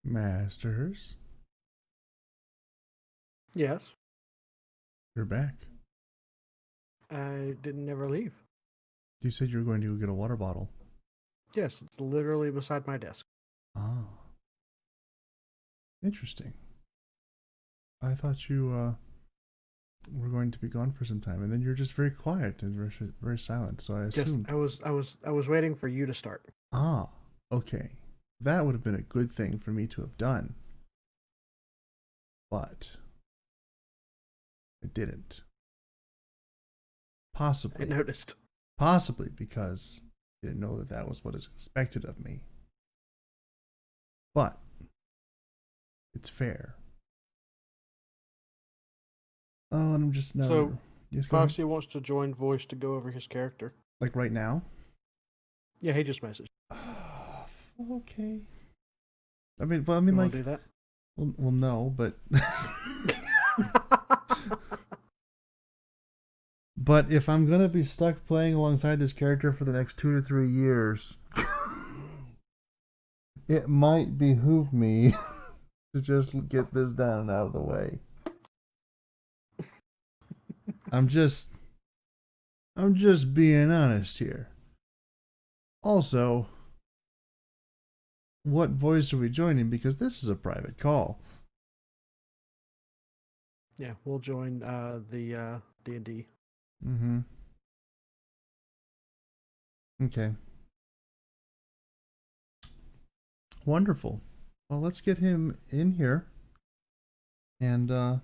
Masters, Yes. you're back. I didn't never leave. You said you were going to go get a water bottle. Yes, it's literally beside my desk. Ah. Interesting. I thought you were going to be gone for some time, and then you're just very quiet and very silent. So I Yes, assumed. I was waiting for you to start. Ah, okay. That would have been a good thing for me to have done, but I didn't. I Possibly, noticed. possibly because I didn't know that that was what is expected of me. But it's fair. Oh, and I'm just now. So, Yes, go ahead. Foxy wants to join voice to go over his character. Like right now. Yeah, he just messaged. Okay. I mean, You like, want to do that? well, no, but, but if I'm gonna be stuck playing alongside this character for the next 2 to 3 years, it might behoove me to just get this down and out of the way. I'm just being honest here. Also, what voice are we joining? Because this is a private call. Yeah, we'll join the D&D. Mm-hmm. Okay. Wonderful. Well, let's get him in here. And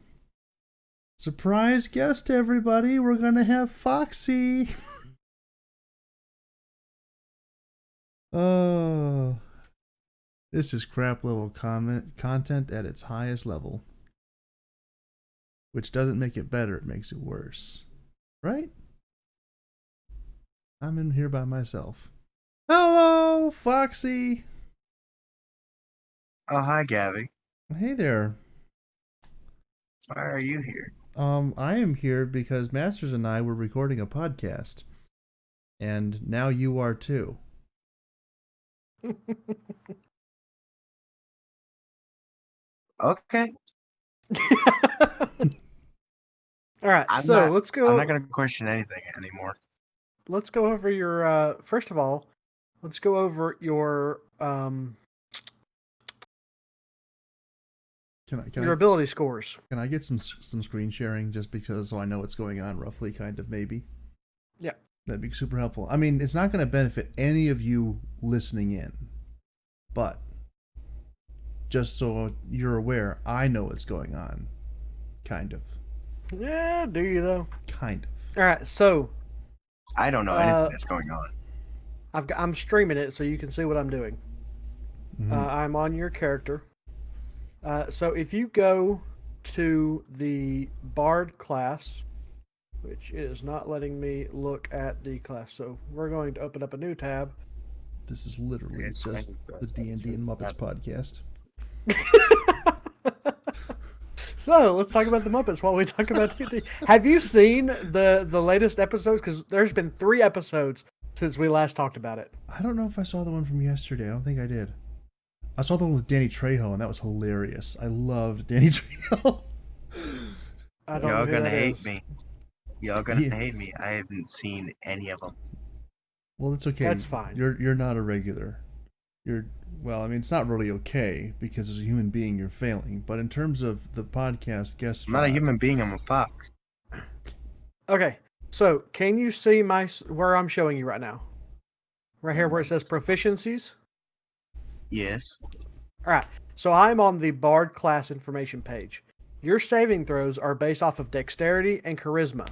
surprise guest, everybody. We're gonna have Foxy. Oh, this is crap level content at its highest level. Which doesn't make it better, it makes it worse. Right? I'm in here by myself. Hello, Foxy. Oh, hi, Gabby. Hey there. Why are you here? I am here because Masters and I were recording a podcast. And now you are too. Okay. All right, I'm let's go. I'm not going to question anything anymore. Let's go over your. First of all, let's go over your your ability scores. Can I get some screen sharing just because so I know what's going on roughly, kind of maybe? Yeah, that'd be super helpful. I mean, it's not going to benefit any of you listening in, but just so you're aware, I know what's going on, kind of. Yeah, do you though? Kind of. All right, so I don't know anything that's going on. I'm streaming it so you can see what I'm doing. Mm-hmm. I'm on your character. So if you go to the Bard class, which is not letting me look at the class, so we're going to open up a new tab. This is literally just the D&D and Muppets podcast. So let's talk about the Muppets while we talk about D&D. Have you seen the latest episodes? Because there's been 3 episodes since we last talked about it. I don't know if I saw the one from yesterday. I don't think I did. I saw the one with Danny Trejo, and that was hilarious. I loved Danny Trejo. Y'all gonna hate me. Y'all gonna hate me. I haven't seen any of them. Well, it's okay. That's fine. You're not a regular. Well, I mean, it's not really okay because as a human being, you're failing. But in terms of the podcast guest, I'm not a human being. I'm a fox. Okay, so can you see where I'm showing you right now? Right here where it says proficiencies? Yes. All right, so I'm on the Bard class information page. Your saving throws are based off of dexterity and charisma.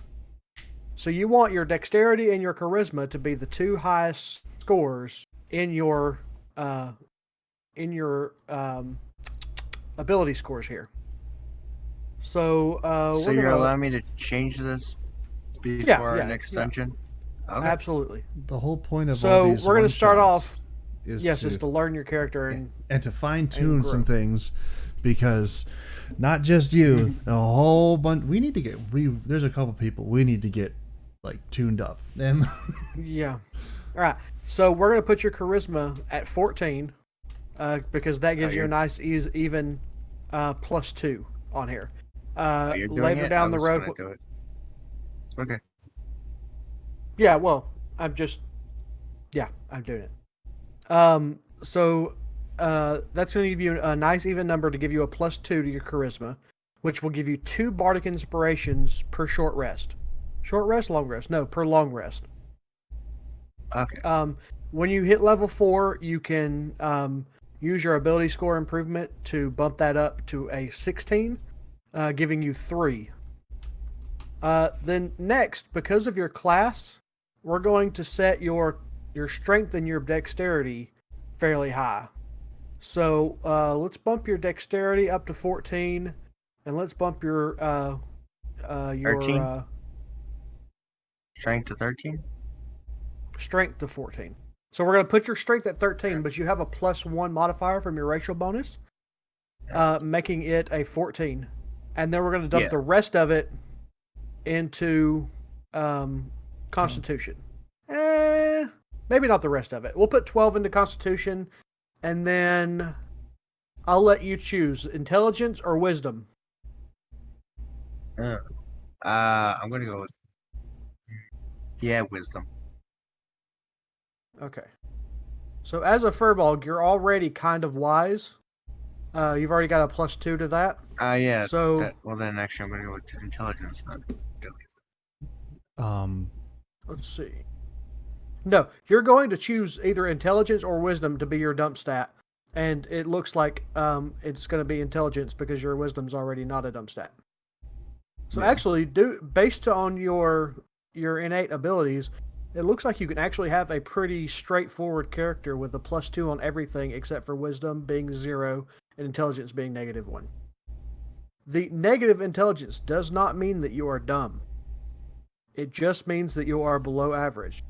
So you want your dexterity and your charisma to be the 2 highest scores in your ability scores here. So so you're allowing me to change this before our next dungeon? Okay. Absolutely. The whole point of so all these we're going to start off is to learn your character and to fine tune some things, because not just you, a whole bunch. We need to get there's a couple people we need to get like tuned up. And yeah. All right. So we're going to put your charisma at 14. because that gives you a you're- nice even +2 on here. You're doing Later it? down I the was road. gonna do it. Okay. Yeah, well, I'm doing it. So that's going to give you a nice even number to give you a +2 to your charisma, which will give you 2 bardic inspirations per short rest. Short rest, long rest? No, per long rest. Okay. When you hit level 4, you can use your ability score improvement to bump that up to a 16, giving you 3. Then next, because of your class, we're going to set your strength and your dexterity fairly high. So let's bump your dexterity up to 14, and let's bump your 13? Strength to 13? strength to 14. So we're going to put your strength at 13, but you have a +1 modifier from your racial bonus, making it a 14. And then we're going to dump the rest of it into Constitution. Maybe not the rest of it. We'll put 12 into Constitution, and then I'll let you choose Intelligence or Wisdom. I'm gonna go with Wisdom. Okay. So as a Furball, you're already kind of wise. You've already got a +2 to that. Yeah. So well, then actually, I'm gonna go with Intelligence then. let's see. No, you're going to choose either Intelligence or Wisdom to be your dump stat, and it looks like it's going to be Intelligence because your Wisdom's already not a dump stat. So actually, based on your innate abilities, it looks like you can actually have a pretty straightforward character with a +2 on everything except for Wisdom being 0 and Intelligence being -1. The negative Intelligence does not mean that you are dumb. It just means that you are below average.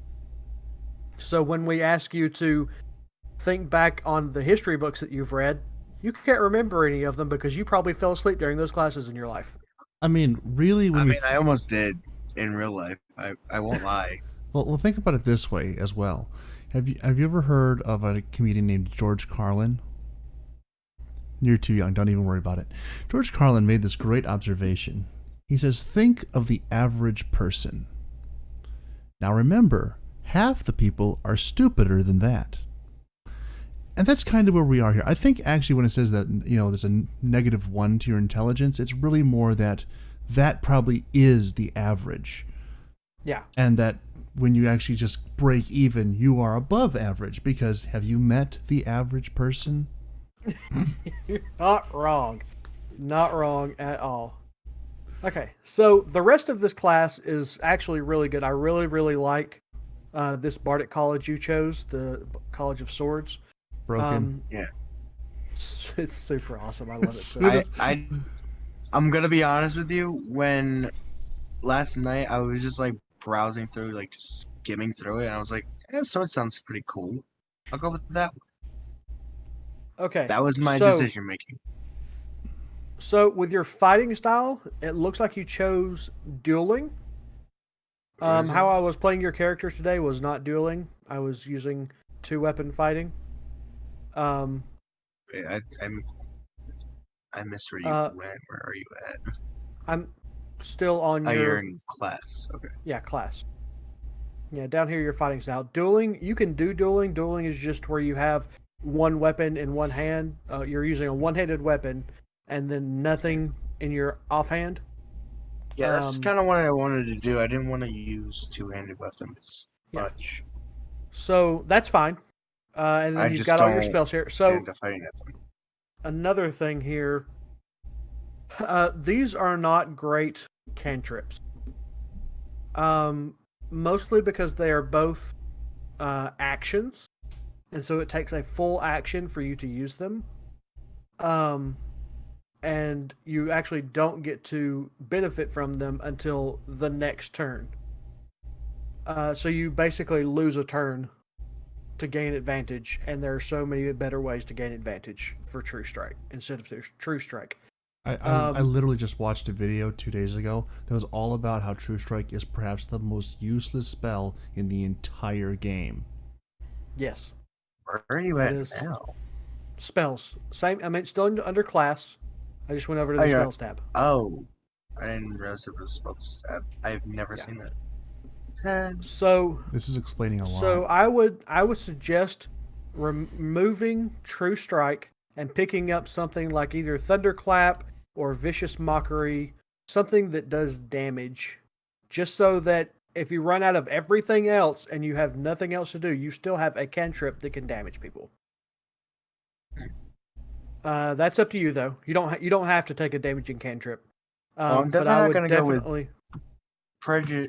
So when we ask you to think back on the history books that you've read, you can't remember any of them because you probably fell asleep during those classes in your life. I mean, really, I almost did in real life. I won't lie. Well, think about it this way as well. Have you ever heard of a comedian named George Carlin? You're too young. Don't even worry about it. George Carlin made this great observation. He says, think of the average person. Now remember, half the people are stupider than that. And that's kind of where we are here. I think actually when it says that, there's a -1 to your intelligence, it's really more that probably is the average. Yeah. And that when you actually just break even, you are above average because have you met the average person? You're not wrong. Not wrong at all. Okay, so the rest of this class is actually really good. I really, really like this Bardic College you chose, the College of Swords. Broken. Yeah. It's super awesome. I love it so much. I'm gonna be honest with you. When last night I was just like browsing through, like just skimming through it, and I was like, sword sounds pretty cool. I'll go with that. Okay. That was my decision making. So with your fighting style, it looks like you chose dueling. How I was playing your character today was not dueling. I was using 2-weapon fighting. I missed where you went. Where are you at? I'm still on your... you're in class. Okay. Yeah, class. Yeah, down here your fighting style. Dueling, you can do dueling. Dueling is just where you have one weapon in one hand. You're using a one-handed weapon and then nothing in your offhand. Yeah, that's kind of what I wanted to do. I didn't want to use two-handed weapons much. So that's fine. And then you've got all your spells here. So another thing here, these are not great cantrips. Mostly because they are both actions, and so it takes a full action for you to use them. And you actually don't get to benefit from them until the next turn. So you basically lose a turn to gain advantage, and there are so many better ways to gain advantage for True Strike instead of True Strike. I literally just watched a video 2 days ago that was all about how True Strike is perhaps the most useless spell in the entire game. Yes. Where are you at now? Spells. Same. I mean, still under class. I just went over to the Oh, yeah. spells tab. Oh, I didn't realize it was supposed to. I've never Yeah. seen that. Eh, So, This is explaining a so lot. I would suggest removing True Strike and picking up something like either Thunderclap or Vicious Mockery, something that does damage, just so that if you run out of everything else and you have nothing else to do, you still have a cantrip that can damage people. That's up to you though. You don't have to take a damaging cantrip. well, I'm But definitely I not would gonna go with definitely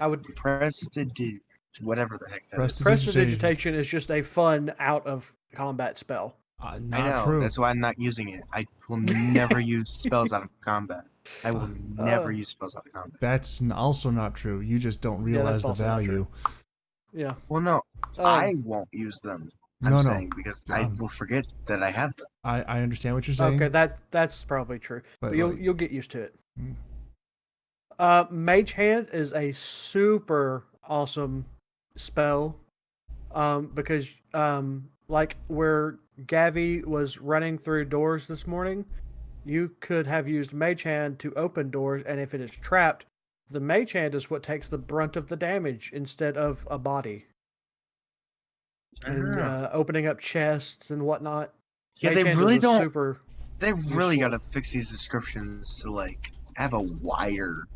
I would Prestidig, whatever the heck that is. Prestidigitation is just a fun out of combat spell. I Not know. true. That's why I'm not using it. I will never use spells out of combat. I will never use spells out of combat. That's also not true. You just don't that's realize the also not value. Yeah. Well, no, I won't use them. I'm saying because I will forget that I have them. I understand what you're saying. Okay, that's probably true. But you'll like- you'll get used to it. Mm. Mage Hand is a super awesome spell. Because like where Gavi was running through doors this morning, you could have used Mage Hand to open doors, and if it is trapped, the Mage Hand is what takes the brunt of the damage instead of a body. And opening up chests and whatnot. Yeah, Mage they Hand really is don't. super They really useful. gotta fix these descriptions to like have a wire.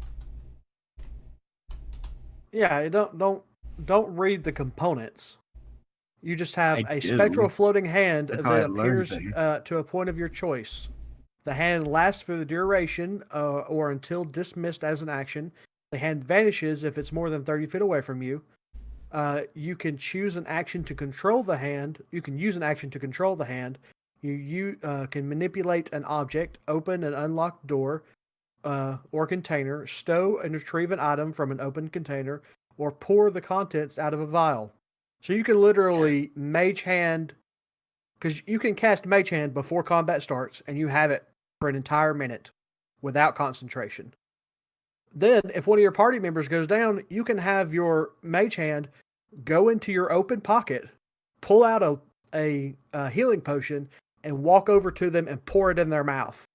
Yeah, don't read the components. You just have I a do. spectral floating hand That's how I that learned appears things. to a point of your choice. The hand lasts for the duration or until dismissed as an action. The hand vanishes if it's more than 30 feet away from you. You can choose an action to control the hand. You can use an action to control the hand. You can manipulate an object, open an unlocked door or container, stow and retrieve an item from an open container, or pour the contents out of a vial. So you can literally Mage Hand, because you can cast Mage Hand before combat starts, and you have it for an entire minute without concentration. Then, if one of your party members goes down, you can have your Mage Hand go into your open pocket, pull out a healing potion, and walk over to them and pour it in their mouth.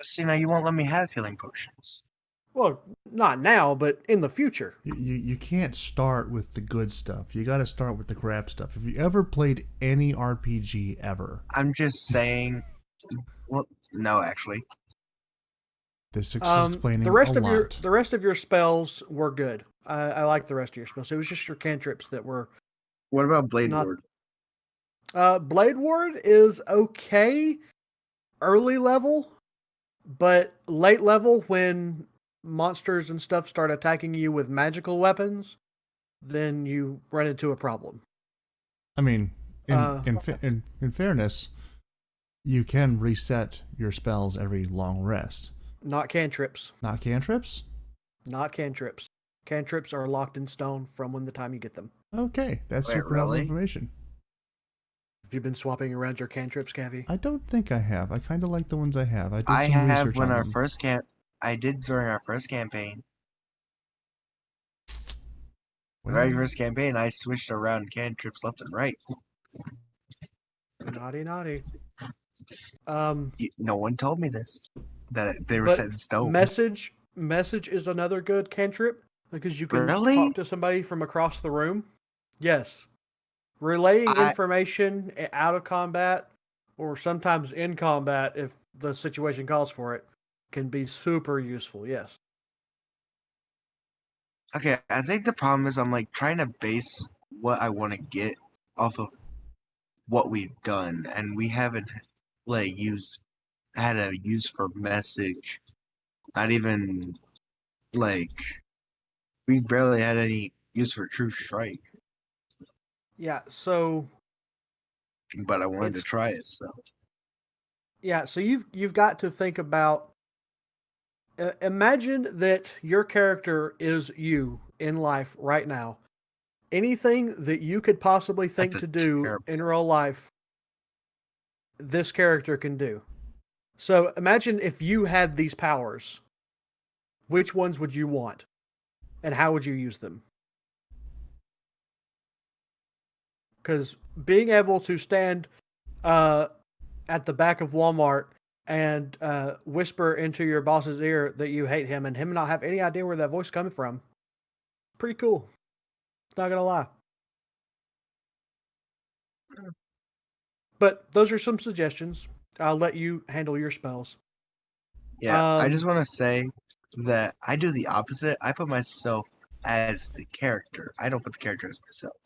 See, now you won't let me have healing potions. Well, not now, but in the future. You can't start with the good stuff. You got to start with the crap stuff. If you ever played any RPG ever, I'm just saying. Well, no, actually. this is explaining the rest a of lot. the rest of your spells were good. I like the rest of your spells. It was just your cantrips that were. What about Blade Not- Ward? Blade Ward is okay, early level, but late level when monsters and stuff start attacking you with magical weapons, then you run into a problem. I mean, in fairness, you can reset your spells every long rest. Not cantrips. Not cantrips? Not cantrips. Cantrips are locked in stone from when the time you get them. Okay, that's Wait, super helpful really? information. Have you been swapping around your cantrips, Gavi? I don't think I have. I kind of like the ones I have. I did I some have research when on our them. first camp. I did during our first campaign. Well, Very first campaign, I switched around cantrips left and right. Naughty, naughty. No one told me this. That they were But set in stone. Message is another good cantrip because you can Really? talk to somebody from across the room. Yes. Relaying I- information out of combat or sometimes in combat if the situation calls for it can be super useful. Yes. Okay, I think the problem is I'm like trying to base what I want to get off of what we've done, and we haven't like had a use for message. Not even like we barely had any use for true strike, Yeah, so but I wanted to It's- try it. So you've got to think about imagine that your character is you in life right now. Anything that you could possibly think That's to a do terrible- in real life, this character can do. So imagine if you had these powers. Which ones would you want? And how would you use them? Because being able to stand at the back of Walmart and whisper into your boss's ear that you hate him and him not have any idea where that voice coming from. Pretty cool. Not gonna lie. But those are some suggestions. I'll let you handle your spells. Yeah, I just want to say that I do the opposite. I put myself as the character. I don't put the character as myself.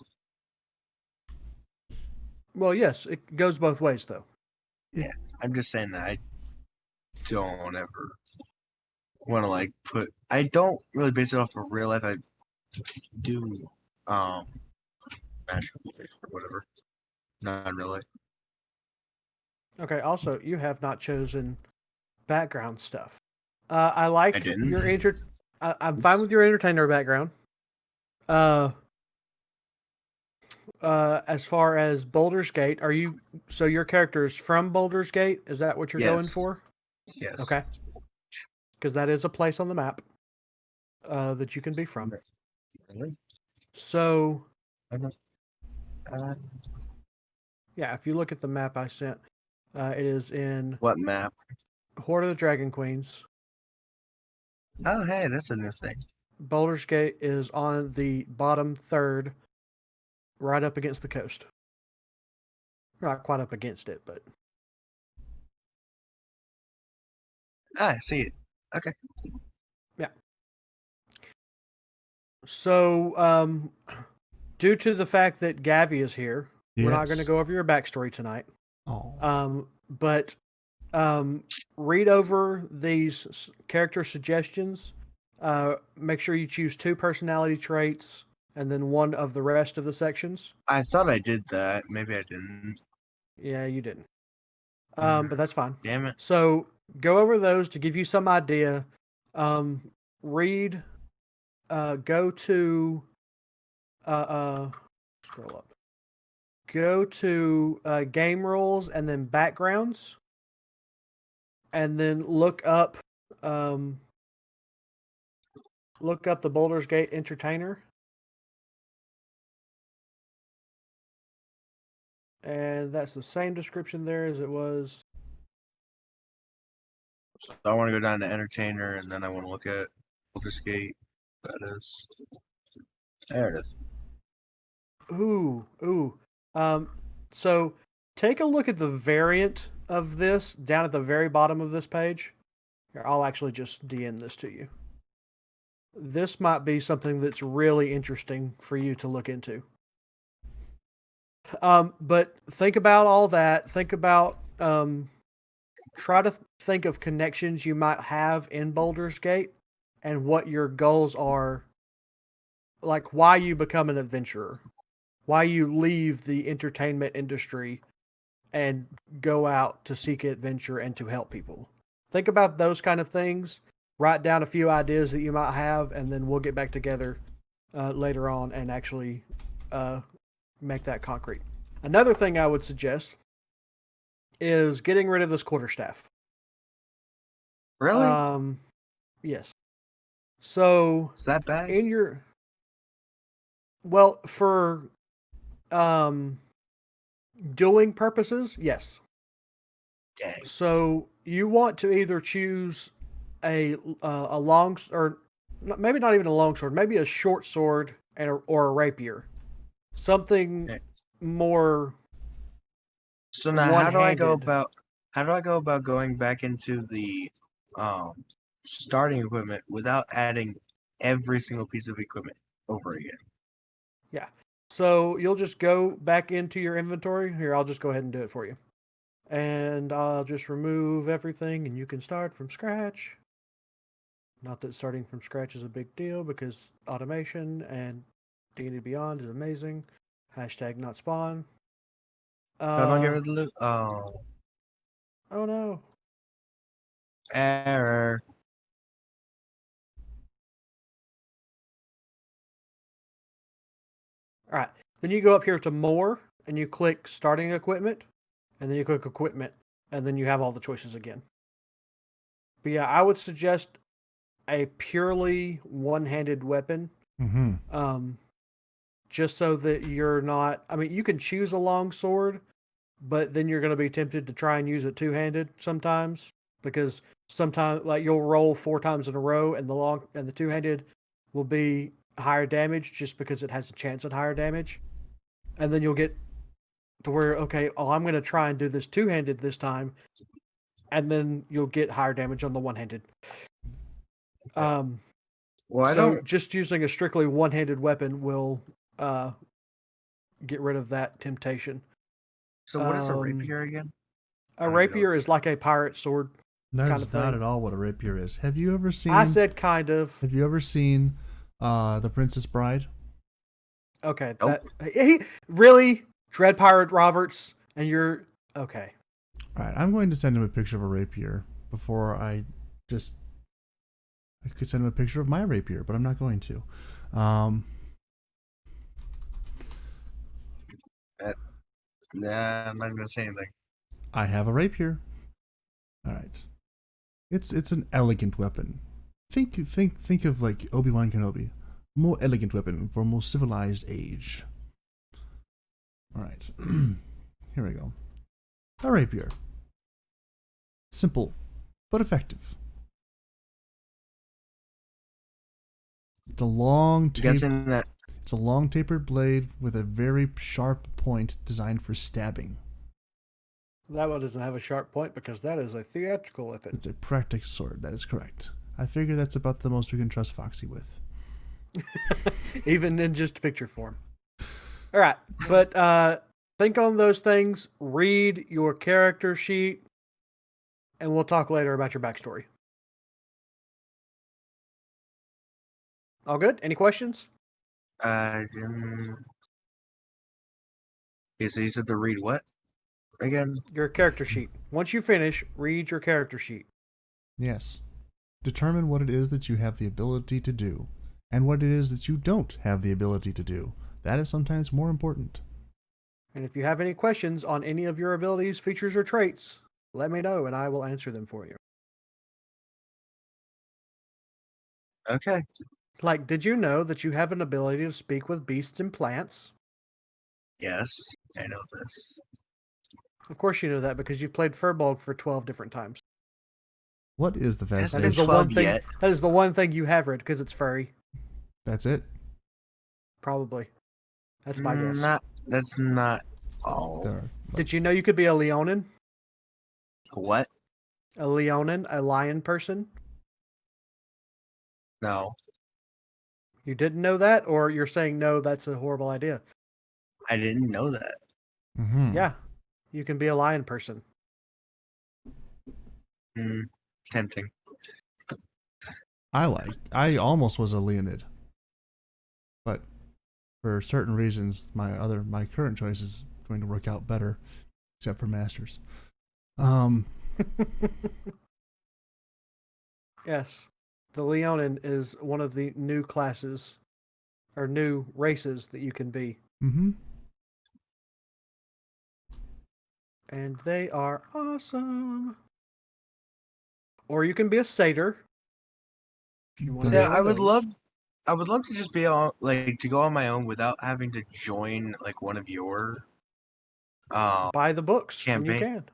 Well, yes, it goes both ways, though. Yeah, I'm just saying that I don't ever want to like put. I don't really base it off of real life. I do magical life or whatever, not in real life. Okay. Also, you have not chosen background stuff. I like I didn't. your I'm fine with your entertainer background. As far as Baldur's Gate, are you so your character is from Baldur's Gate? Is that what you're going Yes. for? Yes. Okay. Because that is a place on the map that you can be from. Really? So, I don't. yeah, if you look at the map I sent, it is in What map? Horde of the Dragon Queens. Oh, hey, that's a new thing. Baldur's Gate is on the bottom third, right up against the coast. Not quite up against it, but I see it. Okay. yeah. So, due to the fact that Gavi is here, we're not going to go over your backstory tonight. Oh. But read over these character suggestions. Make sure you choose 2 personality traits and then one of the rest of the sections. I thought I did that. Maybe I didn't. Yeah, you didn't. But that's fine. Damn it. So go over those to give you some idea. Read. Go to. Scroll up. Go to game rules and then backgrounds, and then look up the Baldur's Gate entertainer, and that's the same description there as it was. So I want to go down to entertainer, and then I want to look at Baldur's Gate. That is. There it is. Ooh. So take a look at the variant of this down at the very bottom of this page. Here, I'll actually just DM this to you. This might be something that's really interesting for you to look into. But think about all that. Think about try to think of connections you might have in Baldur's Gate and what your goals are. Like why you become an adventurer, why you leave the entertainment industry and go out to seek adventure and to help people. Think about those kind of things. Write down a few ideas that you might have, and then we'll get back together later on and actually make that concrete. Another thing I would suggest is getting rid of this quarterstaff. Really? Yes. So Is that bad? in your for dueling purposes, yes. Dang. So you want to either choose a long or maybe not even a long sword, maybe a short sword or a rapier, something more. So now, how do I go about going back into the starting equipment without adding every single piece of equipment over again? Yeah. So you'll just go back into your inventory. Here, I'll just go ahead and do it for you. And I'll just remove everything and you can start from scratch. Not that starting from scratch is a big deal because automation and D&D Beyond is amazing. Hashtag not spawn. I don't get rid of the loot. Oh no. Error. All right. Then you go up here to more and you click starting equipment and then you click equipment and then you have all the choices again. But yeah, I would suggest a purely one-handed weapon. Mm-hmm. Just so that you're not, I mean, you can choose a long sword, but then you're going to be tempted to try and use it two-handed sometimes, because sometimes like you'll roll 4 times in a row, and the two-handed will be higher damage just because it has a chance at higher damage, and then you'll get to where, okay, I'm going to try and do this two-handed this time, and then you'll get higher damage on the one-handed. Well, I So don't. just using a strictly one-handed weapon will get rid of that temptation. So what is a rapier again? A I don't even know rapier what is like a pirate sword. That kind is of not thing. at all what a rapier is. Have you ever seen? I said kind of. Have you ever seen The Princess Bride? Okay. Nope. He really Dread Pirate Roberts, and you're okay. All right, I'm going to send him a picture of a rapier before I could send him a picture of my rapier, but I'm not going to. Nah, I'm not gonna say anything. I have a rapier. All right, it's an elegant weapon. Think of like Obi-Wan Kenobi, more elegant weapon for a more civilized age. All right, here we go. A rapier, simple but effective. It's a long Guessing that. It's a long tapered blade with a very sharp point designed for stabbing. That one doesn't have a sharp point because that is a theatrical weapon. It's a practical sword, that is correct. I figure that's about the most we can trust Foxy with. Even in just picture form. All right, but think on those things, read your character sheet, and we'll talk later about your backstory. All good? Any questions? Okay, so you said to read what again? Your character sheet. Once you finish, read your character sheet. Yes. Determine what it is that you have the ability to do, and what it is that you don't have the ability to do. That is sometimes more important. And if you have any questions on any of your abilities, features, or traits, let me know and I will answer them for you. Okay. Like, did you know that you have an ability to speak with beasts and plants? Yes, I know this. Of course you know that because you've played Furbolg for 12 different times. What is the Hasn't That been is the 12 one thing. yet. That is the one thing you have read because it's furry. That's it? Probably. That's my guess. That's not all. There are, Did you know you could be a Leonin? What? A Leonin, a lion person? No, You didn't know that, or you're saying no? That's a horrible idea. I didn't know that. Yeah, you can be a lion person. Tempting. I almost was a Leonid. But for certain reasons, my current choice is going to work out better, except for Masters. Yes, the Leonin is one of the new classes, or new races that you can be. Mm-hmm. And they are awesome. Or you can be a satyr. If you want to be Yeah, one I of would those. love to just be on, like, to go on my own without having to join like one of your Buy the books when you campaign. can.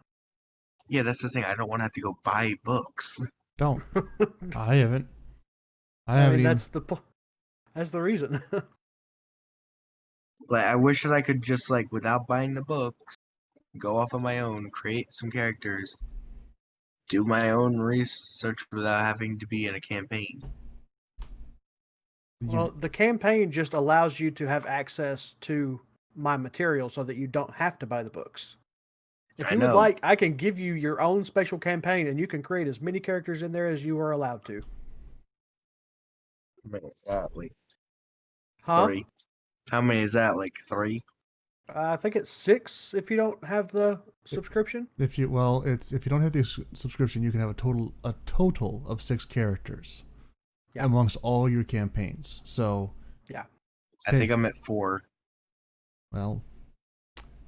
Yeah, that's the thing. I don't want to have to go buy books. Don't. I haven't. I I haven't mean, even. that's the reason. Like, I wish that I could just, like, without buying the books, go off on my own, create some characters, do my own research without having to be in a campaign. Well, the campaign just allows you to have access to my material so that you don't have to buy the books. If I you would know. like, I can give you your own special campaign and you can create as many characters in there as you are allowed to. How many is that? Like Huh? 3? How many is that? Like 3? I think it's 6 if you don't have the subscription. if you don't have the subscription, you can have a total of 6 characters amongst all your campaigns. So yeah, I think I'm at 4. Well,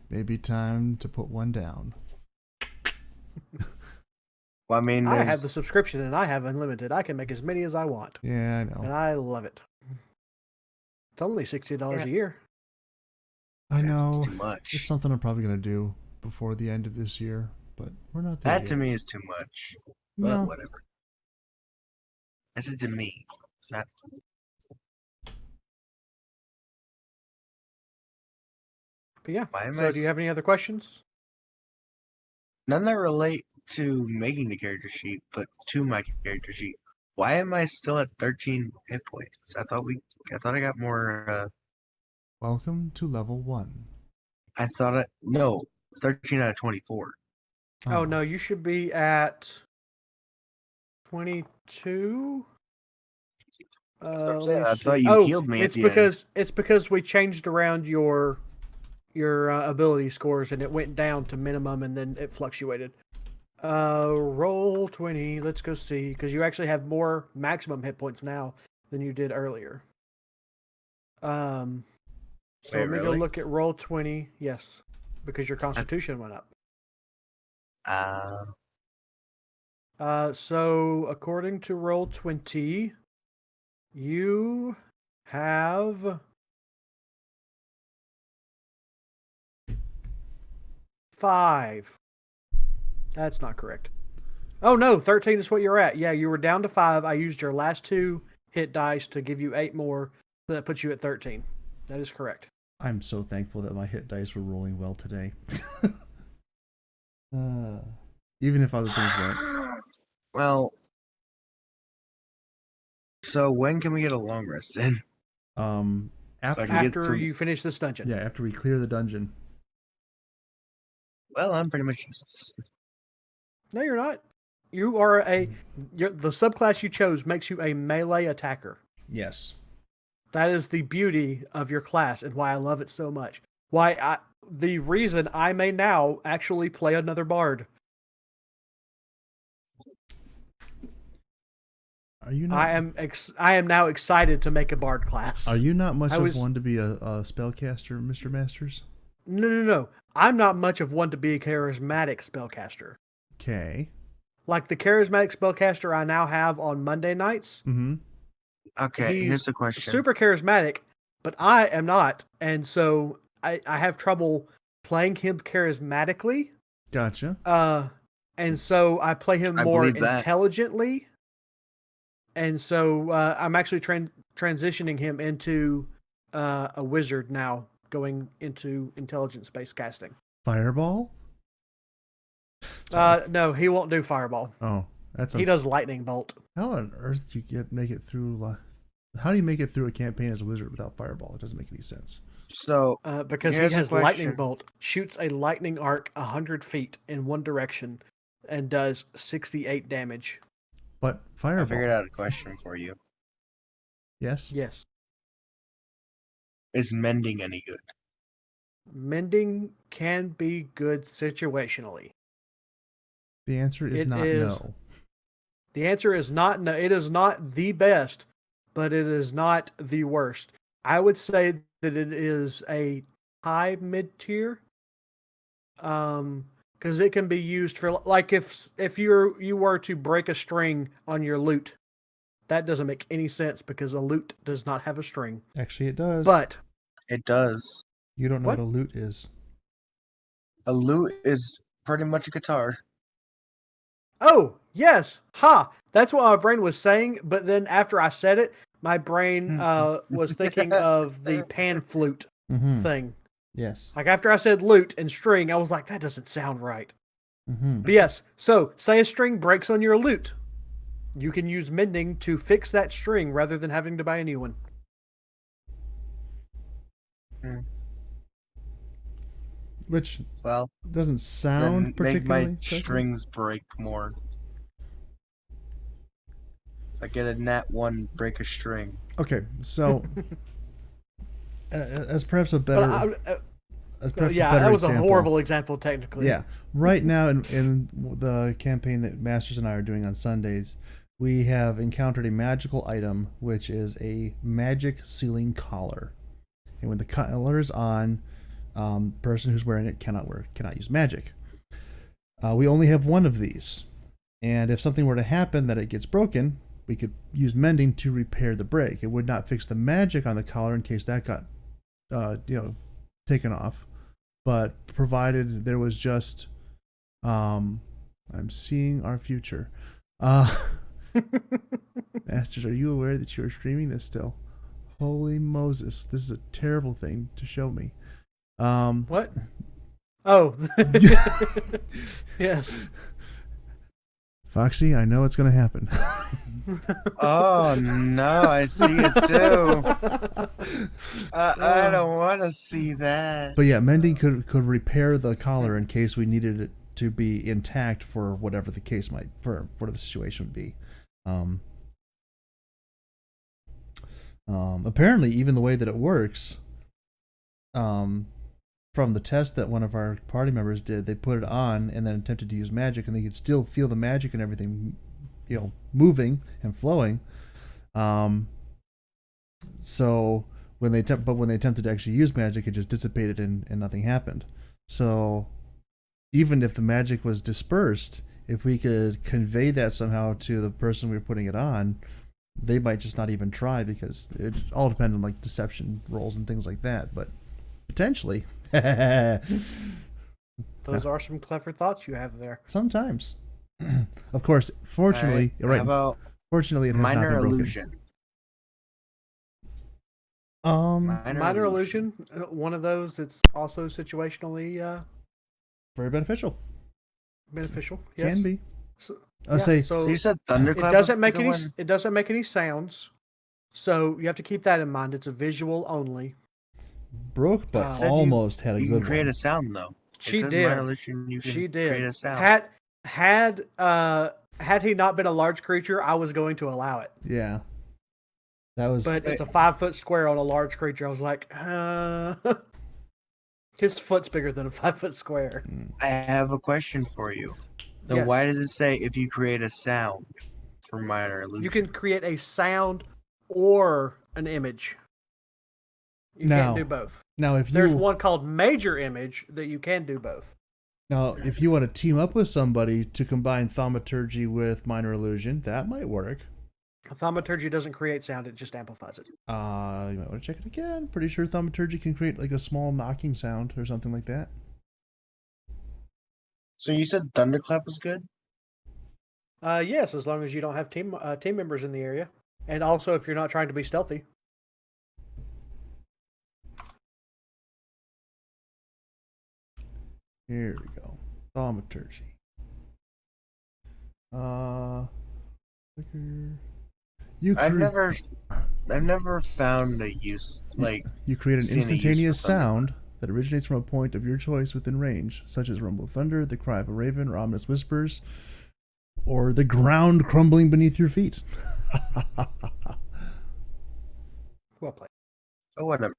maybe time to put one down. Well, I mean, I have the subscription and I have unlimited. I can make as many as I want. Yeah, I know. And I love it. It's only $60 a year. I know. Too much. It's something I'm probably gonna do, before the end of this year, but we're not there That yet. to me is too much. But No. whatever. I said to me, not. But yeah. Why am I? So do you have any other questions? None that relate to making the character sheet, but to my character sheet. Why am I still at 13 hit points? I thought I got more. Welcome to level 1. No, 13 out of 24. Oh no, you should be at 22. That's what I'm Let saying. me I see. thought you healed me at the end. It's because we changed around your ability scores and it went down to minimum and then it fluctuated. Roll 20. Let's go see, because you actually have more maximum hit points now than you did earlier. So Wait, let me go really? look at roll 20. Yes, because your constitution went up. So according to roll 20, you have 5. That's not correct. Oh no, 13 is what you're at. Yeah, you were down to 5. I used your last 2 hit dice to give you 8 more. So that puts you at 13. That is correct. I'm so thankful that my hit dice were rolling well today. Even if other things weren't. Well, so when can we get a long rest in? After, I can get After some. you finish this dungeon. yeah, after we clear the dungeon. Well, I'm pretty much useless. No, you're not. You are the subclass you chose makes you a melee attacker. Yes. That is the beauty of your class and why I love it so much. The reason I may now actually play another bard. Are you not? I am now excited to make a bard class. Are you not much of one to be a spellcaster, Mr. Masters? No. I'm not much of one to be a charismatic spellcaster. Okay. Like the charismatic spellcaster I now have on Monday nights. Mm-hmm. Okay, He's here's the question. super charismatic, but I am not. And so I have trouble playing him charismatically. Gotcha. And so I play him more believe that. intelligently. And so I'm actually transitioning him into a wizard now, going into intelligence-based casting. Fireball? No, he won't do fireball. Oh, he does lightning bolt. How on earth do you make it through? How do you make it through a campaign as a wizard without fireball? It doesn't make any sense. So because he has lightning bolt, shoots a lightning arc 100 feet in one direction, and does 68 damage. But fireball. I figured out a question for you. Yes. Yes. Is mending any good? Mending can be good situationally. The answer is no. The answer is not no. It is not the best, but it is not the worst. I would say that it is a high mid-tier. Because it can be used for, like, if you were to break a string on your lute, that doesn't make any sense because a lute does not have a string. Actually, it does. But it does. You don't know what a lute is. A lute is pretty much a guitar. Oh, yes. Ha! That's what my brain was saying, but then after I said it, my brain was thinking of the pan flute thing. Yes. Like after I said lute and string, I was like, that doesn't sound right. Mm-hmm. But yes, so say a string breaks on your lute. You can use mending to fix that string rather than having to buy a new one. Which doesn't sound particularly make my strings break more. I get a nat 1 break a string. Okay, so as perhaps a better that was example, a horrible example technically. Yeah, right now in the campaign that Masters and I are doing on Sundays, we have encountered a magical item, which is a magic sealing collar, and when the collar is on, person who's wearing it cannot use magic. We only have one of these, and if something were to happen that it gets broken, we could use mending to repair the break. It would not fix the magic on the collar in case that got taken off, but provided there was just, I'm seeing our future. Masters, are you aware that you are streaming this still? Holy Moses, this is a terrible thing to show me. What? Oh. Yes. Foxy, I know it's going to happen. Oh no, I see it too. I don't want to see that. But yeah, mending could repair the collar in case we needed it to be intact for whatever the case might, for whatever the situation would be. Apparently, even the way that it works, from the test that one of our party members did, they put it on and then attempted to use magic, and they could still feel the magic and everything, moving and flowing. So when they attempted to actually use magic, it just dissipated and nothing happened. So even if the magic was dispersed, if we could convey that somehow to the person we were putting it on, they might just not even try, because it all depends on like deception rolls and things like that. But potentially, Those are some clever thoughts you have there. sometimes. Of course, fortunately, How about fortunately, it has not minor been broken. illusion? Minor illusion, one of those that's also situationally Very beneficial. beneficial. Yes. Can be. So, Say So you said thunderclap. it doesn't was make the any. one? It doesn't make any sounds. So you have to keep that in mind. It's a visual only. broke, but Said almost had a You good can create one. a sound though. She It says did. minor illusion, you can She did. create a sound. Had he not been a large creature, I was going to allow it. Yeah, that was. But it's a 5 foot square on a large creature. I was like, his foot's bigger than a 5 foot square. I have a question for you. Then Yes. why does it say if you create a sound for minor illusion? You can create a sound or an image. You Now, can't do both. Now, if There's you one called major image that you can do both. now if you want to team up with somebody to combine thaumaturgy with minor illusion, that might work. Thaumaturgy doesn't create sound; it just amplifies it. You might want to check it again. Pretty sure thaumaturgy can create like a small knocking sound or something like that. So you said thunderclap was good? Yes, as long as you don't have team members in the area, and also if you're not trying to be stealthy. Here we go. Thaumaturgy. Clicker. I've never found a use You create an seen a use instantaneous for thunder. sound that originates from a point of your choice within range, such as rumble of thunder, the cry of a raven, or ominous whispers, or the ground crumbling beneath your feet. Well played. Oh, whatever.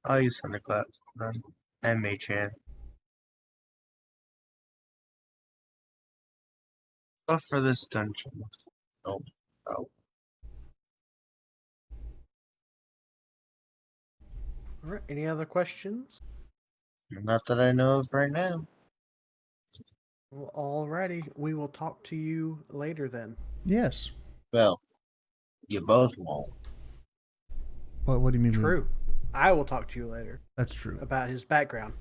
I'll use thunderclap then. And mage hand. But for this dungeon. Oh. All right. Any other questions? Not that I know of right now. Well, alrighty. We will talk to you later then. Yes. Well, you both won't. What do you mean? True. I will talk to you later That's true. about his background.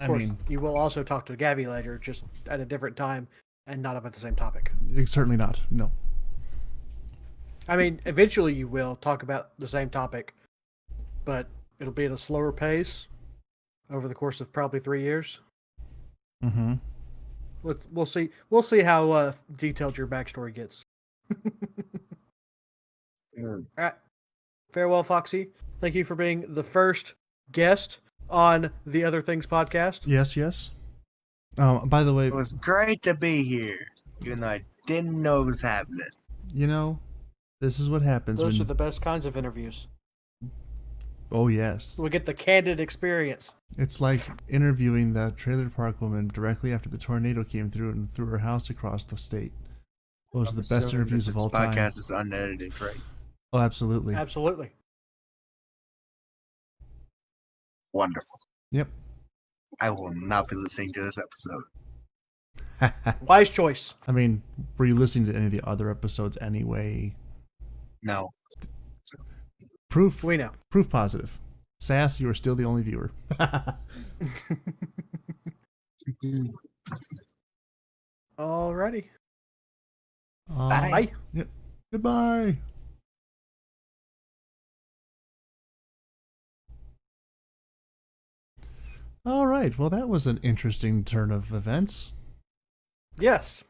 Of I course, mean, you will also talk to Gavi later, just at a different time and not about the same topic. it's certainly not. No. I mean, eventually you will talk about the same topic, but it'll be at a slower pace over the course of probably 3 years. Mm-hmm. We'll see. We'll see how detailed your backstory gets. All right. Farewell, Foxy. Thank you for being the first guest on the Other Things podcast. Yes, yes. By the way, It was great to be here, even though I didn't know it was happening. this is what happens Those when. are the best kinds of interviews. Oh yes. We get the candid experience. It's like interviewing that trailer park woman directly after the tornado came through and threw her house across the state. Those are the best Assuming interviews that of all this time. podcast is unedited, right? Oh, absolutely. Absolutely. Wonderful. Yep. I will not be listening to this episode. Wise choice. I mean, were you listening to any of the other episodes anyway? No. Proof We know. positive. Sass, you are still the only viewer. Alrighty. Bye. Bye. Yeah. Goodbye. All right. Well, that was an interesting turn of events. Yes.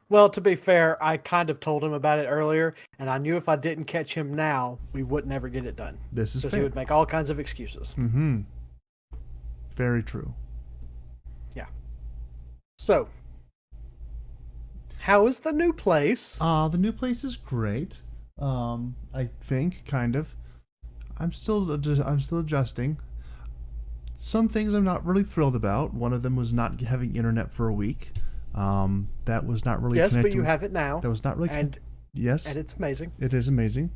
Well, to be fair, I kind of told him about it earlier, and I knew if I didn't catch him now, we would never get it done. This is Because fair. he would make all kinds of excuses. Mm-hmm. Very true. Yeah. So, how is the new place? The new place is great. I think kind of. I'm still adjusting. Some things I'm not really thrilled about. One of them was not having internet for a week. That was not really Yes, but connected. you have it now. That was not really. Yes, And it's amazing. it is amazing.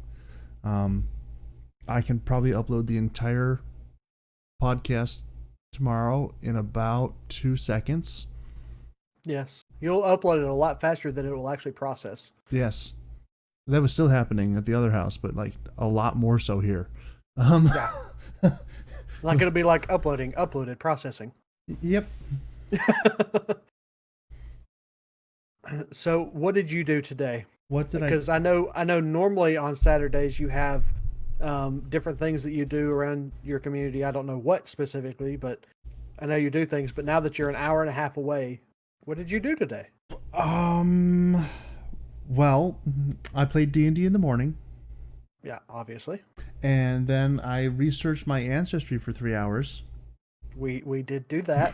I can probably upload the entire podcast tomorrow in about 2 seconds. Yes. You'll upload it a lot faster than it will actually process. Yes, that was still happening at the other house, but like a lot more so here. Yeah. Like it'll be like uploaded, processing. Yep. So, what did you do today? What did Because I know normally on Saturdays you have different things that you do around your community. I don't know what specifically, but I know you do things. But now that you're an hour and a half away, what did you do today? Well, I played D&D in the morning, Yeah, obviously. and then I researched my ancestry for 3 hours. We did do that.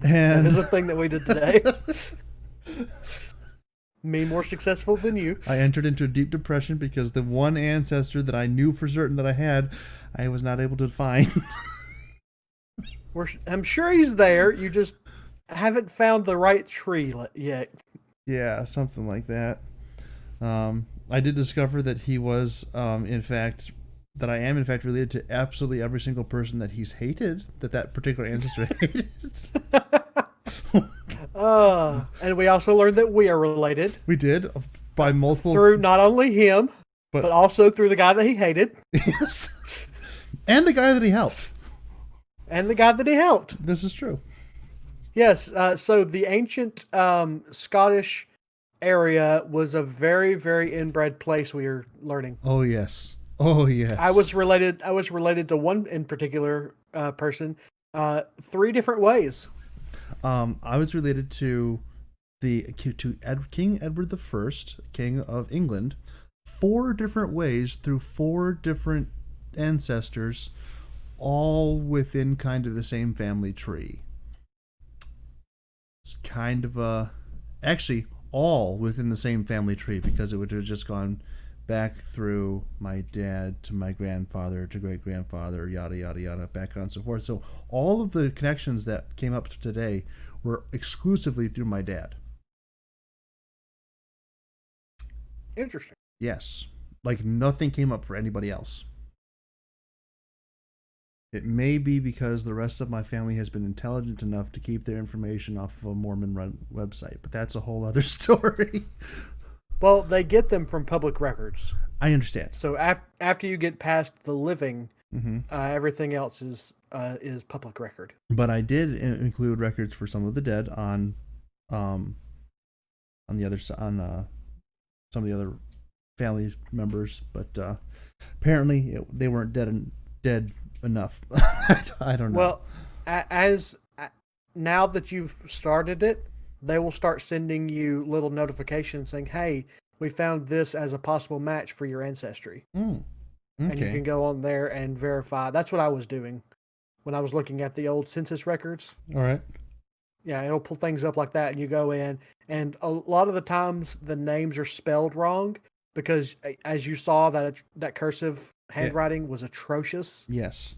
And That is a thing that we did today. Me more successful than you. I entered into a deep depression because the one ancestor that I knew for certain that I had, I was not able to find. I'm sure he's there. You just haven't found the right tree yet. Yeah, something like that. I did discover that he was, in fact, that I am in fact related to absolutely every single person that he's hated, that particular ancestor hated. And we also learned that we are related. We did, by multiple... Through not only him, but also through the guy that he hated. Yes. And the guy that he helped. And the guy that he helped. This is true. Yes, so the ancient Scottish area was a very, very inbred place, we are learning. Oh, yes. Oh, yes. I was related to one in particular person 3 different ways. I was related to King Edward I, King of England, 4 different ways through 4 different ancestors, all within kind of the same family tree. It's kind of actually all within the same family tree, because it would have just gone back through my dad to my grandfather to great grandfather, yada yada yada, back on and so forth. So all of the connections that came up today were exclusively through my dad. Interesting. Yes, like nothing came up for anybody else. It may be because the rest of my family has been intelligent enough to keep their information off of a Mormon-run website, but that's a whole other story. Well, they get them from public records. I understand. So after you get past the living, Mm-hmm. Everything else is public record. But I did include records for some of the dead on the other on some of the other family members, but apparently they weren't dead enough. I don't know. Well, as now that you've started it, they will start sending you little notifications saying, "Hey, we found this as a possible match for your ancestry." Okay. And you can go on there and verify. That's what I was doing when I was looking at the old census records. All right. Yeah, it'll pull things up like that, and you go in, and a lot of the times the names are spelled wrong because, as you saw, that cursive handwriting was atrocious. Yes.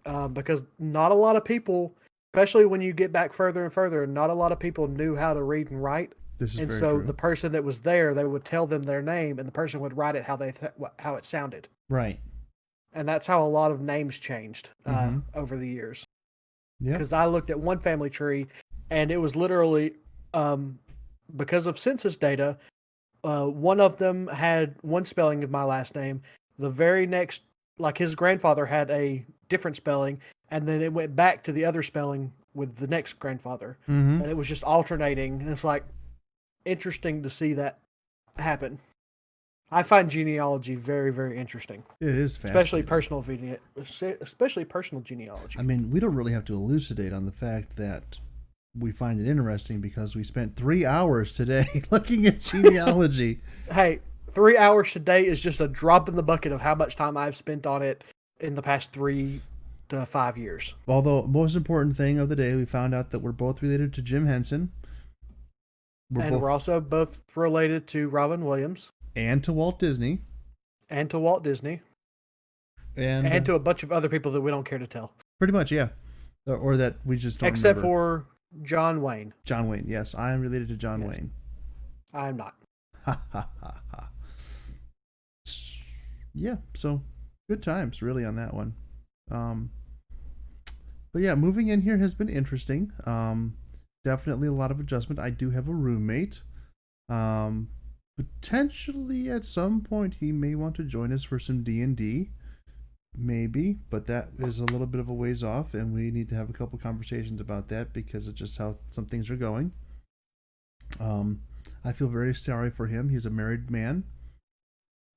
Because not a lot of people, especially when you get back further and further, not a lot of people knew how to read and write. This is and very so true. the person that was there, they would tell them their name, and the person would write it how it sounded. Right. And that's how a lot of names changed over the years. Yeah. Because I looked at one family tree, and it was literally because of census data. One of them had one spelling of my last name. The very next like his grandfather had a different spelling, and then it went back to the other spelling with the next grandfather, Mm-hmm. and it was just alternating. And it's like interesting to see that happen. I find genealogy very, very interesting, It is especially fascinating. especially personal genealogy. I mean, we don't really have to elucidate on the fact that we find it interesting because we spent 3 hours today looking at genealogy. Hey, 3 hours today is just a drop in the bucket of how much time I've spent on it in the past 3 to 5 years. Although, most important thing of the day, we found out that we're both related to Jim Henson. We're also both related to Robin Williams. And to Walt Disney. And to Walt Disney. And to a bunch of other people that we don't care to tell. Pretty much, yeah. Or that we just don't Except remember. for John Wayne. John Wayne, yes. I am related to John Yes. Wayne. I'm not. Ha ha ha ha. Yeah, so good times really on that one. But yeah, moving in here has been interesting. Definitely a lot of adjustment. I do have a roommate. Potentially at some point he may want to join us for some D&D. Maybe, but that is a little bit of a ways off, and we need to have a couple conversations about that because of just how some things are going. I feel very sorry for him. He's a married man.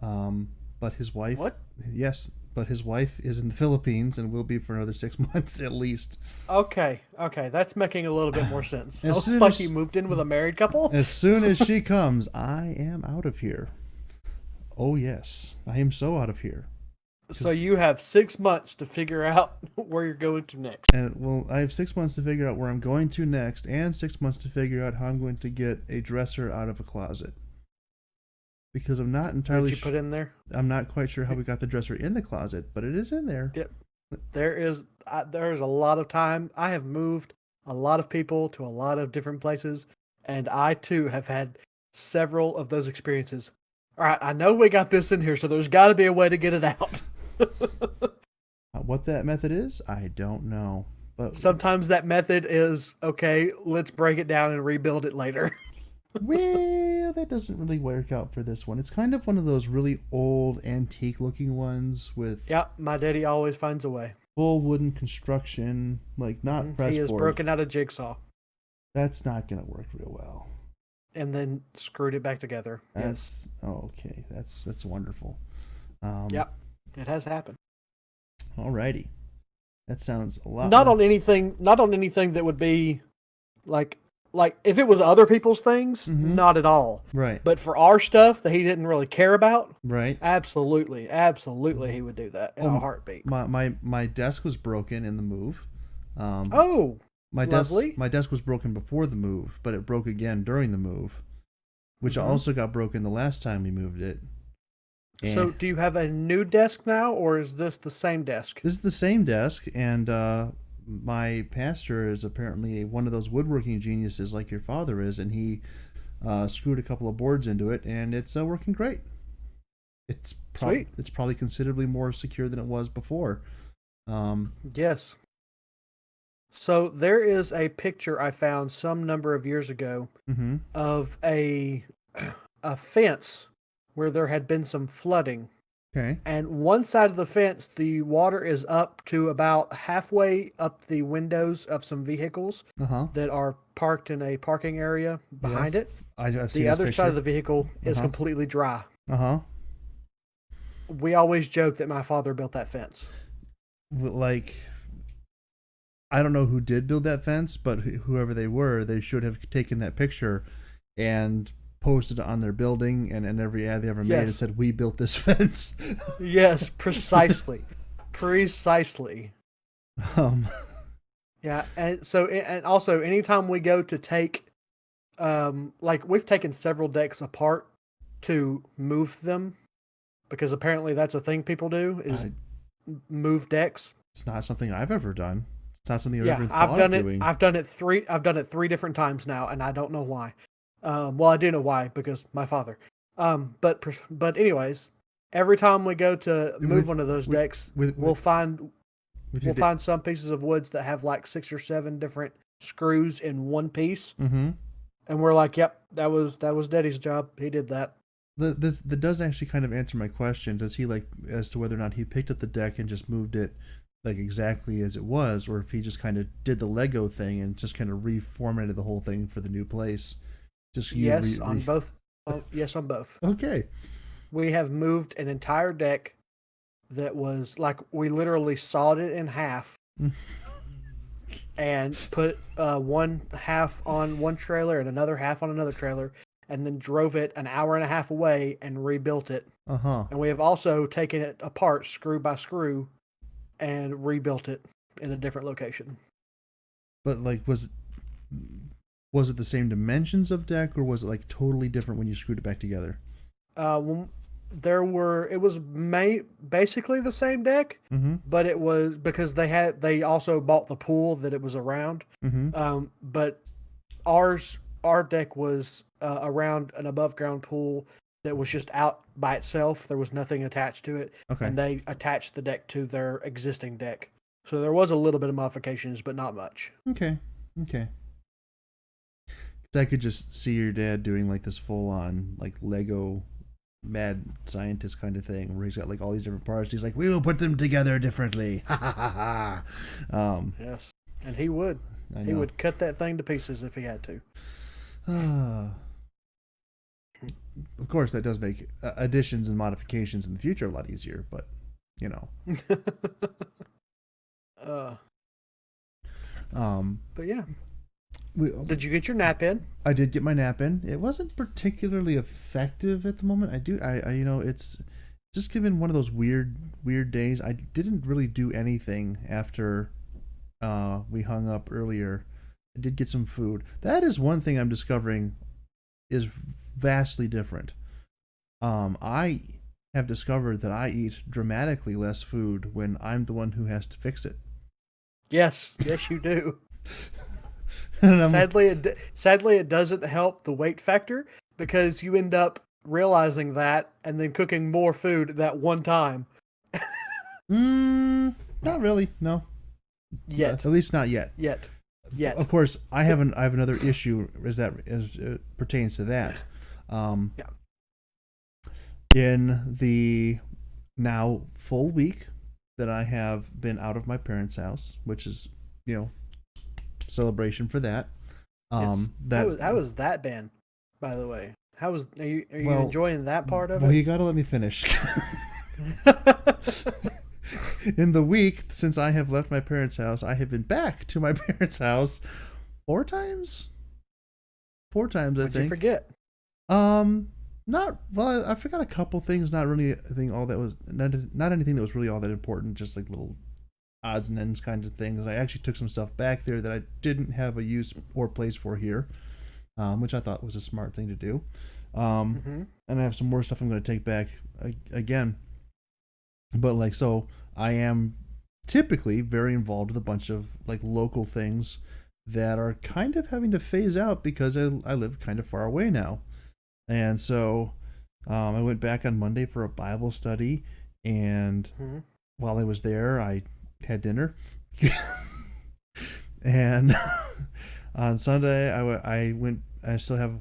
But his wife... What? Yes, but his wife is in the Philippines and will be for another 6 months at least. Okay, that's making a little bit more sense. It As looks soon like as- you moved in with a married couple. As soon as she comes, I am out of here. Oh, yes. I am so out of here. So you have 6 months to figure out where you're going to next. And well, I have 6 months to figure out where I'm going to next, and 6 months to figure out how I'm going to get a dresser out of a closet. Because I'm not entirely Did you put in there? I'm not quite sure how we got the dresser in the closet, but it is in there. Yep. There is a lot of time. I have moved a lot of people to a lot of different places, and I too have had several of those experiences. All right, I know we got this in here, so there's got to be a way to get it out. What that method is, I don't know. But Sometimes that method is, okay, let's break it down and rebuild it later. well, that doesn't really work out for this one. It's kind of one of those really old, antique-looking ones with Yep, my daddy always finds a way. full wooden construction, like not press He has board. broken out a jigsaw That's not going to work real well. and then screwed it back together. Yes. Okay. That's wonderful. Yep, it has happened. Alrighty. That sounds a lot. Not more- on anything that would be like if it was other people's things, Mhm. not at all. Right. But for our stuff that he didn't really care about, Right. absolutely he would do that in a heartbeat. My desk was broken in the move. Oh, My lovely. desk was broken before the move, but it broke again during the move, which Mhm. also got broken the last time we moved it. so And do you have a new desk now, or is this the same desk? this is the same desk, and my pastor is apparently one of those woodworking geniuses like your father is, and he screwed a couple of boards into it, and it's working great. It's Sweet. It's probably considerably more secure than it was before. Yes. So there is a picture I found some number of years ago Mm-hmm. of a fence where there had been some flooding. Okay. And one side of the fence, the water is up to about halfway up the windows of some vehicles Uh-huh. that are parked in a parking area behind Yes. it. I've seen The this other side of the picture. vehicle is Uh-huh. completely dry. Uh-huh. We always joke that my father built that fence. Like, I don't know who did build that fence, but whoever they were, they should have taken that picture and posted it on their building and every ad they ever made and Yes. said, "We built this fence." Yes, precisely. Precisely. um, Yeah, and also anytime we go to take, like we've taken several decks apart to move them, because apparently that's a thing people do is I- move decks. it's not something I've ever done. It's not something I've Yeah, ever thought I've done of it. doing. I've done it 3 different times now, and I don't know why. Well, I do know why, because my father. But anyways, every time we go to move With- one of those with- decks, with- we'll with- find With we'll your find some pieces of woods that have like 6 or 7 different screws in one piece, Mm-hmm. and we're like, "Yep, that was Daddy's job. He did that." that does actually kind of answer my question. Does he like as to whether or not he picked up the deck and just moved it like exactly as it was, or if he just kind of did the Lego thing and just kind of reformatted the whole thing for the new place? Just Yes, on both. Yes, on both. Okay. We have moved an entire deck that was like we literally sawed it in half and put one half on one trailer and another half on another trailer, and then drove it an hour and a half away and rebuilt it. Uh-huh. And we have also taken it apart screw by screw and rebuilt it in a different location. But like was it the same dimensions of deck, or was it like totally different when you screwed it back together? It was basically the same deck, Mm-hmm. but it was because they also bought the pool that it was around. Mm-hmm. But our deck was around an above ground pool that was just out by itself. There was nothing attached to it, Okay. and they attached the deck to their existing deck. So there was a little bit of modifications, but not much. Okay. 'Cause I could just see your dad doing like this full on like Lego mad scientist kind of thing where he's got like all these different parts. He's like, we will put them together differently. Ha ha ha ha. Yes, and he would. He would cut that thing to pieces if he had to. Of course, that does make additions and modifications in the future a lot easier, but you know. But yeah. Did you get your nap in? I did get my nap in. It wasn't particularly effective at the moment. I you know, it's just been one of those weird days. I didn't really do anything after we hung up earlier. I did get some food. That is one thing I'm discovering is vastly different. I have discovered that I eat dramatically less food when I'm the one who has to fix it. Yes, you do. Sadly, it doesn't help the weight factor because you end up realizing that and then cooking more food that one time. Not really. No. Yet. At least not yet. Yet. Of course, I have another issue as it pertains to that. Yeah. In the now full week that I have been out of my parents' house, which is, celebration for that. Yes. How was that been, by the way? Are you enjoying that part of it? Well, you got to let me finish. In the week since I have left my parents' house, I have been back to my parents' house 4 times. 4 times, I think. What'd you forget? I forgot a couple things. Not really anything not anything that was really all that important. Just like little odds and ends kinds of things. And I actually took some stuff back there that I didn't have a use or place for here, which I thought was a smart thing to do. And I have some more stuff I'm going to take back again. But so I am typically very involved with a bunch of like local things that are kind of having to phase out because I live kind of far away now. And so I went back on Monday for a Bible study, and while I was there, I had dinner. And on Sunday, I still have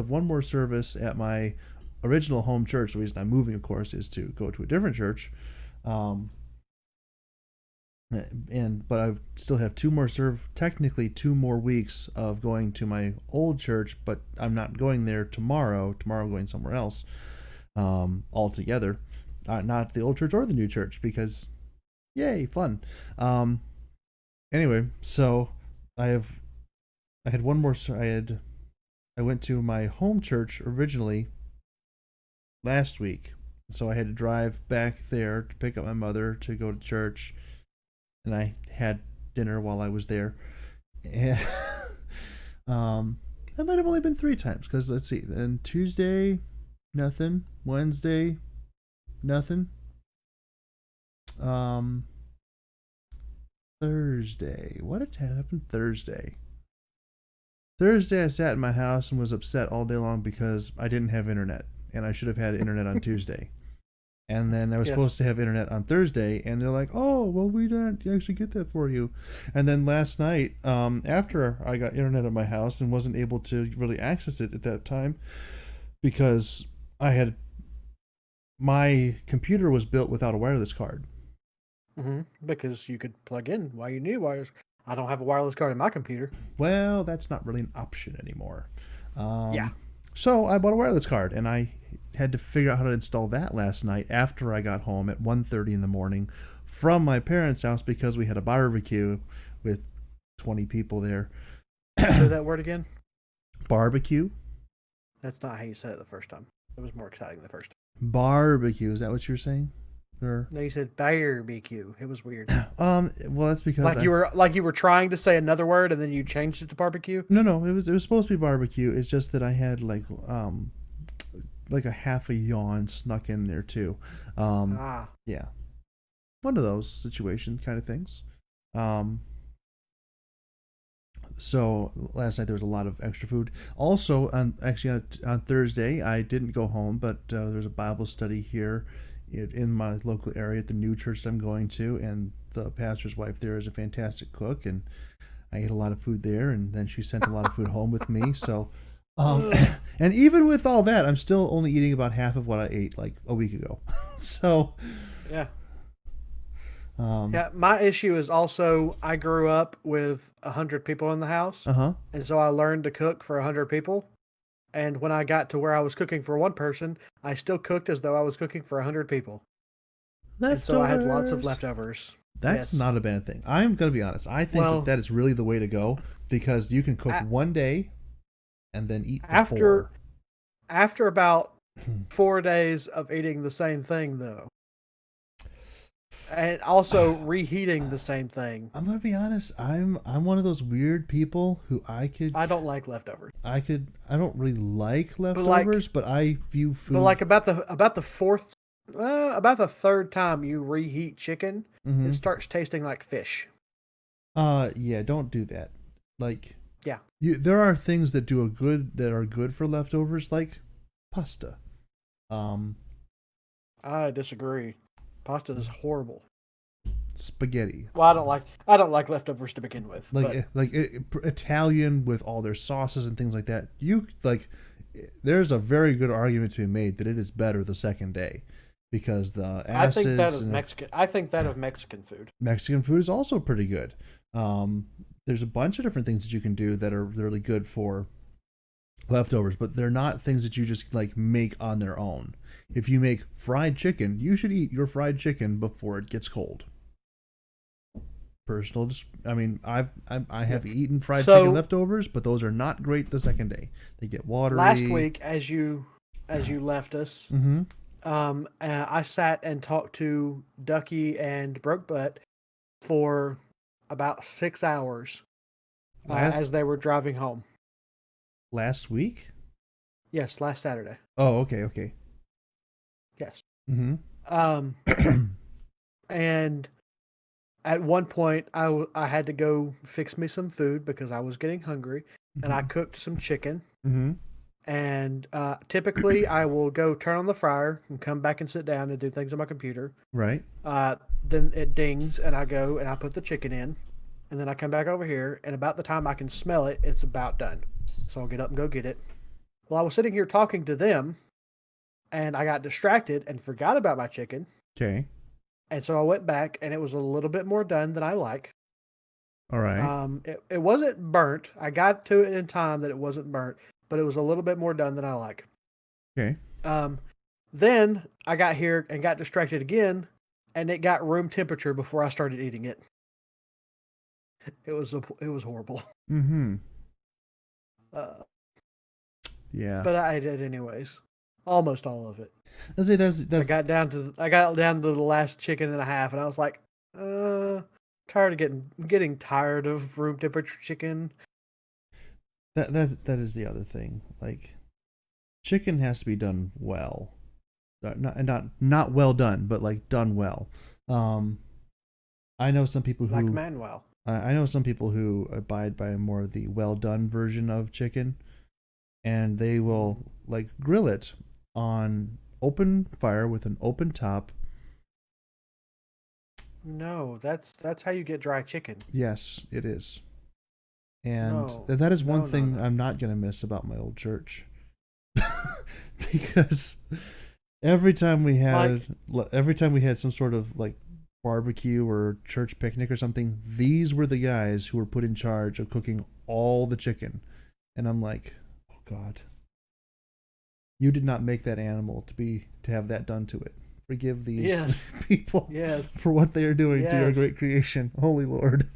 one more service at my original home church. The reason I'm moving, of course, is to go to a different church. But I still have technically 2 more weeks of going to my old church, but I'm not going there tomorrow. Tomorrow I'm going somewhere else altogether. Not the old church or the new church, because yay, fun. Anyway, so I had one more. I went to my home church originally last week, so I had to drive back there to pick up my mother to go to church. And I had dinner while I was there. And that might have only been 3 times, because let's see. Then Tuesday, nothing. Wednesday, nothing. Thursday. What had happened Thursday? Thursday I sat in my house and was upset all day long because I didn't have internet. And I should have had internet on Tuesday. And then I was supposed to have internet on Thursday, and they're like, "Oh, well, we didn't actually get that for you." And then last night, after I got internet at my house and wasn't able to really access it at that time, because I had my computer was built without a wireless card. Because you could plug in while you need wires. I don't have a wireless card in my computer. Well, that's not really an option anymore. Yeah. So I bought a wireless card, and I had to figure out how to install that last night after I got home at 1:30 in the morning from my parents' house because we had a barbecue with 20 people there. Say that word again. Barbecue? That's not how you said it the first time. It was more exciting the first time. Barbecue, is that what you were saying? Or No, you said barbecue. It was weird. well, that's because you were trying to say another word and then you changed it to barbecue. No, it was supposed to be barbecue. It's just that I had like a half a yawn snuck in there too. Yeah, one of those situation kind of things. So last night there was a lot of extra food. Also, on Thursday I didn't go home, but there's a Bible study here in my local area at the new church that I'm going to, and the pastor's wife there is a fantastic cook, and I ate a lot of food there, and then she sent a lot of food home with me. So, and even with all that, I'm still only eating about half of what I ate like a week ago. So, yeah. My issue is also I grew up with 100 people in the house, and so I learned to cook for 100 people. And when I got to where I was cooking for one person, I still cooked as though I was cooking for 100 people. And so I had lots of leftovers. That's not a bad thing. I'm going to be honest. I think that is really the way to go because you can cook one day and then eat the four. After about 4 days of eating the same thing, though, and also reheating the same thing. I'm gonna be honest. I'm one of those weird people who I don't like leftovers. I don't really like leftovers, but I view food. But like about the third time you reheat chicken, it starts tasting like fish. Yeah, don't do that. Like, yeah, there are things that are good for leftovers, like pasta. I disagree. Pasta is horrible. Spaghetti. Well, I don't like leftovers to begin with. Italian with all their sauces and things like that. There's a very good argument to be made that it is better the second day because the acids. I think that of Mexican. I think that of Mexican food. Mexican food is also pretty good. There's a bunch of different things that you can do that are really good for leftovers, but they're not things that you just like make on their own. If you make fried chicken, you should eat your fried chicken before it gets cold. I have eaten fried chicken leftovers, but those are not great the second day. They get watery. Last week, as you left us, I sat and talked to Ducky and Brokebutt for about 6 hours as they were driving home. Last week? Yes, last Saturday. Oh, okay. Yes. Mm-hmm. And at one point, I had to go fix me some food because I was getting hungry, and I cooked some chicken. Mm-hmm. And typically, I will go turn on the fryer and come back and sit down and do things on my computer. Right. Then it dings, and I go and I put the chicken in, and then I come back over here, and about the time I can smell it, it's about done. So I'll get up and go get it. Well, I was sitting here talking to them, and I got distracted and forgot about my chicken. Okay. And so I went back, and it was a little bit more done than I like. All right. It wasn't burnt. I got to it in time that it wasn't burnt, but it was a little bit more done than I like. Okay. Then I got here and got distracted again, and it got room temperature before I started eating it. It was horrible. Mm-hmm. Yeah. But I ate it anyways. Almost all of it. That's I got down to the last chicken and a half, and I was like, tired of getting tired of room temperature chicken. That is the other thing. Like, chicken has to be done well, not well done, but like done well. I know some people who like Manuel. I know some people who abide by more of the well done version of chicken, and they will like grill it on open fire with an open top. No, that's how you get dry chicken. Yes, it is. And that is one thing I'm not going to miss about my old church. because every time we had some sort of like barbecue or church picnic or something, these were the guys who were put in charge of cooking all the chicken. And I'm like, oh God, you did not make that animal to have that done to it. Forgive these people for what they are doing to your great creation. Holy Lord.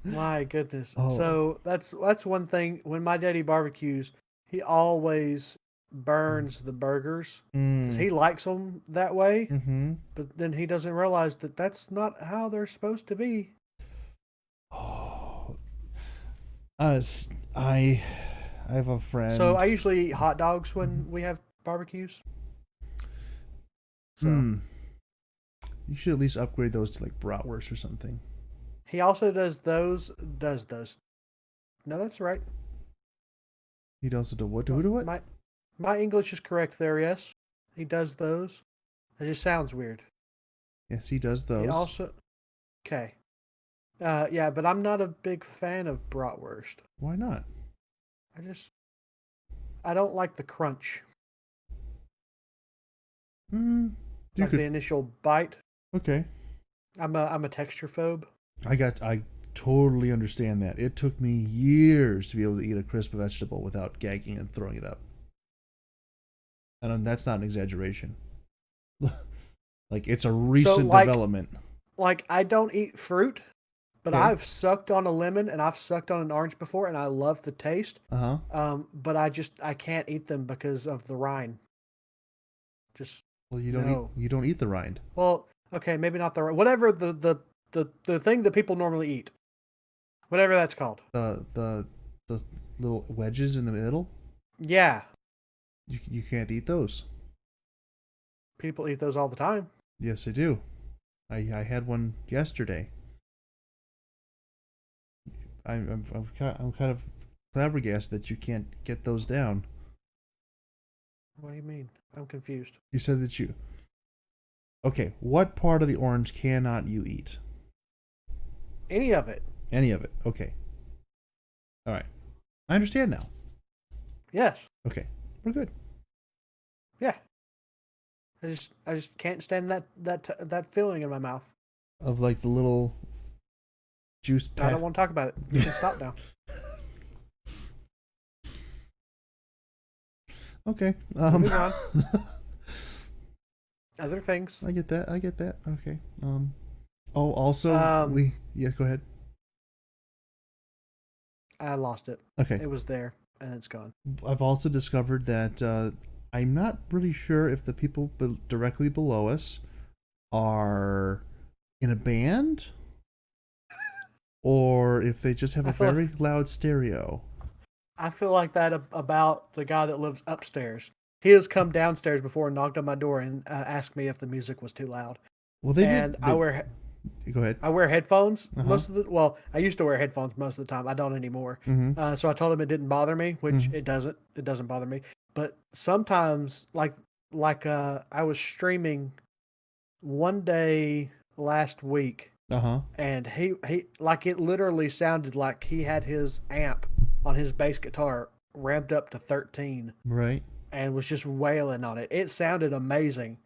My goodness. Oh. So that's one thing. When my daddy barbecues, he always burns the burgers because he likes them that way. Mm-hmm. But then he doesn't realize that that's not how they're supposed to be. Oh. I have a friend. So I usually eat hot dogs when we have barbecues. So you should at least upgrade those to like bratwurst or something. he also does those. No, that's right. He also do what? Do what? My English is correct there. Yes, he does those. It just sounds weird. Yes, he does those. He also okay. Yeah, but I'm not a big fan of bratwurst. Why not? I don't like the crunch. The initial bite. Okay. I'm a texture phobe. I totally understand that. It took me years to be able to eat a crisp vegetable without gagging and throwing it up. And that's not an exaggeration. Like, it's a recent development. Like, I don't eat fruit, but Okay. I've sucked on a lemon and I've sucked on an orange before, and I love the taste. But I can't eat them because of the rind. Well, you don't eat the rind. Well, okay, maybe not the rind. Whatever the thing that people normally eat, whatever that's called. The little wedges in the middle. Yeah, you can't eat those. people eat those all the time. Yes, I do. I had one yesterday. I'm kind of flabbergasted that you can't get those down. What do you mean? I'm confused. You said that you. Okay, what part of the orange cannot you eat? Any of it. Any of it. Okay. All right. I understand now. Yes. Okay, we're good. Yeah. I just can't stand that feeling in my mouth. Of like the little juice. I don't want to talk about it. You can stop now. Okay. Moving on. Other things. I get that. Okay. Oh, also, go ahead. I lost it. Okay. It was there, and it's gone. I've also discovered that I'm not really sure if the people directly below us are in a band or if they just have a very loud stereo. I feel like that about the guy that lives upstairs. He has come downstairs before and knocked on my door and asked me if the music was too loud. Well, Go ahead. I wear headphones most of the. Well, I used to wear headphones most of the time. I don't anymore. Mm-hmm. So I told him it didn't bother me, which it doesn't. It doesn't bother me. But sometimes, like I was streaming one day last week, and he like it literally sounded like he had his amp on his bass guitar ramped up to 13. Right. And was just wailing on it. It sounded amazing,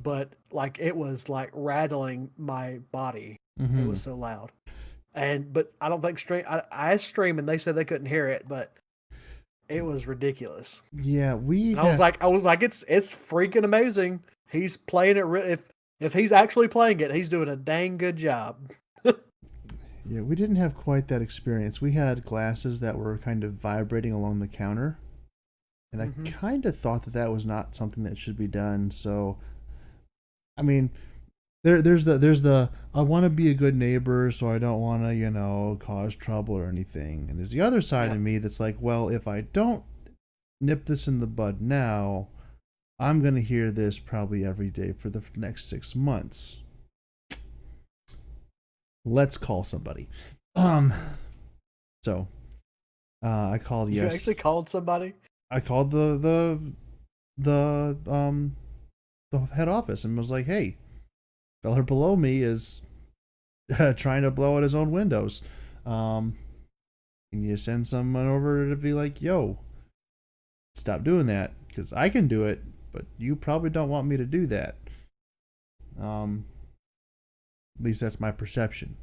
but like it was like rattling my body. It was so loud. But I don't think I stream and they said they couldn't hear it, but it was ridiculous. Yeah, I was like, it's freaking amazing. He's playing it. If he's actually playing it, he's doing a dang good job. Yeah, we didn't have quite that experience. We had glasses that were kind of vibrating along the counter. And I kind of thought that was not something that should be done. So, I mean, there's the I want to be a good neighbor, so I don't want to cause trouble or anything. And there's the other side of me that's like, well, if I don't nip this in the bud now, I'm gonna hear this probably every day for the next 6 months. Let's call somebody. So, I called. You actually called somebody? I called the head office and was like, "Hey, fella below me is trying to blow out his own windows. Can you send someone over to be like, yo, stop doing that? because I can do it, but you probably don't want me to do that. At least that's my perception.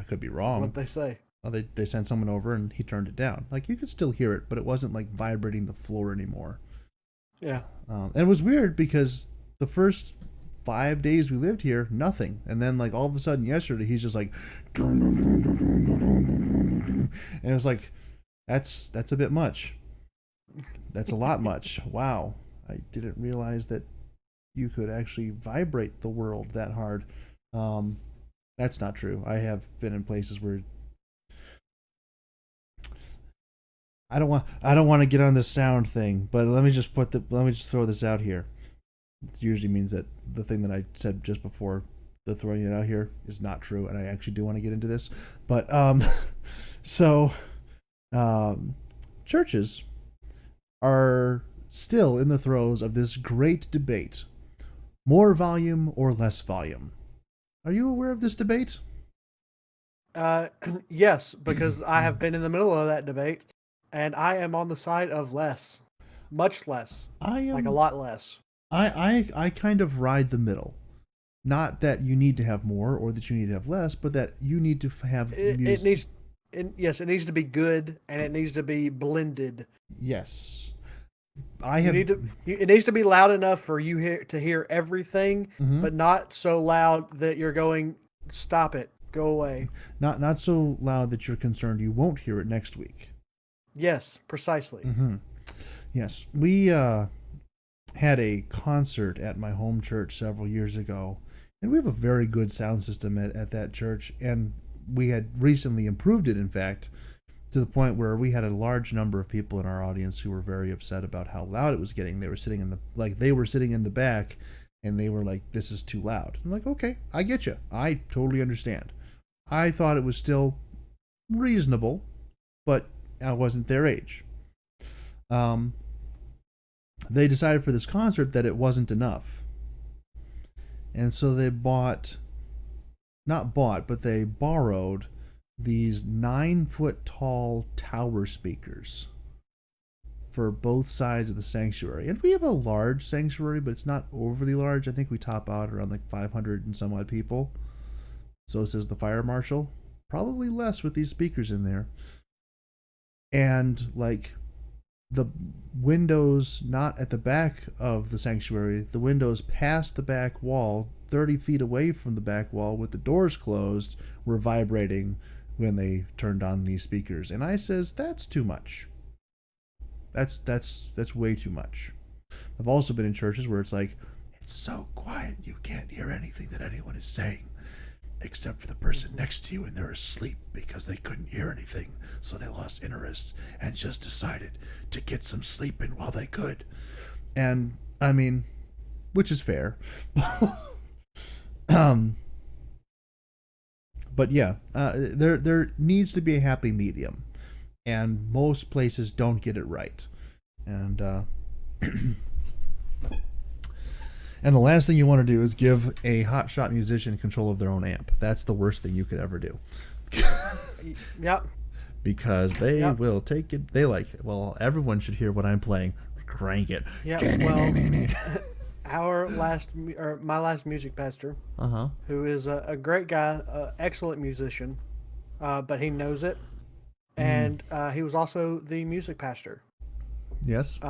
I could be wrong. What'd they say? Well, they sent someone over and he turned it down. Like, you could still hear it, but it wasn't like vibrating the floor anymore. Yeah. And it was weird because the first 5 days we lived here, nothing. And then like all of a sudden yesterday, he's just like, and it was like, that's a bit much. That's a lot much. Wow. I didn't realize that you could actually vibrate the world that hard. That's not true. I have been in places where I don't want to get on this sound thing, but let me just throw this out here. It usually means that the thing that I said just before, the throwing it out here, is not true, and I actually do want to get into this. But churches are still in the throes of this great debate: more volume or less volume. Are you aware of this debate? Yes, because I have been in the middle of that debate, and I am on the side of less, much less, like a lot less. I kind of ride the middle. Not that you need to have more or that you need to have less, but that you need to have music. It needs to be good, and it needs to be blended. Yes. It needs to be loud enough for you to hear everything, but not so loud that you're going, stop it, go away. Not so loud that you're concerned you won't hear it next week. Yes, precisely. Yes, we had a concert at my home church several years ago, and we have a very good sound system at that church, and we had recently improved it, in fact, to the point where we had a large number of people in our audience who were very upset about how loud it was getting. They were sitting in the back, and they were like, "This is too loud." I'm like, "Okay, I get you. I totally understand." I thought it was still reasonable, but I wasn't their age. They decided for this concert that it wasn't enough, and so they they borrowed these 9-foot tall tower speakers for both sides of the sanctuary. And we have a large sanctuary, but it's not overly large. I think we top out around like 500 and some odd people. So says the fire marshal. Probably less with these speakers in there. And like the windows not at the back of the sanctuary, the windows past the back wall, 30 feet away from the back wall with the doors closed, were vibrating when they turned on these speakers. And I says, that's too much. That's way too much. I've also been in churches where it's like, it's so quiet you can't hear anything that anyone is saying except for the person next to you, and they're asleep because they couldn't hear anything, so they lost interest and just decided to get some sleep in while they could. And I mean, which is fair. But yeah, there needs to be a happy medium, and most places don't get it right. And and the last thing you want to do is give a hotshot musician control of their own amp. That's the worst thing you could ever do. Yep. Because they will take it. They like, well, everyone should hear what I'm playing. Crank it. Yeah. Well, my last music pastor, who is a great guy, excellent musician, but he knows it, and he was also the music pastor. Yes.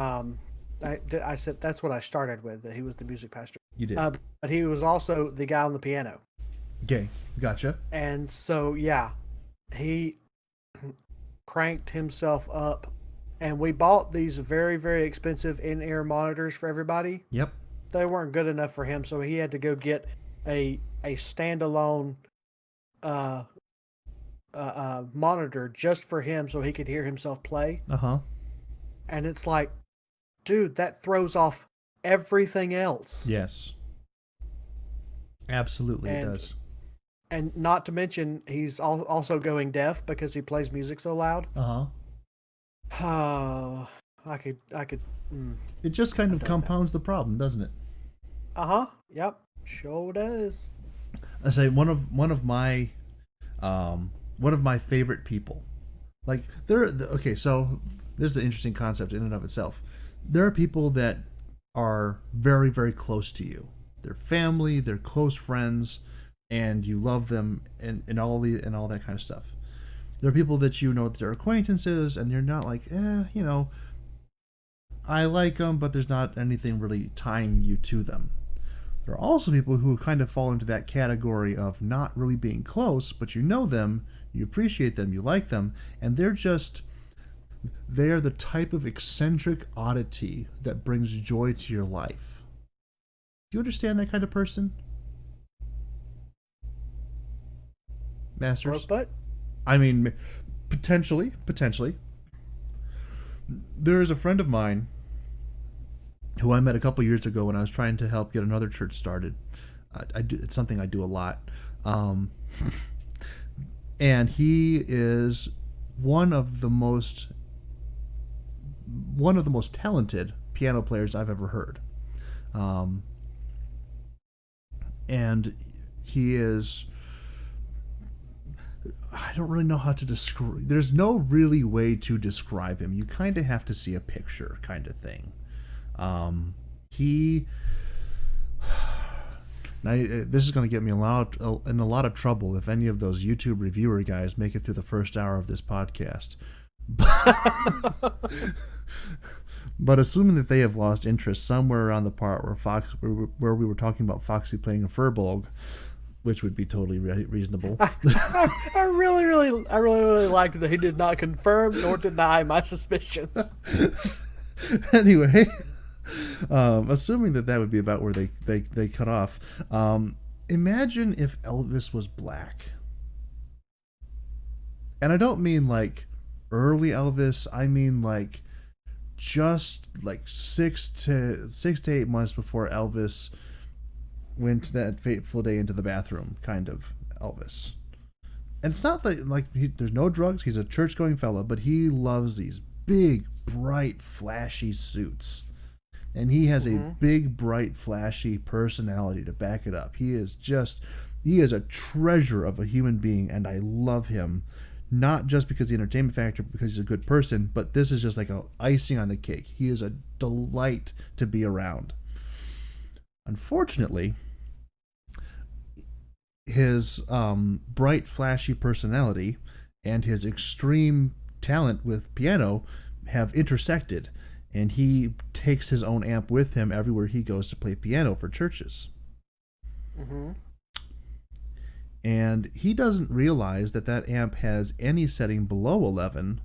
I said that's what I started with, that he was the music pastor. You did. But he was also the guy on the piano. Okay, gotcha. And so, yeah, he cranked himself up, and we bought these very, very expensive in-ear monitors for everybody. Yep. They weren't good enough for him, so he had to go get a standalone monitor just for him so he could hear himself play. And it's like, dude, that throws off everything else. Yes. Absolutely, it does. And not to mention, he's also going deaf because he plays music so loud. I could. It just kind of compounds the problem, doesn't it? Yep. Sure does. I say one of my favorite people. Like so this is an interesting concept in and of itself. There are people that are very, very close to you. They're family, they're close friends, and you love them, and all that kind of stuff. There are people that you know that they're acquaintances, and you're not like, I like them, but there's not anything really tying you to them. There are also people who kind of fall into that category of not really being close, but you know them, you appreciate them, you like them, and they're the type of eccentric oddity that brings joy to your life. Do you understand that kind of person? Masters? But I mean, potentially. There is a friend of mine who I met a couple years ago when I was trying to help get another church started. It's something I do a lot. And he is one of the most talented piano players I've ever heard. And he is, I don't really know how to describe, there's no really way to describe him. You kind of have to see a picture kind of thing. Now, this is going to get me in a lot of trouble if any of those YouTube reviewer guys make it through the first hour of this podcast. But assuming that they have lost interest somewhere around the part where we were talking about Foxy playing a Furbolg, which would be totally reasonable. I really liked that he did not confirm nor deny my suspicions. Anyway, assuming that would be about where they cut off. Imagine if Elvis was black. And I don't mean like early Elvis. I mean like just like 6 to 8 months before Elvis went that fateful day into the bathroom kind of Elvis. And it's not like there's no drugs. He's a church-going fellow, but he loves these big, bright, flashy suits. And he has a big, bright, flashy personality to back it up. He is a treasure of a human being, and I love him. Not just because of the entertainment factor, because he's a good person, but this is just like a icing on the cake. He is a delight to be around. Unfortunately, his bright, flashy personality and his extreme talent with piano have intersected, and he takes his own amp with him everywhere he goes to play piano for churches. Mm-hmm. And he doesn't realize that amp has any setting below 11,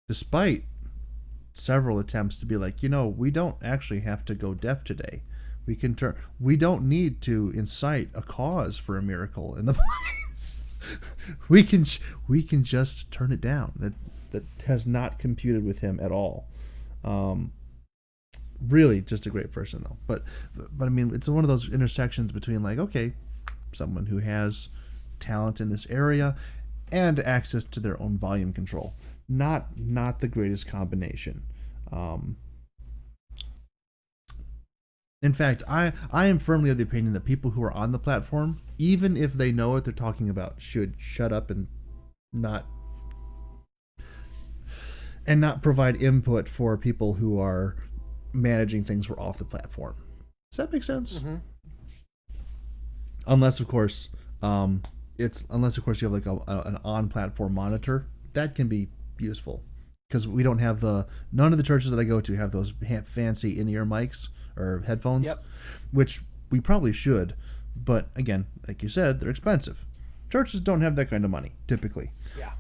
despite several attempts to be like, we don't actually have to go deaf today. We don't need to incite a cause for a miracle in the place. we can just turn it down. That has not computed with him at all. Really just a great person though. But I mean, it's one of those intersections between like, okay, someone who has talent in this area and access to their own volume control. Not the greatest combination. In fact, I am firmly of the opinion that people who are on the platform, even if they know what they're talking about, should shut up and not provide input for people who are managing things who are off the platform. Does that make sense? Mm-hmm. Unless of course you have like an on-platform monitor. That can be useful because we don't have none of the churches that I go to have those fancy in-ear mics or headphones, which we probably should. But again, like you said, they're expensive. Churches don't have that kind of money typically. Yeah.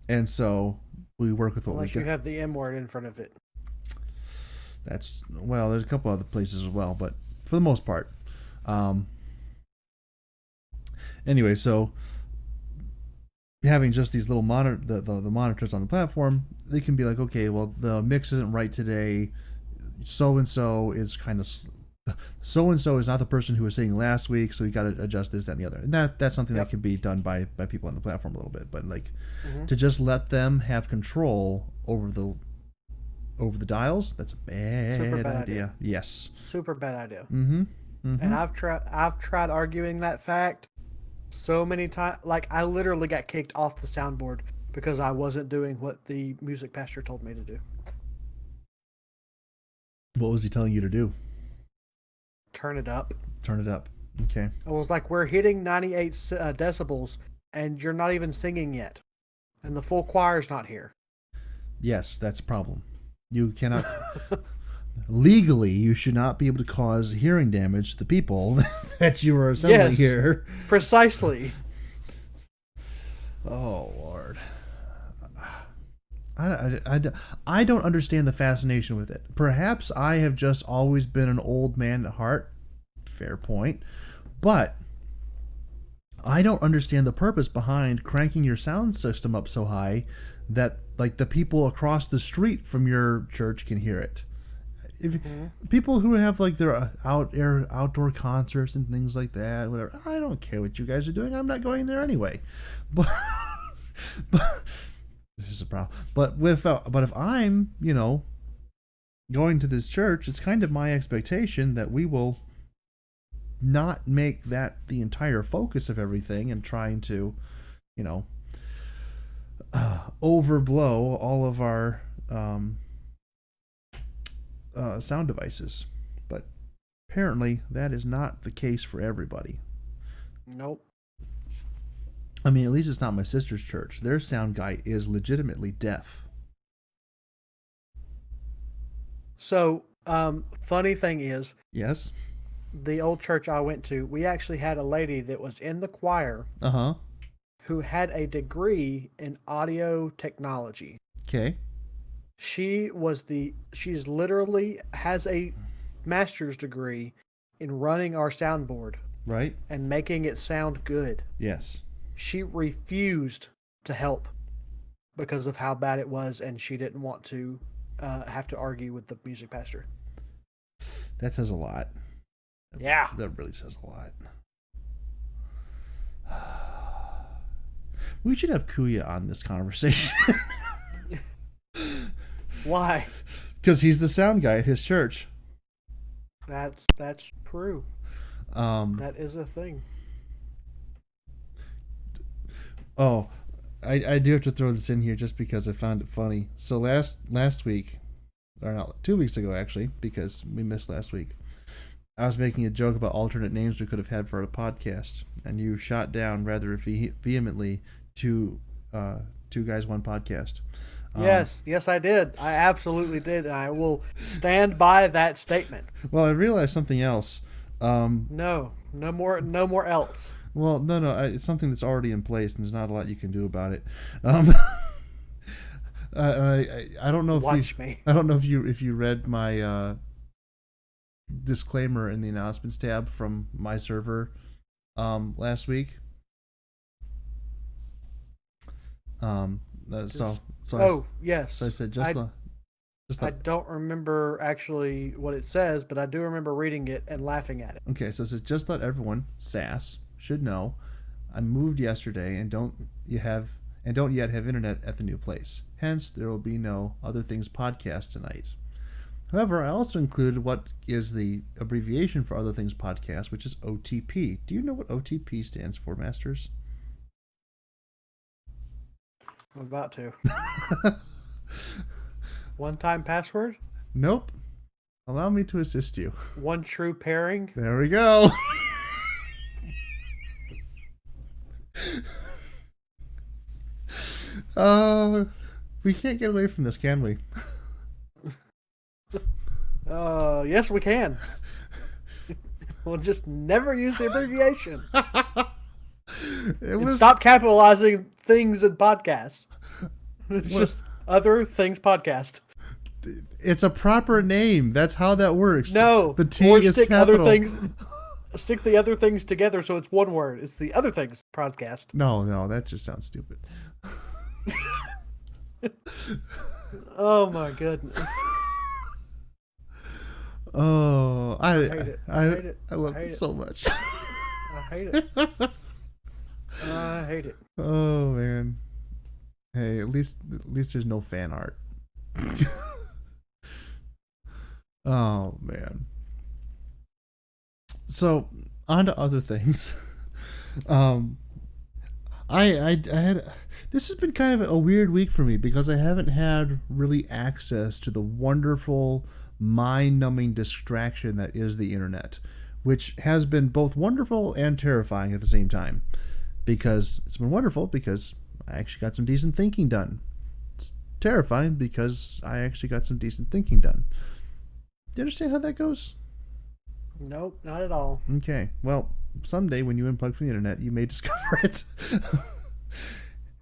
And so we work with what unless we you have the M word in front of it. There's a couple other places as well, but for the most part. Anyway, so having just these little the monitors on the platform, they can be like, okay, well, the mix isn't right today. So-and-so is not the person who was singing last week, so you got to adjust this, that, and the other. And that's something that can be done by people on the platform a little bit. But like to just let them have control over the dials, that's a bad idea. Yes. Super bad idea. Mm-hmm. And I've tried arguing that fact so many times. Like I literally got kicked off the soundboard because I wasn't doing what the music pastor told me to do. What was he telling you to do? Turn it up. Turn it up. Okay. I was like, we're hitting 98 decibels, and you're not even singing yet. And the full choir's not here. Yes, that's a problem. You cannot... Legally, you should not be able to cause hearing damage to the people that you are assembling here. Precisely. Oh, Lord. I don't understand the fascination with it. Perhaps I have just always been an old man at heart. Fair point. But I don't understand the purpose behind cranking your sound system up so high that like the people across the street from your church can hear it. People who have like their outdoor concerts and things like that, whatever. I don't care what you guys are doing. I'm not going there anyway. But this is a problem. But if I'm, going to this church, it's kind of my expectation that we will not make that the entire focus of everything and trying to, overblow all of our sound devices. But apparently that is not the case for everybody. Nope. I mean, at least it's not my sister's church. Their sound guy is legitimately deaf. So, funny thing is, Yes. the old church I went to, we actually had a lady that was in the choir who had a degree in audio technology. Okay. She's literally has a master's degree in running our soundboard. Right. And making it sound good. Yes. She refused to help because of how bad it was, and she didn't want to have to argue with the music pastor. That says a lot. Yeah. That really says a lot. We should have Kuya on this conversation. Why? Because he's the sound guy at his church. That's true. That is a thing. Oh, I do have to throw this in here just because I found it funny. So last week, or not 2 weeks ago actually, because we missed last week, I was making a joke about alternate names we could have had for a podcast, and you shot down rather vehemently two guys, one podcast. Yes, I did. I absolutely did, and I will stand by that statement. Well, I realized something else. No more else. Well, no, it's something that's already in place, and there's not a lot you can do about it. I don't know if Watch me. I don't know if you read my disclaimer in the announcements tab from my server last week. Yes. So I said I don't remember actually what it says, but I do remember reading it and laughing at it. Okay, so it says, just let everyone, SAS, should know, I moved yesterday and don't yet have internet at the new place. Hence, there will be no Other Things podcast tonight. However, I also included what is the abbreviation for Other Things podcast, which is OTP. Do you know what OTP stands for, Masters? I'm about to. One-time password? Nope. Allow me to assist you. One true pairing? There we go. We can't get away from this, can we? Yes, we can. We'll just never use the abbreviation. Stop capitalizing things in podcasts. It's just Other Things podcast. It's a proper name. That's how that works. No, the T is capital. Stick the other things together so it's one word. It's the Other Things podcast. No, that just sounds stupid. Oh my goodness. Oh, I hate it. I hate it. I love it so much. I hate it. I hate it. Oh man. Hey, at least there's no fan art. Oh man. So on to other things. I had this has been kind of a weird week for me because I haven't had really access to the wonderful, mind-numbing distraction that is the internet, which has been both wonderful and terrifying at the same time. Because it's been wonderful because I actually got some decent thinking done. It's terrifying because I actually got some decent thinking done. Do you understand how that goes? Nope, not at all. Okay, well, someday when you unplug from the internet, you may discover it.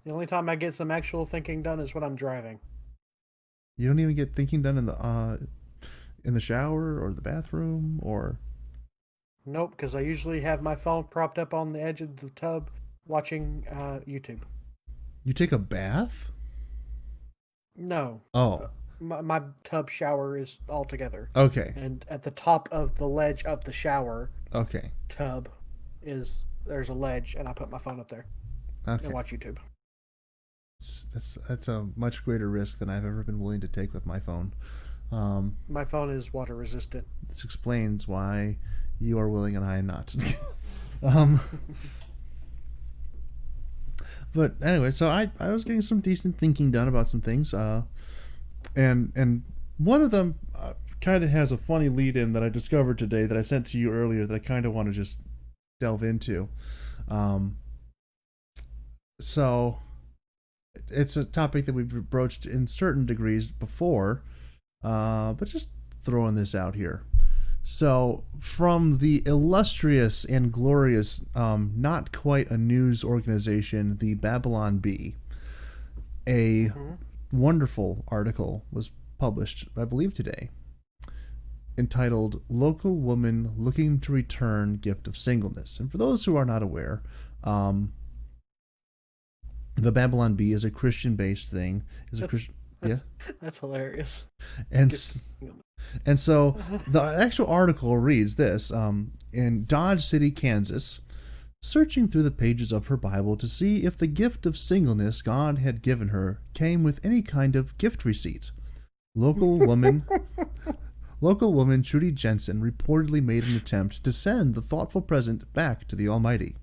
The only time I get some actual thinking done is when I'm driving. You don't even get thinking done in the shower or the bathroom or... Nope, because I usually have my phone propped up on the edge of the tub watching YouTube. You take a bath? No. Oh. My tub shower is all together. Okay. And at the top of the ledge of the shower Okay. tub there's a ledge, and I put my phone up there Okay. and watch YouTube. That's a much greater risk than I've ever been willing to take with my phone. My phone is water resistant. This explains why you are willing and I am not. But anyway, so I was getting some decent thinking done about some things. And one of them kind of has a funny lead in that I discovered today that I sent to you earlier that I kind of want to just delve into. So it's a topic that we've broached in certain degrees before, but just throwing this out here. So from the illustrious and glorious, not quite a news organization, the Babylon Bee, a wonderful article was published, I believe today, entitled "Local Woman Looking to Return Gift of Singleness." And for those who are not aware, the Babylon Bee is a Christian-based thing. That's hilarious. And so the actual article reads this: in Dodge City, Kansas, searching through the pages of her Bible to see if the gift of singleness God had given her came with any kind of gift receipt, local woman Trudy Jensen reportedly made an attempt to send the thoughtful present back to the Almighty.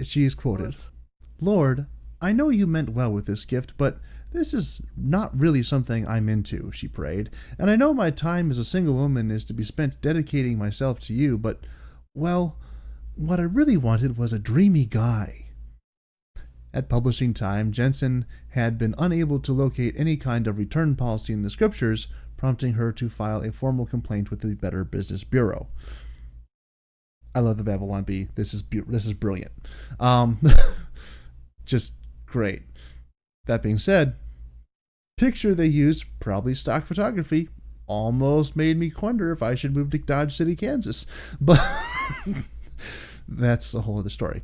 She is quoted, "Lord, I know you meant well with this gift, but this is not really something I'm into," she prayed. "And I know my time as a single woman is to be spent dedicating myself to you, but, well, what I really wanted was a dreamy guy." At publishing time, Jensen had been unable to locate any kind of return policy in the scriptures, prompting her to file a formal complaint with the Better Business Bureau. I love the Babylon Bee. This is brilliant. Just great. That being said, picture they used, probably stock photography, almost made me wonder if I should move to Dodge City, Kansas. But that's a whole other story.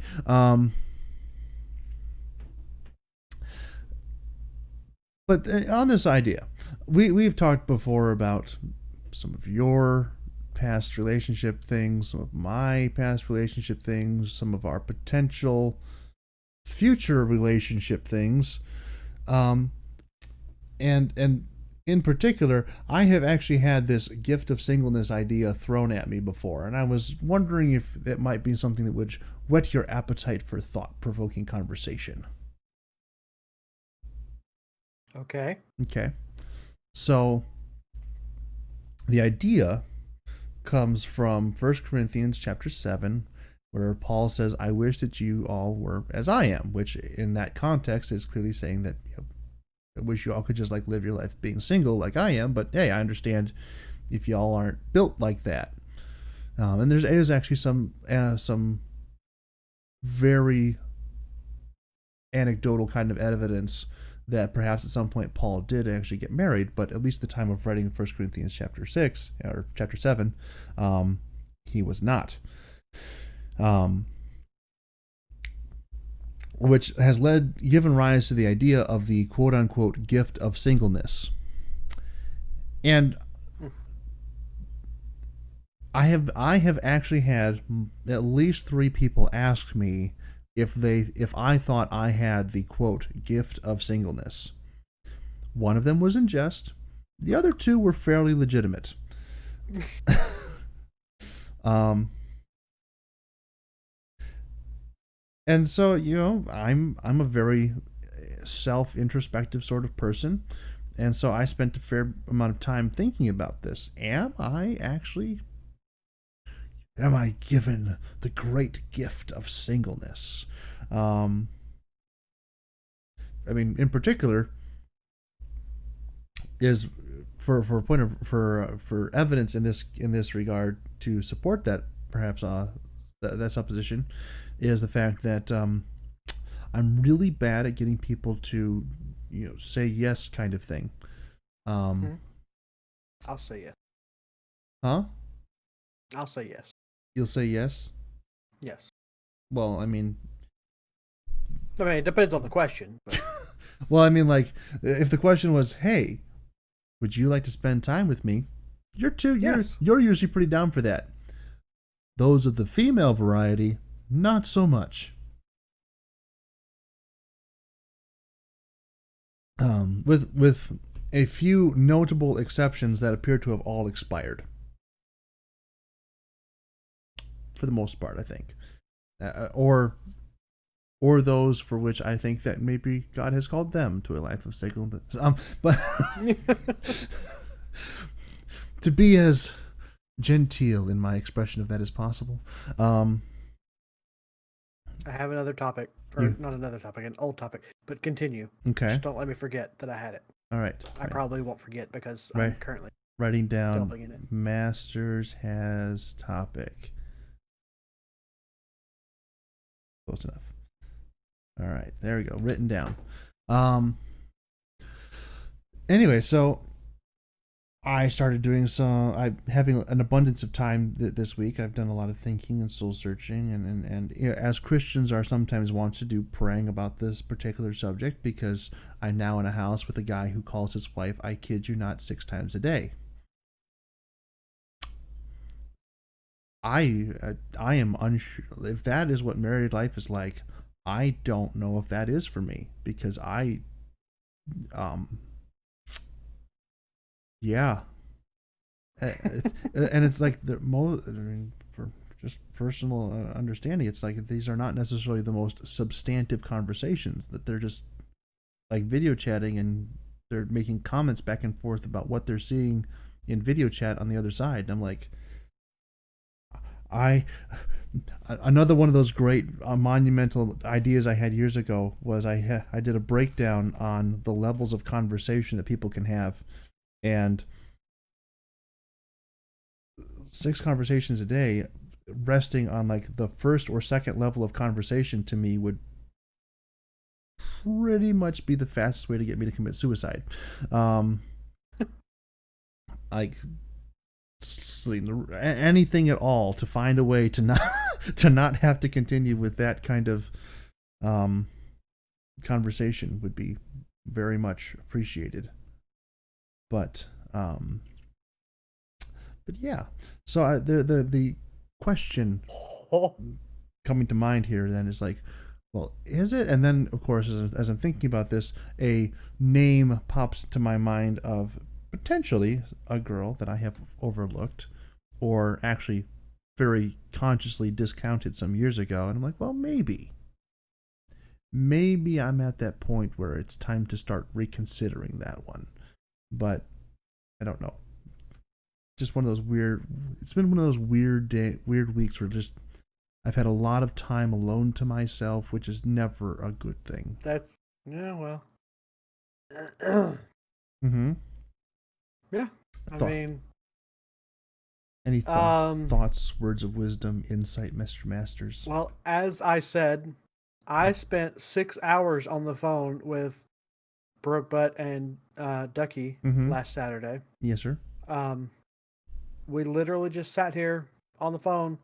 But on this idea, we've talked before about some of your past relationship things, some of my past relationship things, some of our potential future relationship things. And in particular, I have actually had this gift of singleness idea thrown at me before, and I was wondering if it might be something that would whet your appetite for thought-provoking conversation. Okay. So, the idea comes from 1 Corinthians chapter 7, where Paul says, "I wish that you all were as I am," which in that context is clearly saying that, I wish you all could just live your life being single like I am, but hey, I understand if y'all aren't built like that. And there is actually some very anecdotal kind of evidence that perhaps at some point Paul did actually get married, but at least the time of writing 1 Corinthians chapter 6 or chapter 7, he was not. Which has given rise to the idea of the quote-unquote gift of singleness. And I have actually had at least 3 people ask me if I thought I had the quote gift of singleness. One of them was in jest. The other 2 were fairly legitimate. And so, I'm a very self-introspective sort of person. And so I spent a fair amount of time thinking about this. Am I given the great gift of singleness? In particular, is for point of for evidence in this regard to support that, perhaps that supposition, is the fact that I'm really bad at getting people to say yes, kind of thing. I'll say yes. Huh? I'll say yes. You'll say yes? Yes. Well, it depends on the question. But... well, like, if the question was, "Hey, would you like to spend time with me?" Yes. You're usually pretty down for that. Those of the female variety, not so much. With a few notable exceptions that appear to have all expired. For the most part, I think. Or those for which I think that maybe God has called them to a life of sacredness. But to be as genteel in my expression of that as possible. I have another topic. Not another topic, an old topic. But continue. Okay. Just don't let me forget that I had it. All right. I probably won't forget because right. I'm currently writing down delving in it. Masters has topic. Close enough. All right. There we go. Written down. Anyway, so I started doing I'm having an abundance of time this week. I've done a lot of thinking and soul searching, and as Christians are sometimes want to do, praying about this particular subject, because I'm now in a house with a guy who calls his wife, I kid you not, 6 times a day. I am unsure if that is what married life is like. I don't know if that is for me, because yeah. And it's like for just personal understanding, it's like these are not necessarily the most substantive conversations, that they're just like video chatting, and they're making comments back and forth about what they're seeing in video chat on the other side. And I'm like, another one of those great monumental ideas I had years ago was I did a breakdown on the levels of conversation that people can have, and 6 conversations a day resting on like the first or second level of conversation, to me, would pretty much be the fastest way to get me to commit suicide. Like anything at all to find a way to not have to continue with that kind of conversation would be very much appreciated. But yeah, so the question coming to mind here then is like, well, is it? And then, of course, as I'm thinking about this, a name pops to my mind of potentially a girl that I have overlooked, or actually very consciously discounted some years ago. And I'm like, well, maybe I'm at that point where it's time to start reconsidering that one. But I don't know. Just one of those weird. It's been one of those weird weeks where just I've had a lot of time alone to myself, which is never a good thing. That's well. Mm-hmm. Yeah, any thoughts, words of wisdom, insight, Mr. Masters? Well, as I said, I spent 6 hours on the phone with Brooke Butt and Ducky last Saturday. Yes, sir. We literally just sat here on the phone,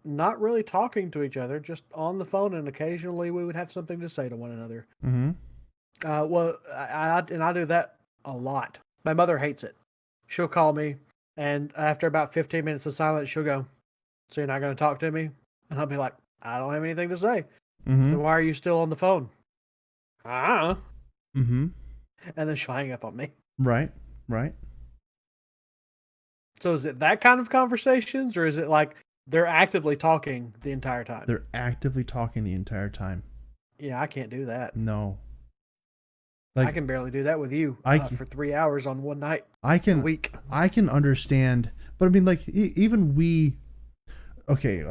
not really talking to each other, just on the phone, and occasionally we would have something to say to one another. Mm-hmm. Well, I do that a lot. My mother hates it. She'll call me, and after about 15 minutes of silence, she'll go, "So you're not going to talk to me?" And I'll be like, "I don't have anything to say." Mm-hmm. Then why are you still on the phone? Mm-hmm. And then she'll hang up on me. Right. So is it that kind of conversations, or is it like They're actively talking the entire time. They're actively talking the entire time. Yeah, I can't do that. No. I can barely do that with you for 3 hours on one night a week. I can understand, but I mean, like, even we. Okay,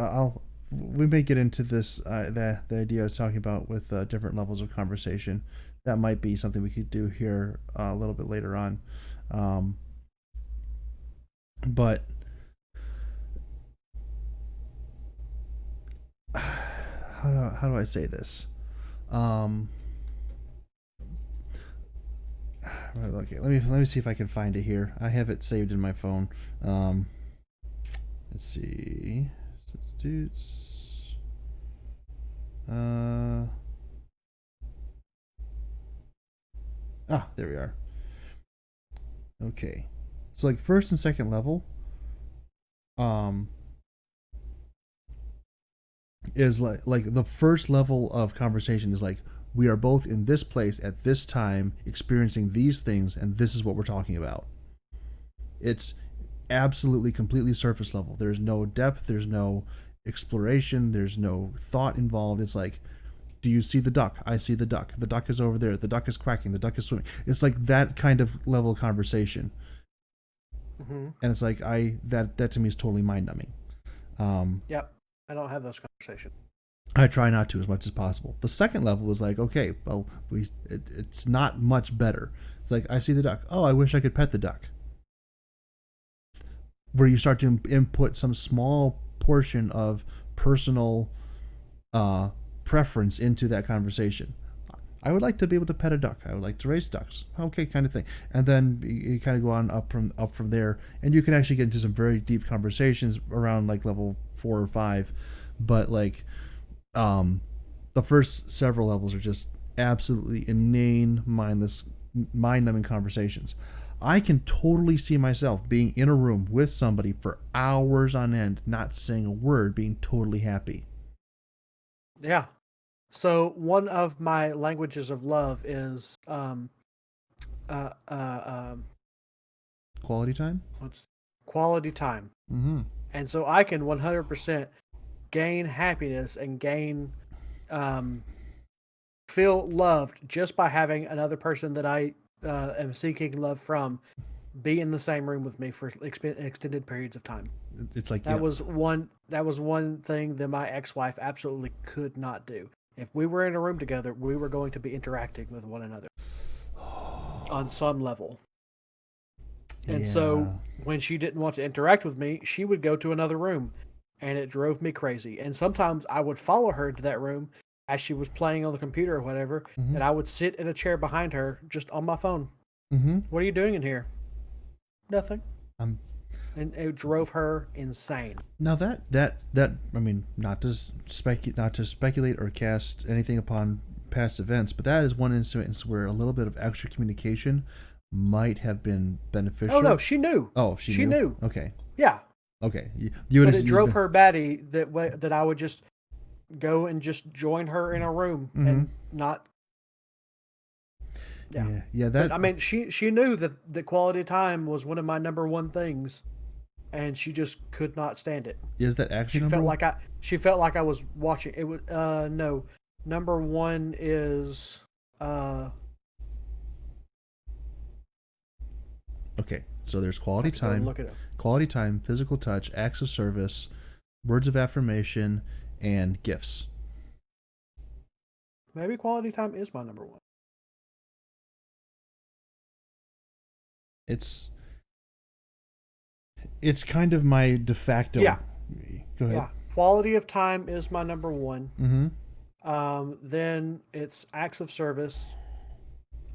we may get into this the idea I was talking about with different levels of conversation. That might be something we could do here a little bit later on, but how do I say this? Okay, let me see if I can find it here. I have it saved in my phone. Let's see. Substitutes. There we are. Okay. So like first and second level is like the first level of conversation is like, we are both in this place at this time experiencing these things, and this is what we're talking about. It's absolutely completely surface level. There's no depth, there's no exploration, there's no thought involved. It's like, do you see the duck? I see the duck. The duck is over there. The duck is quacking. The duck is swimming. It's like that kind of level of conversation. Mm-hmm. And it's like that to me is totally mind numbing. Yep. I don't have those conversations. I try not to as much as possible. The second level is like, okay, well, it's not much better. It's like, I see the duck. Oh, I wish I could pet the duck. Where you start to input some small portion of personal preference into that conversation. I would like to be able to pet a duck. I would like to raise ducks. Okay, kind of thing. And then you kind of go on up from there, and you can actually get into some very deep conversations around like level 4 or 5. But like, the first several levels are just absolutely inane, mindless, mind-numbing conversations. I can totally see myself being in a room with somebody for hours on end, not saying a word, being totally happy. Yeah. So one of my languages of love is quality time. What's quality time? Mm-hmm. And so I can 100% gain happiness and feel loved just by having another person that I am seeking love from be in the same room with me for extended periods of time. It's like that was one thing that my ex-wife absolutely could not do. If we were in a room together, we were going to be interacting with one another on some level. And so when she didn't want to interact with me, she would go to another room, and it drove me crazy. And sometimes I would follow her into that room as she was playing on the computer or whatever, mm-hmm. and I would sit in a chair behind her just on my phone. Mm-hmm. What are you doing in here? Nothing. And it drove her insane. Now that I mean, not to speculate or cast anything upon past events, but that is one instance where a little bit of extra communication might have been beneficial. Oh no, she knew. Oh, she knew. Okay. Yeah. Okay. But it drove her batty that I would just go and just join her in a room mm-hmm. and not. Yeah. That. But, I mean, she knew that the quality time was one of my number one things, and she just could not stand it. Is that actually? She felt like I was watching. It was no. Number one is Okay, so there's quality time. Look it up. Quality time, physical touch, acts of service, words of affirmation, and gifts. Maybe quality time is my number one. It's kind of my de facto. Yeah. Go ahead. Yeah. Quality of time is my number one. Mm-hmm. Then it's acts of service.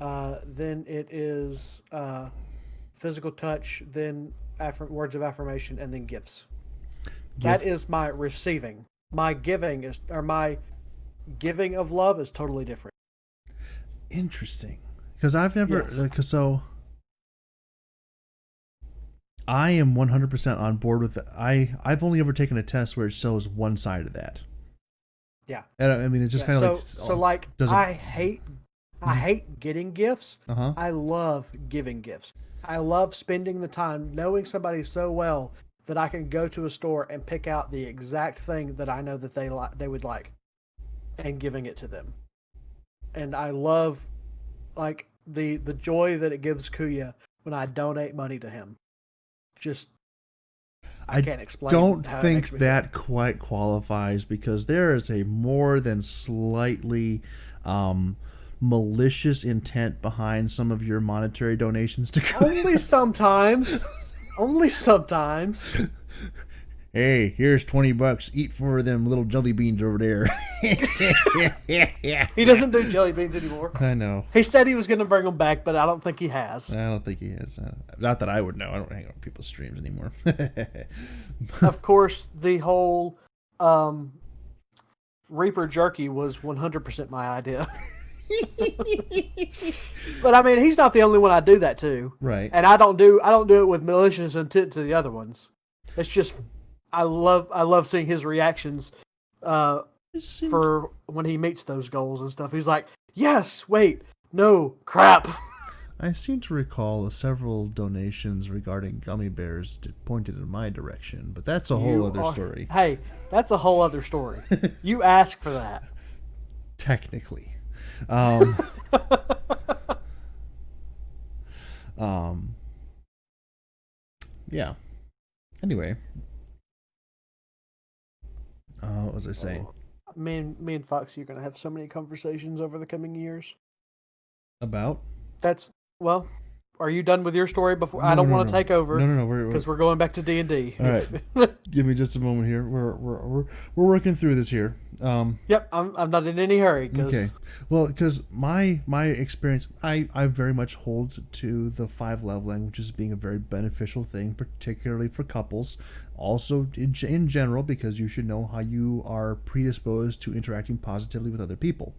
Then it is physical touch. Then words of affirmation, and then gifts. That is my receiving. My giving of love is totally different. Interesting, because I've never I am 100% on board with it. I've only ever taken a test where it shows one side of that. Yeah. And I mean, it's just kind of I hate getting gifts. Uh-huh. I love giving gifts. I love spending the time knowing somebody so well that I can go to a store and pick out the exact thing that I know that they would like, and giving it to them. And I love like the joy that it gives Kuya when I donate money to him. Just I can't explain. Don't how it think makes me that feel. quite qualifies, because there is a more than slightly malicious intent behind some of your monetary donations to Kuya. Only sometimes. Only sometimes. Hey, here's $20. Eat for them little jelly beans over there. He doesn't do jelly beans anymore. I know. He said he was going to bring them back, but I don't think he has. I don't think he is. Not that I would know. I don't hang out on people's streams anymore. Of course, the whole Reaper jerky was 100% my idea. But I mean, he's not the only one I do that to. Right. And I don't do it with malicious intent to the other ones. It's just I love seeing his reactions for when he meets those goals and stuff. He's like, "Yes, wait, no, crap." I seem to recall several donations regarding gummy bears pointed in my direction, but that's a whole other story. Hey, that's a whole other story. You asked for that. Technically. Yeah. Anyway. What was I saying? Me and Foxy are going to have so many conversations over the coming years. About? Well, are you done with your story before? No, I don't no, want to no. take over. No. Because we're going back to D&D. All right. Give me just a moment here. We're working through this here. Yep, I'm not in any hurry. Okay. Well, because my experience, I very much hold to the 5 love languages being a very beneficial thing, particularly for couples. Also, in general, because you should know how you are predisposed to interacting positively with other people.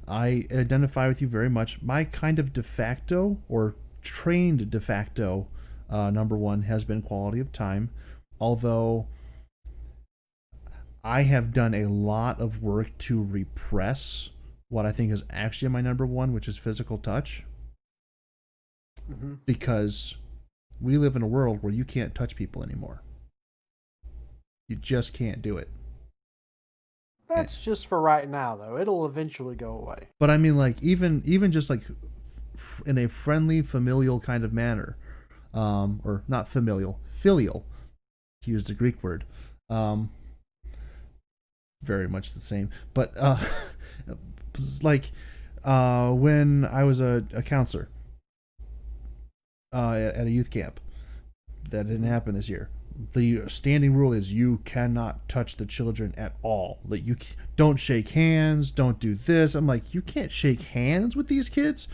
I identify with you very much. My kind of de facto or trained de facto number 1 has been quality of time, although I have done a lot of work to repress what I think is actually my number 1, which is physical touch. Mm-hmm. Because we live in a world where you can't touch people anymore. You just can't do it. That's just for right now, though. It'll eventually go away. But I mean, like, even just like in a friendly, familial kind of manner, or not familial, filial, to use the Greek word, very much the same. But like when I was a counselor at a youth camp, that didn't happen this year. The standing rule is you cannot touch the children at all. Like, you don't shake hands, don't do this. I'm like, you can't shake hands with these kids.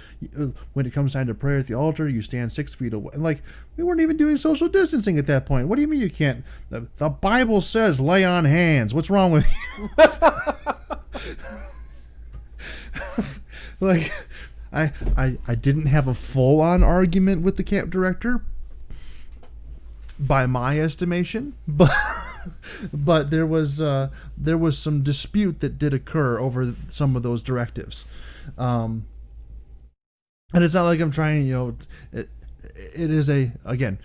When it comes time to prayer at the altar, you stand 6 feet away. And like, we weren't even doing social distancing at that point. What do you mean you can't? The Bible says lay on hands. What's wrong with you? Like, I didn't have a full-on argument with the camp director, by my estimation, but there was some dispute that did occur over some of those directives, and it's not like I'm trying, it is again,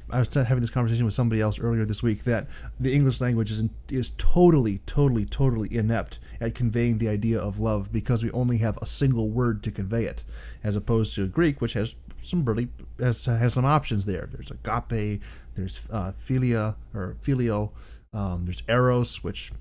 I was having this conversation with somebody else earlier this week that the English language is totally inept at conveying the idea of love, because we only have a single word to convey it, as opposed to Greek, which has some some options there. There's agape, there's philia or filio, there's eros, which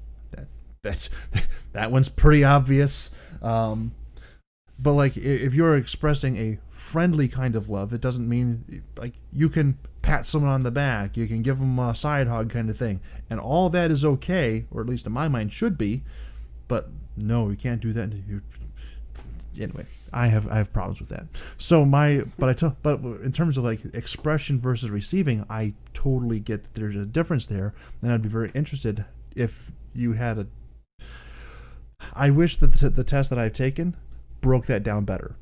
that one's pretty obvious. But like, if you're expressing a friendly kind of love, it doesn't mean like you can pat someone on the back, you can give them a side hug kind of thing, and all that is okay, or at least in my mind should be. But no, you can't do that. Anyway, I have problems with that. So but in terms of like expression versus receiving, I totally get that there's a difference there, and I'd be very interested if you had I wish that the test that I've taken broke that down better.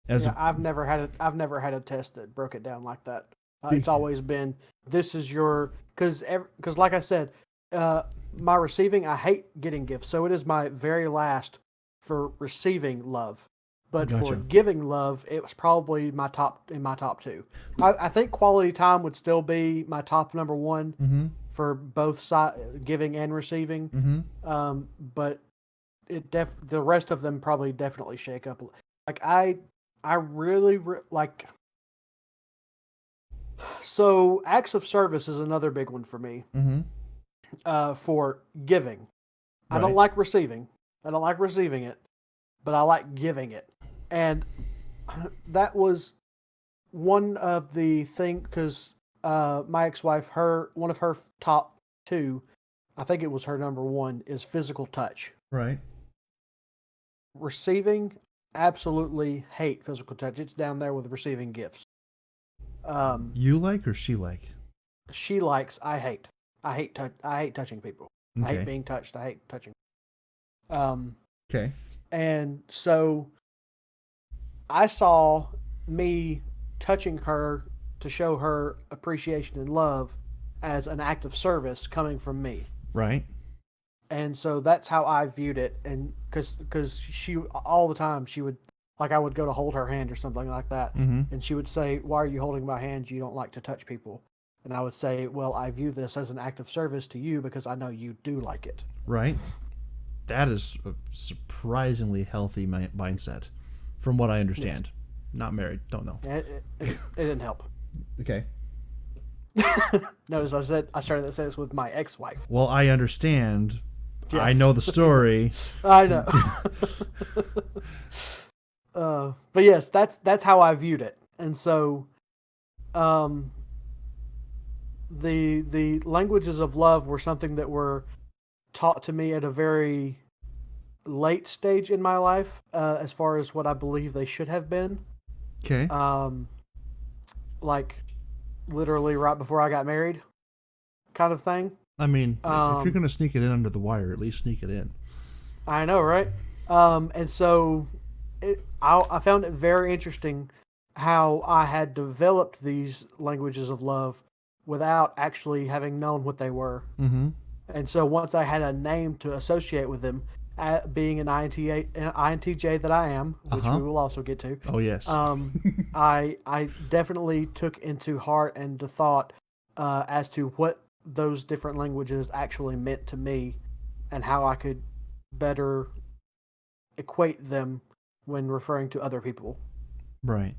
I've never had a test that broke it down like that. It's always been, this is your, because like I said, my receiving, I hate getting gifts, so it is my very last for receiving love. But for Gotcha. giving love, it was probably my top two. I think quality time would still be my top number one Mm-hmm. for both giving and receiving. But the rest of them probably definitely shake up. Like I really like. So acts of service is another big one for me. For giving, I don't Right. like receiving. I don't like receiving it, but I like giving it, and that was one of the things because my ex-wife, one of her top two, I think it was her number one, is physical touch. Right. Receiving, absolutely hate physical touch. It's down there with receiving gifts. You like or she like? She likes. I hate. I hate touching people. I Okay. hate being touched. I hate touching. Okay. And so I saw me touching her to show her appreciation and love as an act of service coming from me. Right. And so that's how I viewed it. And because she, all the time, she would, like, I would go to hold her hand or something like that. And she would say, "Why are you holding my hand? You don't like to touch people." And I would say, "Well, I view this as an act of service to you because I know you do like it." Right. That is a surprisingly healthy mindset, from what I understand. Yes. Not married, don't know. It didn't help. Okay. Notice I started that sentence with my ex-wife. Well, I understand. Yes. I know the story. I know. But yes, that's how I viewed it, and so, the languages of love were something that were taught to me at a very late stage in my life, as far as what I believe they should have been. Okay. Like literally right before I got married, kind of thing. I mean, if you're gonna sneak it in under the wire, at least sneak it in. I know, right? And so I found it very interesting how I had developed these languages of love without actually having known what they were. And so once I had a name to associate with them, being an INTJ that I am, which we will also get to. Oh, yes. I definitely took into heart and to thought as to what those different languages actually meant to me and how I could better equate them when referring to other people. Right.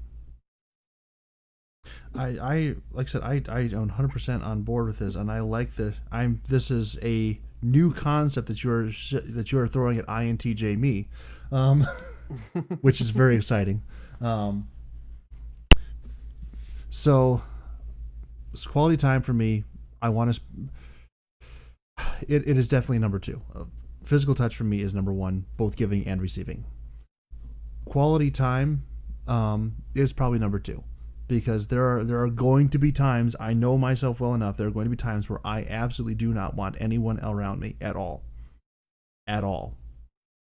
I like I said, I am 100% on board with this, and I like that. This is a new concept that you're throwing at INTJ me, which is very exciting. So it's quality time for me. I want to. It is definitely number two. Physical touch for me is number one, both giving and receiving. Quality time is probably number two. Because there are going to be times, I know myself well enough, there are going to be times where I absolutely do not want anyone around me at all. At all.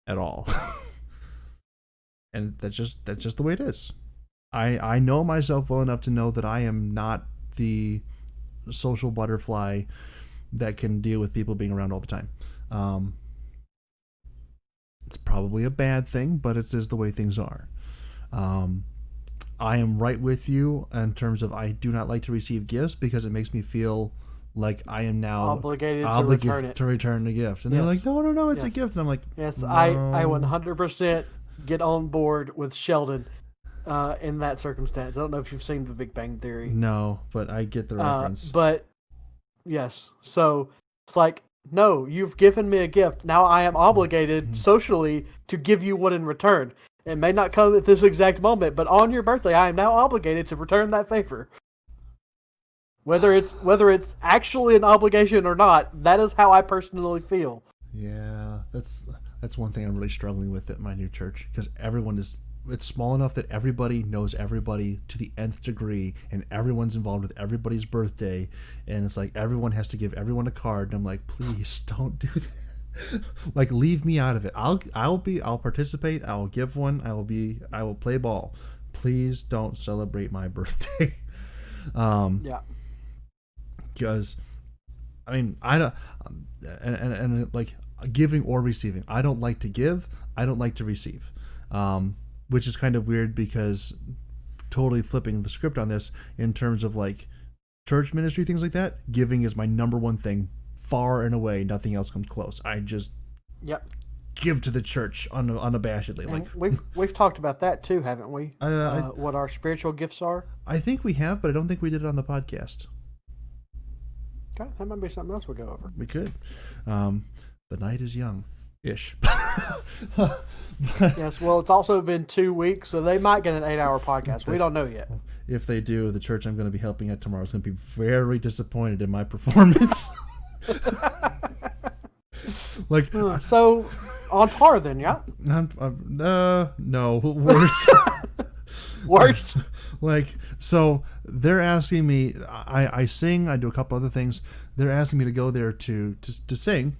At all. And that's just the way it is. I know myself well enough to know that I am not the social butterfly that can deal with people being around all the time. It's probably a bad thing, but it is the way things are. I am right with you in terms of I do not like to receive gifts because it makes me feel like I am now obligated to return the gift. And they're like, no, it's a gift. And I'm like, yes, no. I 100% get on board with Sheldon in that circumstance. I don't know if you've seen The Big Bang Theory. No, but I get the reference. But yes, so it's like, no, you've given me a gift. Now I am obligated socially to give you one in return. It may not come at this exact moment, but on your birthday, I am now obligated to return that favor. Whether it's actually an obligation or not, that is how I personally feel. Yeah, that's one thing I'm really struggling with at my new church, because it's small enough that everybody knows everybody to the nth degree, and everyone's involved with everybody's birthday, and it's like everyone has to give everyone a card, and I'm like, please don't do that. Like, leave me out of it. I'll participate. I will give one. I will play ball. Please don't celebrate my birthday. Yeah. Because, I mean, I don't, and like giving or receiving. I don't like to give. I don't like to receive. which is kind of weird because totally flipping the script on this in terms of like church ministry, things like that, giving is my number one thing, far and away. Nothing else comes close. I just give to the church unabashedly. And like we've talked about that too, haven't we? What our spiritual gifts are. I think we have, but I don't think we did it on the podcast. Okay, that might be something else we'll go over. We could. The night is young. Ish. Yes, well, it's also been 2 weeks, so they might get an 8-hour podcast. We don't know yet. If they do, the church I'm going to be helping at tomorrow is going to be very disappointed in my performance. Like, so on par then, yeah. No, worse. Worse. Like, so they're asking me. I sing. I do a couple other things. They're asking me to go there to sing,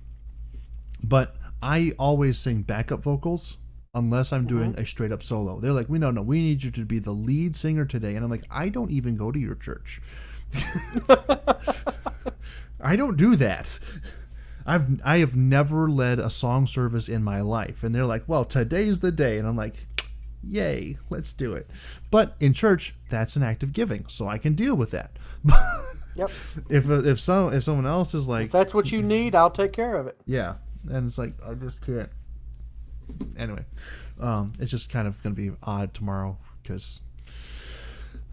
but I always sing backup vocals unless I'm doing a straight up solo. They're like, we need you to be the lead singer today. And I'm like, I don't even go to your church. I don't do that. I have never led a song service in my life. And they're like, well, today's the day. And I'm like, yay, let's do it. But in church, that's an act of giving, so I can deal with that. Yep. If someone else is like, if that's what you need, I'll take care of it. Yeah. And it's like, I just can't. Anyway, it's just kind of going to be odd tomorrow because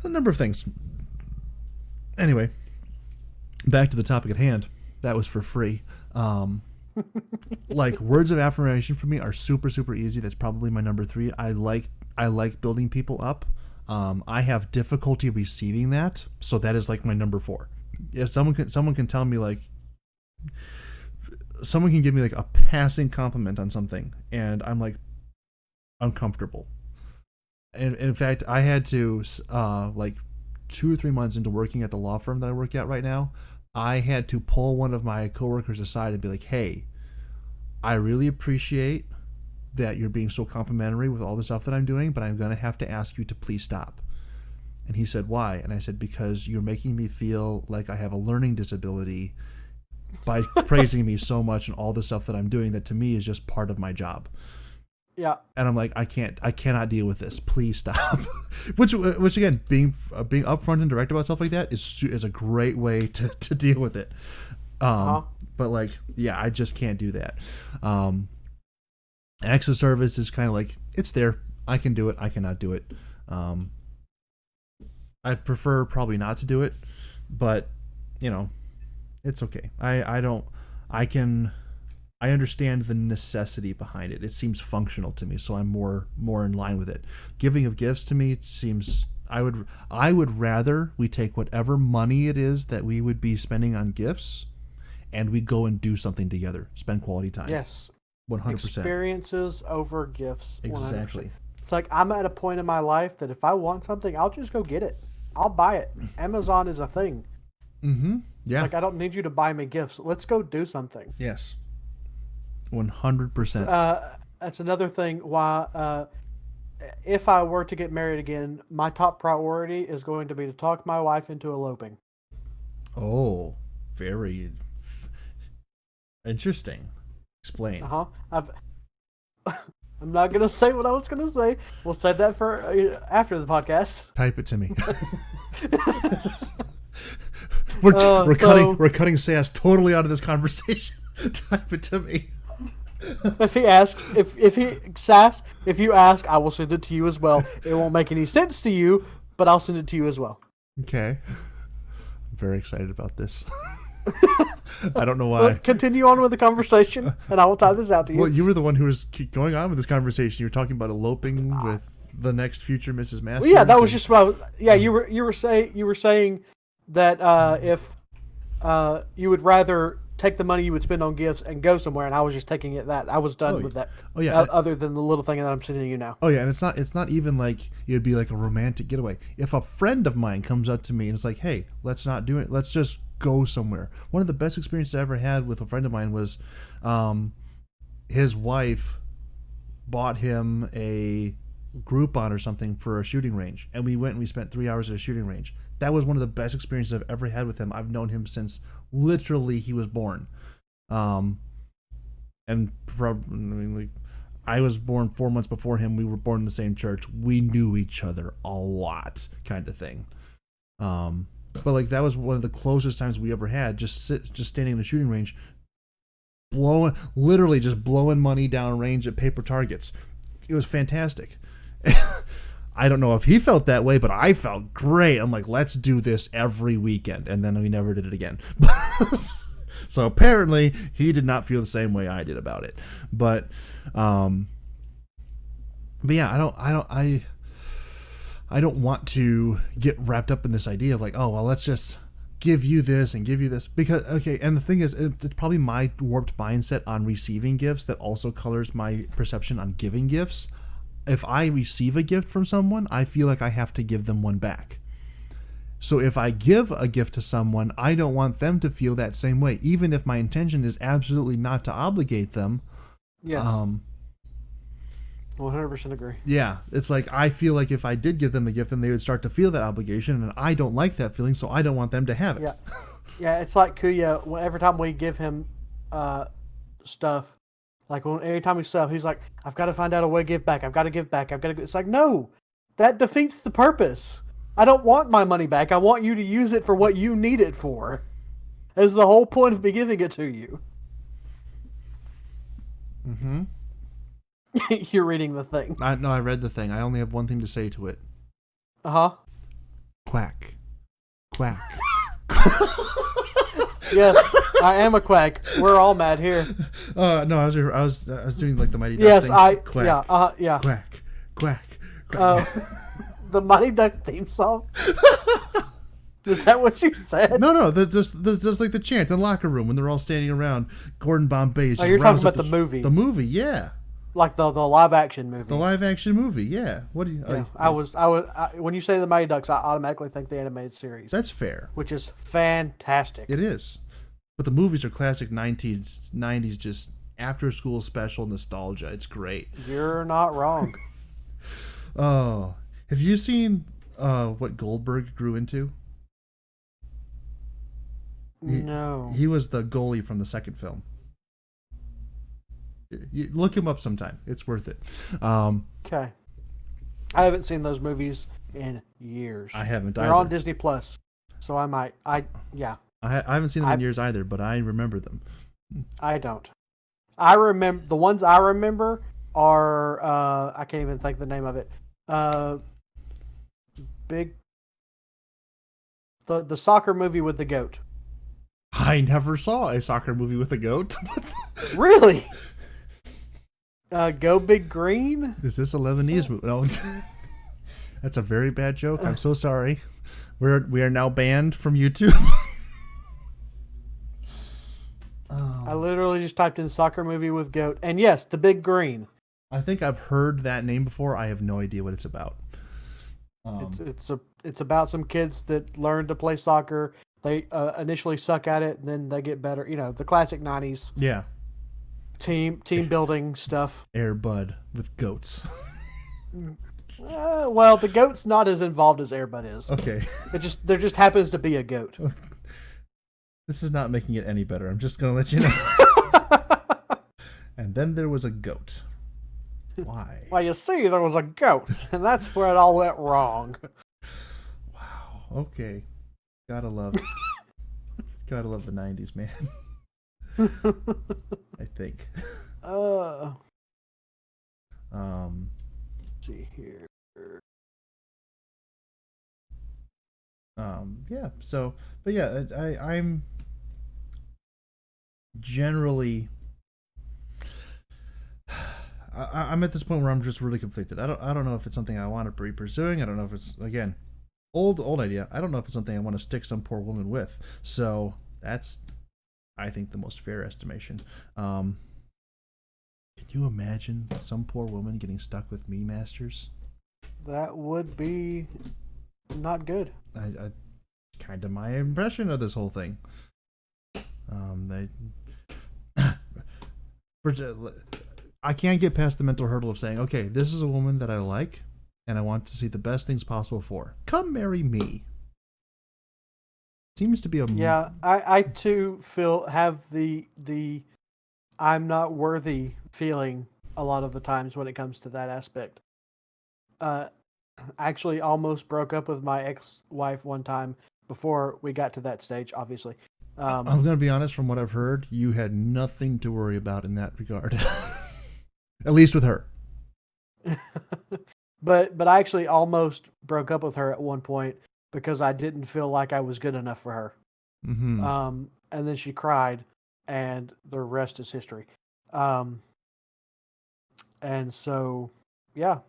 a number of things. Anyway, back to the topic at hand. That was for free. Like, words of affirmation for me are super, super easy. That's probably my number 3. I like building people up. I have difficulty receiving that, so that is like my number 4. If someone can tell me, like, someone can give me like a passing compliment on something, and I'm like uncomfortable. And in fact, I had to like 2 or 3 months into working at the law firm that I work at right now, I had to pull one of my coworkers aside and be like, hey, I really appreciate that you're being so complimentary with all the stuff that I'm doing, but I'm going to have to ask you to please stop. And he said, why? And I said, because you're making me feel like I have a learning disability by praising me so much and all the stuff that I'm doing that to me is just part of my job. Yeah. And I'm like, I cannot deal with this. Please stop. which again, being upfront and direct about stuff like that is a great way to deal with it. But like, yeah, I just can't do that. Acts of service is kind of like, it's there. I can do it. I cannot do it. I'd prefer probably not to do it, but it's okay. I understand the necessity behind it. It seems functional to me, so I'm more in line with it. Giving of gifts to me seems, I would rather we take whatever money it is that we would be spending on gifts and we go and do something together, spend quality time. Yes. 100%. Experiences over gifts. 100%. Exactly. It's like, I'm at a point in my life that if I want something, I'll just go get it. I'll buy it. Amazon is a thing. Mm-hmm. Yeah. It's like, I don't need you to buy me gifts. Let's go do something. Yes. 100%. That's another thing why, if I were to get married again, my top priority is going to be to talk my wife into eloping. Oh, very interesting. Explain. I'm not going to say what I was going to say. We'll save that for after the podcast. Type it to me. We're cutting Sass totally out of this conversation. Type it to me. If he asks, if you ask, I will send it to you as well. It won't make any sense to you, but I'll send it to you as well. Okay. I'm very excited about this. I don't know why. Well, continue on with the conversation, and I will type this out to you. Well, you were the one who was going on with this conversation. You were talking about eloping with the next future Mrs. Masters. Well, yeah, that was just about. Yeah, you were saying that if you would rather take the money you would spend on gifts and go somewhere, and I was just taking it that I was done with that. Oh yeah. Other than the little thing that I'm sending you now. Oh yeah, and it's not even like it'd be like a romantic getaway. If a friend of mine comes up to me and it's like, hey, let's not do it. Let's just go somewhere. One of the best experiences I ever had with a friend of mine was, his wife bought him a Groupon or something for a shooting range, and we went and we spent 3 hours at a shooting range. That was one of the best experiences I've ever had with him. I've known him since literally he was born. And probably, I was born 4 months before him. We were born in the same church. We knew each other a lot, kind of thing. But like that was one of the closest times we ever had. Just standing in the shooting range, literally just blowing money down range at paper targets. It was fantastic. I don't know if he felt that way, but I felt great. I'm like, let's do this every weekend, and then we never did it again. So apparently, he did not feel the same way I did about it. But yeah, I don't want to get wrapped up in this idea of like, oh well, let's just give you this and give you this because okay. And the thing is, it's probably my warped mindset on receiving gifts that also colors my perception on giving gifts. If I receive a gift from someone, I feel like I have to give them one back. So if I give a gift to someone, I don't want them to feel that same way, even if my intention is absolutely not to obligate them. Yes. 100% agree. Yeah, it's like I feel like if I did give them a gift, then they would start to feel that obligation, and I don't like that feeling, so I don't want them to have it. Yeah, yeah. It's like Kuya. Every time we give him stuff, like every time we sell, he's like, "I've got to find out a way to give back. I've got to give back. I've got to." It's like, no, that defeats the purpose. I don't want my money back. I want you to use it for what you need it for. That is the whole point of me giving it to you. Mm-hmm. You're reading the thing. I read the thing. I only have one thing to say to it. Uh-huh. Quack. Quack. Yes, I am a quack. We're all mad here. No, I was doing like the Mighty Ducks yes, thing. Quack. Yeah, yeah. Quack. Quack. Quack. The Mighty Duck theme song? Is that what you said? No, just like the chant in the locker room when they're all standing around. Gordon Bombay. Oh, you're talking about the movie. The movie, yeah. Like the live action movie. The live action movie, yeah. What do you? Yeah, I when you say the Mighty Ducks, I automatically think the animated series. That's fair. Which is fantastic. It is, but the movies are classic '90s just after school special nostalgia. It's great. You're not wrong. Oh, have you seen what Goldberg grew into? No. He was the goalie from the second film. You look him up sometime. It's worth it. Okay. I haven't seen those movies in years. I haven't They're either. on Disney Plus, so I might. Yeah. I haven't seen them in years either, but I remember them. I don't. I remember the ones I remember are I can't even think the name of it. The soccer movie with the goat. I never saw a soccer movie with a goat. Really? Go Big Green? Is this a Lebanese movie? No. That's a very bad joke. I'm so sorry. We are now banned from YouTube. I literally just typed in soccer movie with goat, and yes, the Big Green. I think I've heard that name before. I have no idea what it's about. It's about some kids that learn to play soccer. They initially suck at it, and then they get better. You know, the classic '90s. Yeah. Team building stuff. Air Bud with goats. Well, the goat's not as involved as Air Bud is. Okay. There just happens to be a goat. This is not making it any better. I'm just gonna let you know. And then there was a goat. Why? Well, you see, there was a goat, and that's where it all went wrong. Wow. Okay. Gotta love the '90s, man. I think. Let's see here. Yeah. So, but yeah, I'm generally. I'm at this point where I'm just really conflicted. I don't know if it's something I want to be pursuing. I don't know if it's, again, old idea. I don't know if it's something I want to stick some poor woman with. So that's, I think, the most fair estimation. Can you imagine some poor woman getting stuck with me, Masters? That would be not good. I kind of my impression of this whole thing. I can't get past the mental hurdle of saying, okay, this is a woman that I like, and I want to see the best things possible for her. Come marry me. Seems to be a... Yeah, I too have the I'm not worthy feeling a lot of the times when it comes to that aspect. Actually almost broke up with my ex-wife one time before we got to that stage, obviously. I'm going to be honest, from what I've heard, you had nothing to worry about in that regard. At least with her. But I actually almost broke up with her at one point because I didn't feel like I was good enough for her. Mm-hmm. And then she cried, and the rest is history. And so, yeah.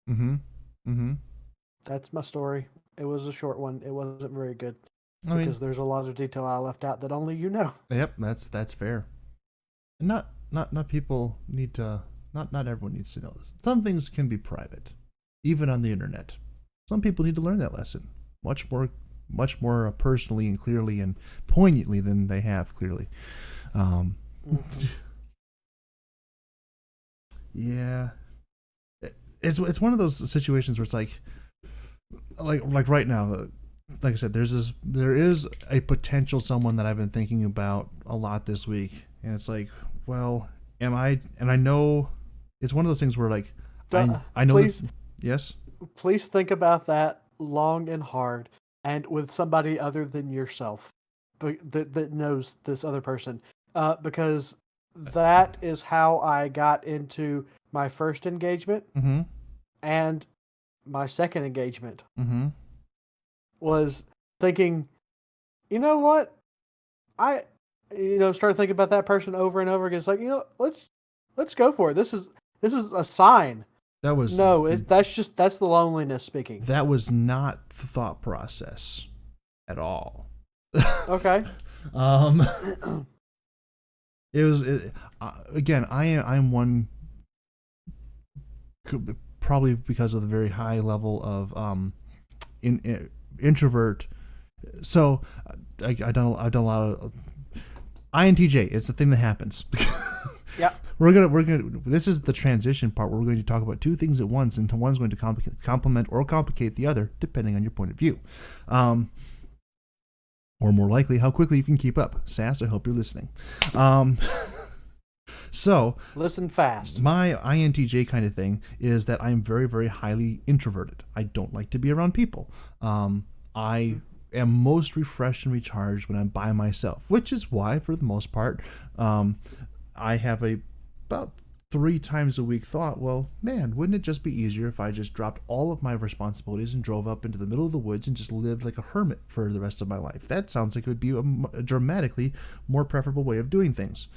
Mm-hmm. Mm-hmm. That's my story. It was a short one. It wasn't very good I mean, because there's a lot of detail I left out that only you know. yep, that's fair. And not people need to. Not everyone needs to know this. Some things can be private, even on the internet. Some people need to learn that lesson much more personally and clearly and poignantly than they have clearly. Yeah, it's one of those situations where it's like right now. Like I said, there is a potential someone that I've been thinking about a lot this week, and it's like, well, am I? And I know it's one of those things where like I know. Please, yes. Please think about that long and hard, and with somebody other than yourself, that knows this other person, because that is how I got into my first engagement Mm-hmm. and my second engagement. Mm-hmm. Was thinking, you know what? I started thinking about that person over and over again. It's like, let's go for it. This is a sign. That was that's the loneliness speaking. That was not the thought process at all. Okay. It was again. I'm one, probably because of the very high level of introvert. So I've done a lot of INTJ. It's a thing that happens. Yeah. We're gonna. This is the transition part where we're going to talk about two things at once, and one's going to complement or complicate the other, depending on your point of view, or more likely, how quickly you can keep up. Sass, I hope you're listening. So listen fast. My INTJ kind of thing is that I'm very, very highly introverted. I don't like to be around people. I am most refreshed and recharged when I'm by myself, which is why, for the most part, I have about 3 times a week thought, well, man, wouldn't it just be easier if I just dropped all of my responsibilities and drove up into the middle of the woods and just lived like a hermit for the rest of my life? That sounds like it would be a dramatically more preferable way of doing things.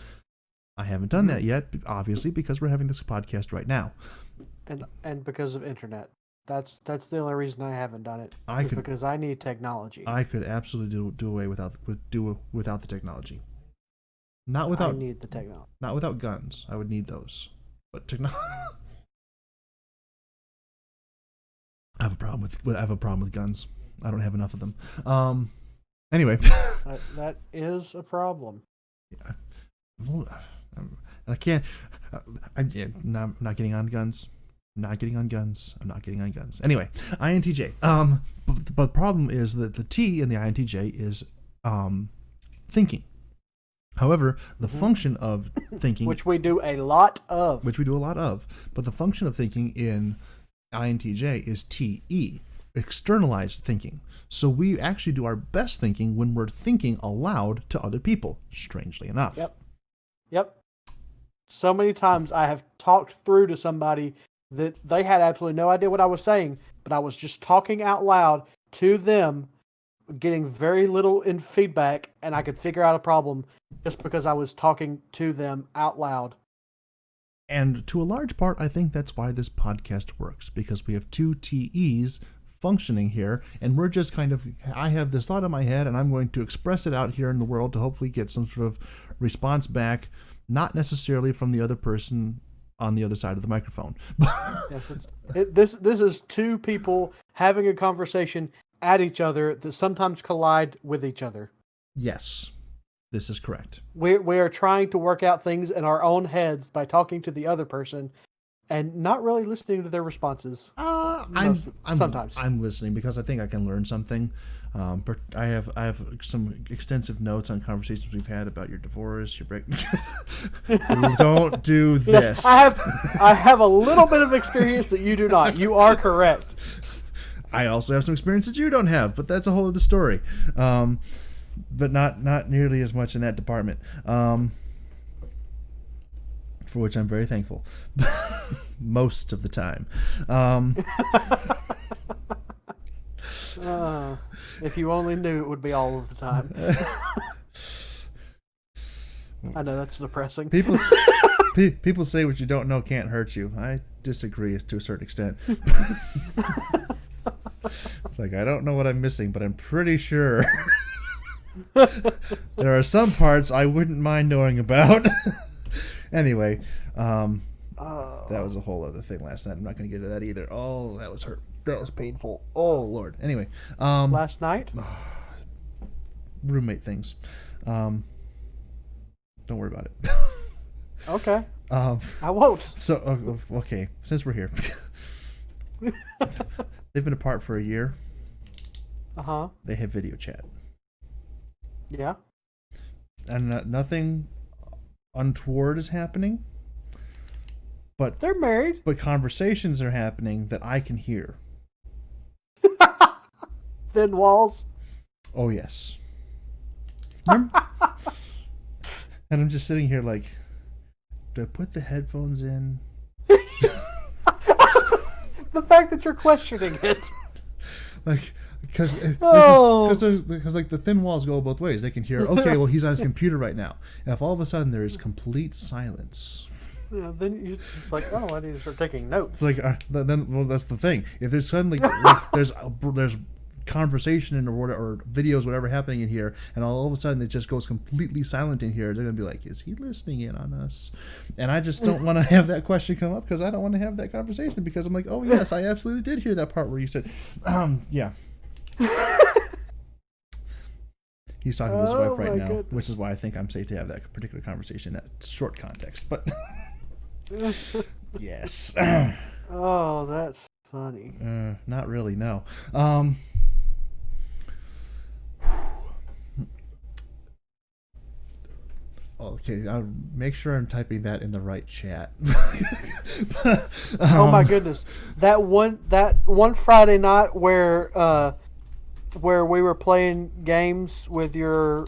I haven't done that yet, obviously, because we're having this podcast right now. And because of internet. That's the only reason I haven't done it. Because I need technology. I could absolutely do away without the technology. I need the technology. Not without guns. I would need those. But technology. I have a problem with guns. I don't have enough of them. Anyway. That is a problem. Yeah. I can't. I'm not getting on guns. I'm not getting on guns. Anyway, INTJ. But the problem is that the T in the INTJ is thinking. However, the function of thinking, which we do a lot of, but the function of thinking in INTJ is TE, externalized thinking. So we actually do our best thinking when we're thinking aloud to other people, strangely enough. Yep. So many times I have talked through to somebody that they had absolutely no idea what I was saying, but I was just talking out loud to them, getting very little in feedback, and I could figure out a problem just because I was talking to them out loud. And to a large part, I think that's why this podcast works, because we have 2 TEs functioning here, and we're just I have this thought in my head, and I'm going to express it out here in the world to hopefully get some sort of response back, not necessarily from the other person on the other side of the microphone. Yes, this is 2 people having a conversation at each other that sometimes collide with each other. Yes, this is correct. We are trying to work out things in our own heads by talking to the other person, and not really listening to their responses. Sometimes I'm listening because I think I can learn something. I have some extensive notes on conversations we've had about your divorce, your break. Don't do this. Yes, I have a little bit of experience that you do not. You are correct. I also have some experience that you don't have, but that's a whole other story. But not nearly as much in that department. For which I'm very thankful. Most of the time. If you only knew, it would be all of the time. I know that's depressing. People say what you don't know can't hurt you. I disagree to a certain extent. It's like, I don't know what I'm missing, but I'm pretty sure there are some parts I wouldn't mind knowing about. Anyway, that was a whole other thing last night. I'm not going to get into that either. Oh, that was hurt. That was painful. Oh, Lord. Anyway. Last night? Roommate things. Don't worry about it. Okay. I won't. So, okay. Since we're here. They've been apart for a year. Uh-huh. They have video chat. Yeah. And nothing untoward is happening. But they're married. But conversations are happening that I can hear. Thin walls. Oh, yes. Remember? And I'm just sitting here like, do I put the headphones in? The fact that you're questioning it. Like, because like the thin walls go both ways. They can hear, okay, well, he's on his computer right now. And if all of a sudden there is complete silence. Yeah, then it's like, oh, I need to start taking notes. It's like, well, that's the thing. If there's suddenly there's conversation or videos, whatever happening in here, and all of a sudden it just goes completely silent in here, they're gonna be like, is he listening in on us? And I just don't want to have that question come up because I don't want to have that conversation because I'm like, oh yes, I absolutely did hear that part where you said, yeah. He's talking to his wife right now, goodness. Which is why I think I'm safe to have that particular conversation in that short context. But yes. Oh, that's funny. Not really, no. Okay, I'll make sure I'm typing that in the right chat. Oh my goodness, that one Friday night where we were playing games with your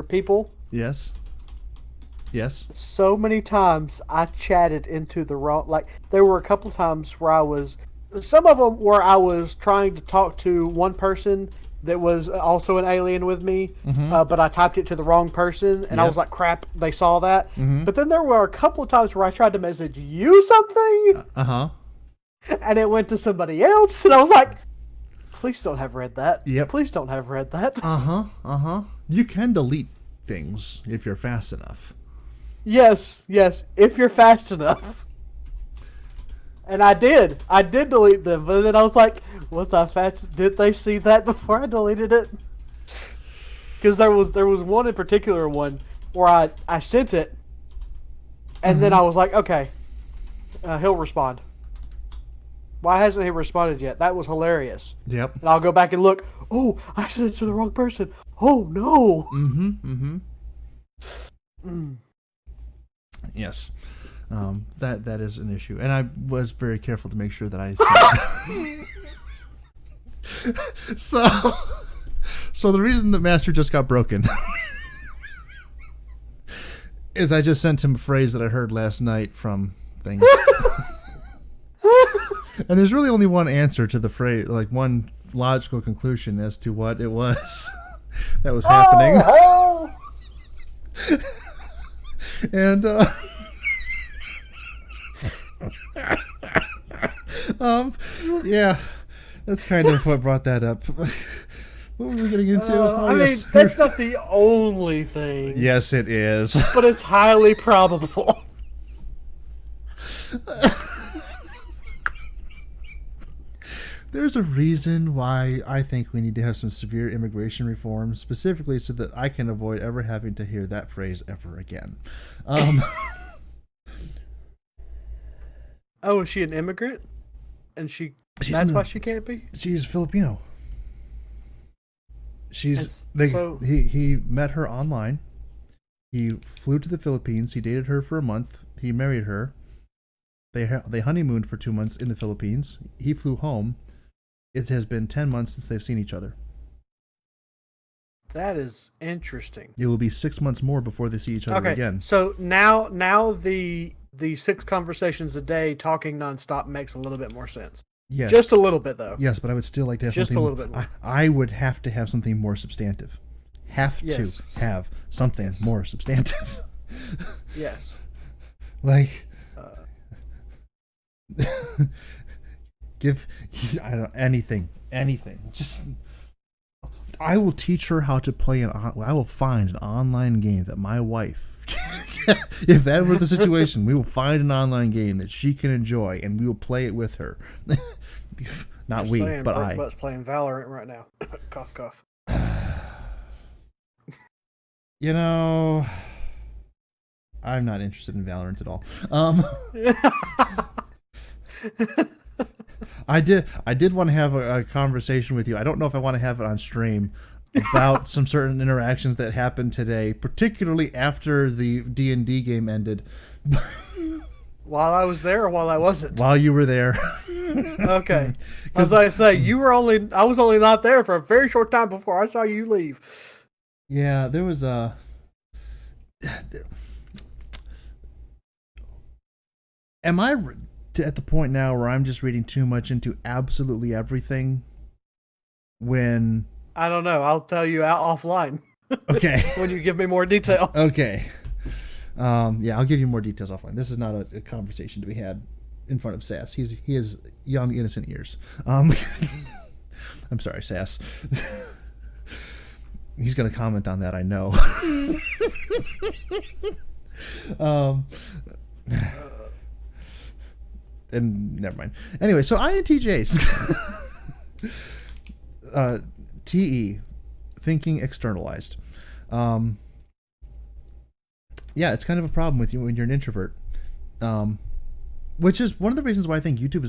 people. Yes. Yes. So many times I chatted into the wrong. Like there were a couple of times where some of them where I was trying to talk to one person that was also an alien with me, but I typed it to the wrong person, and I was like, crap, they saw that. But then there were a couple of times where I tried to message you something, and it went to somebody else, and I was like, please don't have read that. Yep. Please don't have read that. You can delete things if you're fast enough. Yes, if you're fast enough. And I did delete them, but then I was like, was I fast? Did they see that before I deleted it? Because there was one in particular one where I sent it, and then I was like, okay, he'll respond. Why hasn't he responded yet? That was hilarious. Yep. And I'll go back and look. Oh, I sent it to the wrong person. Oh no. Yes. That is an issue, and I was very careful to make sure that I said so the reason that Master just got broken is I just sent him a phrase that I heard last night from things. And there's really only one answer to the phrase, like one logical conclusion as to what it was that was happening. And yeah, that's kind of what brought that up. What were we getting into? I mean, that's not the only thing. Yes, it is. But it's highly probable. There's a reason why I think we need to have some severe immigration reform, specifically so that I can avoid ever having to hear that phrase ever again. Oh, is she an immigrant? And that's why she can't be? She's Filipino. So He met her online. He flew to the Philippines. He dated her for a month. He married her. They honeymooned for 2 months in the Philippines. He flew home. It has been 10 months since they've seen each other. that is interesting. It will be 6 months more before they see each other again. So now the 6 conversations a day talking nonstop makes a little bit more sense. Yes. Just a little bit though. Yes, but I would still like to have Just something. a little bit more. I would have to have something more substantive. Have Yes. to have something more substantive. Yes. Like, anything. Just, I will teach her how to play I will find an online game that my wife, if that were the situation, we will find an online game that she can enjoy, and we will play it with her. Not we, but I. Butt's playing Valorant right now. Cough, cough. You know, I'm not interested in Valorant at all. I did want to have a conversation with you. I don't know if I want to have it on stream about some certain interactions that happened today, particularly after the D&D game ended. While I was there or while I wasn't? While you were there. Okay. As I say, I was only not there for a very short time before I saw you leave. Yeah, there was a... Am I at the point now where I'm just reading too much into absolutely everything when... I don't know. I'll tell you out offline. Okay. When you give me more detail. Okay. Yeah, I'll give you more details offline. This is not a conversation to be had in front of Sass. He has young, innocent ears. I'm sorry, Sass. He's going to comment on that, I know. And never mind. Anyway, so INTJs. TE, thinking externalized. Yeah, it's kind of a problem with you when you're an introvert. Which is one of the reasons why I think YouTube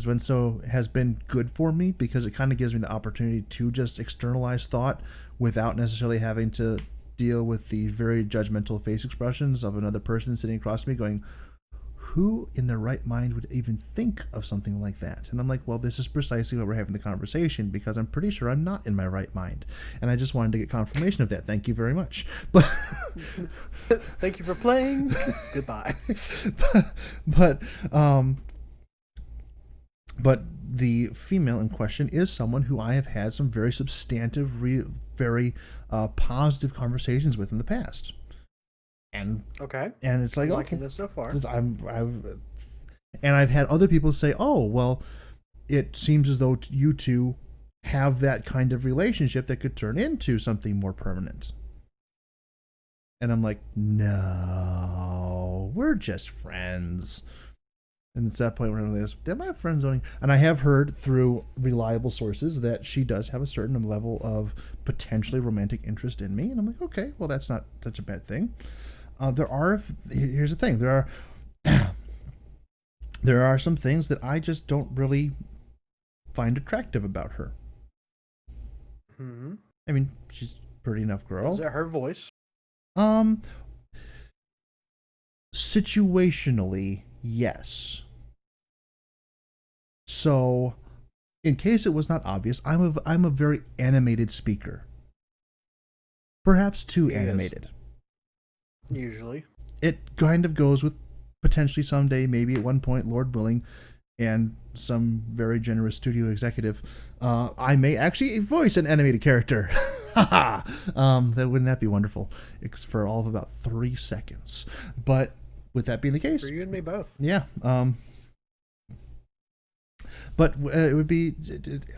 has been good for me, because it kind of gives me the opportunity to just externalize thought without necessarily having to deal with the very judgmental face expressions of another person sitting across from me going, who in their right mind would even think of something like that? And I'm like, well, this is precisely what we're having the conversation, because I'm pretty sure I'm not in my right mind. And I just wanted to get confirmation of that. Thank you very much. But thank you for playing. Goodbye. But the female in question is someone who I have had some very substantive, very positive conversations with in the past. And it's like, I'm liking okay, this so far. And I've had other people say, oh, well, it seems as though you two have that kind of relationship that could turn into something more permanent. And I'm like, no, we're just friends. And it's that point where I'm like, am I friend zoning? And I have heard through reliable sources that she does have a certain level of potentially romantic interest in me. And I'm like, okay, well, that's not such a bad thing. Here's the thing. There are some things that I just don't really find attractive about her. Mm-hmm. I mean, she's a pretty enough girl. Is that her voice? Situationally, yes. So, in case it was not obvious, I'm a very animated speaker. Perhaps too animated. Usually. It kind of goes with potentially someday, maybe at one point, Lord willing, and some very generous studio executive, I may actually voice an animated character. Wouldn't that be wonderful? It's for all of about 3 seconds. But with that being the case, for you and me both. Yeah. But it would be,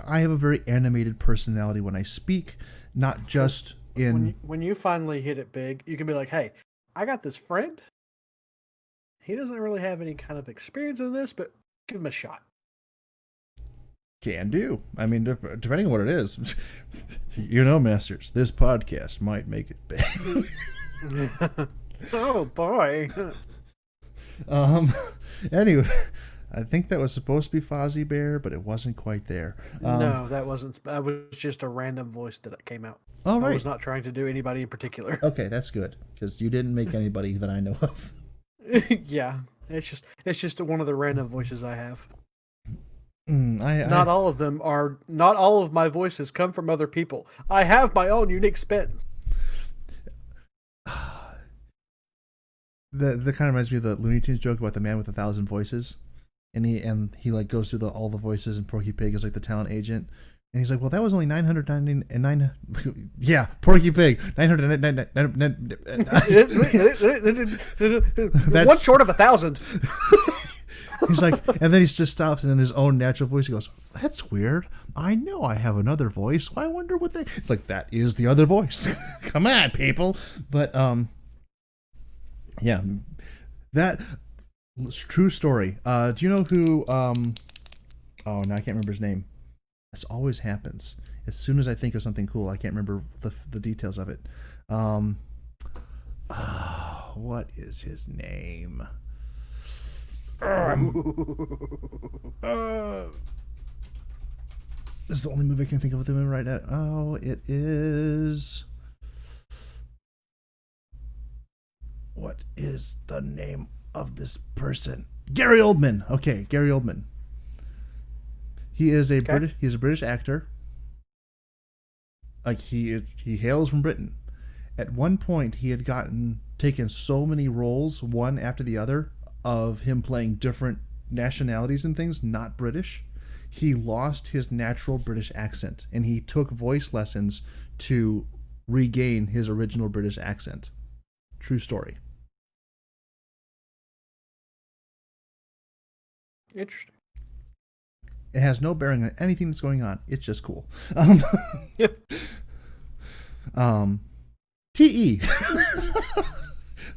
I have a very animated personality when I speak, not just in... When you finally hit it big, you can be like, hey, I got this friend. He doesn't really have any kind of experience in this, but give him a shot. Can do. I mean, depending on what it is. You know, Masters, this podcast might make it big. Oh, boy. Anyway, I think that was supposed to be Fozzie Bear, but it wasn't quite there. No, that wasn't. That was just a random voice that came out. All I right. was not trying to do anybody in particular. Okay, that's good because you didn't make anybody that I know of. Yeah, it's just one of the random voices I have. Not Not all of them are. Not all of my voices come from other people. I have my own unique spins. The kind of reminds me of the Looney Tunes joke about the man with 1,000 voices, and he like goes through all the voices, and Porky Pig is like the talent agent, and he's like, well, that was only 999. Yeah, Porky Pig 900. One short of 1,000. He's like, and then he just stops, and in his own natural voice, he goes, "That's weird. I know I have another voice. I wonder what they." It's like that is the other voice. Come on, people. But yeah, that true story. Do you know who? Oh, no, I can't remember his name. This always happens. As soon as I think of something cool, I can't remember the details of it. What is his name? This is the only movie I can think of with him right now. Oh, it is. What is the name of this person? Gary Oldman. Okay, Gary Oldman. He is a British. He's a British actor. Like he hails from Britain. At one point, he had taken so many roles, one after the other, of him playing different nationalities and things, not British. He lost his natural British accent, and he took voice lessons to regain his original British accent. True story. Interesting. It has no bearing on anything that's going on. It's just cool. TE.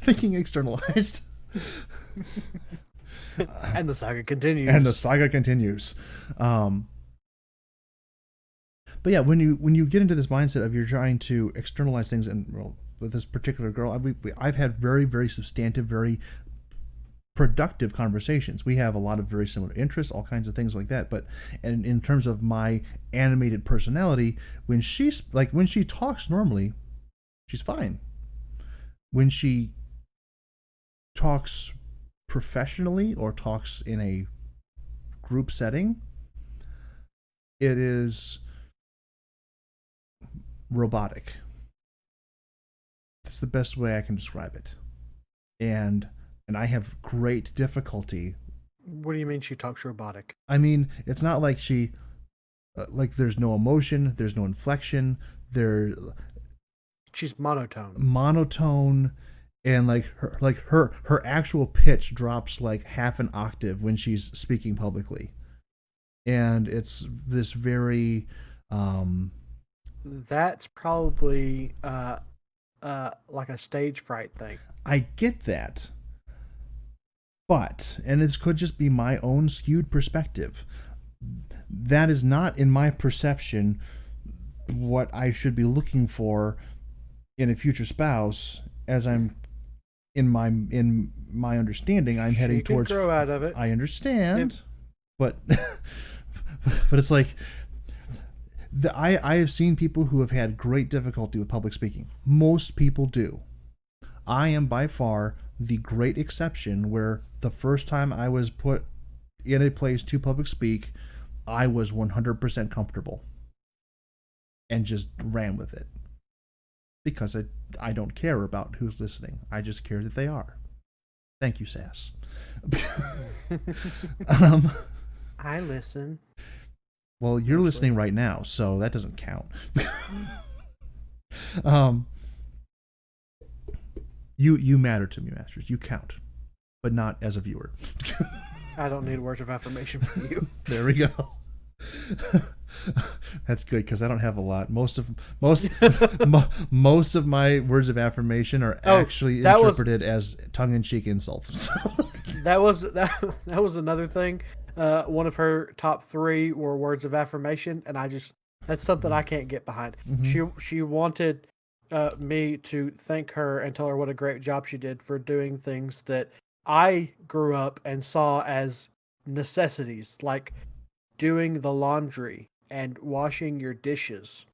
Thinking externalized. And the saga continues. But yeah, when you get into this mindset of you're trying to externalize things, and well, with this particular girl, I've had very, very substantive, very productive conversations. We have a lot of very similar interests, all kinds of things like that. But and in terms of my animated personality, when she talks normally, she's fine. When she talks professionally or talks in a group setting, it is robotic. That's the best way I can describe it. And I have great difficulty. What do you mean she talks robotic? I mean, it's not like she like there's no emotion, there's no inflection, she's monotone. And her actual pitch drops like half an octave when she's speaking publicly. And it's this very that's probably like a stage fright thing. I get that. But, and this could just be my own skewed perspective, that is not, in my perception, what I should be looking for in a future spouse. As I'm in my understanding, I'm heading towards. Grow out of it. I understand, but but it's like I have seen people who have had great difficulty with public speaking. Most people do. I am by far the great exception, where the first time I was put in a place to public speak, I was 100% comfortable and just ran with it, because I don't care about who's listening. I just care that they are. Thank you, Sass. I listen. Well, you're listening right now, so that doesn't count. You matter to me, Masters. You count, but not as a viewer. I don't need words of affirmation from you. There we go. That's good, because I don't have a lot. Most of my words of affirmation are actually interpreted as tongue-in-cheek insults. That was another thing. One of her top 3 were words of affirmation, and that's something I can't get behind. Mm-hmm. She wanted me to thank her and tell her what a great job she did for doing things that I grew up and saw as necessities like doing the laundry and washing your dishes.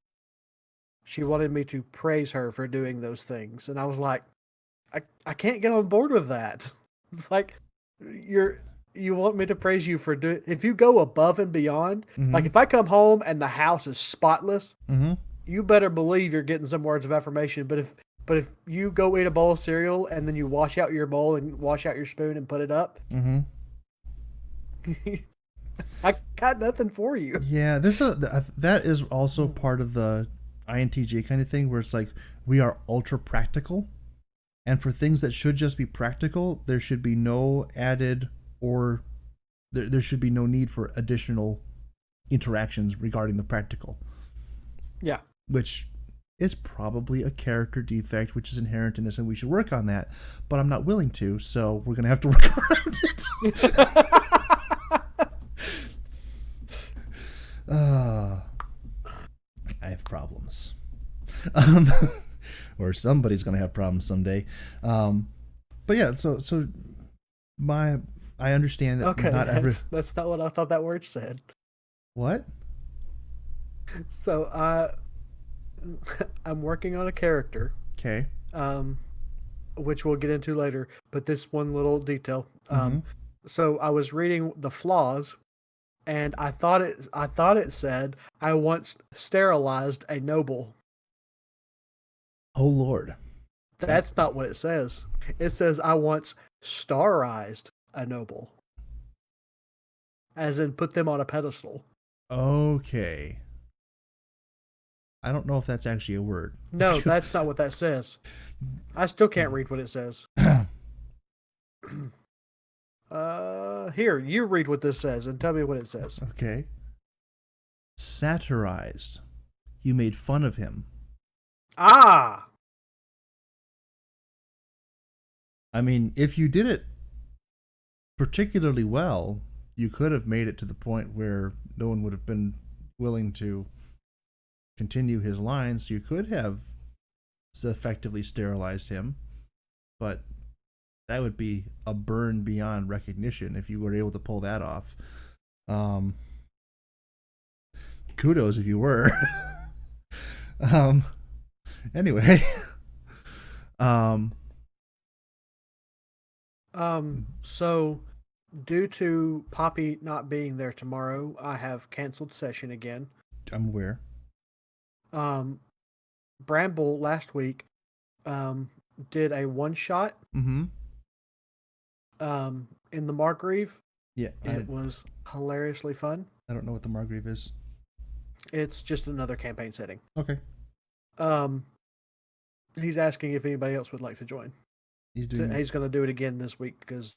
She wanted me to praise her for doing those things. And I was like, I can't get on board with that. It's like you want me to praise you for doing, if you go above and beyond, like if I come home and the house is spotless, you better believe you're getting some words of affirmation. But if you go eat a bowl of cereal and then you wash out your bowl and wash out your spoon and put it up, I got nothing for you. Yeah, that is also part of the INTJ kind of thing, where it's like we are ultra practical, and for things that should just be practical, there should be no added, or there should be no need for additional interactions regarding the practical. Yeah. Which is probably a character defect, which is inherent in us, and we should work on that. But I'm not willing to, so we're going to have to work around it. I have problems. Or somebody's going to have problems someday. But yeah, so I understand that. Okay, that's not what I thought that word said. What? So I'm working on a character. Okay. Which we'll get into later, but this one little detail. So I was reading the flaws, and I thought it said, I once sterilized a noble. Oh Lord. That's not what it says. It says I once starized a noble. As in put them on a pedestal. Okay. I don't know if that's actually a word. No, that's not what that says. I still can't read what it says. Here, you read what this says and tell me what it says. Okay. Satirized. You made fun of him. Ah! I mean, if you did it particularly well, you could have made it to the point where no one would have been willing to continue his lines. You could have effectively sterilized him, but that would be a burn beyond recognition if you were able to pull that off. Kudos if you were. Anyway. So due to Poppy not being there tomorrow, I have canceled session again. I'm aware. Bramble last week did a one shot in the Margrave. Yeah. It was hilariously fun. I don't know what the Margrave is. It's just another campaign setting. Okay. He's asking if anybody else would like to join. He's going to do it again this week because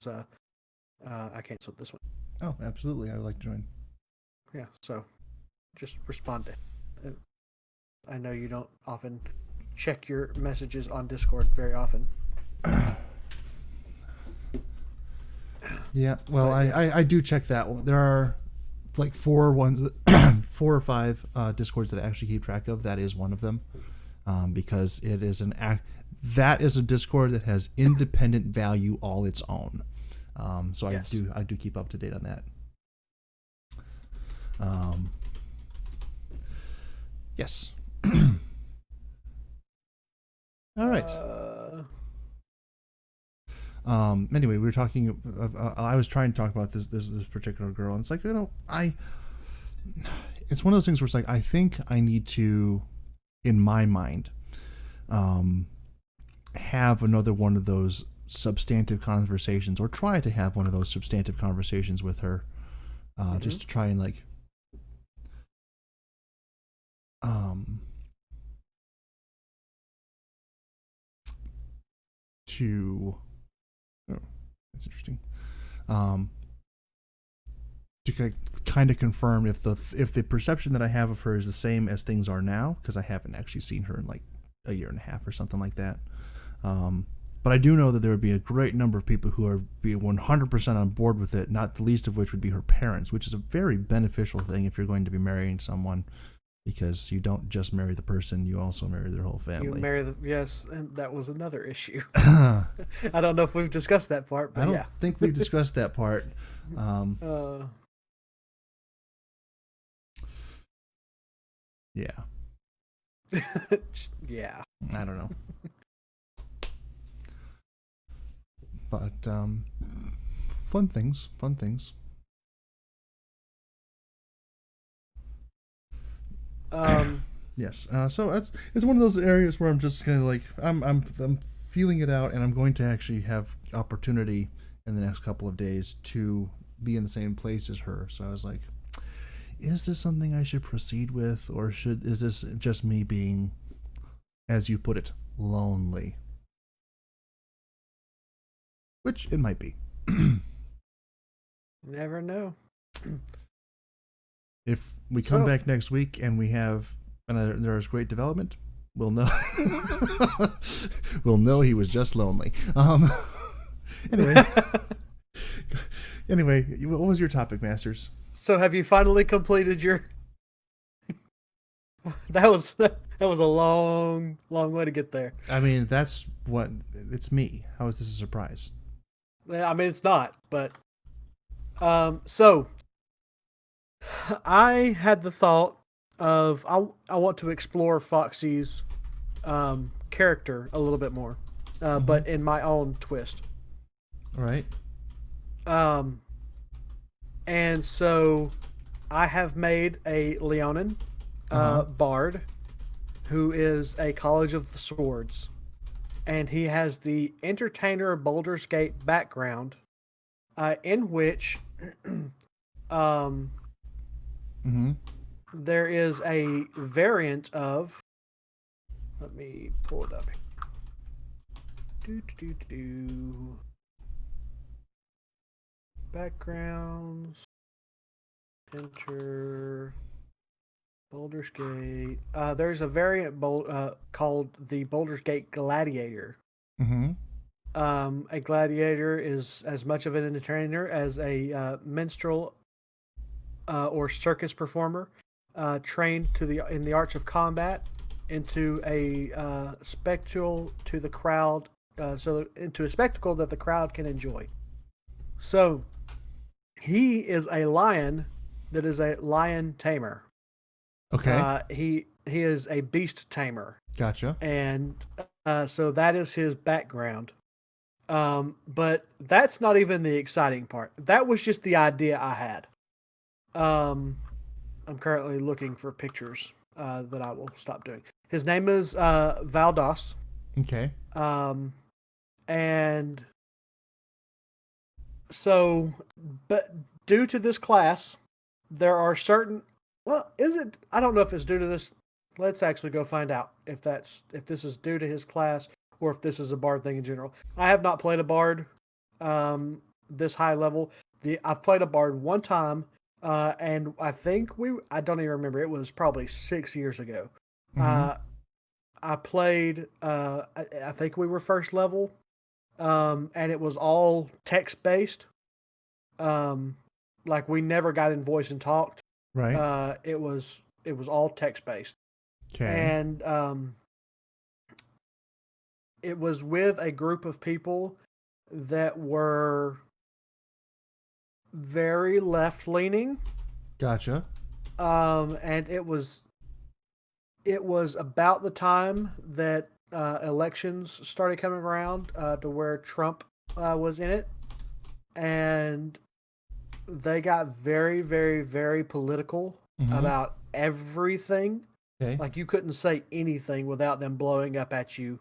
I canceled this one. Oh, absolutely. I would like to join. Yeah, so just respond to it. I know you don't often check your messages on Discord very often. Yeah, well, I do check that one. There are like 4 or 5 Discords that I actually keep track of. That is one of them, because it is that is a Discord that has independent value all its own. So yes. I do keep up to date on that. Yes. All right. Anyway, we were talking. I was trying to talk about this particular girl, and it's like, it's one of those things where it's like, I think I need to, in my mind, have another one of those substantive conversations, or try to have one of those substantive conversations with her, just to try and like, that's interesting. To kind of confirm if the perception that I have of her is the same as things are now, because I haven't actually seen her in like a year and a half or something like that. But I do know that there would be a great number of people who are be 100% on board with it, not the least of which would be her parents, which is a very beneficial thing if you're going to be marrying someone because you don't just marry the person, you also marry their whole You family. marry the yes, and that was another issue. I I don't know if we've discussed that part, but don't yeah. think we've discussed that part. Uh, Yeah, yeah. I don't know. But fun things. Um, Yes. So it's one of those areas where I'm just kind of like I'm feeling it out, and I'm going to actually have opportunity in the next couple of days to be in the same place as her. So I was like, is this something I should proceed with, or is this just me being, as you put it, lonely? Which it might be. never know. If we come back next week and we have and there is great development, we'll know. We'll know he was just lonely. Anyway, anyway, what was your topic, Masters? So have you finally completed your? That was a long way to get there. I mean, it's me. How is this a surprise? I mean, it's not, but so I had the thought of I want to explore Foxy's character a little bit more, but in my own twist. All right. And so I have made a Leonin bard who is a College of the Swords, and he has the Entertainer Baldur's Gate background, in which there is a variant of. Let me pull it up. Backgrounds. Enter Baldur's Gate. There's a variant called the Baldur's Gate Gladiator. A gladiator is as much of an entertainer as a minstrel or circus performer, trained in the arts of combat, into a spectacle to the crowd, into a spectacle that the crowd can enjoy. So, he is a lion that is a lion tamer. Okay. He is a beast tamer. Gotcha. And so that is his background. But that's not even the exciting part. That was just the idea I had. I'm currently looking for pictures that I will stop doing. His name is Valdos. Okay. And so, but due to this class, there are certain. Well, is it? I don't know if it's due to this. Let's actually go find out if this is due to his class or if this is a bard thing in general. I have not played a bard this high level. I've played a bard one time, and I don't even remember. It was probably 6 years ago. I played. I think we were first level, and it was all text based. Like we never got in voice and talked. Right. It was all text based. Okay. And it was with a group of people that were very left leaning. Gotcha. And it was about the time that elections started coming around, to where Trump was in it, and they got very, very, very political about everything. Okay. Like you couldn't say anything without them blowing up at you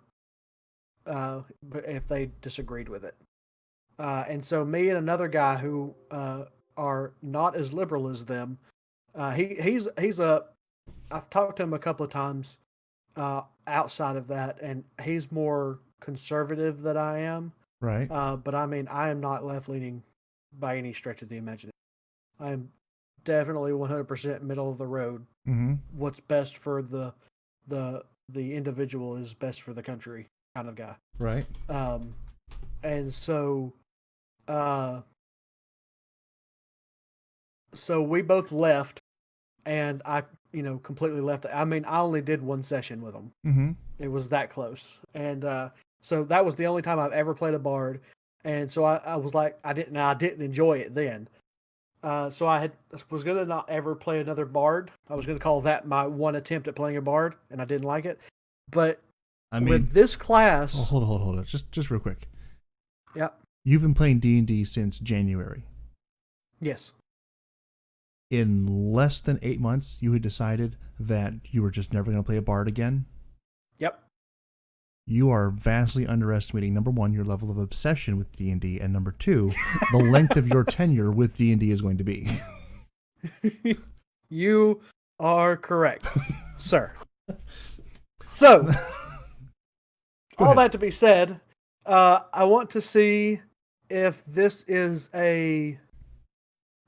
if they disagreed with it. And so me and another guy who are not as liberal as them, he's I've talked to him a couple of times outside of that, and he's more conservative than I am. Right. But I mean, I am not left leaning by any stretch of the imagination. I am definitely 100% middle of the road. What's best for the individual is best for the country kind of guy. Right. And so so we both left, and I completely left. I mean, I only did one session with them. Mm-hmm. It was that close. And so that was the only time I've ever played a bard. And so I was like, I didn't enjoy it then. So I was going to not ever play another bard. I was going to call that my one attempt at playing a bard, and I didn't like it. But with this class... Oh, hold on. Just real quick. Yeah. You've been playing D&D since January. Yes. In less than 8 months, you had decided that you were just never going to play a bard again? Yep. You are vastly underestimating, number one, your level of obsession with D&D, and number two, the length of your tenure with D&D is going to be. You are correct, sir. So, all that to be said, I want to see if this is a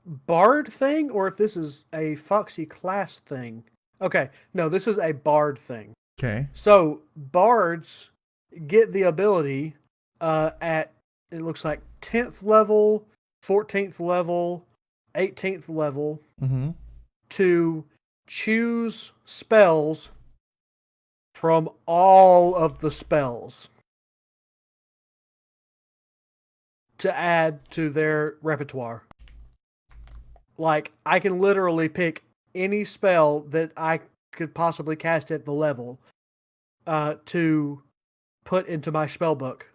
bard thing or if this is a Foxy class thing. Okay, no, this is a bard thing. Okay. So, bards get the ability at, it looks like, 10th level, 14th level, 18th level to choose spells from all of the spells to add to their repertoire. Like, I can literally pick any spell that I could possibly cast at the level to put into my spell book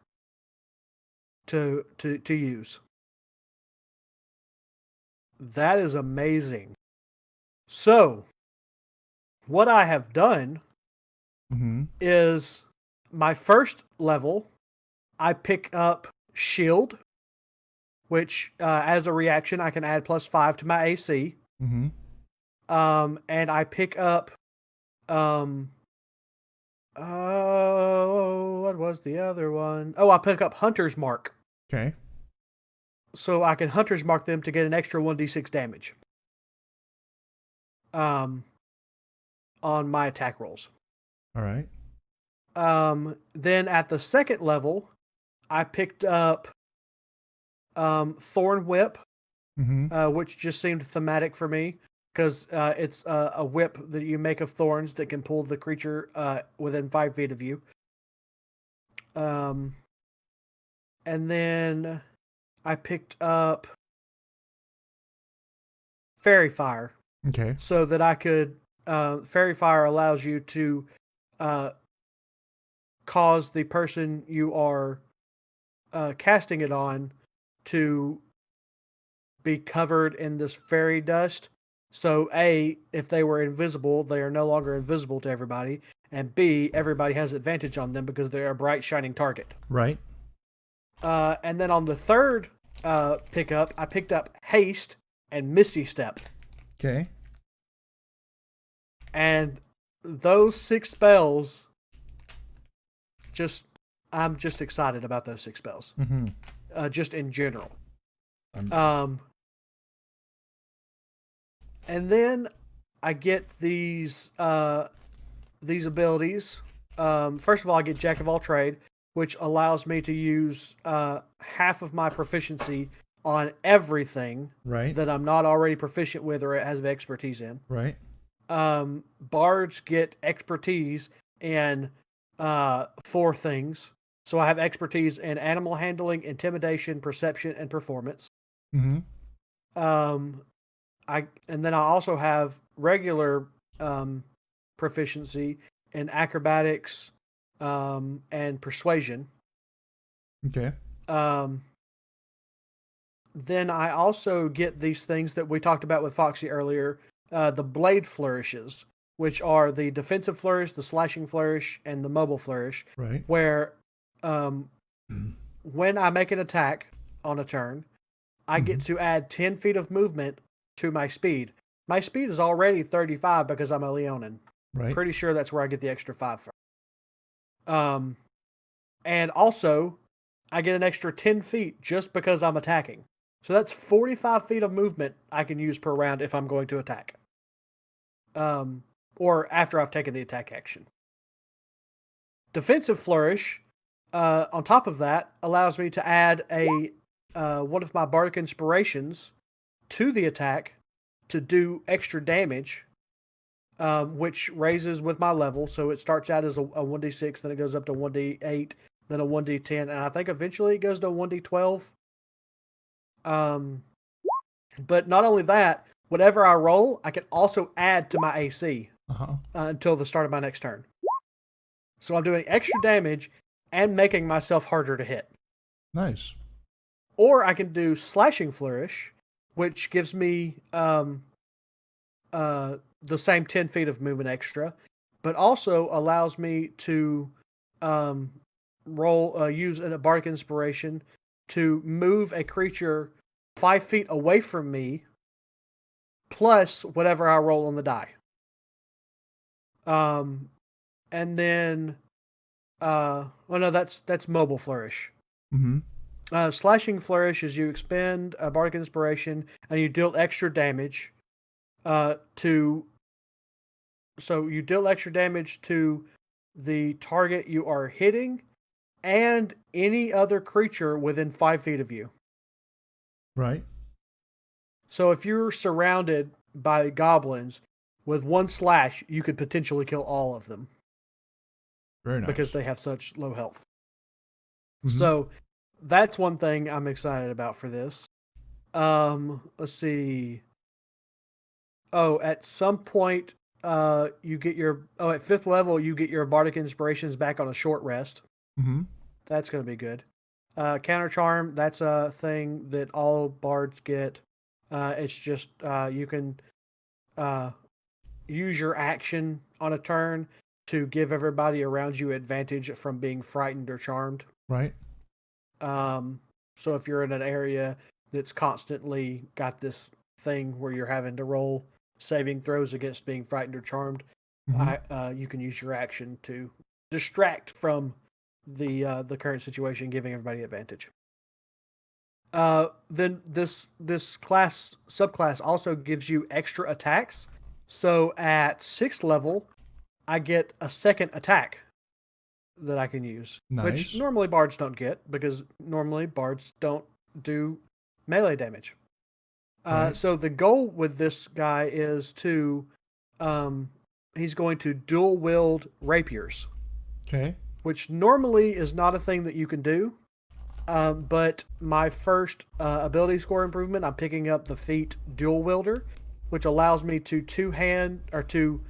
to use. That is amazing. So, what I have done is my first level, I pick up Shield, which as a reaction, I can add +5 to my AC. And I pick up, what was the other one? Oh, I pick up Hunter's Mark. Okay. So I can Hunter's Mark them to get an extra 1d6 damage. On my attack rolls. All right. Then at the second level, I picked up Thorn Whip, which just seemed thematic for me because it's a whip that you make of thorns that can pull the creature within 5 feet of you. And then I picked up Fairy Fire. Okay. So that I could... Fairy Fire allows you to cause the person you are casting it on to be covered in this fairy dust. So A, if they were invisible, they are no longer invisible to everybody. And B, everybody has advantage on them because they're a bright, shining target. Right. And then on the third pickup, I picked up Haste and Misty Step. Okay. And those 6 spells, I'm just excited about those 6 spells. Just in general. And then I get these abilities. First of all, I get Jack of all trade, which allows me to use half of my proficiency on everything that I'm not already proficient with or has expertise in. Right. Bards get expertise in 4 things. So I have expertise in animal handling, intimidation, perception, and performance. And then I also have regular proficiency in acrobatics and persuasion. Okay. Then I also get these things that we talked about with Foxy earlier, the blade flourishes, which are the defensive flourish, the slashing flourish, and the mobile flourish. Right. Where when I make an attack on a turn, I get to add 10 feet of movement to my speed. My speed is already 35 because I'm a Leonin. Right. Pretty sure that's where I get the extra 5 from. And also, I get an extra 10 feet just because I'm attacking. So that's 45 feet of movement I can use per round if I'm going to attack. Or after I've taken the attack action. Defensive flourish, on top of that, allows me to add one of my bardic inspirations to the attack to do extra damage which raises with my level. So it starts out as a 1d6, then it goes up to 1d8, then a 1d10, and I think eventually it goes to 1d12. But not only that, whatever I roll, I can also add to my AC until the start of my next turn. So I'm doing extra damage and making myself harder to hit. Nice. Or I can do Slashing Flourish, which gives me the same 10 feet of movement extra, but also allows me to use a Bardic Inspiration to move a creature 5 feet away from me, plus whatever I roll on the die. And then, that's Mobile Flourish. Mm-hmm. Slashing Flourish is you expend a Bardic Inspiration and you deal extra damage so you deal extra damage to the target you are hitting and any other creature within 5 feet of you. Right. So if you're surrounded by goblins, with one slash, you could potentially kill all of them. Very nice. Because they have such low health. Mm-hmm. So that's one thing I'm excited about for this. Let's see. Oh, at some point, you get at 5th level, you get your Bardic Inspirations back on a short rest. Mm-hmm. That's going to be good. Counter Charm, that's a thing that all bards get. It's just, you can use your action on a turn to give everybody around you advantage from being frightened or charmed. Right. So if you're in an area that's constantly got this thing where you're having to roll saving throws against being frightened or charmed, Mm-hmm. you can use your action to distract from the current situation, giving everybody advantage. Then this subclass also gives you extra attacks. So at 6th level, I get a second attack that I can use, which normally bards don't get because normally bards don't do melee damage. Right. So the goal with this guy is to, he's going to dual wield rapiers. Okay. Which normally is not a thing that you can do. But my first ability score improvement, I'm picking up the feat Dual Wielder, which allows me to to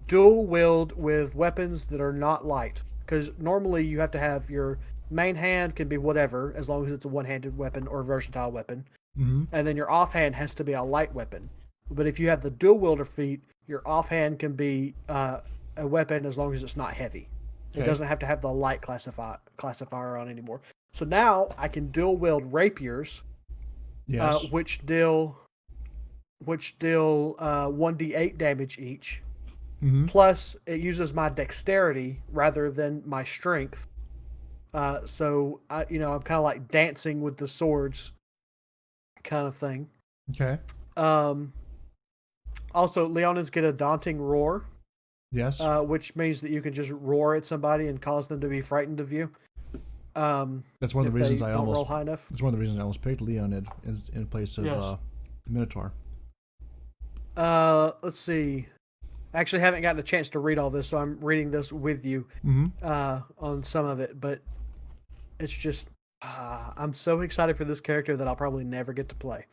dual wield with weapons that are not light. Because normally you have to have your main hand can be whatever, as long as it's a one-handed weapon or a versatile weapon. Mm-hmm. And then your offhand has to be a light weapon. But if you have the Dual Wielder feat, your offhand can be a weapon as long as it's not heavy. Okay. It doesn't have to have the light classifier on anymore. So now I can dual wield rapiers, yes. which deal 1d8 damage each. Mm-hmm. Plus, it uses my dexterity rather than my strength. So I'm kind of like dancing with the swords, kind of thing. Okay. Also, Leonins get a daunting roar. Yes. Which means that you can just roar at somebody and cause them to be frightened of you. That's one of the reasons I almost roll high enough. That's one of the reasons I almost picked Leonid in place of Minotaur. Let's see. I actually haven't gotten a chance to read all this, so I'm reading this with you on some of it. But it's just I'm so excited for this character that I'll probably never get to play.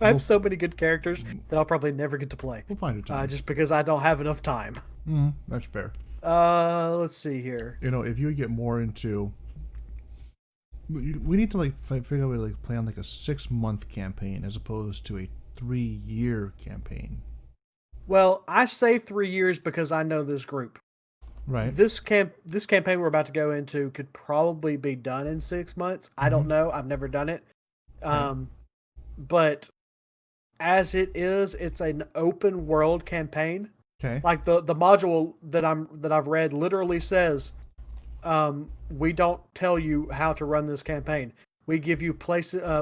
I have so many good characters that I'll probably never get to play. We'll find a time. Just because I don't have enough time. That's fair. Let's see here. If you get more into, we need to figure out a way to play on a 6-month campaign as opposed to a 3-year campaign. Well, I say 3 years because I know this group. Right. This campaign we're about to go into could probably be done in 6 months. I don't know. I've never done it. But as it is, it's an open world campaign. Okay. Like the module that I've read literally says, we don't tell you how to run this campaign. We give you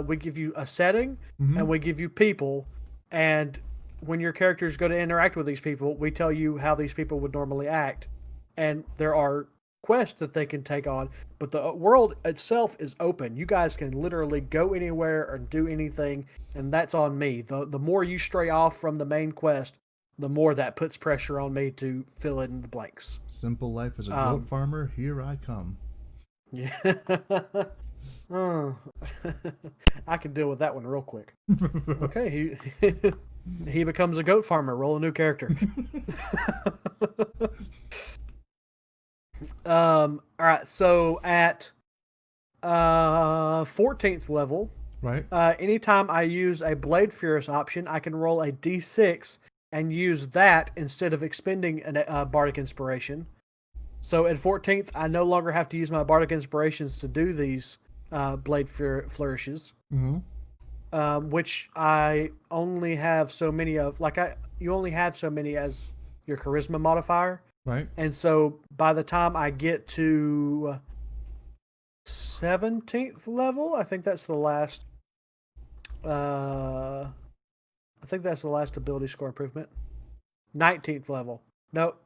we give you a setting, and we give you people, and when your characters go to interact with these people, we tell you how these people would normally act, and there are quests that they can take on, but the world itself is open. You guys can literally go anywhere or do anything, and that's on me. The more you stray off from the main quest, the more that puts pressure on me to fill in the blanks. Simple life as a goat farmer. Here I come. Yeah. Oh. I can deal with that one real quick. Okay, he becomes a goat farmer. Roll a new character. All right, so at 14th level, Right. anytime I use a Blade Furious option, I can roll a d6 and use that instead of expending a Bardic Inspiration. So at 14th, I no longer have to use my Bardic Inspirations to do these Blade Flourishes, which I only have so many of. You only have so many as your Charisma modifier. Right. And so by the time I get to 17th level, I think that's the last. I think that's the last ability score improvement. 19th level. Nope.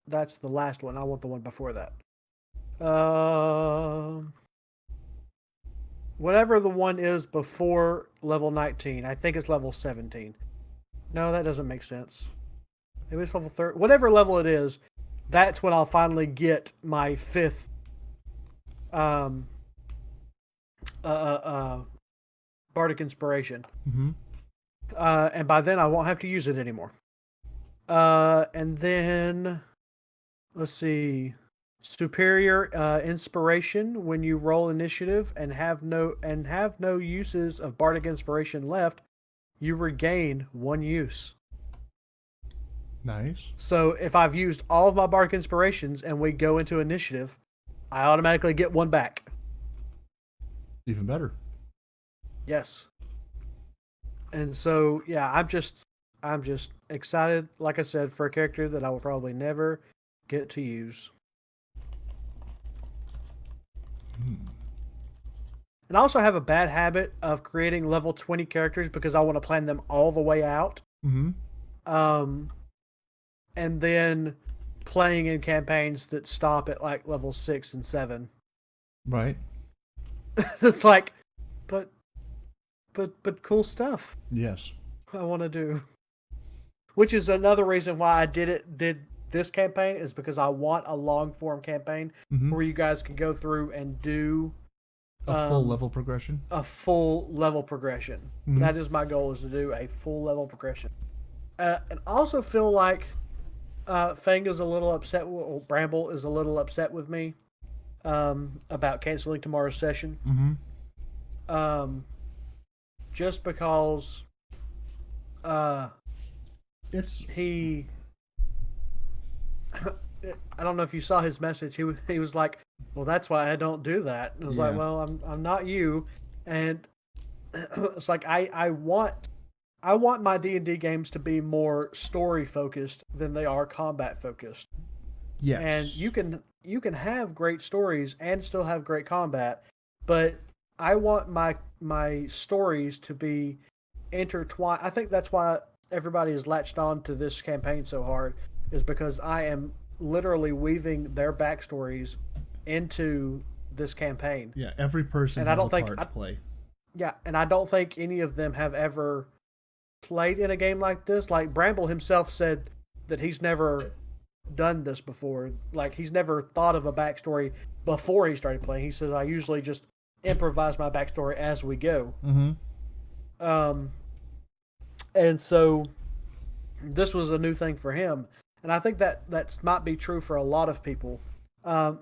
That's the last one. I want the one before that. Whatever the one is before level 19. I think it's level 17. No, that doesn't make sense. Maybe it's level 30. Whatever level it is, that's when I'll finally get my 5th Bardic Inspiration. And by then I won't have to use it anymore. And then let's see. Superior Inspiration. When you roll initiative and have no uses of Bardic Inspiration left, you regain 1 use. Nice. So if I've used all of my Bardic Inspirations and we go into initiative, I automatically get 1 back. Even better. Yes. And so yeah, I'm just excited, like I said, for a character that I will probably never get to use. And I also have a bad habit of creating level 20 characters because I want to plan them all the way out. And then playing in campaigns that stop at like level 6 and 7. Right. It's like, but cool stuff. Yes. I want to do. Which is another reason why I did this campaign, is because I want a long form campaign where you guys can go through and do a full level progression. A full level progression. That is my goal, is to do a full level progression. And I also feel like Fang is a little upset, or Bramble is a little upset with me about canceling tomorrow's session. Just because he I don't know if you saw his message. He was like, well, that's why I don't do that. And I was like, well, I'm not you. And it's like, I want my D&D games to be more story focused than they are combat focused. Yes. And you can have great stories and still have great combat, but I want my stories to be intertwined. I think that's why everybody has latched on to this campaign so hard, is because I am literally weaving their backstories into this campaign. Yeah, every person has a part to play. Yeah, and I don't think any of them have ever played in a game like this. Like, Bramble himself said that he's never done this before. Like, he's never thought of a backstory before he started playing. He says, I usually just improvise my backstory as we go. And so this was a new thing for him. And I think that might be true for a lot of people.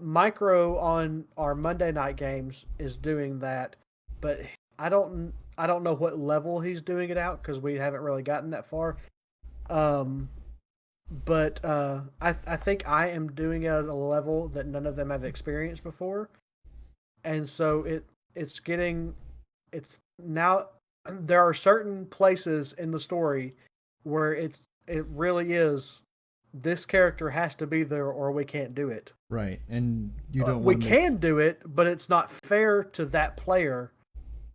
Micro on our Monday night games is doing that, but I don't know what level he's doing it out, because we haven't really gotten that far. But I think I am doing it at a level that none of them have experienced before, and so it's now there are certain places in the story where it really is, this character has to be there or we can't do it. Right, and you don't. We can do it, but it's not fair to that player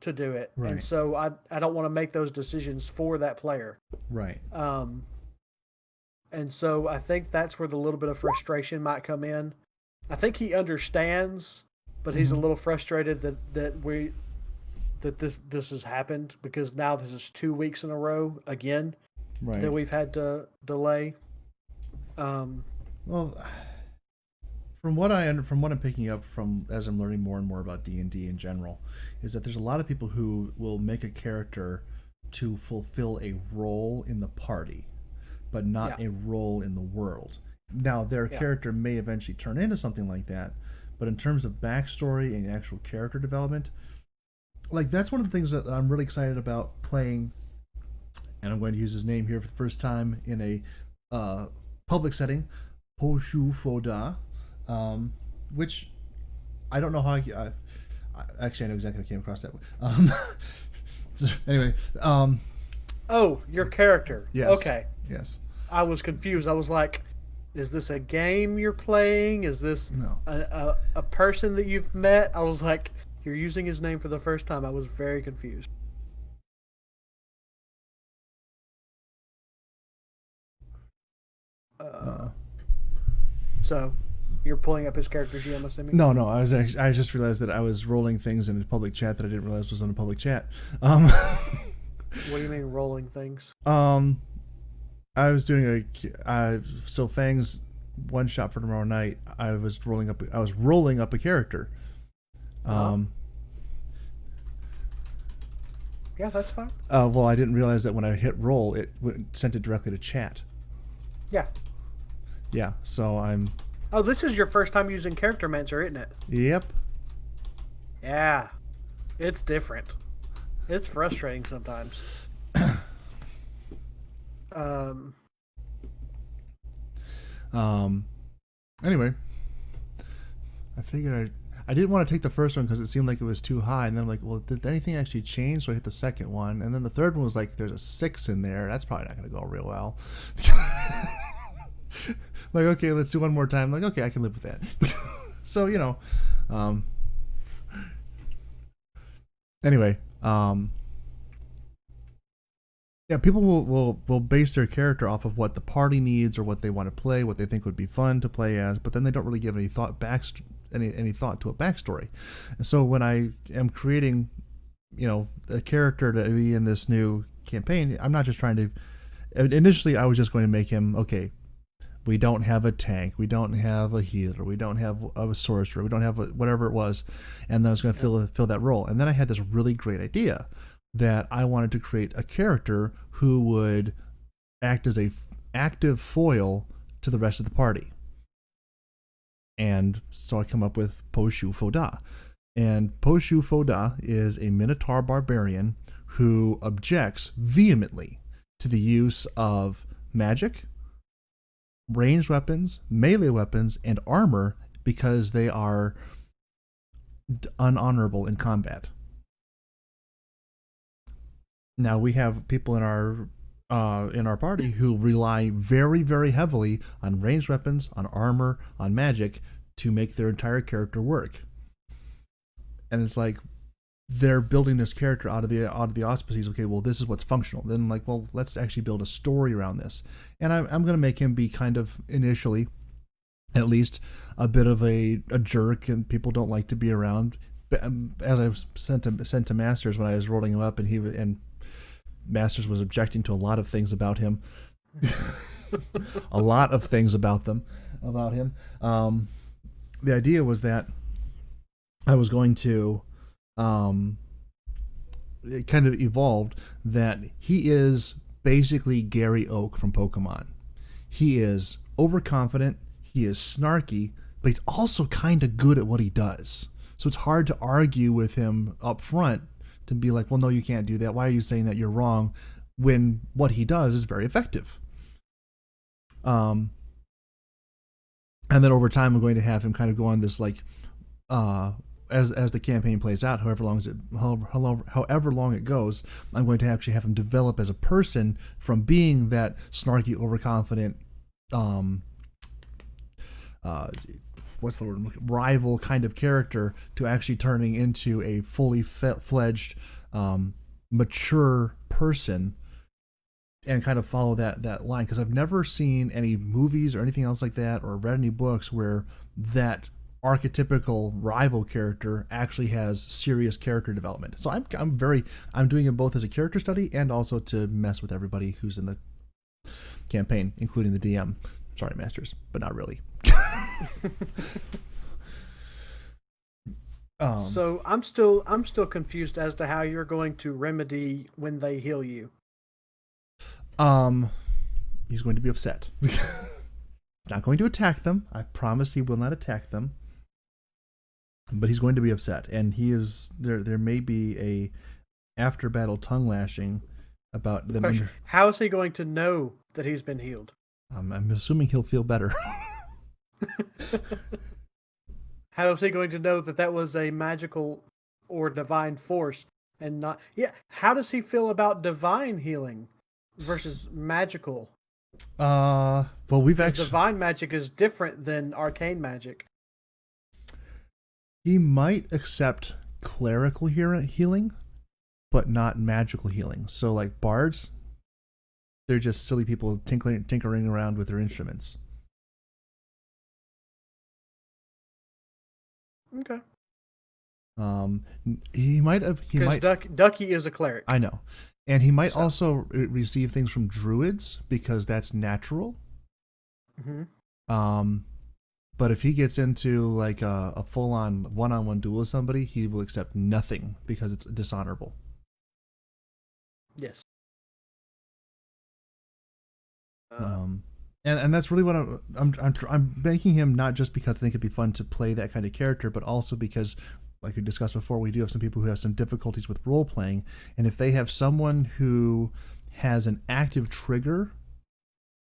to do it, right. And so I don't want to make those decisions for that player. Right. And so I think that's where the little bit of frustration might come in. I think he understands, but he's a little frustrated that this has happened, because now this is 2 weeks in a row again. Right. that we've had to delay. Well, from what I'm picking up from as I'm learning more and more about D&D in general, is that there's a lot of people who will make a character to fulfill a role in the party, but not Yeah. a role in the world. Now, their Yeah. character may eventually turn into something like that, but in terms of backstory and actual character development, like that's one of the things that I'm really excited about playing. And I'm going to use his name here for the first time in a public setting, Poshu Foda, which I don't know how actually I know exactly how I came across that. Anyway, Oh, your character. yes, Okay. yes, I was confused. I was like, is this a game you're playing? Is this no, a person that you've met? I was like, you're using his name for the first time. I was very confused. So, you're pulling up his character sheet, I'm assuming? no. I just realized that I was rolling things in a public chat that I didn't realize was in a public chat. What do you mean rolling things? I was doing so Fang's one shot for tomorrow night. I was rolling up a character. Yeah, that's fine. Well, I didn't realize that when I hit roll, it sent it directly to chat. Yeah. Yeah, so I'm. Oh, this is your first time using Character Mancer, isn't it? Yep. Yeah. It's different. It's frustrating sometimes. Anyway, I figured I didn't want to take the first one because it seemed like it was too high, and then I'm like, well, did anything actually change? So I hit the second one, and then the third one was like, there's a 6 in there. That's probably not going to go real well. Like, okay, let's do one more time. Like, okay, I can live with that. So, anyway, yeah, people will base their character off of what the party needs or what they want to play, what they think would be fun to play as, but then they don't really give any thought any thought to a backstory. And so when I am creating, a character to be in this new campaign, I'm not just trying to. Initially, I was just going to make him okay. We don't have a tank. We don't have a healer. We don't have a sorcerer. We don't have whatever it was. And then I was going to fill that role. And then I had this really great idea that I wanted to create a character who would act as a active foil to the rest of the party. And so I come up with Poshu Foda. And Poshu Foda is a Minotaur barbarian who objects vehemently to the use of magic, ranged weapons, melee weapons, and armor because they are unhonorable in combat. Now we have people in our party who rely very, very heavily on ranged weapons, on armor, on magic to make their entire character work. And it's like they're building this character out of the auspices. Okay, well, this is what's functional. Then, like, well, let's actually build a story around this. And I'm going to make him be kind of initially, at least, a bit of a jerk, and people don't like to be around. But as I was sent to Masters when I was rolling him up, and Masters was objecting to a lot of things about him, a lot of things about him. The idea was that I was going to. It kind of evolved that he is basically Gary Oak from Pokemon. He is overconfident, he is snarky, but he's also kind of good at what he does. So it's hard to argue with him up front to be like, well, no, you can't do that. Why are you saying that you're wrong when what he does is very effective? And then over time, I'm going to have him kind of go on this like, as the campaign plays out, however long it goes, I'm going to actually have him develop as a person from being that snarky, overconfident, what's the word? Rival kind of character to actually turning into a fully fledged, mature person, and kind of follow that line. Because I've never seen any movies or anything else like that, or read any books where that archetypical rival character actually has serious character development. So I'm doing it both as a character study and also to mess with everybody who's in the campaign, including the DM. Sorry, Masters, but not really. So I'm still confused as to how you're going to remedy when they heal you. He's going to be upset. Not going to attack them. I promise he will not attack them. But he's going to be upset, and he is there. There may be a after battle tongue lashing about them. How is he going to know that he's been healed? I'm assuming he'll feel better. How is he going to know that that was a magical or divine force and not? Yeah. How does he feel about divine healing versus magical? Well, we've actually divine magic is different than arcane magic. He might accept clerical healing, but not magical healing. So, like bards, they're just silly people tinkering around with their instruments. Okay. He might have. Ducky is a cleric. I know, and he might also receive things from druids because that's natural. Mm-hmm. But if he gets into like a full-on one-on-one duel with somebody, he will accept nothing because it's dishonorable. Yes. And that's really what I'm making him, not just because I think it'd be fun to play that kind of character, but also because, like we discussed before, we do have some people who have some difficulties with role playing, and if they have someone who has an active trigger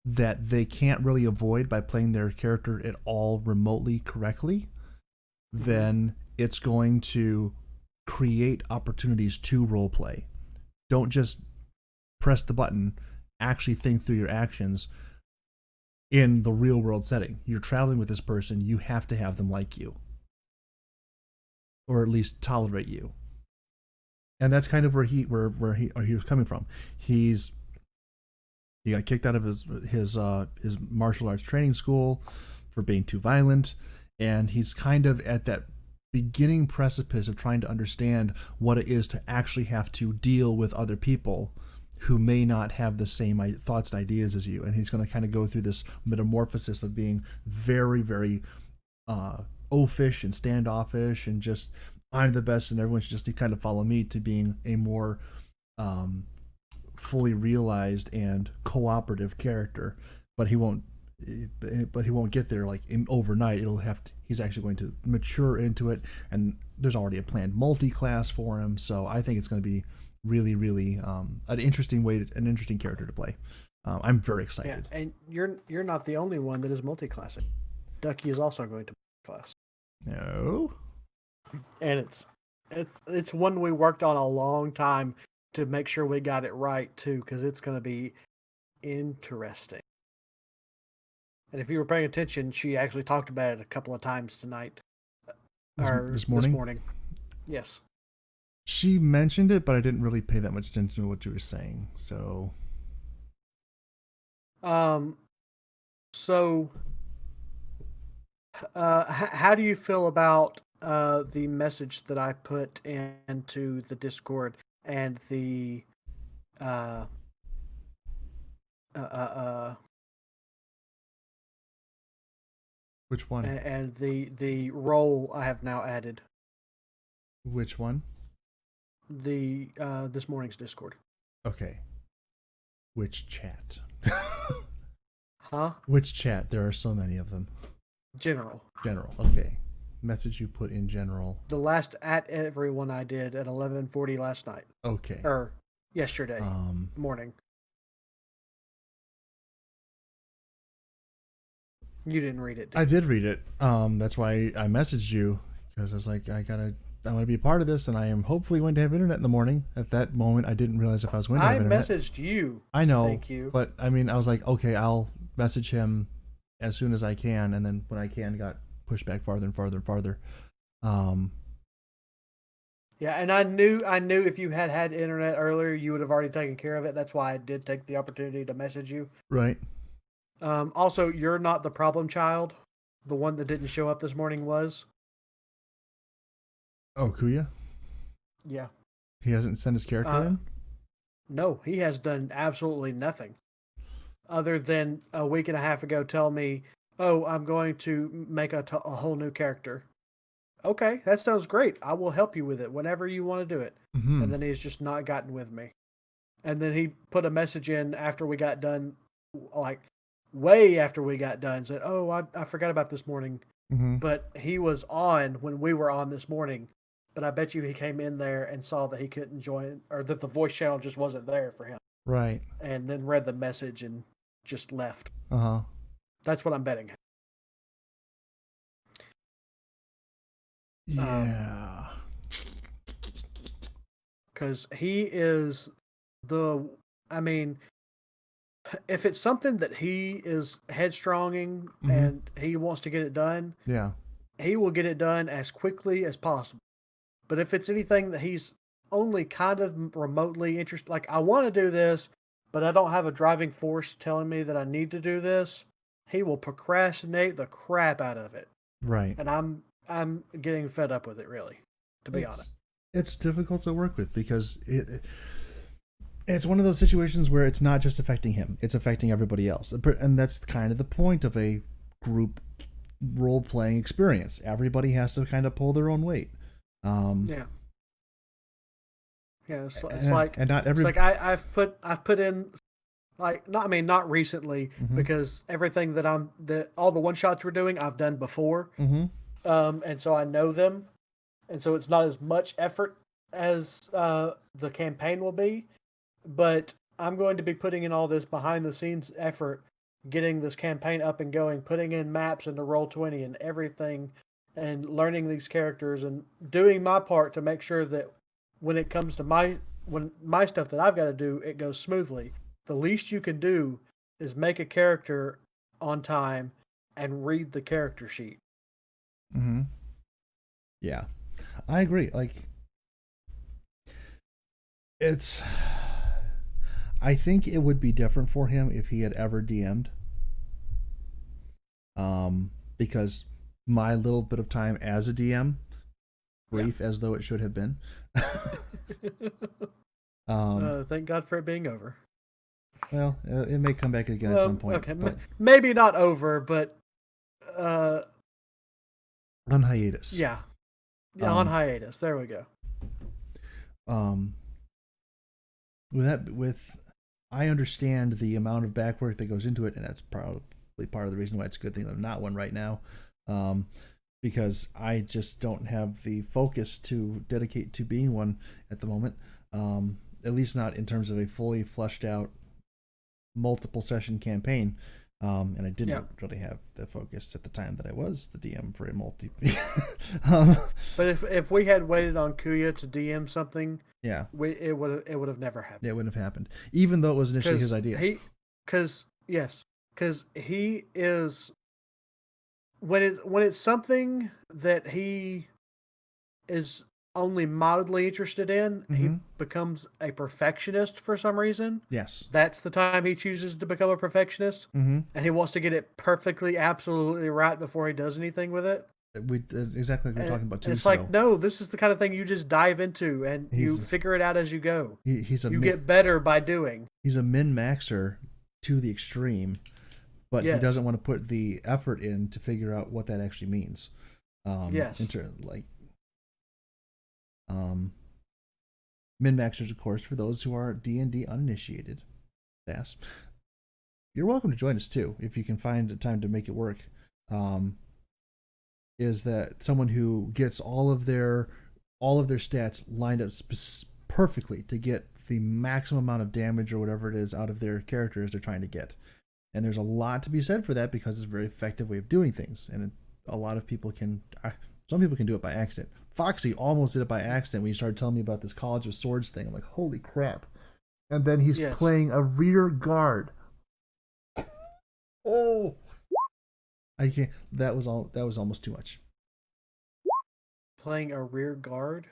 that they can't really avoid by playing their character at all remotely correctly, then it's going to create opportunities to role play. Don't just press the button, actually think through your actions. In the real world setting, you're traveling with this person, you have to have them like you, or at least tolerate you. And that's kind of where he was coming from. He got kicked out of his martial arts training school for being too violent, and he's kind of at that beginning precipice of trying to understand what it is to actually have to deal with other people who may not have the same thoughts and ideas as you. And he's going to kind of go through this metamorphosis of being very, very oafish and standoffish and just, I'm the best and everyone should just kind of follow me, to being a more fully realized and cooperative character. But he won't get there like overnight. He's actually going to mature into it, and there's already a planned multi-class for him. So I think it's going to be really, really an interesting character to play. I'm very excited. Yeah, and you're not the only one that is multi-classing. Ducky is also going to class. No. And it's one we worked on a long time to make sure we got it right too, because it's going to be interesting. And if you were paying attention, she actually talked about it a couple of times tonight. This morning? This morning. Yes. She mentioned it, but I didn't really pay that much attention to what you were saying. So, how do you feel about the message that I put into the Discord and the which one? And the role I have now added? Which one? The this morning's Discord. Okay. Which chat? Huh? Which chat? There are so many of them. General. Okay. Message you put in general. The last at everyone I did at 11:40 last night. Okay. Or yesterday morning. You didn't read it. I did read it. That's why I messaged you, because I was like, I want to be a part of this, and I am hopefully going to have internet in the morning. At that moment, I didn't realize if I was going to have internet. I messaged you. I know. Thank you. But I mean, I was like, okay, I'll message him as soon as I can, and then when I can, got pushed back farther and farther and farther. Yeah, and I knew if you had internet earlier, you would have already taken care of it. That's why I did take the opportunity to message you. Right. Also, you're not the problem child. The one that didn't show up this morning was. Oh, Kuya? Yeah. He hasn't sent his character in? No, he has done absolutely nothing. other than a week and a half ago tell me, "Oh, I'm going to make a whole new character." Okay, that sounds great. I will help you with it whenever you want to do it. Mm-hmm. And then he's just not gotten with me. And then he put a message in after we got done, like way after we got done, said, "Oh, I forgot about this morning." Mm-hmm. But he was on when we were on this morning. But I bet you he came in there and saw that he couldn't join, or that the voice channel just wasn't there for him. Right. And then read the message and just left. Uh-huh. That's what I'm betting. Yeah. Because he is I mean, if it's something that he is headstronging and he wants to get it done, Yeah. he will get it done as quickly as possible. But if it's anything that he's only kind of remotely interested, like I want to do this, but I don't have a driving force telling me that I need to do this, he will procrastinate the crap out of it. Right. And I'm getting fed up with it, really, to be honest. It's difficult to work with because it's one of those situations where it's not just affecting him, it's affecting everybody else. And that's kind of the point of a group role-playing experience. Everybody has to kind of pull their own weight. Yeah, it's like, and not every, it's like I've put in, like, not recently, because everything that all the one shots we're doing I've done before, and so I know them, and so it's not as much effort as the campaign will be, but I'm going to be putting in all this behind the scenes effort, getting this campaign up and going, putting in maps into Roll20 and everything, and learning these characters and doing my part to make sure that when it comes to my stuff that I've got to do, it goes smoothly. The least you can do is make a character on time and read the character sheet. Mm-hmm. Yeah, I agree. Like, I think it would be different for him if he had ever DM'd. Because my little bit of time as a DM, brief as though it should have been. Thank God for it being over. Well, it may come back again at some point. Okay, maybe not over, but on hiatus. Yeah, on hiatus. There we go. I understand the amount of back work that goes into it, and that's probably part of the reason why it's a good thing that I'm not one right now. Because I just don't have the focus to dedicate to being one at the moment. At least not in terms of a fully fleshed out multiple session campaign. And I didn't really have the focus at the time that I was the DM for a multi. But if we had waited on Kuya to DM something, it would have never happened. Yeah, it wouldn't have happened, even though it was initially his idea. Because he is, when it's something that he is only mildly interested in, he becomes a perfectionist for some reason. Yes. That's the time he chooses to become a perfectionist. And he wants to get it perfectly, absolutely right before he does anything with it. Exactly like we're talking about too. It's like, no, this is the kind of thing you just dive into and you figure it out as you go. You get better by doing. He's a min-maxer to the extreme, but he doesn't want to put the effort in to figure out what that actually means. Min-maxers, of course, for those who are D&D uninitiated. You're welcome to join us too if you can find a time to make it work. Is that someone who gets all of their stats lined up perfectly to get the maximum amount of damage or whatever it is out of their characters they're trying to get. And there's a lot to be said for that because it's a very effective way of doing things. And a lot of people some people can do it by accident. Foxy almost did it by accident when he started telling me about this College of Swords thing. I'm like, holy crap. And then he's playing a rear guard. Oh, I can't. That was almost too much. Playing a rear guard?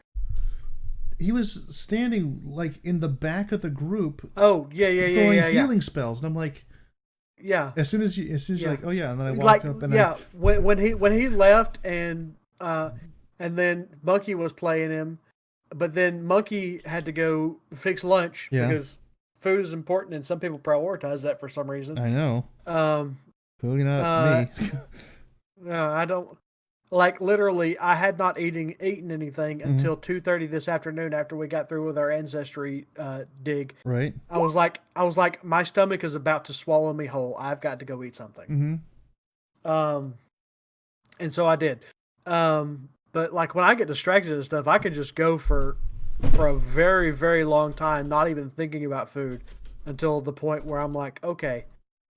He was standing like in the back of the group. Oh, throwing healing spells, and I'm like, As soon as you're like, oh yeah, and then I walk up and when he left and then Monkey was playing him, but then Monkey had to go fix lunch because food is important, and some people prioritize that for some reason. I know. Um, Clearly not me. no, I don't. Like literally, I had not eaten anything until 2:30 this afternoon after we got through with our ancestry dig. Right. I was like, my stomach is about to swallow me whole. I've got to go eat something. And so I did. But like when I get distracted and stuff, I can just go for a very, very long time, not even thinking about food until the point where I'm like, okay,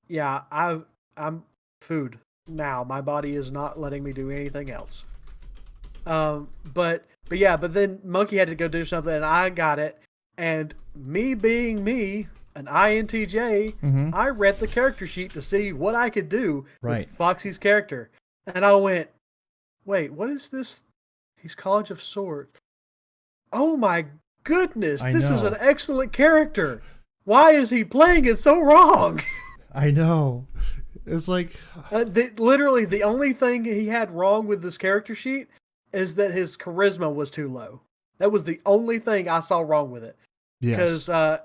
yeah, I'm food now. My body is not letting me do anything else. But then Monkey had to go do something and I got it. And me being me, an INTJ, I read the character sheet to see what I could do with Foxy's character. And I went, wait, what is this? He's College of Swords. Oh my goodness, this is an excellent character. Why is he playing it so wrong? I know. It's like... literally, the only thing he had wrong with this character sheet is that his charisma was too low. That was the only thing I saw wrong with it. Yes. Because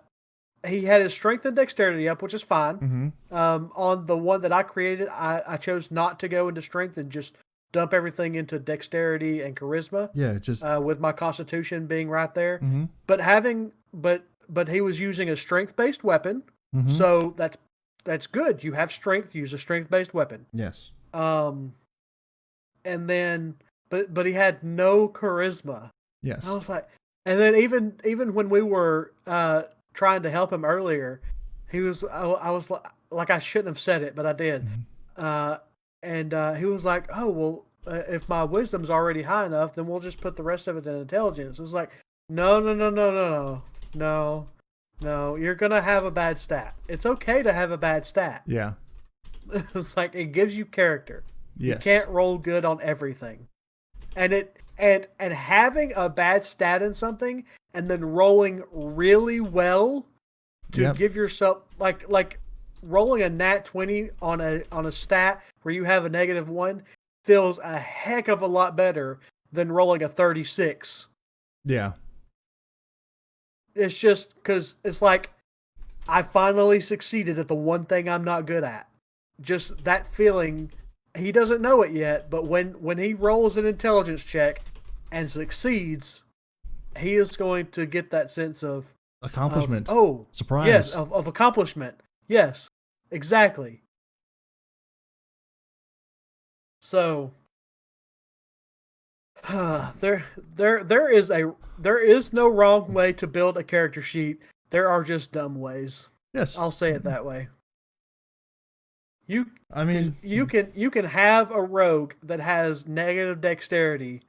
he had his strength and dexterity up, which is fine. On the one that I created, I chose not to go into strength and just dump everything into dexterity and charisma. Yeah, just with my constitution being right there. But he was using a strength-based weapon, so that's good. You have strength. Use a strength-based weapon. Yes. And then, but he had no charisma. Yes. I was like, and then even when we were trying to help him earlier, I was like I shouldn't have said it, but I did. And he was like, oh well, if my wisdom's already high enough, then we'll just put the rest of it in intelligence. It was like, no. You're gonna have a bad stat. It's okay to have a bad stat. Yeah. It's like it gives you character. Yes. You can't roll good on everything. And having a bad stat in something and then rolling really well to give yourself like rolling a nat 20 on a stat where you have a -1 feels a heck of a lot better than rolling a 36. Yeah. It's just because it's like I finally succeeded at the one thing I'm not good at. Just that feeling. He doesn't know it yet, but when he rolls an intelligence check and succeeds, he is going to get that sense of accomplishment. Surprise. Yes, of accomplishment. Yes, exactly. So there is no wrong way to build a character sheet. There are just dumb ways. Yes. I'll say it that way. You can have a rogue that has negative dexterity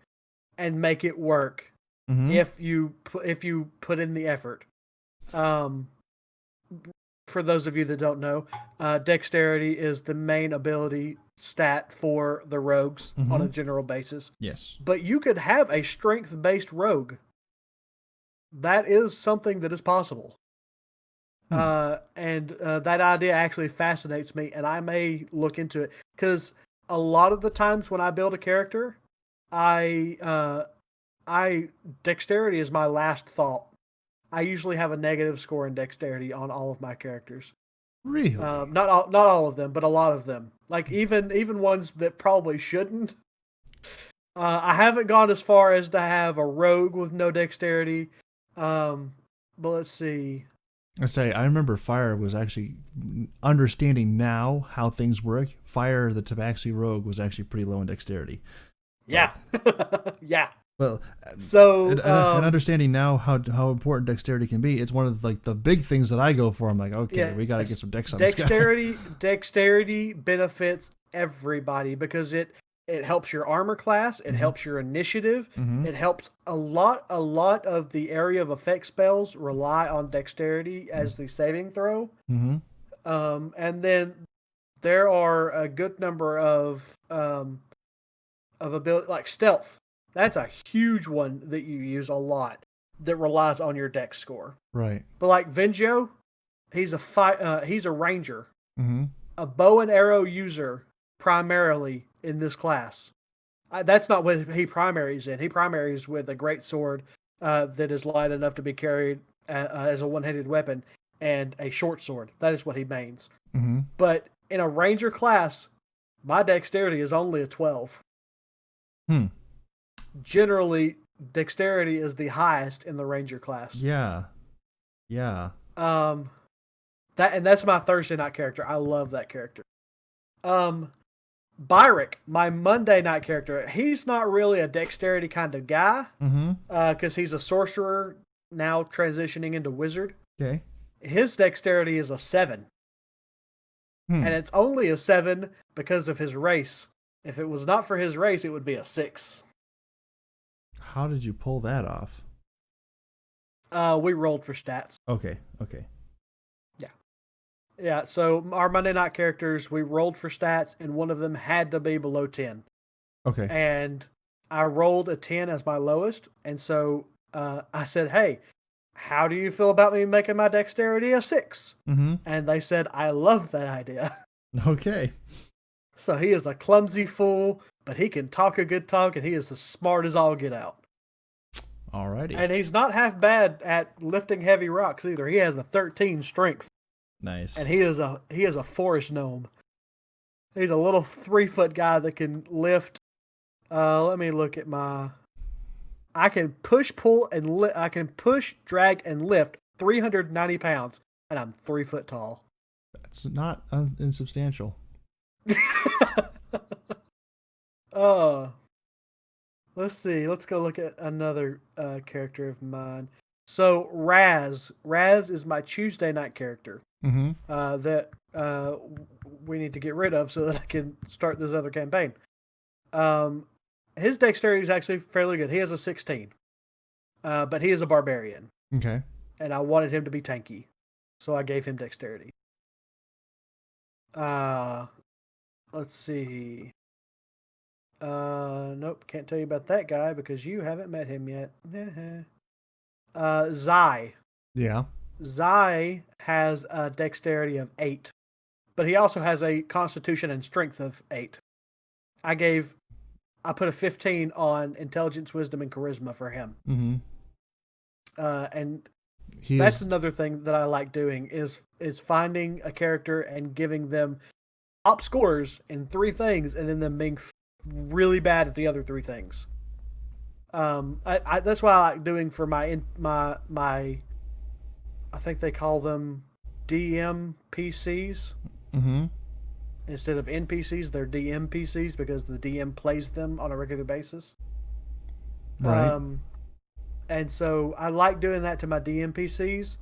and make it work if you put in the effort. For those of you that don't know, dexterity is the main ability stat for the rogues on a general basis. Yes. But you could have a strength-based rogue. That is something that is possible. And that idea actually fascinates me, and I may look into it because a lot of the times when I build a character, dexterity is my last thought. I usually have a negative score in dexterity on all of my characters. Really? Not all of them, but a lot of them. Like even ones that probably shouldn't. I haven't gone as far as to have a rogue with no dexterity. But let's see. I remember Fire was actually understanding now how things work. Fire, the Tabaxi rogue, was actually pretty low in dexterity. Yeah. Yeah. Well, so and understanding now how important dexterity can be, it's one of the big things that I go for. I'm like, okay, we got to get some dex on this guy. Dexterity benefits everybody because it helps your armor class, it helps your initiative, it helps a lot of the area of effect spells rely on dexterity as the saving throw. And then there are a good number of ability like stealth. That's a huge one that you use a lot that relies on your dex score. Right. But like Venjo, he's a ranger, a bow and arrow user primarily in this class. That's not what he primaries in. He primaries with a great sword that is light enough to be carried as a one-handed weapon. and a short sword. That is what he mains. Mm-hmm. But in a ranger class, my dexterity is only a 12. Hmm. Generally, dexterity is the highest in the ranger class. Yeah. Yeah. That's my Thursday night character. I love that character. Byrick, my Monday night character, he's not really a dexterity kind of guy. Mm-hmm. Because he's a sorcerer now transitioning into wizard. Okay. His dexterity is a 7. And it's only a 7 because of his race. If it was not for his race, it would be a 6. How did you pull that off? We rolled for stats. Okay. Yeah, so our Monday night characters, we rolled for stats, and one of them had to be below 10. Okay. And I rolled a 10 as my lowest, and so I said, hey, how do you feel about me making my dexterity a 6? Mm-hmm. And they said, I love that idea. Okay. So he is a clumsy fool, but he can talk a good talk, and he is as smart as all get out. Alrighty. And he's not half bad at lifting heavy rocks either. He has a 13 strength. Nice. And he is a forest gnome. He's a little 3-foot guy that can lift. Let me look at my. I can push, pull, and I can push, drag, and lift 390 pounds, and I'm 3 foot tall. That's not insubstantial. Let's see. Let's go look at another character of mine. So Raz is my Tuesday night character. Mm-hmm. That we need to get rid of so that I can start this other campaign. His dexterity is actually fairly good. He has a 16, but he is a barbarian. Okay. And I wanted him to be tanky, so I gave him dexterity. Let's see. Nope, can't tell you about that guy because you haven't met him yet. Zai. Yeah. Zai has a dexterity of 8, but he also has a constitution and strength of 8. I put a 15 on intelligence, wisdom, and charisma for him. Mm-hmm. And that's another thing that I like doing is finding a character and giving them top scores in 3 things, and then them being really bad at the other 3 things. That's why I like doing for my I think they call them DMPCs. Mm-hmm. Instead of NPCs, they're DMPCs because the DM plays them on a regular basis. Right. And so I like doing that to my DMPCs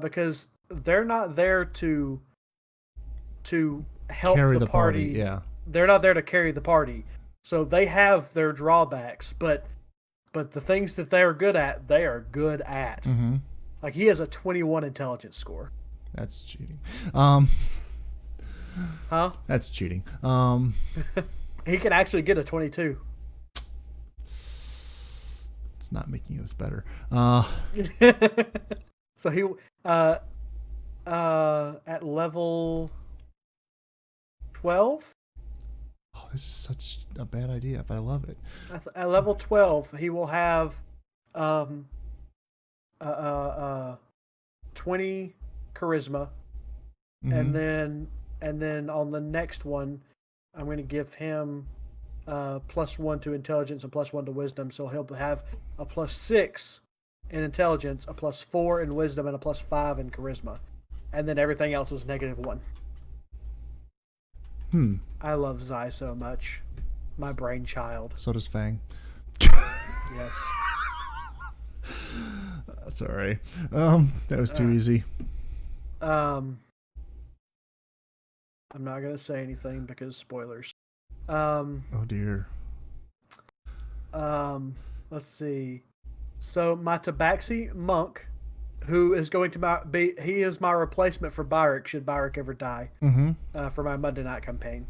because they're not there to help Carry the party. Yeah. They're not there to carry the party. So they have their drawbacks, but the things that they're good at, they are good at. Mm-hmm. Like he has a 21 intelligence score. That's cheating. Huh? That's cheating. He can actually get a 22. It's not making this better. So he at level 12. Oh, this is such a bad idea, but I love it. At level 12, he will have 20 charisma, Mm-hmm. and then on the next one, I'm going to give him +1 to intelligence and +1 to wisdom, so he'll have a +6 in intelligence, a +4 in wisdom, and a +5 in charisma, and then everything else is -1. I love Zai so much, my brainchild. So does Fang. Yes. Sorry. That was too easy. I'm not gonna say anything because spoilers. Oh dear. Let's see. So my Tabaxi monk, who is going to he is my replacement for Byrick should Byrick ever die. Mm-hmm. For my Monday night campaign.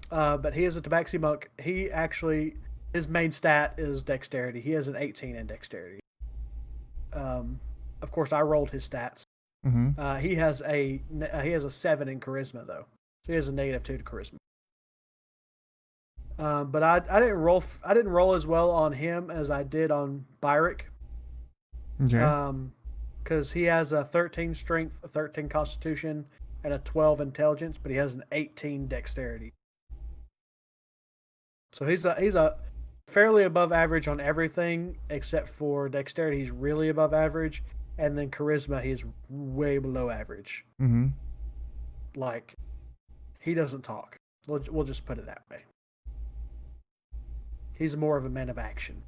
But he is a Tabaxi monk. He actually, his main stat is dexterity. He has an 18 in dexterity. Of course, I rolled his stats. Mm-hmm. He has a 7 in charisma though, so he has a -2 to charisma. But I didn't roll as well on him as I did on Byrick. Okay. because he has a 13 strength, a 13 constitution, and a 12 intelligence, but he has an 18 dexterity. So he's a fairly above average on everything except for dexterity. He's really above average, and then charisma he's way below average. Mm-hmm. Like, he doesn't talk. We'll just put it that way. He's more of a man of action.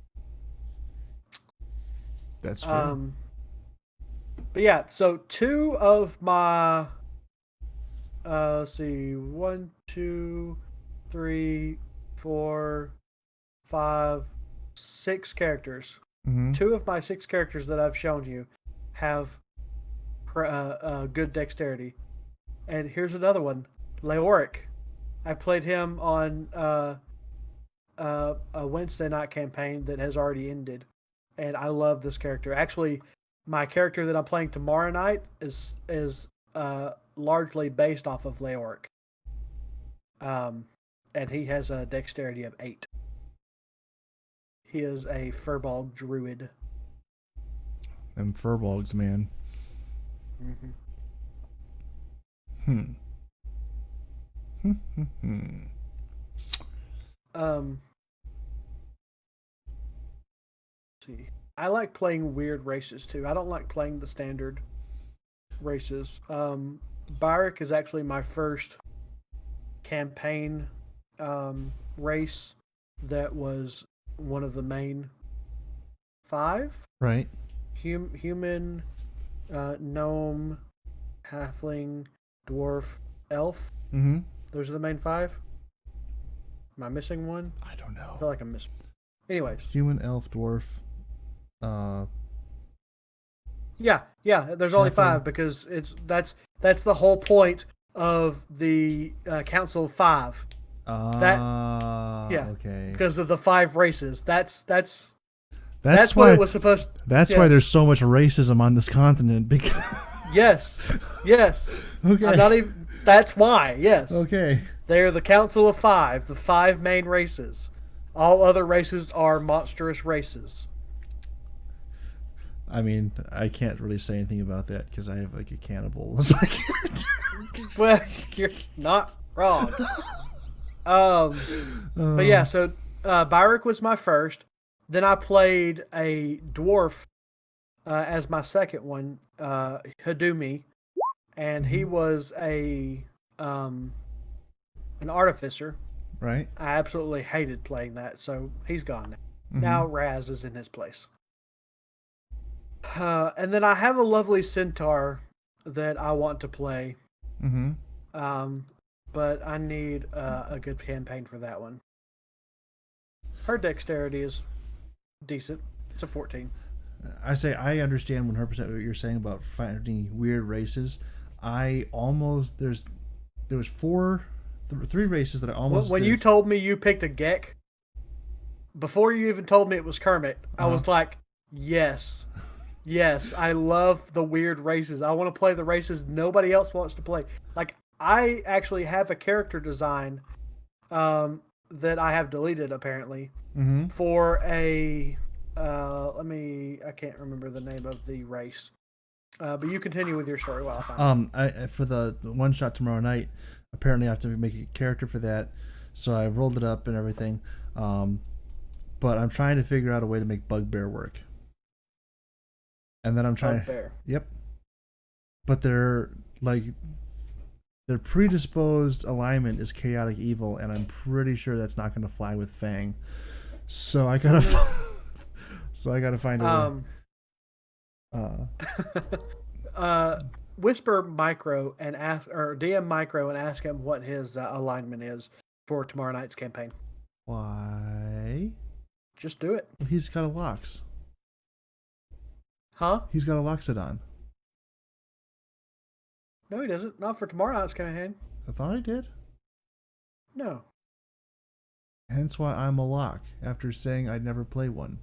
That's fair. But yeah, so two of my let's see, 1, 2, 3, 4, 5, 6 characters. Mm-hmm. 2 of my 6 characters that I've shown you have good dexterity. And here's another one, Leoric. I played him on a Wednesday night campaign that has already ended, and I love this character. Actually, my character that I'm playing tomorrow night is largely based off of Leoric. And he has a dexterity of 8. He is a furball druid. Them furbolgs, man. Mm-hmm. See, I like playing weird races too. I don't like playing the standard races. Byrick is actually my first campaign race that was one of the main 5. Right. Human, gnome, halfling, dwarf, elf. Mm-hmm. Those are the main 5. Am I missing one? I don't know. I feel like I'm missing. Anyways. Human, elf, dwarf. Yeah. There's only Halfling. 5 because that's the whole point of the Council of 5. Okay. Because of the 5 races. That's why what it was supposed. That's why there's so much racism on this continent. Because yes. Okay. I'm not even. That's why. Yes. Okay. They're the Council of 5, the 5 main races. All other races are monstrous races. I mean, I can't really say anything about that because I have like a cannibal as my character. Well, you're not wrong. But yeah, so Byrick was my first. Then I played a dwarf as my second one, Hadumi, and he was an artificer. Right. I absolutely hated playing that, so he's gone now. Mm-hmm. Now Raz is in his place. And then I have a lovely centaur that I want to play. Mm-hmm. But I need a good campaign for that one. Her dexterity is decent. It's a 14. I say I understand 100% what you're saying about finding weird races. There was 3 races that I almost. When you told me you picked a Gek, before you even told me it was Kermit, I was like, yes, I love the weird races. I want to play the races nobody else wants to play. Like, I actually have a character design that I have deleted apparently for a I can't remember the name of the race. But you continue with your story while I find for the one shot tomorrow night, apparently I have to make a character for that. So I rolled it up and everything. But I'm trying to figure out a way to make Bugbear work. And then I'm trying Bugbear. Yep. But their predisposed alignment is chaotic evil, and I'm pretty sure that's not going to fly with Fang. So I gotta find a Whisper Micro and ask, or DM Micro and ask him what his alignment is for tomorrow night's campaign. Why? Just do it. He's got a Lox. Huh? He's got a Loxodon. No, he doesn't. Not for tomorrow night's campaign. I thought he did. No. Hence why I'm a lock, after saying I'd never play one.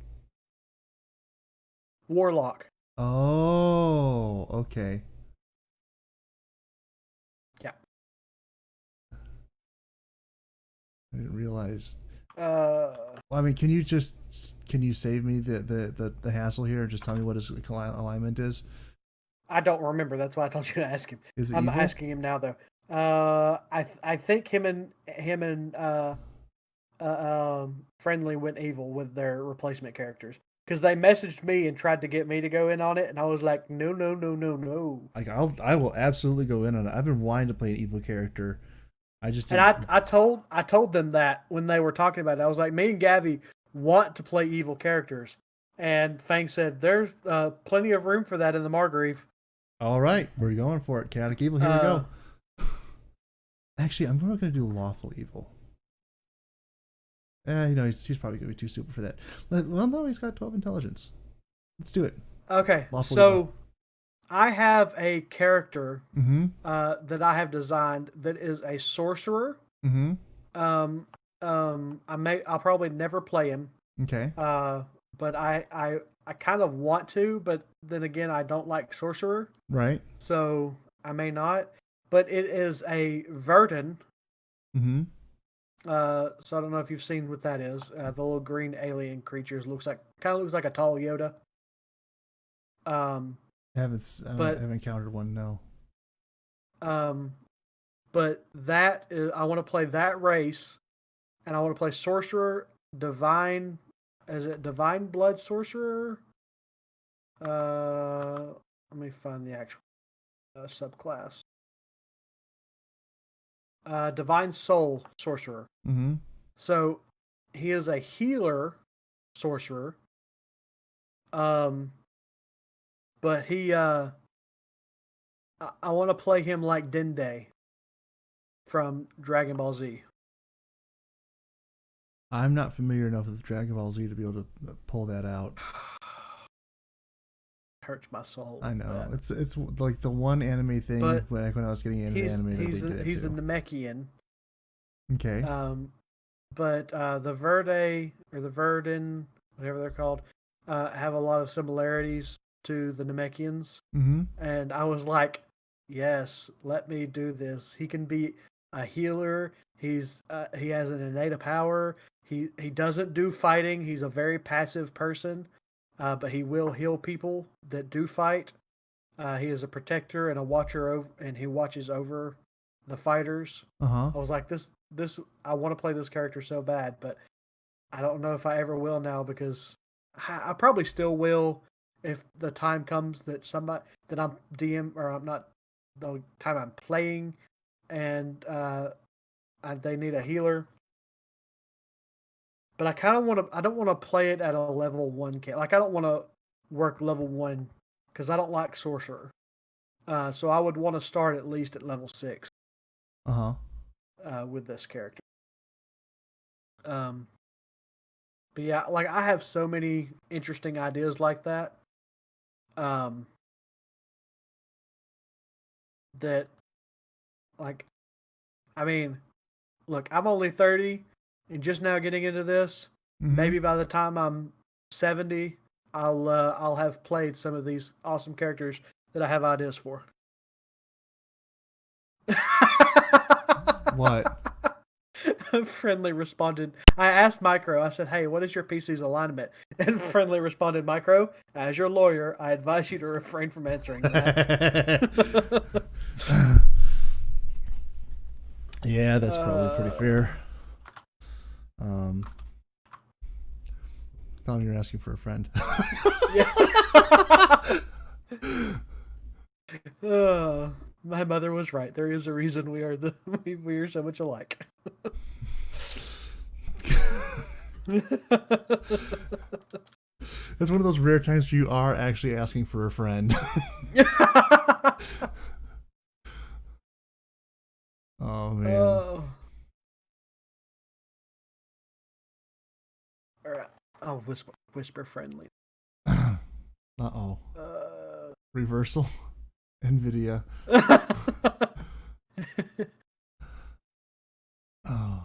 Warlock. Oh, okay. Yeah. I didn't realize. Well, I mean, can you save me the hassle here and just tell me what his alignment is? I don't remember. That's why I told you to ask him. Is it I'm evil? asking him now though. I think him and Friendly went evil with their replacement characters because they messaged me and tried to get me to go in on it, and I was like, no, no, no, no, no. Like I will absolutely go in on it. I've been wanting to play an evil character. I just And didn't. I told them that when they were talking about it. I was like, me and Gavi want to play evil characters, and Fang said there's plenty of room for that in the Margrave. All right, we're going for it. Chaotic evil. Here we go. Actually, I'm not going to do lawful evil. He's probably going to be too stupid for that. Well, no, he's got 12 intelligence. Let's do it. Okay, Lawful so evil. I have a character Mm-hmm. that I have designed that is a sorcerer. Mm-hmm. I'll probably never play him. Okay. But I kind of want to, but then again, I don't like sorcerer, Right. so I may not. But it is a Verdun. Mm-hmm. So I don't know if you've seen what that is. The little green alien creatures kind of looks like a tall Yoda. I haven't encountered one. No. But that is, I want to play that race, and I want to play sorcerer, divine. Is it divine blood sorcerer? Let me find the actual subclass. Divine soul sorcerer. Mm-hmm. So he is a healer sorcerer. But he I want to play him like Dende from Dragon Ball Z. I'm not familiar enough with Dragon Ball Z to be able to pull that out. Hurts my soul. I know it's like the one anime thing when I was getting into anime. He's a Namekian. Okay. But the Verde or the Verdun, whatever they're called, have a lot of similarities to the Namekians. Mm-hmm. And I was like, yes, let me do this. He can be a healer. He has an innate power. He doesn't do fighting. He's a very passive person, but he will heal people that do fight. He is a protector and a watcher over, and he watches over the fighters. Uh-huh. I was like, this I want to play this character so bad, but I don't know if I ever will now because I probably still will if the time comes that I'm DM or I'm not the time I'm playing and they need a healer. But I kind of I don't want to play it at a level 1 like I don't want to work level 1 because I don't like sorcerer. So I would want to start at least at level 6. Uh-huh. With this character. But yeah, like I have so many interesting ideas like that. That, like, I mean, look, I'm only 30 and just now getting into this. Mm-hmm. Maybe by the time I'm 70, I'll have played some of these awesome characters that I have ideas for. What? Friendly responded. I asked Micro. I said, "Hey, what is your PC's alignment?" And Friendly responded, "Micro, as your lawyer, I advise you to refrain from answering that." Yeah, that's probably pretty fair. Thought you were asking for a friend. Yeah. My mother was right. There is a reason we are so much alike. That's one of those rare times where you are actually asking for a friend. Oh man. All right. I'll whisper Friendly. Uh-oh. Reversal. NVIDIA. Oh.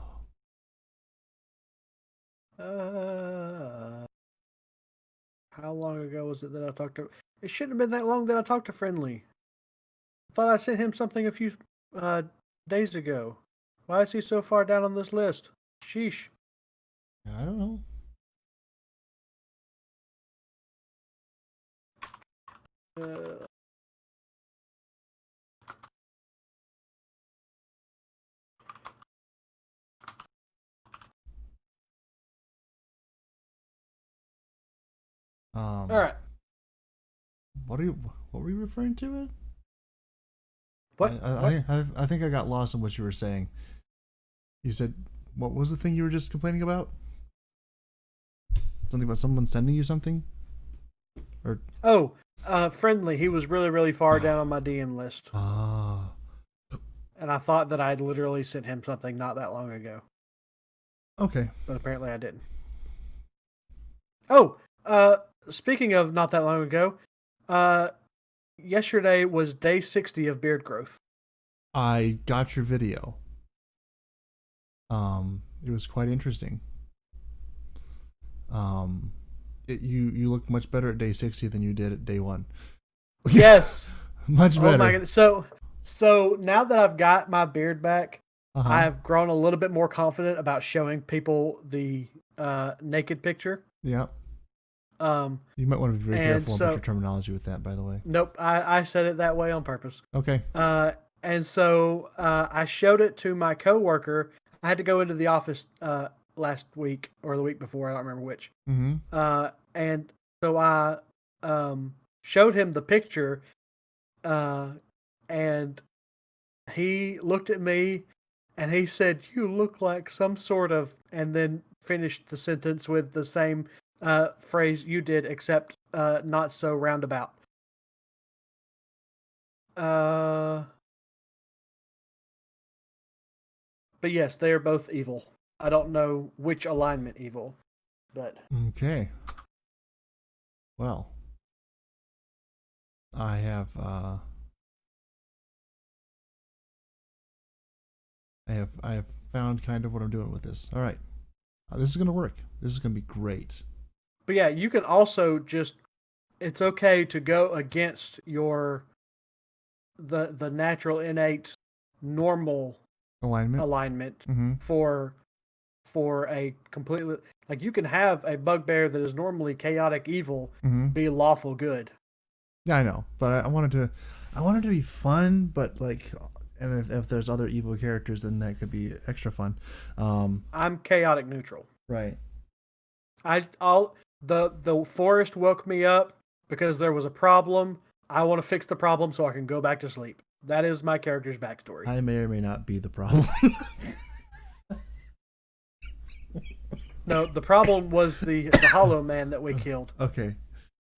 How long ago was it that I talked to? It shouldn't have been that long that I talked to Friendly. I thought I sent him something a few days ago. Why is he so far down on this list? Sheesh. I don't know. All right. What were you referring to? What? I think I got lost in what you were saying. You said, what was the thing you were just complaining about? Something about someone sending you something? Or Friendly. He was really, really far down on my DM list. Ah. And I thought that I'd literally sent him something not that long ago. Okay. But apparently I didn't. Oh, speaking of not that long ago, yesterday was day 60 of beard growth. I got your video. It was quite interesting. You look much better at day 60 than you did at day 1. Yes. Much better. Oh my goodness. So now that I've got my beard back, I've grown a little bit more confident about showing people the naked picture. Yeah. You might want to be very careful about your terminology with that, by the way. Nope, I said it that way on purpose. Okay. And so I showed it to my coworker. I had to go into the office last week or the week before, I don't remember which. Mm-hmm. And so I showed him the picture, and he looked at me and he said, "You look like some sort of," and then finished the sentence with the same phrase you did, except not so roundabout. But yes, they are both evil. I don't know which alignment evil, but okay. Well, I have found kind of what I'm doing with this. All right, this is gonna work. This is gonna be great. But yeah, you can also just. It's okay to go against your the natural innate normal alignment mm-hmm. for a completely, like, you can have a bugbear that is normally chaotic evil be lawful good. Yeah, I know, but I wanted to be fun, but like, and if there's other evil characters, then that could be extra fun. I'm chaotic neutral. Right. The forest woke me up because there was a problem. I want to fix the problem so I can go back to sleep. That is my character's backstory. I may or may not be the problem. No, the problem was the Hollow Man that we killed. Okay,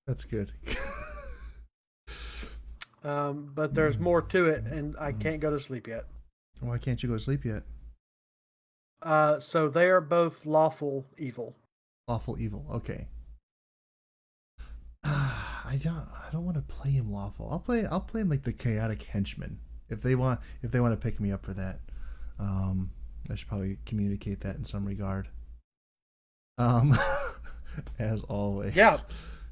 that's good. But there's more to it, and I can't go to sleep yet. Why can't you go to sleep yet? So they are both lawful evil. Lawful evil. Okay. I don't want to play him lawful. I'll play him like the chaotic henchman. If they want to pick me up for that, I should probably communicate that in some regard. As always. Yeah.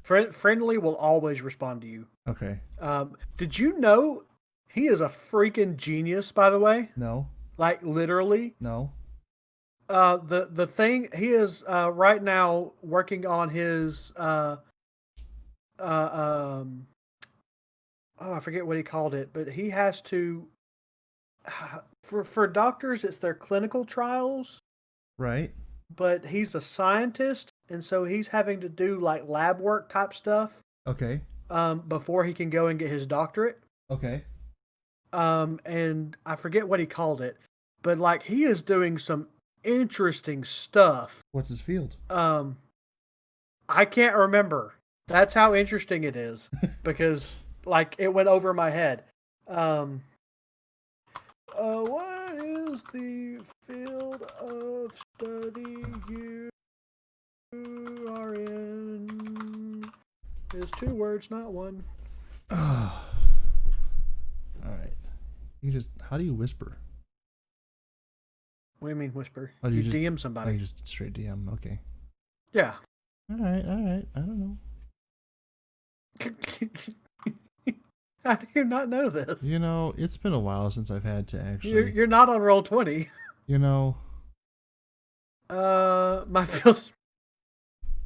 Friendly will always respond to you. Okay. Did you know he is a freaking genius, by the way? No. Like, literally? No. The thing, he is right now working on his I forget what he called it, but he has to for doctors it's their clinical trials. Right. But he's a scientist, and so he's having to do like lab work type stuff. Okay. Before he can go and get his doctorate. Okay. And I forget what he called it, but like, he is doing some interesting stuff. What's his field? I can't remember. That's how interesting it is, because like, it went over my head. What is the field of study you are in? It's 2 words, not 1. All right. How do you whisper? What do you mean whisper? Oh, you DM somebody. Oh, you just straight DM. Okay. Yeah. All right. I don't know. How do you not know this? You know, it's been a while since I've had to actually. You're not on Roll20. You know. My feels.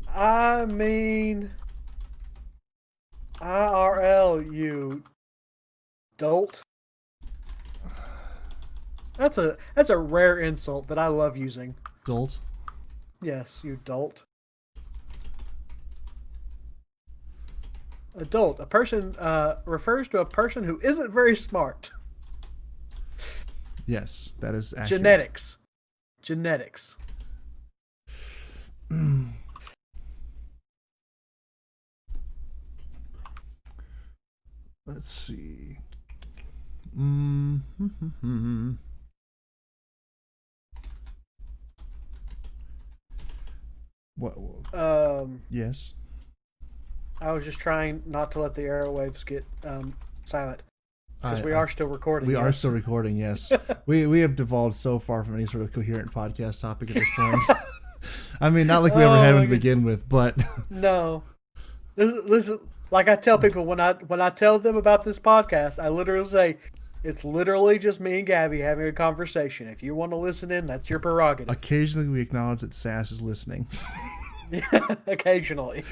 I mean, IRL, you dolt. That's a rare insult that I love using. Dolt. Yes, you dolt. Adult. A person refers to a person who isn't very smart. Yes, that is accurate. Genetics. Let's see. What? Yes. I was just trying not to let the airwaves get silent. Because we are still recording. We are still recording, yes. we have devolved so far from any sort of coherent podcast topic at this point. I mean, not like we ever had one to begin with, but... No. Listen, like I tell people when I tell them about this podcast, I literally say, it's literally just me and Gabby having a conversation. If you want to listen in, that's your prerogative. Occasionally we acknowledge that Sass is listening. Yeah, occasionally.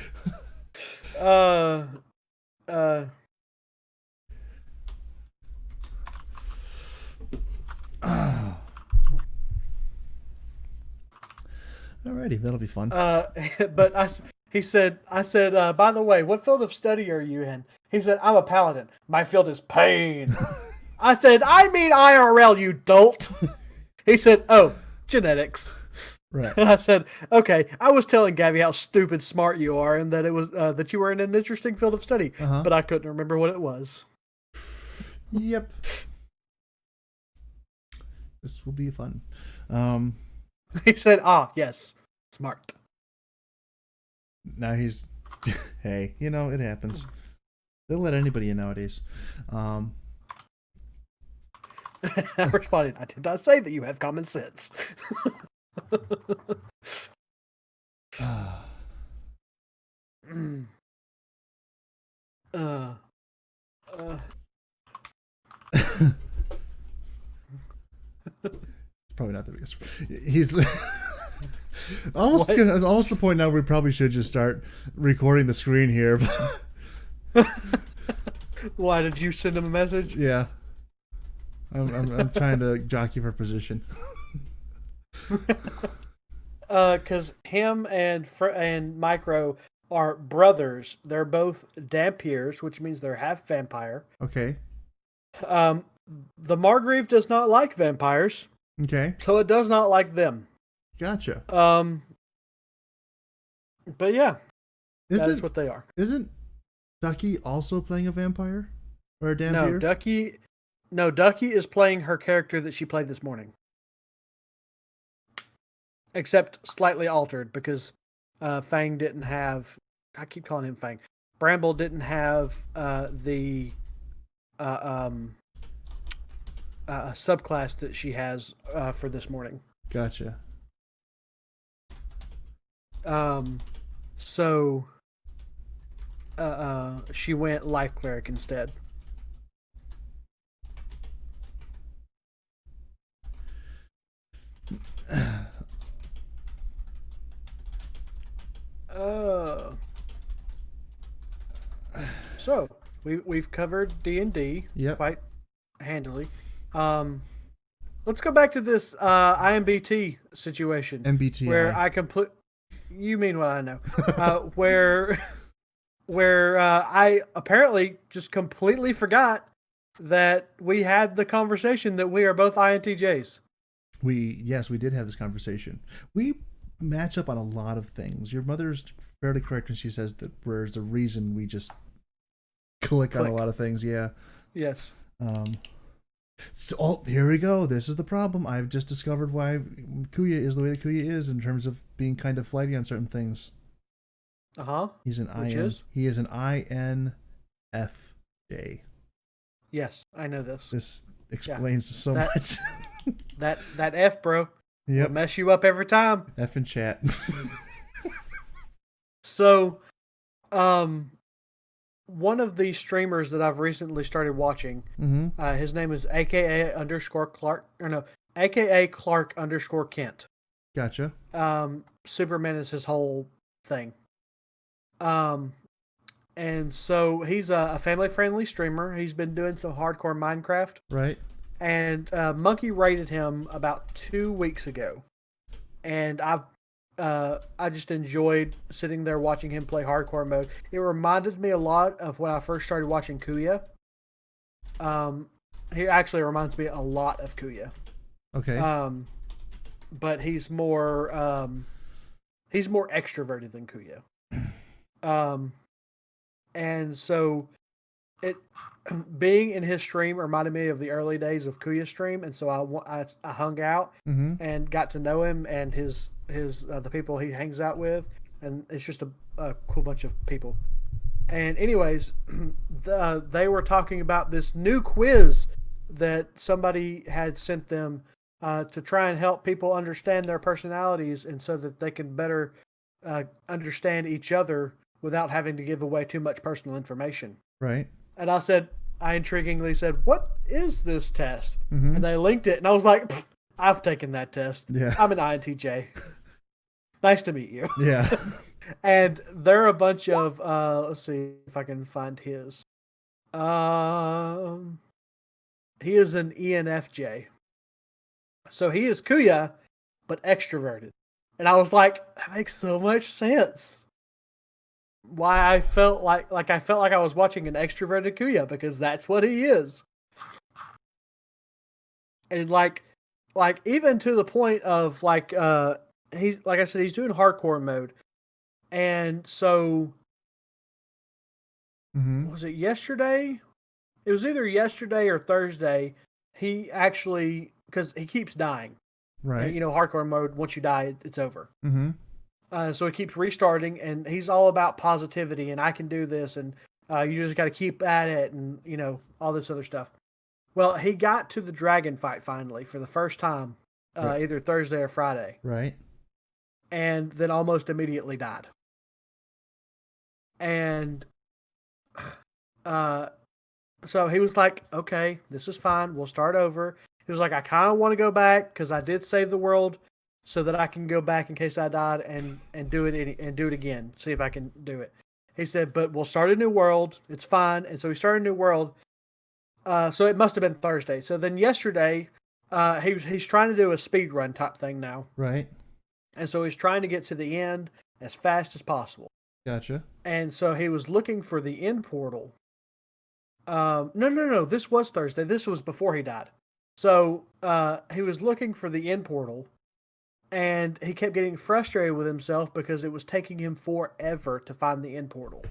Alrighty, that'll be fun. But I said, by the way, what field of study are you in? He said, I'm a paladin. My field is pain. I said, I mean IRL, you dolt. He said, oh, genetics. Right. And I said, okay, I was telling Gabby how stupid smart you are and that it was that you were in an interesting field of study, but I couldn't remember what it was. Yep. This will be fun. He said, yes, smart. Now he's, hey, it happens. They'll let anybody in nowadays. I responded, I did not say that you have common sense. Probably not the biggest. He's almost the point now where we probably should just start recording the screen here. Why did you send him a message? Yeah, I'm trying to jockey for position. Because him and Micro are brothers. They're both Dampiers, which means they're half vampire. Okay. The Margrave does not like vampires. Okay. So it does not like them. Gotcha. But yeah, that's what they are. Isn't Ducky also playing a vampire or a Dampier? No, Ducky is playing her character that she played this morning. Except slightly altered because Fang didn't have... I keep calling him Fang. Bramble didn't have the subclass that she has for this morning. Gotcha. So she went Life Cleric instead. So we've covered D&D quite handily. Let's go back to this IMBT situation. MBTI. Where you mean what I know. Where I apparently just completely forgot that we had the conversation that we are both INTJs. We did have this conversation. We match up on a lot of things. Your mother's fairly correct when she says that there's a reason we just click on a lot of things. Yeah. Yes. So, here we go. This is the problem. I've just discovered why Kuya is the way that Kuya is in terms of being kind of flighty on certain things. He's an He is an INFJ. Yes, I know this. This explains so much. that F, bro. Yep. Will mess you up every time. F in chat. So, one of the streamers that I've recently started watching, his name is AKA Clark Kent. Gotcha. Superman is his whole thing. And so he's a family-friendly streamer. He's been doing some hardcore Minecraft. Right. And Monkey raided him about 2 weeks ago. And I just enjoyed sitting there watching him play hardcore mode. It reminded me a lot of when I first started watching Kuya. He actually reminds me a lot of Kuya. Okay. But he's more extroverted than Kuya. And so it being in his stream reminded me of the early days of Kuya's stream, and so I hung out and got to know him and his the people he hangs out with, and it's just a cool bunch of people. And anyways, they were talking about this new quiz that somebody had sent them to try and help people understand their personalities, and so that they can better understand each other without having to give away too much personal information. Right. And I intriguingly said, "What is this test?" And they linked it, and I was like, "I've taken that test. Yeah. I'm an INTJ. Nice to meet you." Yeah. And they're a bunch of let's see if I can find his. He is an ENFJ. So he is Kuya, but extroverted. And I was like, that makes so much sense. Why I felt like I was watching an extroverted Kuya, because that's what he is. And like even to the point of he's, like I said, he's doing hardcore mode. And so was it yesterday? It was either yesterday or Thursday. He actually, because he keeps dying. Right. And, hardcore mode, once you die, it's over. So he keeps restarting, and he's all about positivity, and I can do this, and you just got to keep at it, and, all this other stuff. Well, he got to the dragon fight finally for the first time, right. Either Thursday or Friday. Right. And then almost immediately died. And so he was like, okay, this is fine. We'll start over. He was like, I kind of want to go back because I did save the world so that I can go back in case I died and do it again. See if I can do it. He said, but we'll start a new world. It's fine. And so we started a new world. So it must have been Thursday. So then yesterday, he's trying to do a speed run type thing now. Right. And so he's trying to get to the end as fast as possible. Gotcha. And so he was looking for the end portal. No. This was Thursday. This was before he died. So he was looking for the end portal, and he kept getting frustrated with himself because it was taking him forever to find the end portal.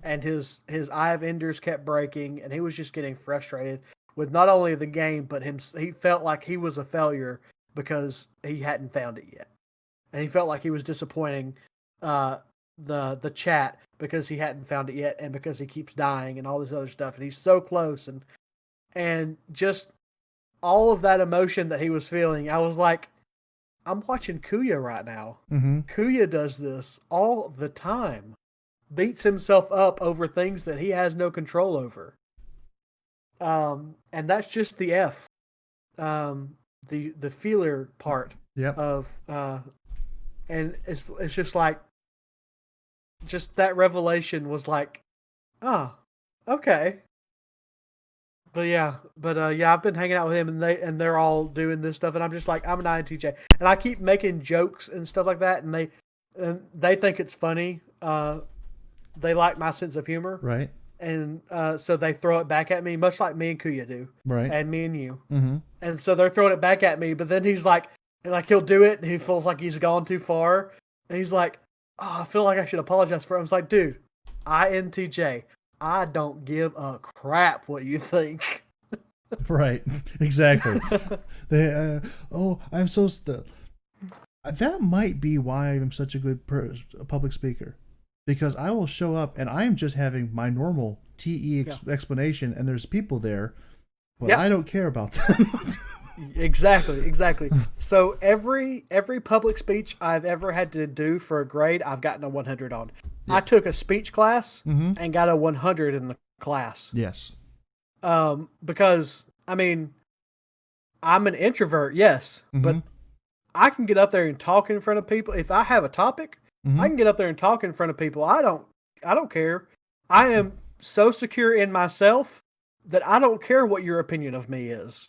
And his Eye of Enders kept breaking, and he was just getting frustrated with not only the game, but he felt like he was a failure because he hadn't found it yet. And he felt like he was disappointing the chat because he hadn't found it yet, and because he keeps dying and all this other stuff, and he's so close, and just all of that emotion that he was feeling. I was like, I'm watching Kuya right now. Kuya does this all the time, beats himself up over things that he has no control over. And that's just the F, the feeler part. Yep. Of and it's just like, just that revelation was like, oh, okay. But yeah, I've been hanging out with him, and they're all doing this stuff, and I'm just like, I'm an INTJ, and I keep making jokes and stuff like that, and they think it's funny. They like my sense of humor, right? And so they throw it back at me, much like me and Kuya do, right? And me and you, and so they're throwing it back at me. But then he's like he'll do it, and he feels like he's gone too far, and he's like, oh, I feel like I should apologize for it. I was like, dude, INTJ. I don't give a crap what you think. Right. Exactly. I'm so that might be why I'm such a good public speaker, because I will show up and I am just having my normal TE explanation, and there's people there, but I don't care about them. Exactly. So every public speech I've ever had to do for a grade, I've gotten a 100 on. I took a speech class and got a 100 in the class. Yes. Because, I mean, I'm an introvert, yes, but I can get up there and talk in front of people. If I have a topic, I can get up there and talk in front of people. I don't care. I am so secure in myself that I don't care what your opinion of me is.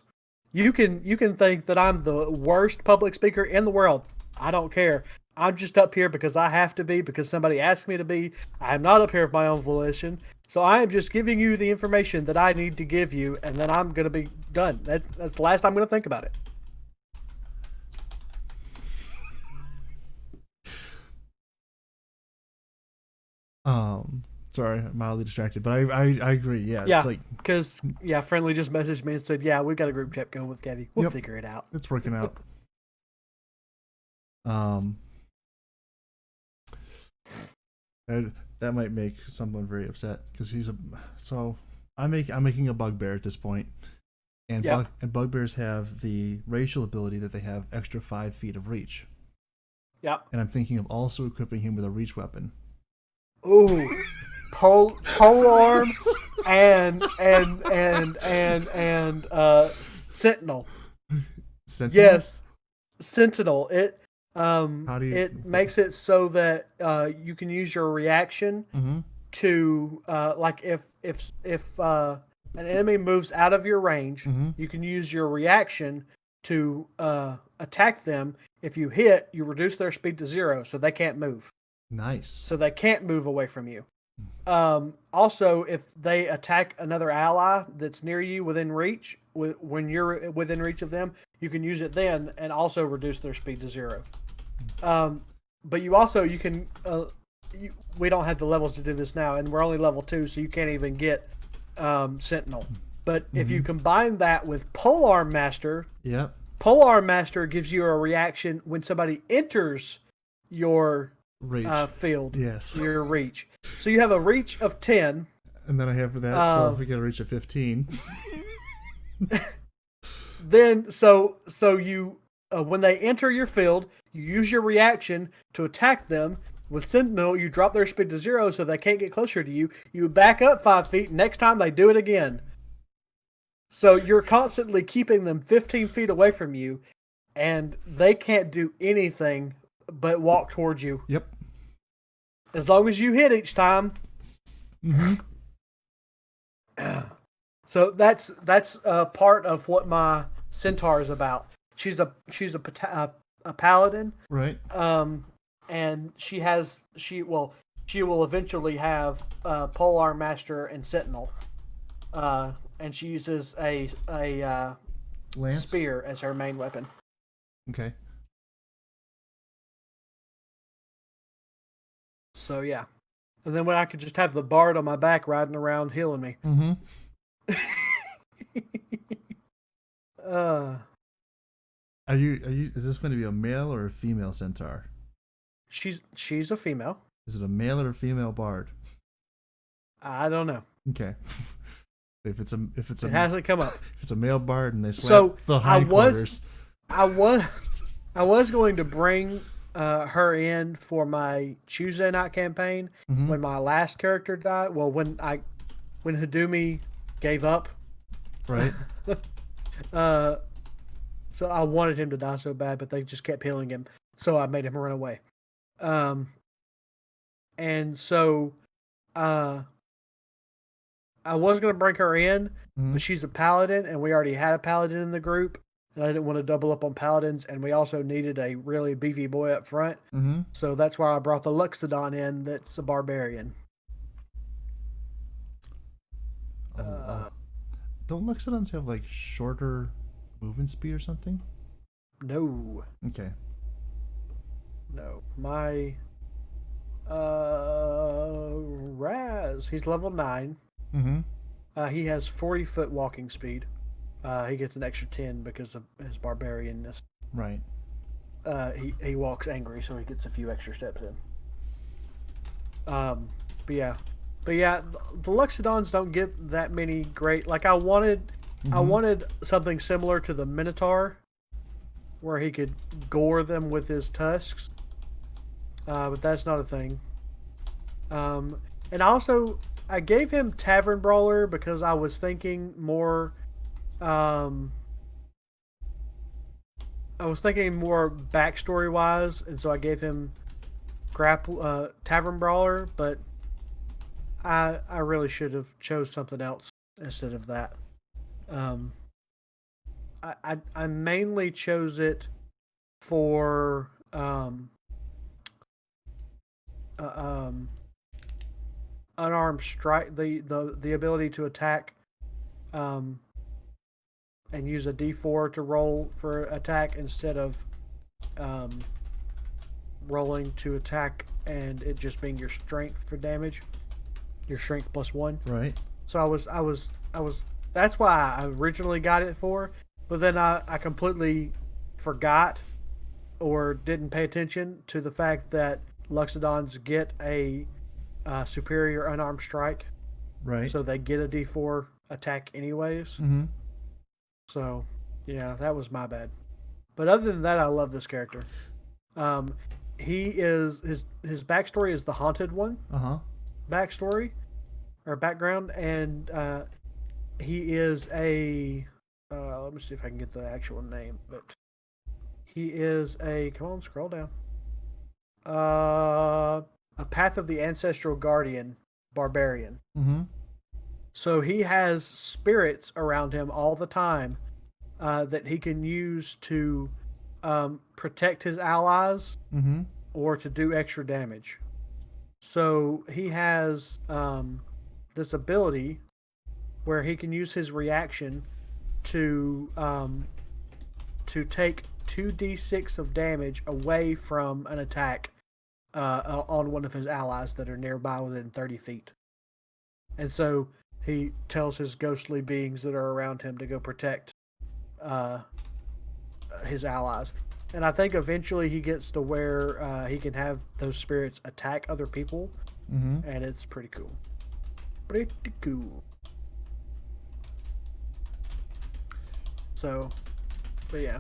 You can think that I'm the worst public speaker in the world. I don't care. I'm just up here because I have to be, because somebody asked me to be. I am not up here of my own volition. So I am just giving you the information that I need to give you, and then I'm going to be done. That's the last I'm going to think about it. Sorry, I'm mildly distracted, but I agree. Yeah, Yeah, it's like, because Friendly just messaged me and said, "Yeah, we've got a group chat going with Gavi. We'll figure it out. It's working out." That might make someone very upset because I'm making a bugbear at this point, and bugbears have the racial ability that they have extra 5 feet of reach. Yeah, and I'm thinking of also equipping him with a reach weapon. Ooh, pole arm and sentinel. Sentinel? Yes, sentinel. It it makes it so that you can use your reaction to like if an enemy moves out of your range, you can use your reaction to attack them. If you hit, you reduce their speed to 0, so they can't move. Nice. So they can't move away from you. Also, if they attack another ally that's near you within reach, when you're within reach of them, you can use it then and also reduce their speed to 0. But you can. We don't have the levels to do this now, and we're only level 2, so you can't even get Sentinel. But if you combine that with Polearm Master, Polearm Master gives you a reaction when somebody enters your field, your reach. So you have a reach of 10. And then I have that, so if we get a reach of 15. Then, so you, when they enter your field, you use your reaction to attack them. With Sentinel, you drop their speed to 0 so they can't get closer to you. You back up 5 feet. Next time they do it again. So you're constantly keeping them 15 feet away from you, and they can't do anything but walk towards you. Yep. As long as you hit each time. So that's part of what my centaur is about. She's a paladin, right? And she will eventually have Polearm Master and Sentinel, and she uses a lance? Spear as her main weapon. Okay. So yeah, and then when I could just have the bard on my back riding around healing me. Are you? Is this going to be a male or a female centaur? She's a female. Is it a male or a female bard? I don't know. Okay. If it hasn't come up. If it's a male bard and they slap the hindquarters. I was going to bring her in for my Tuesday night campaign when my last character died. Well, when Hadumi gave up. Right. So I wanted him to die so bad, but they just kept healing him. So I made him run away. And so I was going to bring her in, but she's a paladin, and we already had a paladin in the group, and I didn't want to double up on paladins, and we also needed a really beefy boy up front. So that's why I brought the Luxodon in. That's a barbarian. Don't Luxodons have like shorter movement speed or something? No. Okay. No. My Raz, he's level 9. He has 40-foot walking speed. He gets an extra 10 because of his barbarianness. Right. He walks angry, so he gets a few extra steps in. But yeah, the Luxodons don't get that many great. Like I wanted something similar to the Minotaur, where he could gore them with his tusks. But that's not a thing. And also, I gave him Tavern Brawler because I was thinking more. I was thinking more backstory wise, and so I gave him Tavern Brawler. But I really should have chose something else instead of that. I mainly chose it for unarmed strike, the ability to attack, and use a D4 to roll for attack instead of um, rolling to attack and it just being your strength for damage, your strength +1. Right. So I was. That's why I originally got it for, but then I completely forgot or didn't pay attention to the fact that Luxodons get a superior unarmed strike, Right. so they get a D4 attack anyways. Mm-hmm. So, yeah, that was my bad. But other than that, I love this character. He is his backstory is the Haunted One backstory or background, and he is a. Let me see if I can get the actual name, but he is a. Come on, scroll down. A Path of the Ancestral Guardian barbarian. Mm-hmm. So he has spirits around him all the time that he can use to protect his allies or to do extra damage. So he has this ability where he can use his reaction to take 2d6 of damage away from an attack on one of his allies that are nearby within 30 feet. And so he tells his ghostly beings that are around him to go protect his allies. And I think eventually he gets to where he can have those spirits attack other people. And it's pretty cool. Pretty cool. So, but yeah.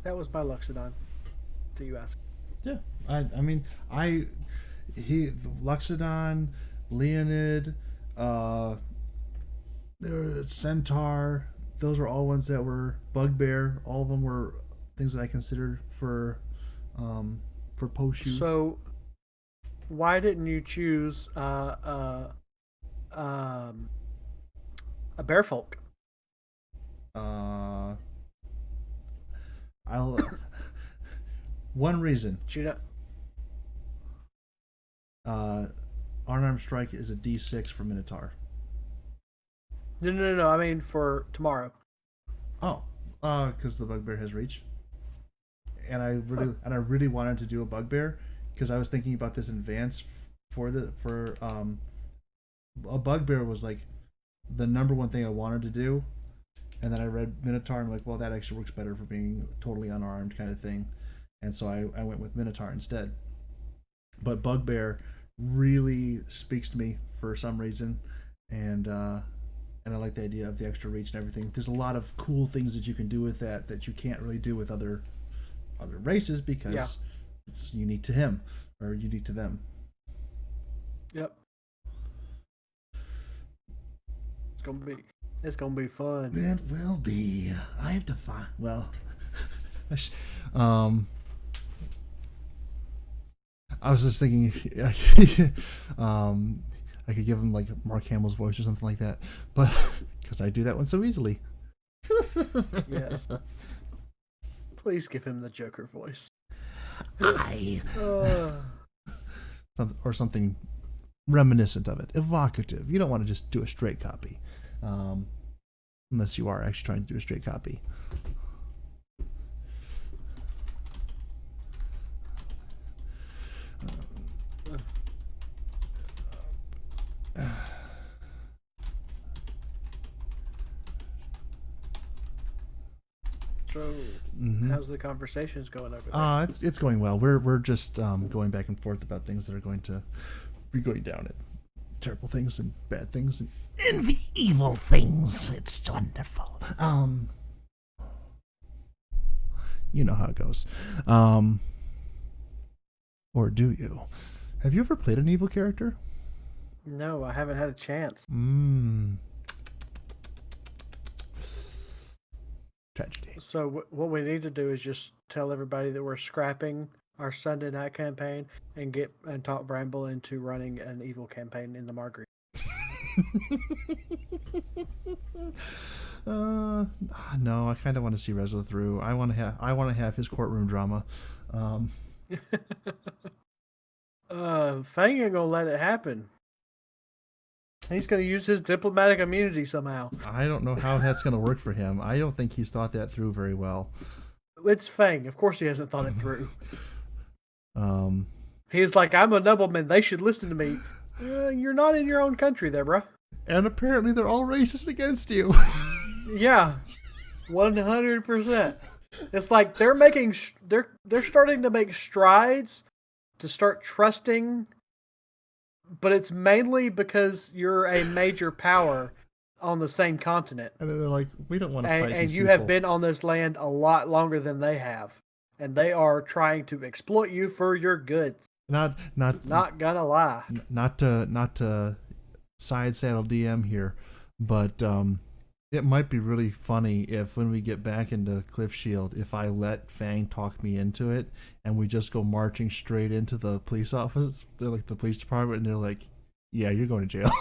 That was my Luxodon. Do you ask? Yeah. Luxodon, Leonid, Centaur, those were all ones that were Bugbear. All of them were things that I considered for Poshu. So, why didn't you choose a Bearfolk? I'll one reason. You know, Unarmed Strike is a D6 for Minotaur. No. I mean for tomorrow. Oh, because the Bugbear has reach, and I really wanted to do a Bugbear because I was thinking about this in advance for a Bugbear was like the number one thing I wanted to do, and then I read Minotaur and I'm like, well, that actually works better for being totally unarmed kind of thing, and so I went with Minotaur instead. But Bugbear really speaks to me for some reason, and I like the idea of the extra reach and everything. There's a lot of cool things that you can do with that you can't really do with other races because it's unique to him or unique to them. Yep. It's gonna be fun. It will be. I have to find. Well, I was just thinking, I could give him like Mark Hamill's voice or something like that, but because I do that one so easily. Yes. Please give him the Joker voice. Or something reminiscent of it, evocative. You don't want to just do a straight copy, unless you are actually trying to do a straight copy. So, how's the conversations going over there? It's going well. We're just going back and forth about things that are going to be going down at terrible things and bad things and the evil things. It's wonderful. You know how it goes. Or do you? Have you ever played an evil character? No, I haven't had a chance. Tragedy. So what we need to do is just tell everybody that we're scrapping our Sunday night campaign and talk Bramble into running an evil campaign in the Marguerite. No, I kind of want to see Rezo through. I want to have his courtroom drama. Fang ain't gonna let it happen. He's gonna use his diplomatic immunity somehow. I don't know how that's going to work for him. I don't think he's thought that through very well. It's Fang. Of course he hasn't thought it through. Um, He's like, I'm a nobleman. They should listen to me. You're not in your own country there, bro. and apparently they're all racist against you. Yeah, 100%. It's like they're starting to make strides to start trusting, but it's mainly because you're a major power on the same continent. And then they're like, we don't want to fight And these you people. have been on this land a lot longer than they have. And they are trying to exploit you for your goods. Not gonna lie. not to side saddle DM here, but it might be really funny if when we get back into Cliff Shield, if I let Fang talk me into it, and we just go marching straight into the police office, they're like the police department, and they're like, "Yeah, you're going to jail."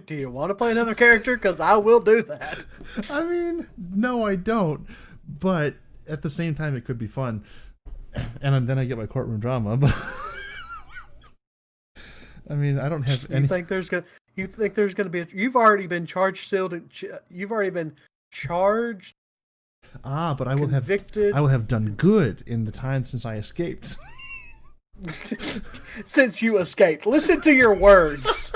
Do you want to play another character? Because I will do that. I mean, no, I don't, but at the same time, it could be fun, and then I get my courtroom drama. But I mean, I don't have any. You think there's gonna be? You've already been charged, sealed, and you've already been charged. But I convicted. I will have done good in the time since I escaped. Since you escaped, listen to your words.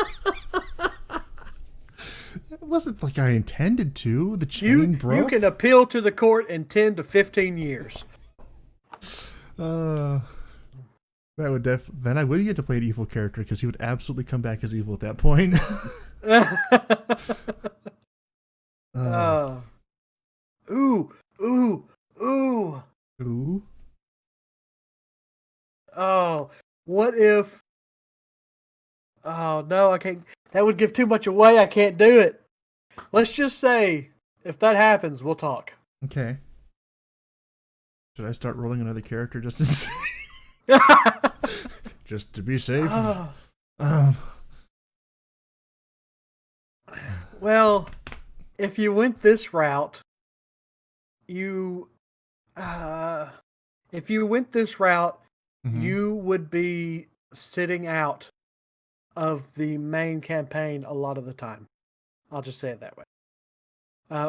It wasn't like I intended to. The chain broke. You can appeal to the court in 10 to 15 years. That would then I would get to play an evil character because he would absolutely come back as evil at that point. Ooh. Oh, what if? Oh no, I can't. That would give too much away. I can't do it. Let's just say if that happens, we'll talk. Okay. Should I start rolling another character just to just to be safe? Well, if you went this route, you would be sitting out of the main campaign a lot of the time. I'll just say it that way.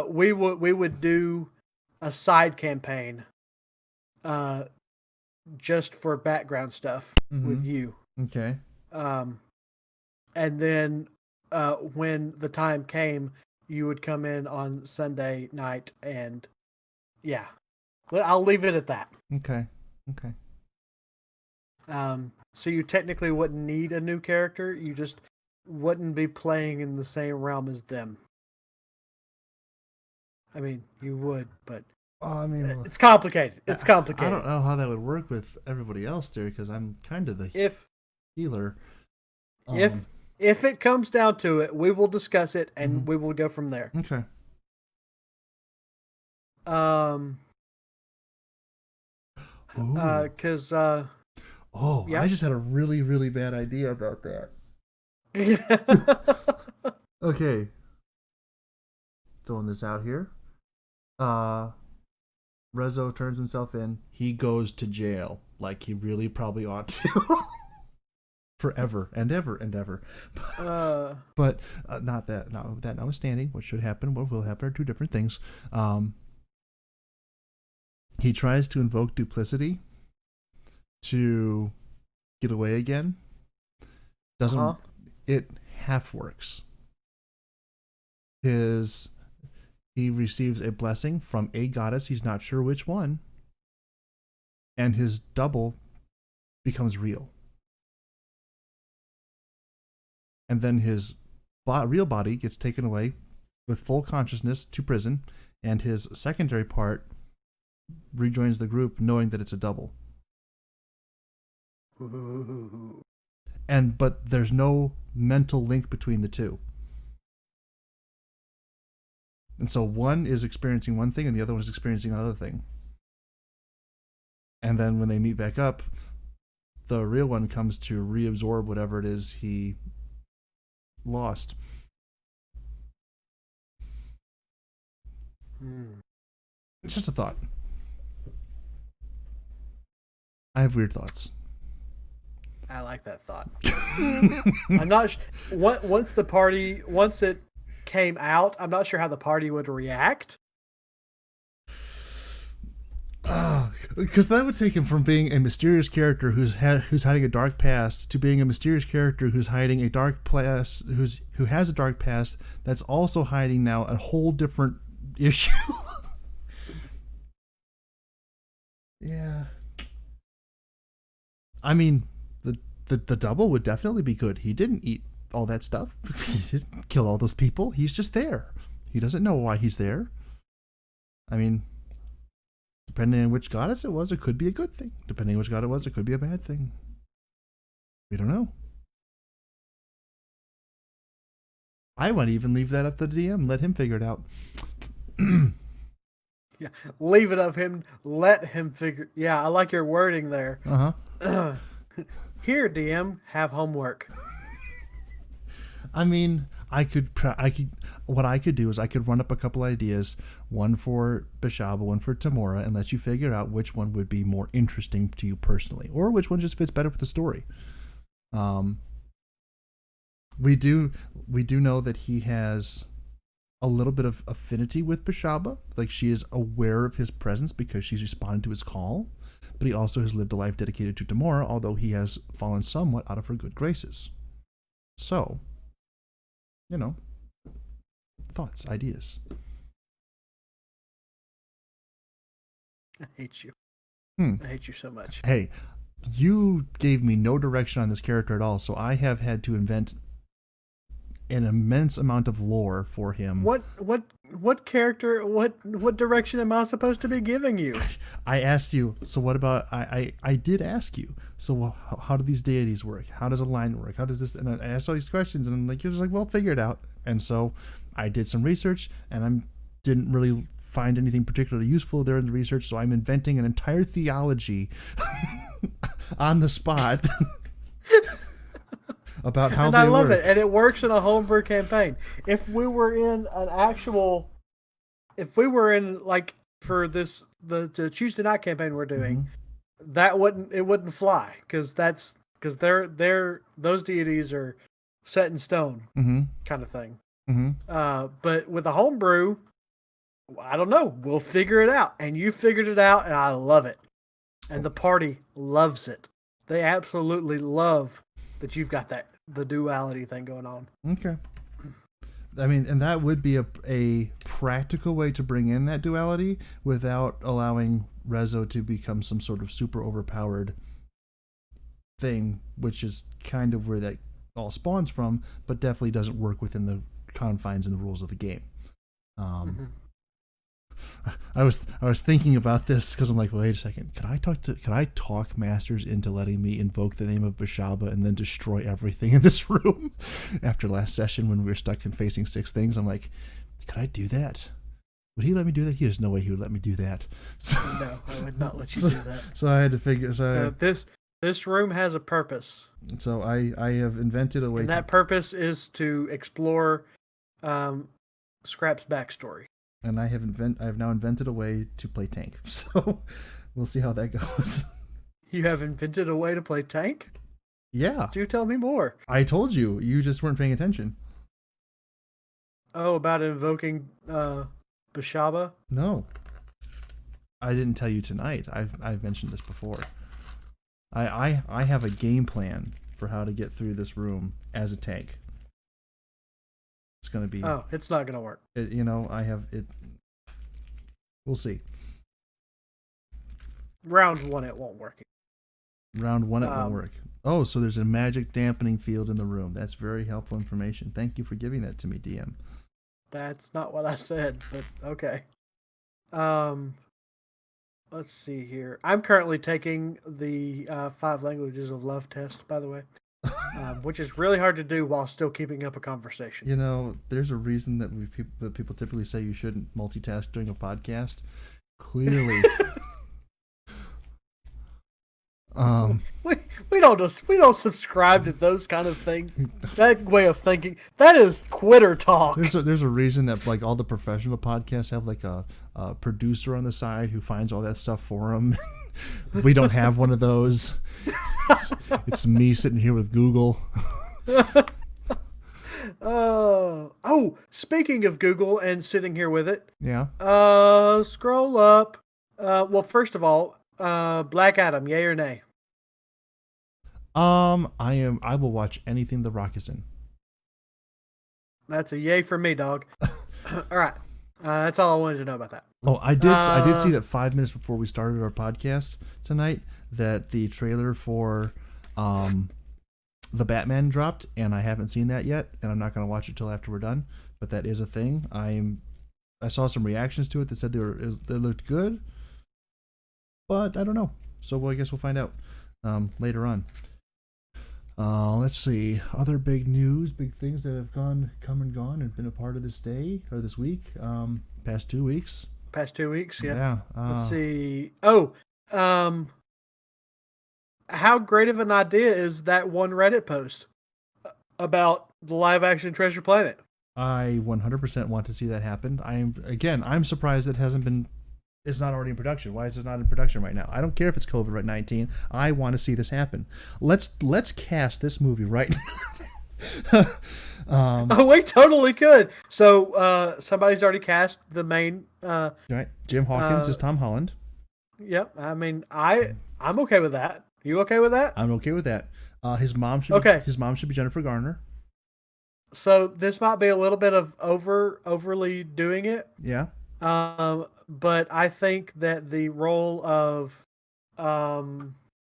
We would do a side campaign, just for background stuff with you. Okay. And then when the time came, you would come in on Sunday night, and yeah, well, I'll leave it at that. Okay. So you technically wouldn't need a new character. You just wouldn't be playing in the same realm as them. I mean, you would, but it's complicated. It's complicated. I don't know how that would work with everybody else there because I'm kind of the healer. If it comes down to it, we will discuss it and we will go from there. Okay. Because yeah. I just had a really, really bad idea about that. Okay. Throwing this out here. Rezo turns himself in. He goes to jail like he really probably ought to. Forever and ever and ever. But not that notwithstanding, what should happen, what will happen are two different things. He tries to invoke duplicity to get away again. Doesn't it half works. He receives a blessing from a goddess, he's not sure which one, and his double becomes real. And then his real body gets taken away with full consciousness to prison, and his secondary part rejoins the group knowing that it's a double. Ooh. But there's no mental link between the two. And so one is experiencing one thing and the other one is experiencing another thing. And then when they meet back up, the real one comes to reabsorb whatever it is he lost. It's just a thought. I have weird thoughts. I like that thought. I'm not once it came out, I'm not sure how the party would react. Because that would take him from being a mysterious character who's hiding a dark past to being a mysterious character who's hiding a dark past, who has a dark past that's also hiding now a whole different issue. Yeah. I mean, the double would definitely be good. He didn't eat all that stuff. He didn't kill all those people. He's just there. He doesn't know why he's there. I mean, depending on which goddess it was, it could be a good thing. Depending on which god it was, it could be a bad thing. We don't know. I might even leave that up to the DM. Let him figure it out. Yeah, leave it up him. Let him figure. Yeah, I like your wording there. Here, DM, have homework. I mean, what I could do is I could run up a couple ideas, one for Bashaba, one for Tamora, and let you figure out which one would be more interesting to you personally, or which one just fits better with the story. We do know that he has a little bit of affinity with Bashaba, like she is aware of his presence because she's responded to his call, but he also has lived a life dedicated to Tamora, although he has fallen somewhat out of her good graces. So, thoughts, ideas. I hate you. I hate you so much. Hey, you gave me no direction on this character at all, so I have had to invent an immense amount of lore for him. What character, what direction am I supposed to be giving you? I asked you, so what about, I did ask you, so how do these deities work? How does a line work? How does this, and I asked all these questions, and you're just like, well, figure it out. And so I did some research, and I didn't really find anything particularly useful there in the research, so I'm inventing an entire theology on the spot. About how and I love it, and it works in a homebrew campaign. If we were in like for this the Tuesday night campaign we're doing, that wouldn't fly because they're those deities are set in stone, kind of thing. But with a homebrew, I don't know. We'll figure it out, and you figured it out, and I love it, and the party loves it. They absolutely love that you've got the duality thing going on. Okay. I mean, and that would be a practical way to bring in that duality without allowing Rezo to become some sort of super overpowered thing, which is kind of where that all spawns from, but definitely doesn't work within the confines and the rules of the game. I was thinking about this because I'm like, wait a second, can I talk Masters into letting me invoke the name of Bashaba and then destroy everything in this room? After last session when we were stuck in facing 6 things, I'm like, could I do that? Would he let me do that? There's no way he would let me do that. So, no, I would not let you do that. So I had to figure. This room has a purpose. So I have invented a way. And that purpose is to explore Scrap's backstory. And I have now invented a way to play tank. So we'll see how that goes. You have invented a way to play tank? Yeah. Do tell me more. I told you. You just weren't paying attention. Oh, about invoking Bashaba? No. I didn't tell you tonight. I've mentioned this before. I have a game plan for how to get through this room as a tank. It's going to be... Oh, it's not going to work. I have it... We'll see. Round 1, it won't work. Round 1, it won't work. Oh, so there's a magic dampening field in the room. That's very helpful information. Thank you for giving that to me, DM. That's not what I said, but okay. Let's see here. I'm currently taking the 5 languages of love test, by the way. Which is really hard to do while still keeping up a conversation. There's a reason that people typically say you shouldn't multitask during a podcast. Clearly. We don't don't subscribe to those kind of things. That way of thinking, that is quitter talk. There's a reason that like all the professional podcasts have like a producer on the side who finds all that stuff for them. We don't have one of those. It's me sitting here with Google. Speaking of Google and sitting here with it. Yeah. Scroll up. Well, first of all, Black Adam, yay or nay? I will watch anything The Rock is in. That's a yay for me, dog. All right. That's all I wanted to know about that. Oh, I did see that 5 minutes before we started our podcast tonight that the trailer for the Batman dropped, and I haven't seen that yet, and I'm not going to watch it till after we're done. But that is a thing. I saw some reactions to it that said they looked good, but I don't know. So I guess we'll find out later on. Let's see. Other big news, big things that have come and gone and been a part of this day or this week. Past 2 weeks. Past 2 weeks, yeah. Yeah. Let's see. How great of an idea is that one Reddit post about the live action Treasure Planet? I 100% want to see that happen. I'm surprised it's not already in production. Why is it not in production right now? I don't care if it's COVID-19. I want to see this happen. Let's cast this movie right now. We totally could. So somebody's already cast the main. Right. Jim Hawkins is Tom Holland. Yep. I mean, I'm okay with that. You okay with that? I'm okay with that. His mom should be Jennifer Garner. So this might be a little bit of overly doing it. Yeah. But I think that the role of now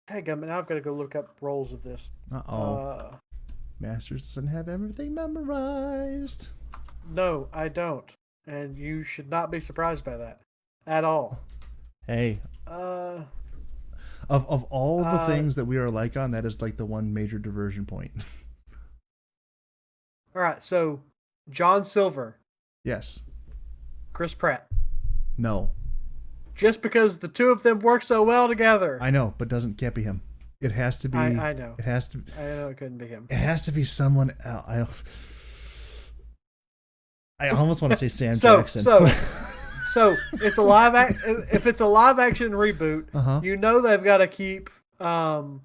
I've got to go look up roles of this. Masters doesn't have everything memorized. No, I don't. And you should not be surprised by that at all. Hey. Of all the things that we are alike on, that is like the one major diversion point. All right, so John Silver. Yes. Chris Pratt. No. Just because the two of them work so well together. I know, but can't be him. It has to be. I know. It has to. I know it couldn't be him. It has to be someone else. I almost want to say Sam Jackson. So it's a if it's a live action reboot, you know they've got to keep Ben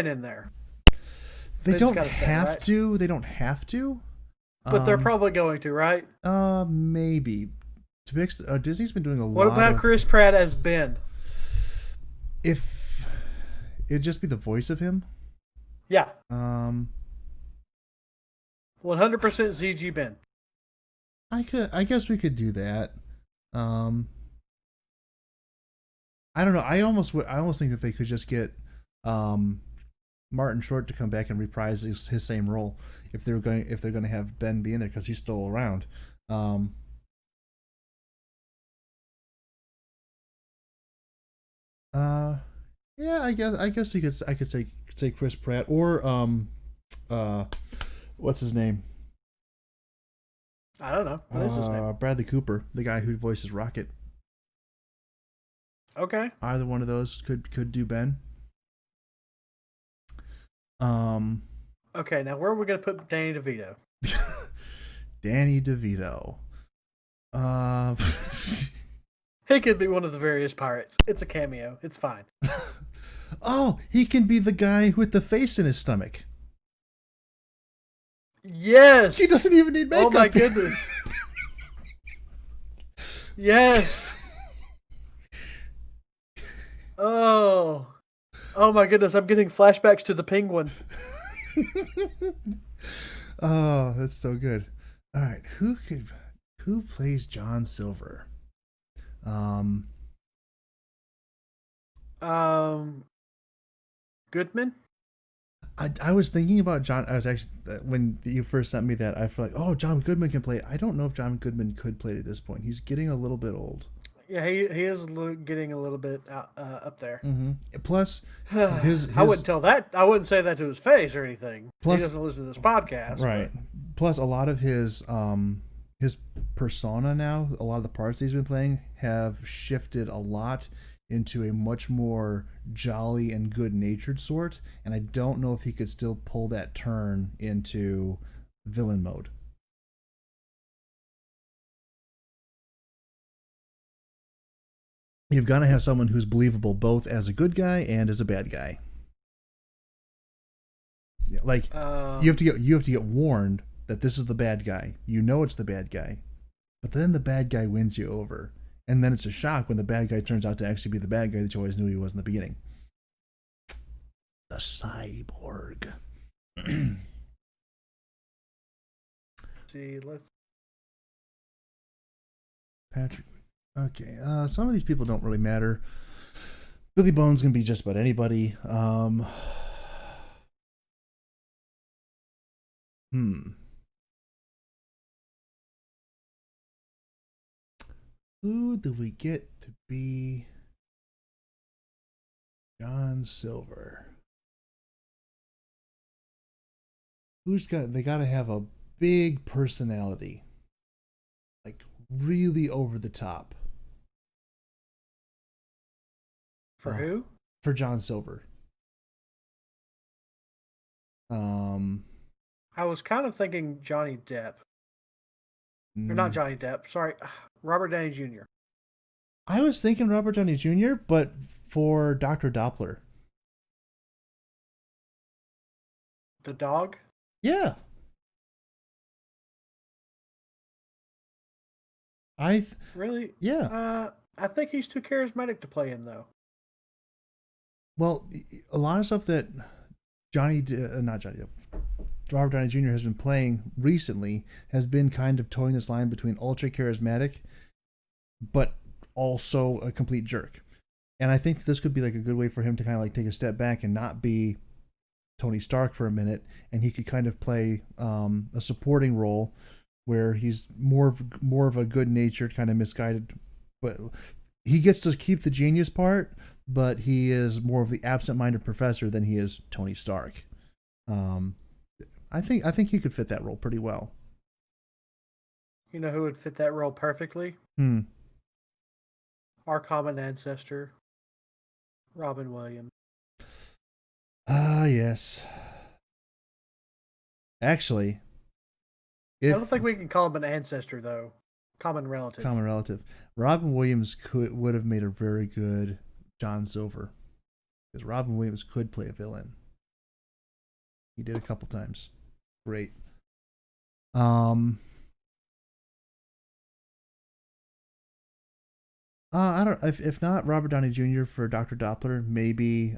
in there. They don't have to. They don't have to. But they're probably going to, right? Maybe. Disney's been doing a lot. What about Chris Pratt as Ben? If it'd just be the voice of him. Yeah. 100% ZG Ben. I guess we could do that. I don't know. I almost think that they could just get Martin Short to come back and reprise his same role if they're going to have Ben be in there because he's still around. Yeah, I guess I could say Chris Pratt or what's his name? I don't know. What is his name? Bradley Cooper, the guy who voices Rocket. Okay. Either one of those could do Ben. Okay, now where are we going to put Danny DeVito? Danny DeVito. He could be one of the various pirates. It's a cameo. It's fine. Oh, he can be the guy with the face in his stomach. Yes. He doesn't even need makeup. Oh my goodness. Yes. Oh my goodness! I'm getting flashbacks to the Penguin. Oh, that's so good. All right, who plays John Silver? Goodman. I was thinking about John. I was actually when you first sent me that, I felt like, oh, John Goodman can play it. I don't know if John Goodman could play it at this point. He's getting a little bit old. Yeah, he is getting a little bit up there. Mm-hmm. Plus, his I wouldn't tell that. I wouldn't say that to his face or anything. Plus, he doesn't listen to this podcast, right? But. Plus, a lot of his persona now, a lot of the parts he's been playing have shifted a lot into a much more jolly and good-natured sort, and I don't know if he could still pull that turn into villain mode. You've got to have someone who's believable both as a good guy and as a bad guy. Like you have to get warned that this is the bad guy. You know it's the bad guy, but then the bad guy wins you over, and then it's a shock when the bad guy turns out to actually be the bad guy that you always knew he was in the beginning. The cyborg. See, let's. Patrick. Okay, some of these people don't really matter. Billy Bones can be just about anybody. Who do we get to be John Silver? They gotta have a big personality. Like really over the top. For who? For John Silver. I was kind of thinking Johnny Depp. Or not Johnny Depp, sorry. Robert Downey Jr. I was thinking Robert Downey Jr., but for Dr. Doppler. The dog? Yeah. Really? Yeah. I think he's too charismatic to play him, though. Well, a lot of stuff that not Johnny Depp, Robert Downey Jr. has been playing recently has been kind of towing this line between ultra charismatic, but also a complete jerk. And I think this could be like a good way for him to kind of like take a step back and not be Tony Stark for a minute, and he could kind of play a supporting role where he's more of a good-natured, kind of misguided, but he gets to keep the genius part, but he is more of the absent-minded professor than he is Tony Stark. I think he could fit that role pretty well. You know who would fit that role perfectly? Our common ancestor, Robin Williams. Ah, yes. Actually, I don't think we can call him an ancestor, though. Common relative. Common relative. Robin Williams would have made a very good John Silver, because Robin Williams could play a villain. He did a couple times. Great. I don't. If not Robert Downey Jr. for Dr. Doppler, maybe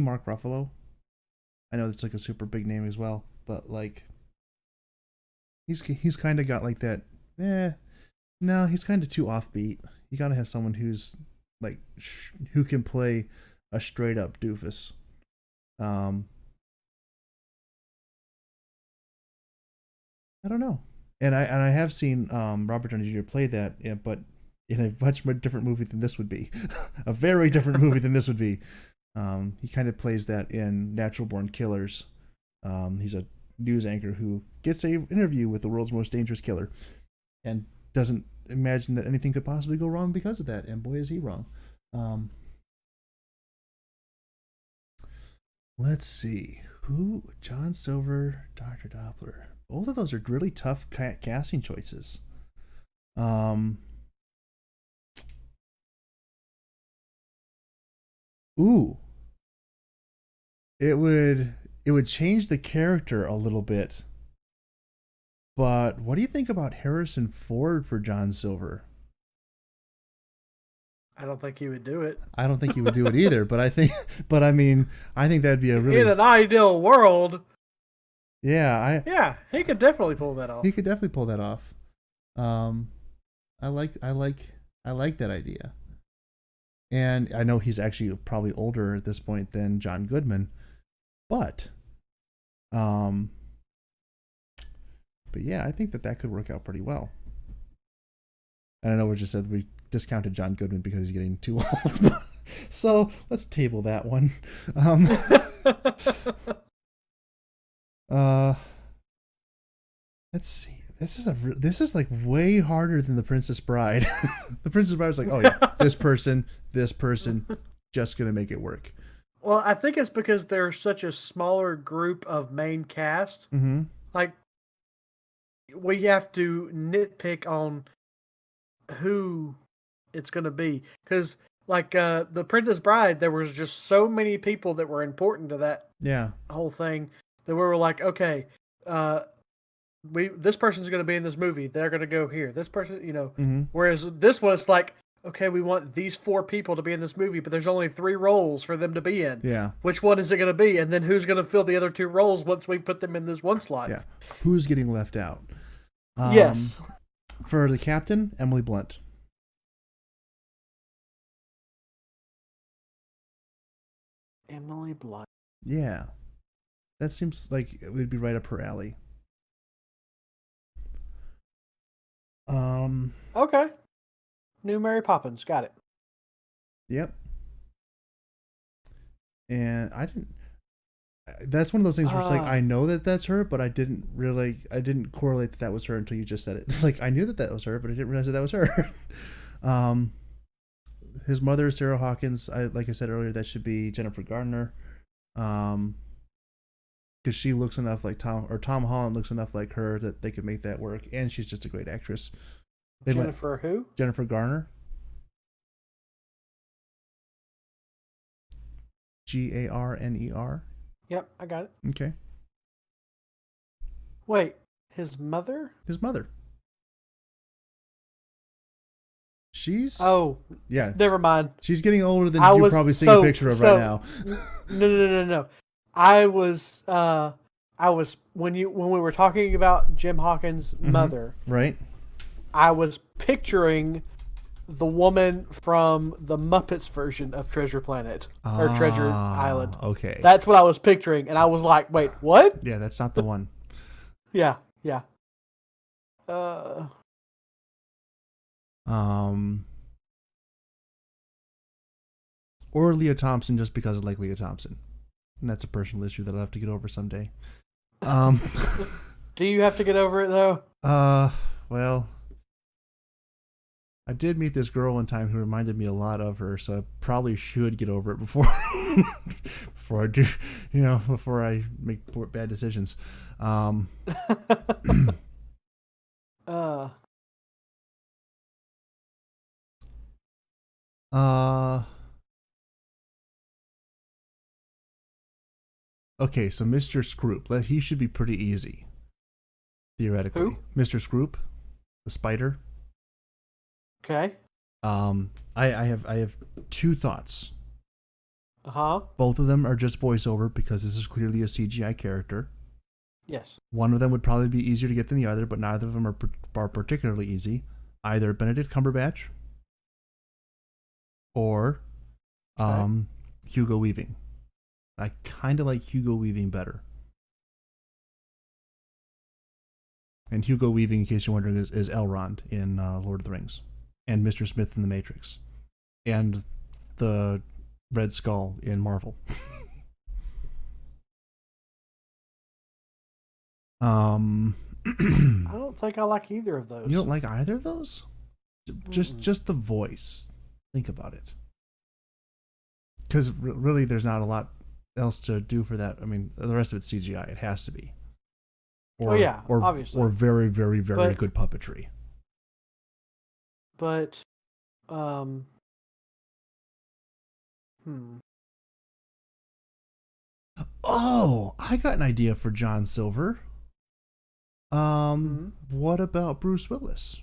Mark Ruffalo. I know that's like a super big name as well, but like he's kind of got like that. No, he's kind of too offbeat. You got to have someone who's like who can play a straight up doofus. I don't know. And I have seen Robert Downey Jr. play that, but in a much different movie than this would be. A very different movie than this would be. He kind of plays that in Natural Born Killers. He's a news anchor who gets an interview with the world's most dangerous killer and doesn't imagine that anything could possibly go wrong because of that. And boy, is he wrong. Let's see. John Silver, Dr. Doppler. Both of those are really tough casting choices. Ooh. It would change the character a little bit. But what do you think about Harrison Ford for John Silver? I don't think he would do it. I don't think he would do it either, but I think that'd be a really in an ideal world. Yeah, he could definitely pull that off. He could definitely pull that off. I like that idea. And I know he's actually probably older at this point than John Goodman, but yeah, I think that could work out pretty well. And I know we just said we discounted John Goodman because he's getting too old, so let's table that one. Let's see. this is like way harder than the Princess Bride. The Princess Bride was like, oh yeah, this person, just gonna make it work. Well, I think it's because there's such a smaller group of main cast. Mm-hmm. Like, we have to nitpick on who it's going to be. Because, like, the Princess Bride, there was just so many people that were important to that whole thing that we were like, okay, this person's going to be in this movie. They're going to go here. This person, Mm-hmm. Whereas this one, it's like, okay, we want these 4 people to be in this movie, but there's only 3 roles for them to be in. Yeah. Which one is it going to be? And then who's going to fill the other 2 roles once we put them in this one slot? Yeah. Who's getting left out? Yes. For the captain, Emily Blunt. Emily Blunt. Yeah. That seems like it would be right up her alley. Okay. New Mary Poppins. Got it. Yep. And I didn't. That's one of those things where it's like, I know that that's her, but I didn't correlate that was her until you just said it. It's like, I knew that was her, but I didn't realize that was her. His mother is Sarah Hawkins. Like I said earlier, that should be Jennifer Garner. Because she looks enough like Tom Holland looks enough like her that they could make that work. And she's just a great actress. Jennifer who? Jennifer Garner. Garner. Yep, I got it. Okay. Wait, his mother? His mother. She's... Oh, yeah. Never mind. She's getting older than you're probably seeing a picture of right now. No. I was when we were talking about Jim Hawkins' mother. Right. I was picturing the woman from the Muppets version of Treasure Planet or Treasure Island. Okay. That's what I was picturing, and I was like, "Wait, what?" Yeah, that's not the one. Yeah. Or Leah Thompson, just because I like Leah Thompson, and that's a personal issue that I'll have to get over someday. Do you have to get over it though? Well, I did meet this girl one time who reminded me a lot of her, so I probably should get over it before I do, before I make bad decisions. Okay, so Mr. Scroop, he should be pretty easy, theoretically. Who? Mr. Scroop, the spider. Okay. I have 2 thoughts. Both of them are just voiceover because this is clearly a CGI character. Yes. One of them would probably be easier to get than the other, but neither of them are particularly easy. Either Benedict Cumberbatch or Hugo Weaving. I kind of like Hugo Weaving better. And Hugo Weaving, in case you're wondering, is Elrond in Lord of the Rings. And Mr. Smith in The Matrix. And the Red Skull in Marvel. I don't think I like either of those. You don't like either of those? Just the voice. Think about it. Because really, there's not a lot else to do for that. I mean, the rest of it's CGI. It has to be. Or obviously. Or very, very, very good puppetry. But, Oh, I got an idea for John Silver. What about Bruce Willis?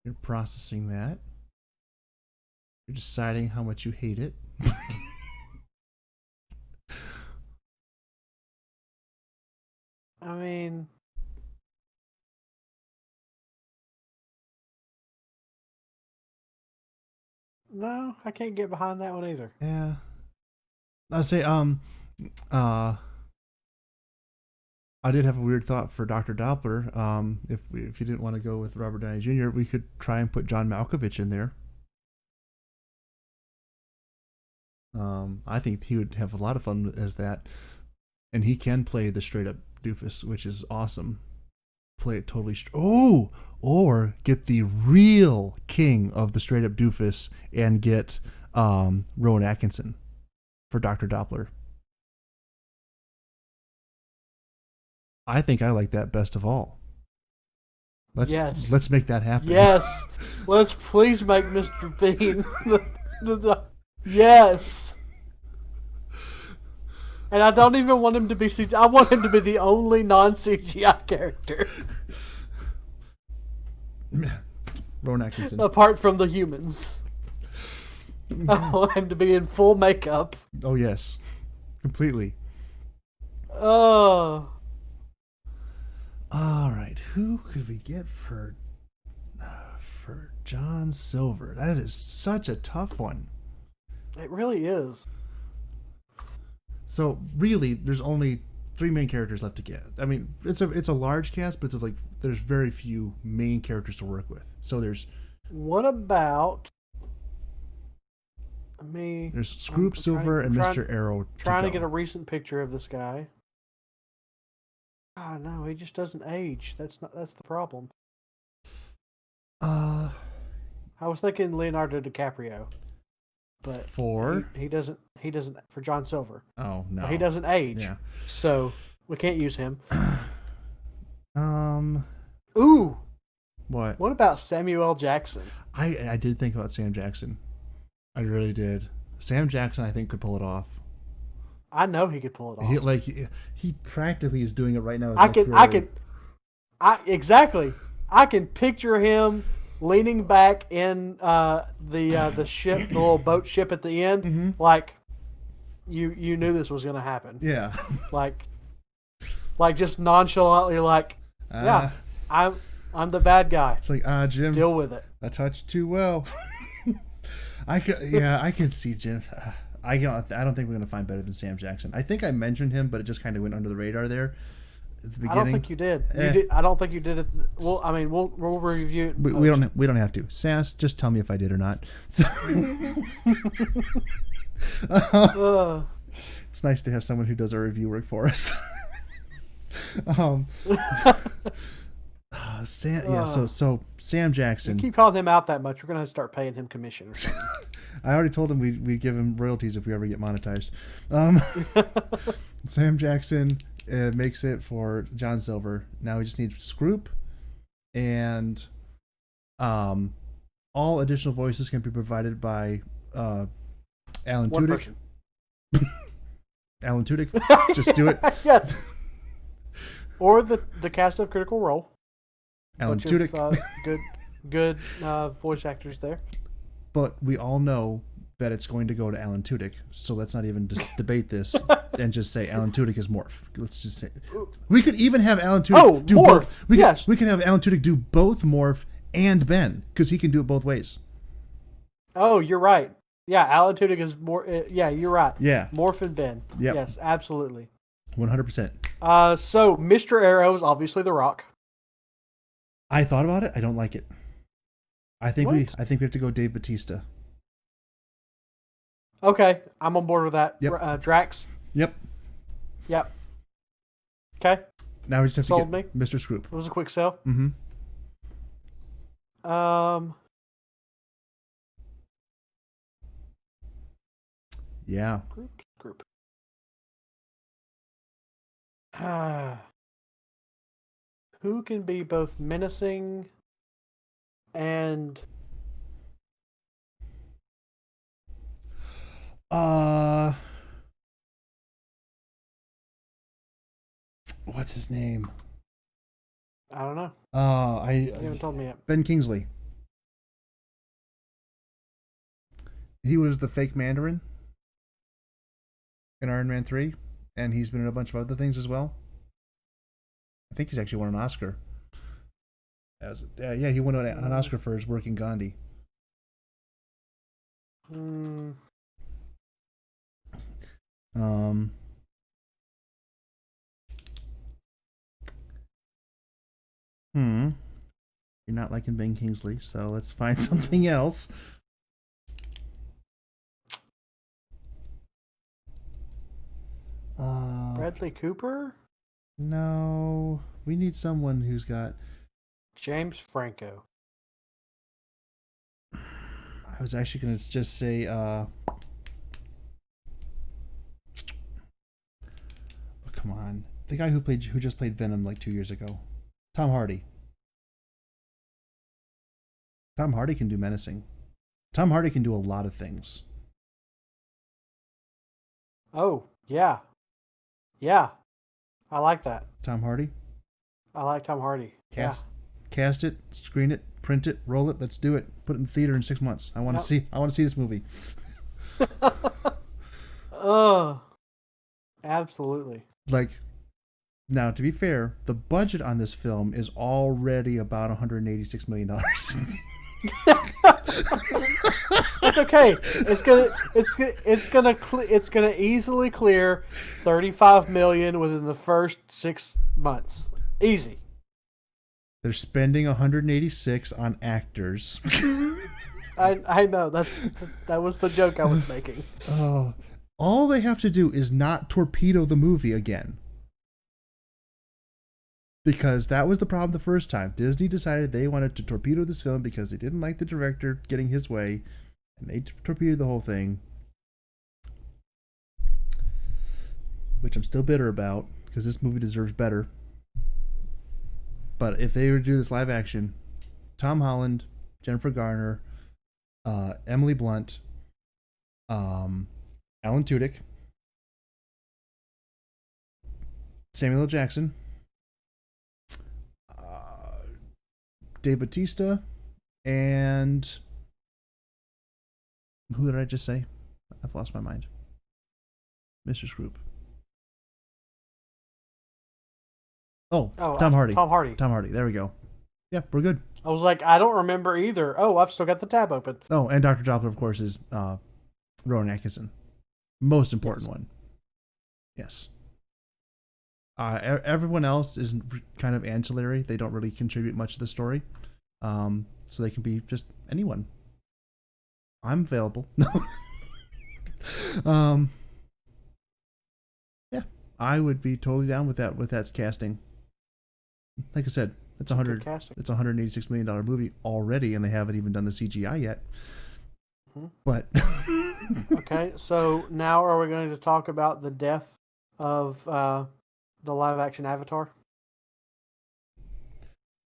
You're processing that. You're deciding how much you hate it. I mean, no, I can't get behind that one either. Yeah. I'd say, I did have a weird thought for Dr. Doppler. If you didn't want to go with Robert Downey Jr., we could try and put John Malkovich in there. I think he would have a lot of fun as that, and he can play the straight up doofus, which is awesome. Play it totally or get the real king of the straight up doofus and get Rowan Atkinson for Dr. Doppler. I think I like that best of all. Let's make that happen. Yes. Let's please make Mr. Bean yes. And I don't even want him to be CGI. I want him to be the only non-CGI character. Rowan Atkinson. Apart from the humans. I want him to be in full makeup. Oh, yes. Completely. Oh. All right. Who could we get for John Silver? That is such a tough one. It really is. So really, there's only 3 main characters left to get. I mean, it's a large cast, but it's like there's very few main characters to work with. So there's. What about me? There's Scroop Silver and Mr. Arrow. Trying to get a recent picture of this guy. Ah, no, he just doesn't age. That's the problem. I was thinking Leonardo DiCaprio, but he doesn't for John Silver. Oh no, he doesn't age. Yeah. So we can't use him. Ooh. What? What about Samuel L. Jackson? I did think about Sam Jackson. I really did. Sam Jackson, I think, could pull it off. I know he could pull it off. He practically is doing it right now. Exactly. I can picture him leaning back in the ship, the little boat ship at the end, mm-hmm. like you knew this was going to happen. Yeah. like just nonchalantly, yeah, I'm the bad guy. It's like, Jim, deal with it. I touched too well. I can see Jim. I don't think we're gonna find better than Sam Jackson. I think I mentioned him, but it just kind of went under the radar there at the beginning. I don't think you did. I don't think you did it. Well, I mean, we'll review it. We don't have to. Sass, just tell me if I did or not. So, it's nice to have someone who does our review work for us. So Sam Jackson. You keep calling him out that much, we're gonna start paying him commission or something. I already told him we give him royalties if we ever get monetized. Sam Jackson makes it for John Silver. Now we just need Scroop, and all additional voices can be provided by Alan Tudyk. Alan Tudyk, just do it. Yes. Or the cast of Critical Role. Alan Tudyk. Good voice actors there. But we all know that it's going to go to Alan Tudyk, so let's not even debate this and just say Alan Tudyk is Morph. Let's just say we could even have Alan Tudyk do Morph. both. We can have Alan Tudyk do both Morph and Ben because he can do it both ways. Oh, you're right. Yeah, Alan Tudyk is more. Yeah, you're right. Yeah, Morph and Ben. Yep. Yes, absolutely. 100%. So Mr. Arrow is obviously The Rock. I thought about it. I don't like it. I think we have to go Dave Bautista. Okay, I'm on board with that. Yep. Drax. Yep. Okay. Now we just have Sold to get Mr. Scroop. It was a quick sell. Mm-hmm. Yeah. Group. Who can be both menacing and what's his name? I don't know. You haven't told me yet. Ben Kingsley. He was the fake Mandarin in Iron Man 3, and he's been in a bunch of other things as well. I think he's actually won an Oscar. He won an Oscar for his work in Gandhi. You're not liking Ben Kingsley, so let's find something else. Bradley Cooper? No. We need someone who's got... James Franco. I was actually going to just say... oh, come on. The guy who just played Venom like 2 years ago. Tom Hardy. Tom Hardy can do menacing. Tom Hardy can do a lot of things. Oh, yeah. Yeah. I like that. Tom Hardy? I like Tom Hardy. Cast it, screen it, print it, roll it, let's do it. Put it in the theater in 6 months. I want to see this movie. Oh. Absolutely. Like, now to be fair, the budget on this film is already about $186 million. That's okay. It's gonna easily clear $35 million within the first 6 months. Easy. They're spending 186 on actors. I know that was the joke I was making. Oh, all they have to do is not torpedo the movie again. Because that was the problem the first time. Disney decided they wanted to torpedo this film because they didn't like the director getting his way. And they torpedoed the whole thing. Which I'm still bitter about, because this movie deserves better. But if they were to do this live action, Tom Holland, Jennifer Garner, Emily Blunt, Alan Tudyk, Samuel L. Jackson, Dave Bautista, and who did I just say? I've lost my mind. Mr. Scroop. Oh, Tom Hardy. Tom Hardy. Tom Hardy. There we go. Yeah, we're good. I was like, I don't remember either. Oh, I've still got the tab open. Oh, and Dr. Doppler, of course, is Rowan Atkinson. Most important one. Yes. Everyone else is kind of ancillary. They don't really contribute much to the story. So they can be just anyone. I'm available. Yeah, I would be totally down with that casting. Like I said, it's $186 million movie already, and they haven't even done the CGI yet. Mm-hmm. But okay, so now are we going to talk about the death of the live action Avatar?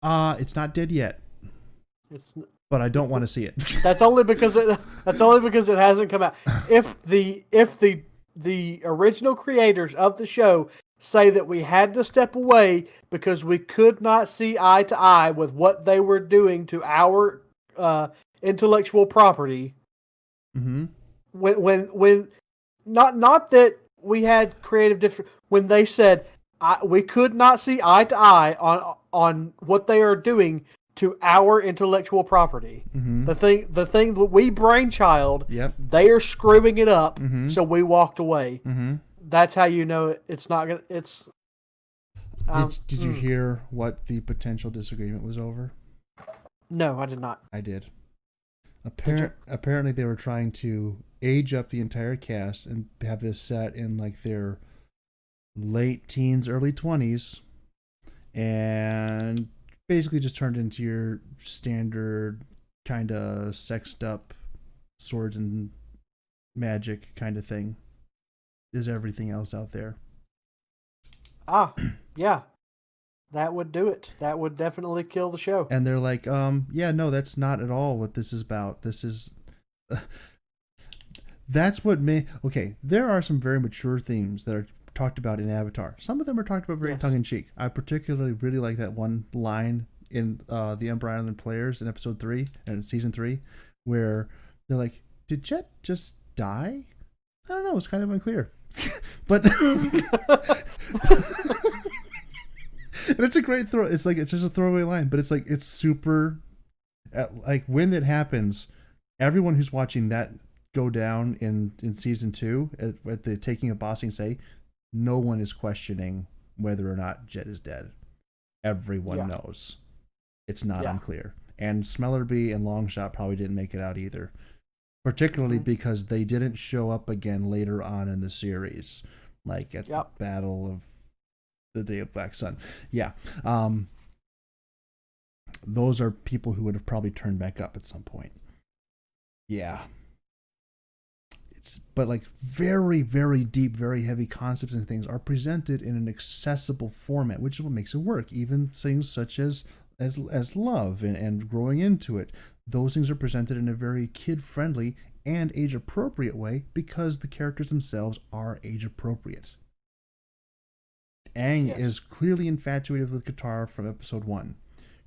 It's not dead yet. But I don't want to see it. That's only because it hasn't come out. If the original creators of the show say that we had to step away because we could not see eye to eye with what they were doing to our intellectual property. Mm-hmm. When not that we had creative difference, when they said we could not see eye to eye on what they are doing to our intellectual property. Mm-hmm. The thing that we brainchild, yep. They are screwing it up, mm-hmm. so we walked away. Mm-hmm. That's how you know it's not gonna. It's. Did you hear what the potential disagreement was over? No, I did not. I did. Apparently, they were trying to age up the entire cast and have this set in like their late teens, early 20s, and basically just turned into your standard kind of sexed up swords and magic kind of thing. Is everything else out there? Yeah. That would do it. That would definitely kill the show. And they're like, yeah, no, that's not at all what this is about. This is... that's what okay, there are some very mature themes that are talked about in Avatar. Some of them are talked about very tongue-in-cheek. I particularly really like that one line in the Ember Island Players in episode 3 and season 3, where they're like, did Jet just die? I don't know, it's kind of unclear. But and it's a great throw. It's like, it's just a throwaway line, but it's like, it's super, like when it happens, everyone who's watching that go down in season 2 at the taking of Bossing Say, no one is questioning whether or not Jet is dead. Everyone knows. It's not unclear. And Smellerby and Longshot probably didn't make it out either. Particularly because they didn't show up again later on in the series. like at Yep. the Battle of the Day of Black Sun. Yeah. Those are people who would have probably turned back up at some point. Yeah. But like very, very deep, very heavy concepts and things are presented in an accessible format, which is what makes it work. Even things such as love and growing into it, those things are presented in a very kid-friendly and age-appropriate way because the characters themselves are age-appropriate. Aang is clearly infatuated with Katara from episode 1.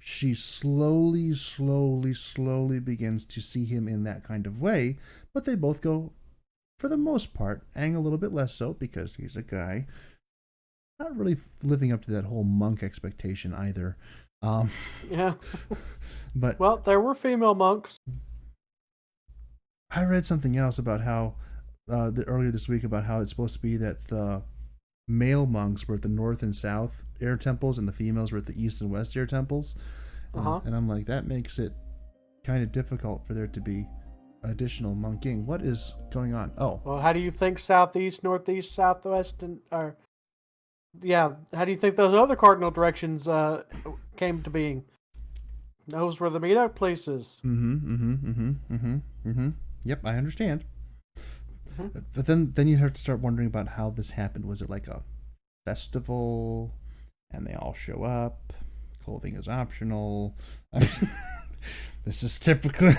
She slowly begins to see him in that kind of way, but they both go, for the most part, Aang a little bit less so because he's a guy, not really living up to that whole monk expectation either. Yeah. But well, there were female monks. I read something else about how earlier this week about how it's supposed to be that the male monks were at the north and south air temples and the females were at the east and west air temples. And I'm like, that makes it kind of difficult for there to be additional monking. What is going on? Oh, well, how do you think southeast, northeast, southwest, and how do you think those other cardinal directions came to being? Those were the meetup places. Yep, I understand. But then you have to start wondering about how this happened. Was it like a festival and they all show up? Clothing is optional. I mean, this is typical.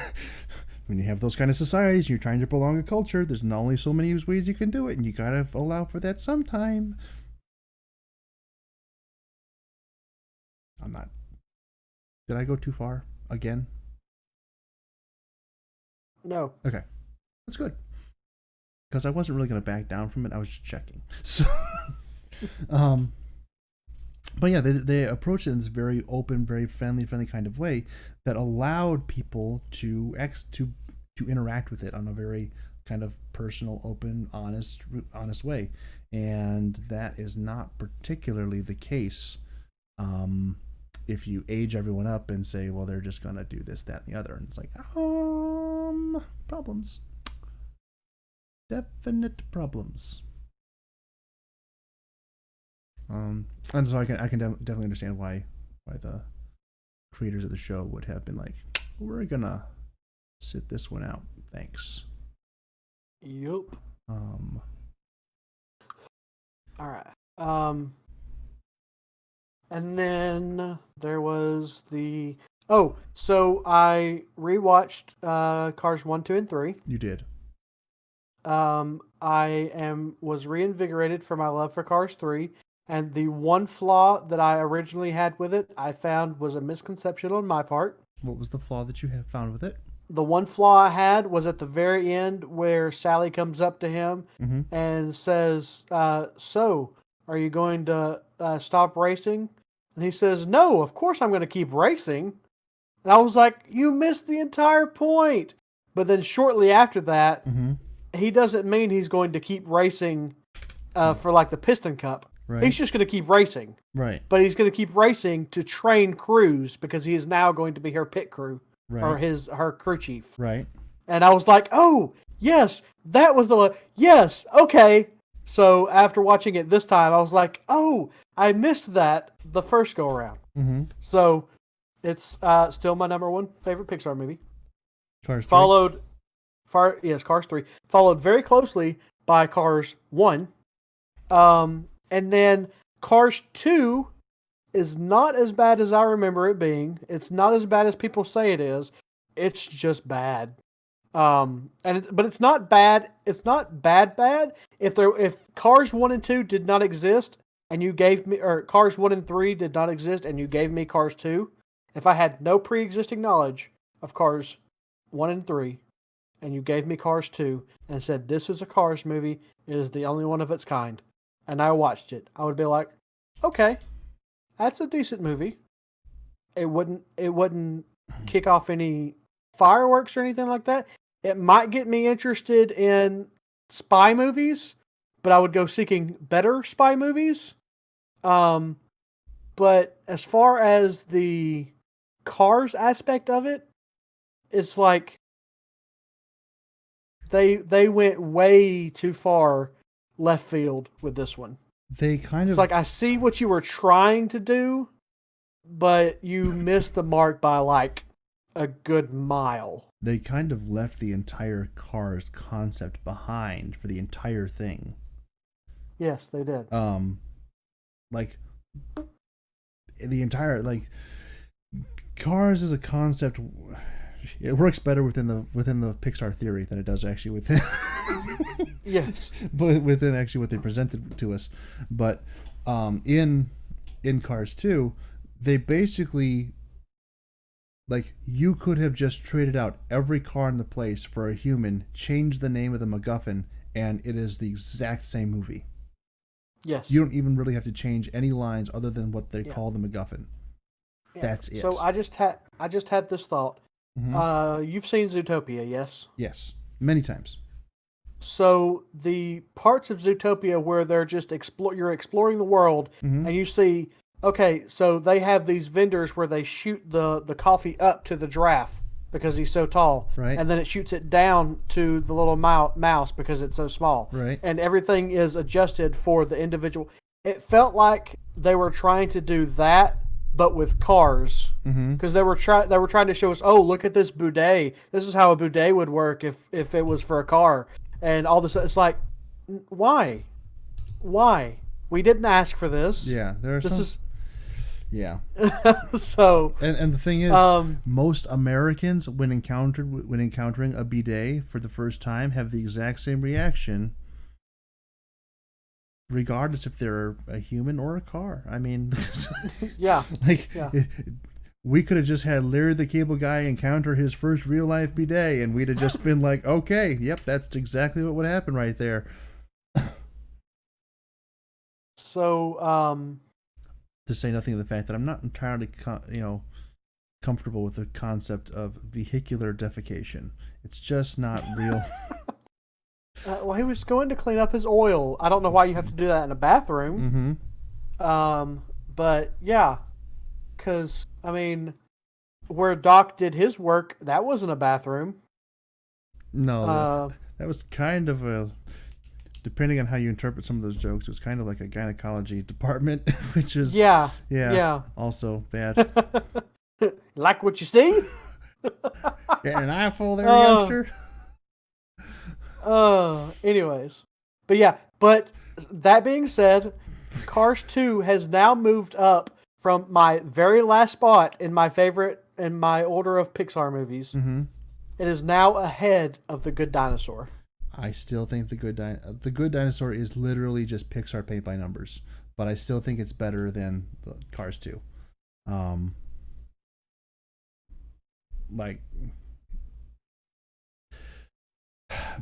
When you have those kind of societies, you're trying to prolong a culture, there's not only so many ways you can do it, and you gotta allow for that sometime. I'm not. Did I go too far again? No. Okay. That's good. Because I wasn't really going to back down from it. I was just checking. So, but yeah, they approached it in this very open, very friendly kind of way that allowed people to interact with it on a very kind of personal, open, honest way. And that is not particularly the case if you age everyone up and say, well, they're just going to do this, that, and the other. And it's like, problems. Definite problems. And so I can definitely understand why the creators of the show would have been like, we're gonna sit this one out. Thanks. Yup. All right. And then there was the so I rewatched Cars 1, 2, and 3. You did. Was reinvigorated for my love for Cars 3, and the one flaw that I originally had with it, I found was a misconception on my part. What was the flaw that you have found with it? The one flaw I had was at the very end where Sally comes up to him and says, so, are you going to stop racing? And he says, no, of course I'm going to keep racing. And I was like, you missed the entire point. But then shortly after that, he doesn't mean he's going to keep racing for like the Piston Cup. Right. He's just going to keep racing. Right. But he's going to keep racing to train crews because he is now going to be her pit crew or her crew chief. Right. And I was like, oh, yes, that was yes, okay. So after watching it this time, I was like, oh, I missed that the first go around. So it's still my number one favorite Pixar movie. Cars 3. Cars 3. Followed very closely by Cars 1. And then Cars 2 is not as bad as I remember it being. It's not as bad as people say it is. It's just bad. But it's not bad. It's not bad. If Cars 1 and 2 did not exist and you gave me, or Cars 1 and 3 did not exist and you gave me Cars 2, if I had no pre-existing knowledge of Cars 1 and 3 and you gave me Cars 2 and said, this is a Cars movie, it is the only one of its kind, and I watched it, I would be like, okay, that's a decent movie. It wouldn't kick off any fireworks or anything like that. It might get me interested in spy movies, but I would go seeking better spy movies. But as far as the Cars aspect of it, it's like they went way too far left field with this one. They kind It's of like, I see what you were trying to do, but you missed the mark by like a good mile. they kind of left the entire Cars concept behind for the entire thing. Yes, they did. Like the entire like Cars is a concept. It works better within the Pixar theory than it does actually within. Yes, but within actually what they presented to us. But in Cars 2, they basically, like, you could have just traded out every car in the place for a human, changed the name of the MacGuffin, and it is the exact same movie. yes. You don't even really have to change any lines other than what they call the MacGuffin. Yeah. That's it. So I just had this thought. Mhm. You've seen Zootopia, yes? Yes, many times. So the parts of Zootopia where they're just you're exploring the world, Mhm. and you see, okay, so they have these vendors where they shoot the coffee up to the giraffe because he's so tall, Right. and then it shoots it down to the little mouse because it's so small, Right. and everything is adjusted for the individual. It felt like they were trying to do that, but with cars, because they were trying to show us, oh, look at this bidet. This is how a bidet would work if it was for a car, and all this. It's like, why? We didn't ask for this. Yeah, there are This some. is Yeah. so. And the thing is, most Americans, when encountering a bidet for the first time, have the exact same reaction, regardless if they're a human or a car. I mean, Yeah. like Yeah. we could have just had Larry the Cable Guy encounter his first real life bidet, and we'd have just been like, okay, yep, that's exactly what would happen right there. So, To say nothing of the fact that I'm not entirely, comfortable with the concept of vehicular defecation. It's just not real. well, he was going to clean up his oil. I don't know why you have to do that in a bathroom. But yeah, because I mean, where Doc did his work, that wasn't a bathroom. No, that was kind of a. Depending on how you interpret some of those jokes, it was kind of like a gynecology department, which is Yeah. also bad. Like what you see? Getting an eyeful there, youngster. Anyways, but that being said, Cars 2 has now moved up from my very last spot in my order of Pixar movies. Mm-hmm. It is now ahead of The Good Dinosaur. I still think the Good Dinosaur is literally just Pixar paint by numbers, but I still think it's better than the Cars 2.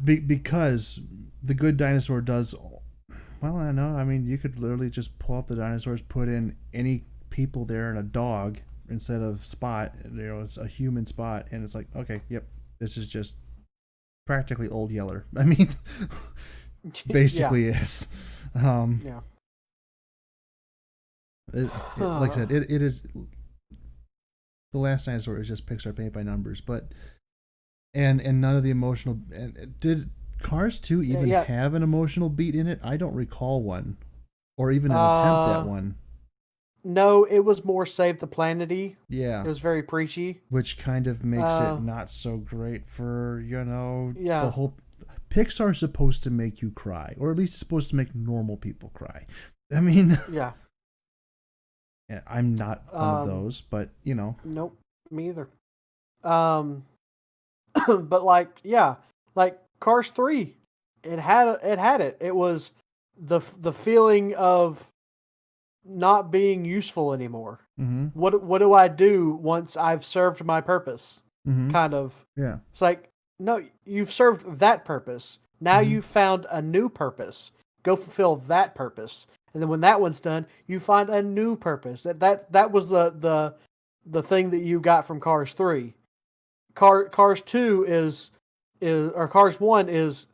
Because the Good Dinosaur does. Well, I know. I mean, you could literally just pull out the dinosaurs, put in any people there and a dog instead of Spot. It's a human Spot, and it's like, okay, yep, this is just practically Old Yeller. I mean, basically is. Yeah. Like I said, it is. The Last Dinosaur is just Pixar paint by numbers, but and none of the emotional. And did Cars 2 even have an emotional beat in it? I don't recall one, or even an attempt at one. No, it was more Save the Planet-y. Yeah, it was very preachy, which kind of makes it not so great for Yeah. the whole. Pixar's supposed to make you cry, or at least it's supposed to make normal people cry. I mean, yeah. I'm not one of those, but Nope, me either. But like Cars 3, it had it. It was the feeling of not being useful anymore. Mm-hmm. What do I do once I've served my purpose? Mm-hmm. Kind of. Yeah. It's like, no, you've served that purpose. Now you've found a new purpose. Go fulfill that purpose. And then when that one's done, you find a new purpose. That was the thing that you got from Cars 3. Cars 2 or Cars 1 is,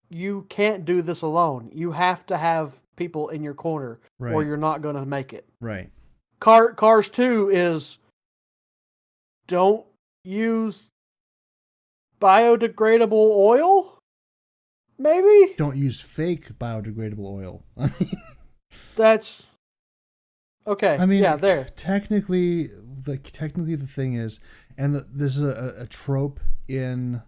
you can't do this alone. You have to have people in your corner, right, or you're not going to make it. Right. Cars 2 is, don't use biodegradable oil? Maybe Don't use fake biodegradable oil. that's okay. I mean, yeah, there. technically the thing is, and this is a trope in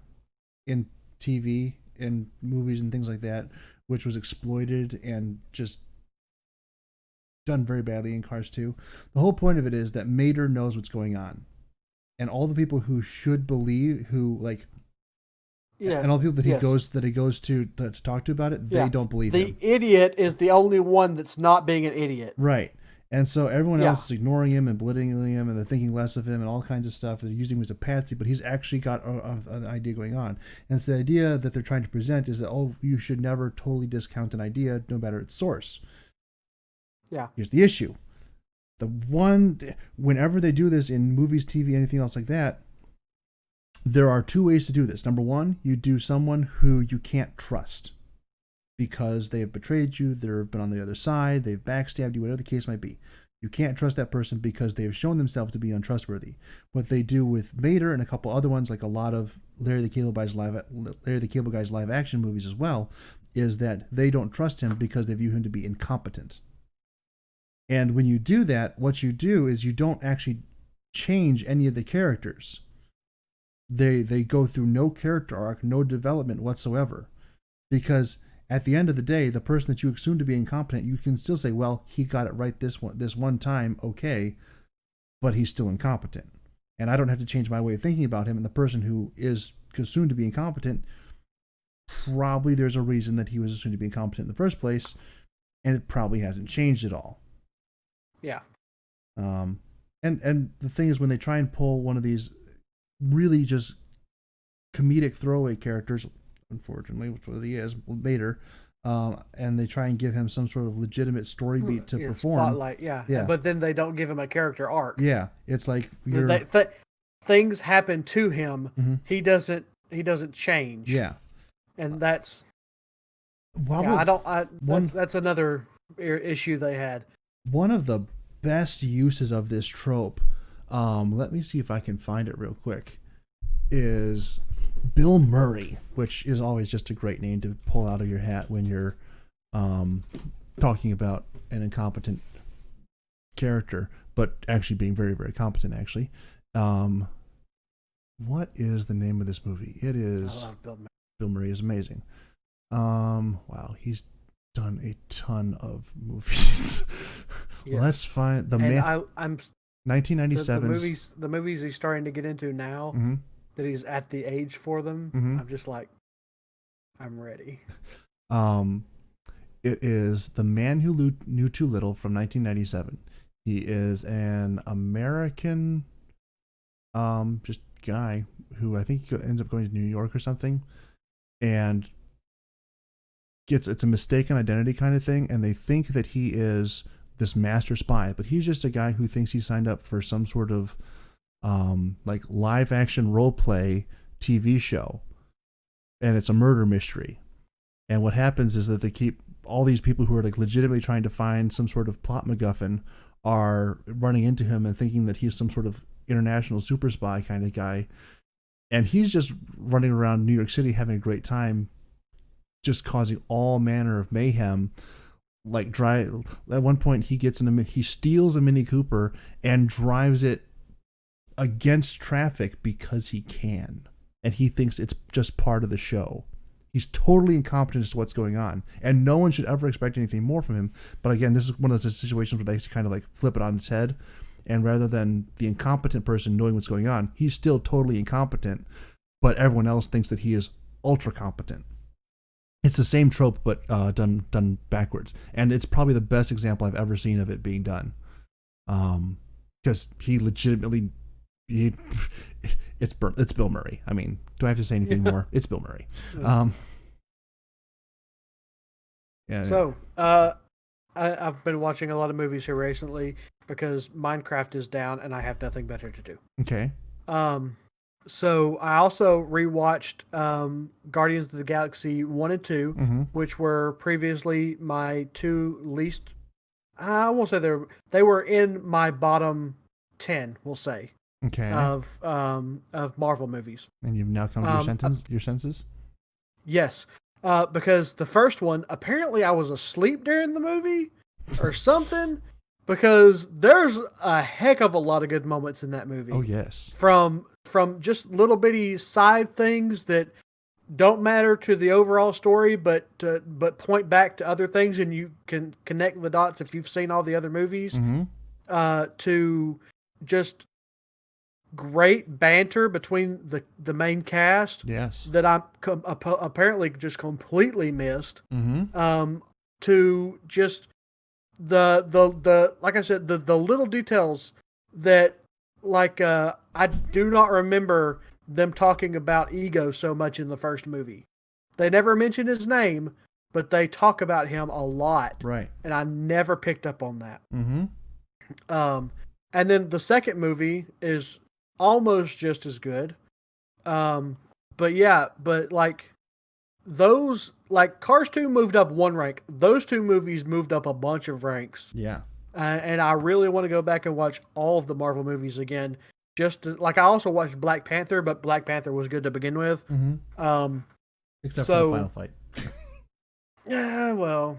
TV, in movies and things like that, which was exploited and just done very badly in Cars 2. The whole point of it is that Mater knows what's going on, and all the people who should believe, Yeah, and all the people that yes. he goes to talk to about it, they don't believe the him. idiot is the only one that's not being an idiot. Right. And so everyone Yeah. else is ignoring him and belittling him, and they're thinking less of him and all kinds of stuff. They're using him as a patsy, but he's actually got an idea going on. And it's the idea that they're trying to present is that, oh, you should never totally discount an idea, no matter its source. Yeah. Here's the issue. Whenever they do this in movies, TV, anything else like that, there are two ways to do this. Number one, you do someone who you can't trust because they have betrayed you, they've been on the other side, they've backstabbed you, whatever the case might be. You can't trust that person because they have shown themselves to be untrustworthy. What they do with Mater and a couple other ones, like a lot of Larry the Cable Guy's live action movies as well, is that they don't trust him because they view him to be incompetent. And when you do that, what you do is you don't actually change any of the characters. They go through no character arc, no development whatsoever. Because at the end of the day, the person that you assume to be incompetent, you can still say, well, he got it right this one time, okay, but he's still incompetent. And I don't have to change my way of thinking about him. And the person who is assumed to be incompetent, probably there's a reason that he was assumed to be incompetent in the first place, and it probably hasn't changed at all. Yeah. And the thing is, when they try and pull one of these really just comedic throwaway characters, unfortunately, which what he is, Mater, and they try and give him some sort of legitimate story beat to perform. Spotlight, yeah. But then they don't give him a character arc. Yeah, it's like things happen to him. Mm-hmm. He doesn't change. Yeah, and that's that's another issue they had. One of the best uses of this trope, let me see if I can find it real quick, is Bill Murray, which is always just a great name to pull out of your hat when you're talking about an incompetent character, but actually being very, very competent, actually. What is the name of this movie? It is... I love Bill Murray. Bill Murray is amazing. Wow, he's done a ton of movies. Yes. Let's find the I'm 1997. The movies he's starting to get into now, Mm-hmm. that he's at the age for them. Mm-hmm. I'm just like, I'm ready. It is The Man Who Knew Too Little from 1997. He is an American, just guy who I think ends up going to New York or something, and it's a mistaken identity kind of thing, and they think that he is this master spy, but he's just a guy who thinks he signed up for some sort of like live action role play TV show, and it's a murder mystery. And what happens is that they keep all these people who are like legitimately trying to find some sort of plot MacGuffin are running into him and thinking that he's some sort of international super spy kind of guy, and he's just running around New York City having a great time, just causing all manner of mayhem. Like at one point he steals a Mini Cooper and drives it against traffic because he can, and he thinks it's just part of the show. He's totally incompetent as to what's going on, and no one should ever expect anything more from him. But again, this is one of those situations where they kind of like flip it on its head, and rather than the incompetent person knowing what's going on, he's still totally incompetent, but everyone else thinks that he is ultra competent. It's the same trope, but done backwards, and it's probably the best example I've ever seen of it being done. Because he legitimately, it's Bill Murray. I mean, do I have to say anything more? It's Bill Murray. So, I've been watching a lot of movies here recently because Minecraft is down and I have nothing better to do. Okay. So I also rewatched Guardians of the Galaxy 1 and 2, Mm-hmm. which were previously my two least... I won't say they were in my bottom 10, we'll say, Okay. of Marvel movies. And you've now come to your senses? Yes. Because the first one, apparently I was asleep during the movie or something, because there's a heck of a lot of good moments in that movie. Oh yes. From just little bitty side things that don't matter to the overall story, but point back to other things, and you can connect the dots if you've seen all the other movies. Mm-hmm. To just great banter between the main cast. Yes. That I apparently just completely missed. Mm-hmm. To just the like I said, the little details that, like, I do not remember them talking about Ego so much in the first movie. They never mention his name, but they talk about him a lot. Right. And I never picked up on that. Mm-hmm. And then the second movie is almost just as good. But yeah, but like those, like Cars 2 moved up one rank. Those two movies moved up a bunch of ranks. Yeah. And I really want to go back and watch all of the Marvel movies again. Like I also watched Black Panther, but Black Panther was good to begin with. Mm-hmm. Except for the final fight. Yeah, well.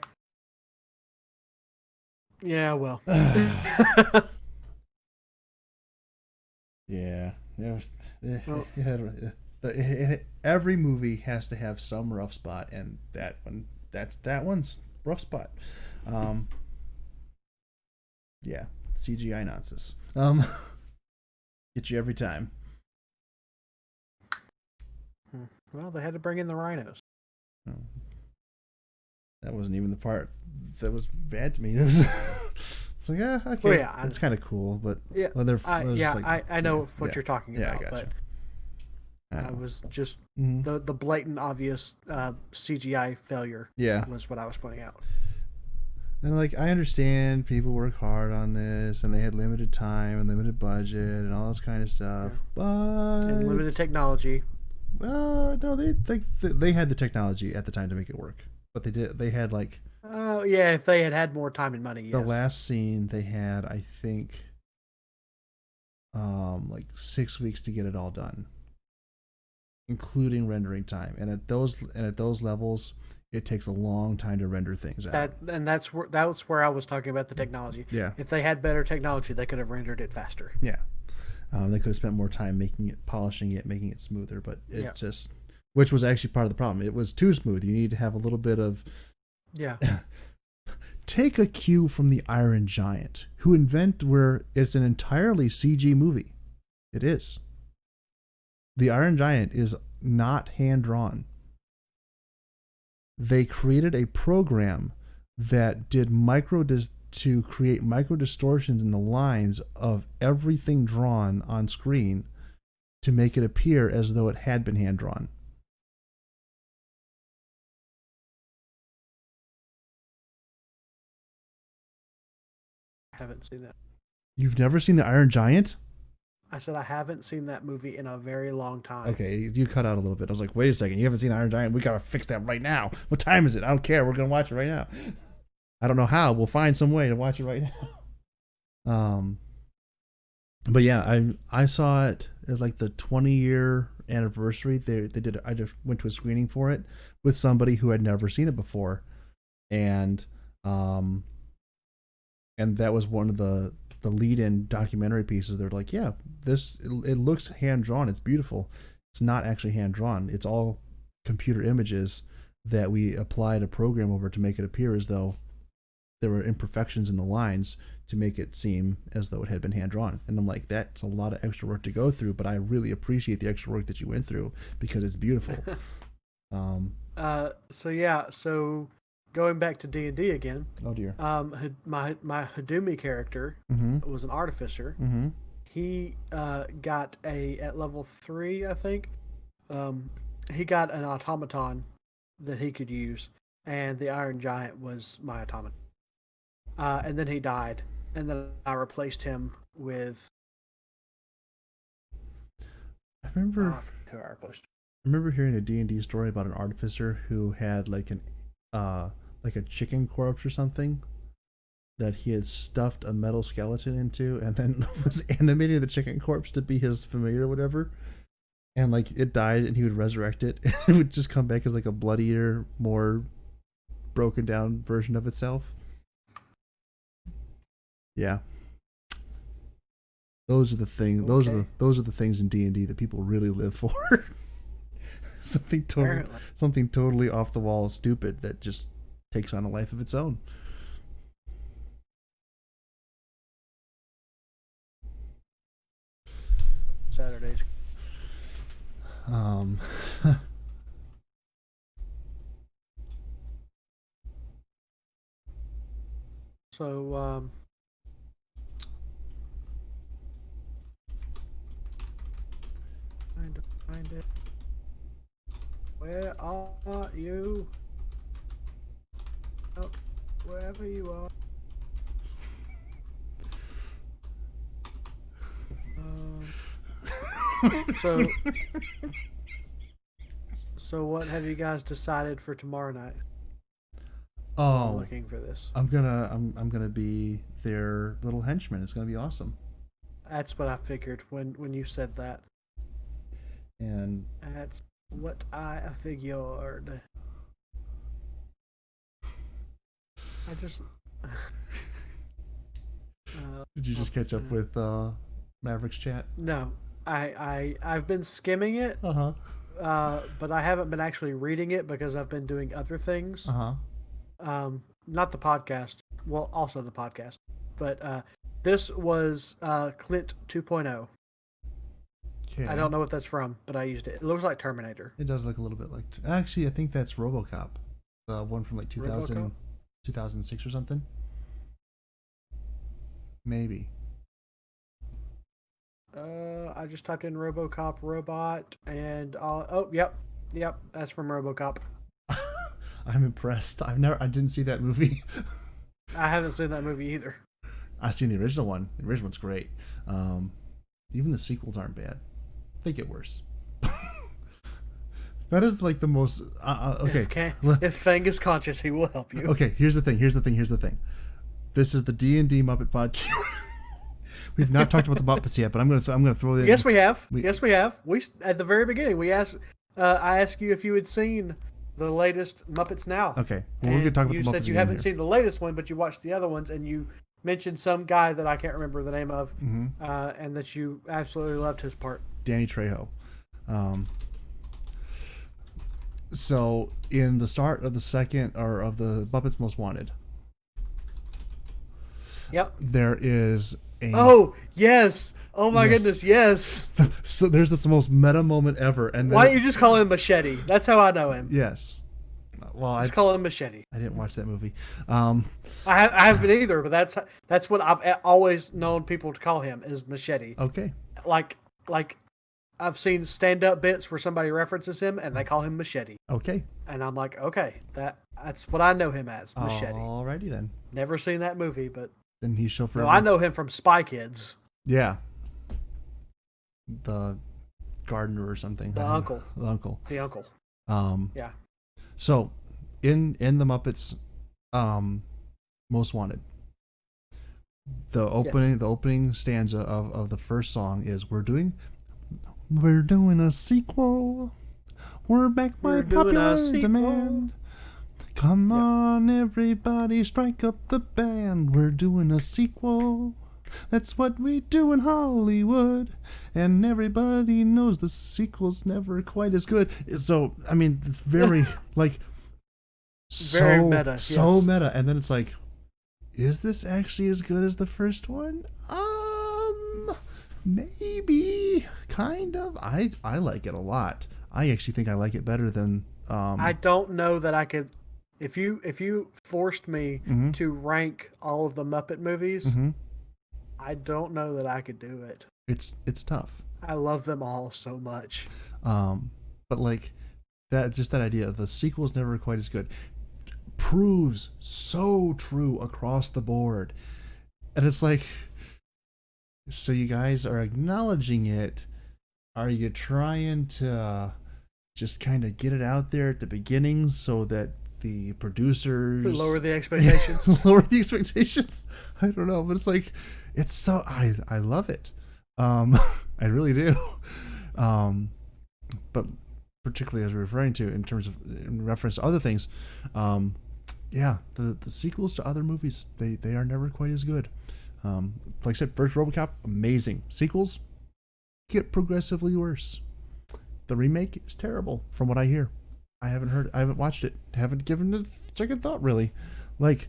Yeah, well. Yeah. Every movie has to have some rough spot, and that one's rough spot. Yeah, CGI nonsense. Get you every time. Well, they had to bring in the rhinos. That wasn't even the part that was bad to me. It's like, yeah, okay, well, yeah, it's kind of cool, but yeah, I know what you're talking about. I gotcha. But I was just the blatant, obvious CGI failure. Yeah, was what I was pointing out. And like, I understand people work hard on this, and they had limited time and limited budget and all this kind of stuff, and limited technology. No, they had the technology at the time to make it work, but they had like. Oh yeah, if they had more time and money. Yes. The last scene they had, I think, like 6 weeks to get it all done, including rendering time. And at those levels, it takes a long time to render things out. That's where I was talking about the technology. Yeah. If they had better technology, they could have rendered it faster. Yeah. They could have spent more time polishing it, making it smoother, but which was actually part of the problem. It was too smooth. You need to have a little bit of. Yeah. Take a cue from the Iron Giant, where it's an entirely CG movie. It is. The Iron Giant is not hand-drawn. They created a program that did to create micro distortions in the lines of everything drawn on screen to make it appear as though it had been hand-drawn. Haven't seen that. You've never seen the Iron Giant? I said I haven't seen that movie in a very long time. Okay, you cut out a little bit. I was like, wait a second, you haven't seen the Iron Giant? We gotta fix that right now. What time is it? I don't care. We're gonna watch it right now. I don't know how. We'll find some way to watch it right now. But yeah, I saw it at like the 20-year anniversary. They did. I just went to a screening for it with somebody who had never seen it before, and that was one of the lead-in documentary pieces. They're like, yeah, it looks hand-drawn. It's beautiful. It's not actually hand-drawn. It's all computer images that we applied a program over to make it appear as though there were imperfections in the lines to make it seem as though it had been hand-drawn. And I'm like, that's a lot of extra work to go through, but I really appreciate the extra work that you went through because it's beautiful. So going back to D&D again. Oh dear. My Hadumi character was an artificer. Mm-hmm. He got at level 3, I think. He got an automaton that he could use, and the Iron Giant was my automaton. And then he died, and then I replaced him with. I remember hearing a D&D story about an artificer who had like a chicken corpse or something that he had stuffed a metal skeleton into and then was animating the chicken corpse to be his familiar or whatever. and like it died, and he would resurrect it, and it would just come back as like a bloodier, more broken down version of itself. Yeah. Those are the things. Okay. Those are the things in D&D that people really live for. Apparently. Something totally off the wall, stupid that just takes on a life of its own. Saturdays. So, trying to find it. Where are you? Oh, wherever you are. So, what have you guys decided for tomorrow night? I'm Oh, looking for this. I'm gonna be their little henchman. It's gonna be awesome. That's what I figured when you said that. And That's what I figured. I just. did you just catch up with Maverick's chat? No, I've been skimming it, Uh huh. but I haven't been actually reading it because I've been doing other things. Uh huh. Not the podcast. Well, also the podcast, but this was Clint 2.0. Okay. I don't know what that's from, but I used it. It looks like Terminator. It does look a little bit like. Actually, I think that's RoboCop, the one from like 2000, RoboCop? 2006 or something. Maybe. I just typed in RoboCop robot, and oh, yep, that's from RoboCop. I'm impressed. I didn't see that movie. I haven't seen that movie either. I've seen the original one. The original one's great. Even the sequels aren't bad. They get worse. That is like the most. Okay. If Fang is conscious, he will help you. Okay. Here's the thing. This is the D&D Muppet podcast. We've not talked about the Muppets yet, but I'm gonna throw in. Yes, we have. Yes, we have. We at the very beginning we asked. I asked you if you had seen the latest Muppets Now. Okay. Well, we're gonna talk about the you Muppets. said you haven't seen the latest one, but you watched the other ones, and you mentioned some guy that I can't remember the name of, and that you absolutely loved his part. Danny Trejo. So in the start of the second or of the Muppets Most Wanted, Yep. there is a. Oh yes! Oh my Yes. goodness! Yes. So there's this most meta moment ever, and Why don't you just call him Machete? That's how I know him. Yes. Well, Just call him Machete. I didn't watch that movie. I haven't either, but that's what I've always known people to call him is Machete. Okay. Like I've seen stand-up bits where somebody references him and they call him Machete, Okay. and I'm like, okay, that's what I know him as, Machete. Alrighty then. Never seen that movie, but Then he shall forever. no, I know him from Spy Kids. Yeah. The gardener or something. The uncle. The uncle. The uncle. Yeah. So, in the Muppets, Most Wanted, the opening stanza of the first song is we're doing a sequel. We're back by popular demand. Come on, everybody, strike up the band. We're doing a sequel. That's what we do in Hollywood. And everybody knows the sequel's never quite as good. So, I mean, it's very, like, Very meta, So yes. meta. And then it's like, is this actually as good as the first one? Maybe. Kind of. I like it a lot. I actually think I like it better than... I don't know that I could... If you forced me to rank all of the Muppet movies, I don't know that I could do it. It's tough. I love them all so much. But like that idea of the sequel's never quite as good proves so true across the board. And it's like, so you guys are acknowledging it. Are you trying to just kind of get it out there at the beginning so that the producers Lower the expectations. lower the expectations? I don't know, but it's like, it's so I love it. I really do. but particularly as we're referring to in terms of in reference to other things, yeah, the sequels to other movies, they are never quite as good. Like I said, first RoboCop, amazing. Sequels get progressively worse. The remake is terrible, from what I hear. I haven't watched it, haven't given it a second thought really. Like,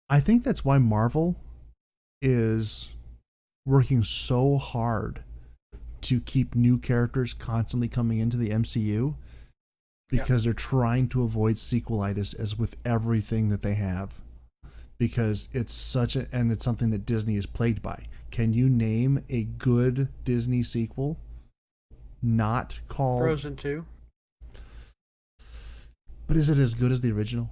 I think that's why Marvel is working so hard to keep new characters constantly coming into the MCU, because they're trying to avoid sequelitis as with everything that they have, because it's something that Disney is plagued by. Can you name a good Disney sequel not called Frozen 2? But is it as good as the original?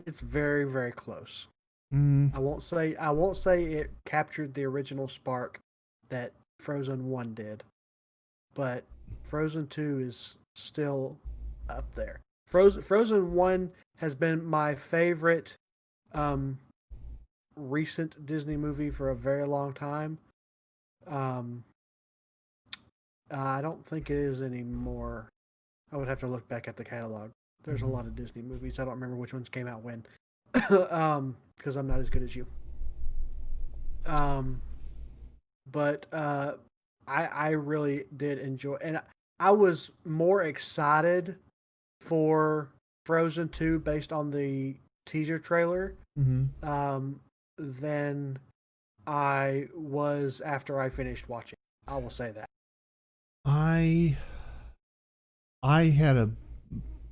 It's very, very close. Mm. I won't say it captured the original spark that Frozen 1 did, but Frozen 2 is still up there. Frozen 1 has been my favorite recent Disney movie for a very long time. I don't think it is anymore. I would have to look back at the catalog. There's a lot of Disney movies. I don't remember which ones came out when. Because I'm not as good as you. But I really did enjoy, and I was more excited for Frozen 2 based on the teaser trailer than I was after I finished watching. I will say that. I had a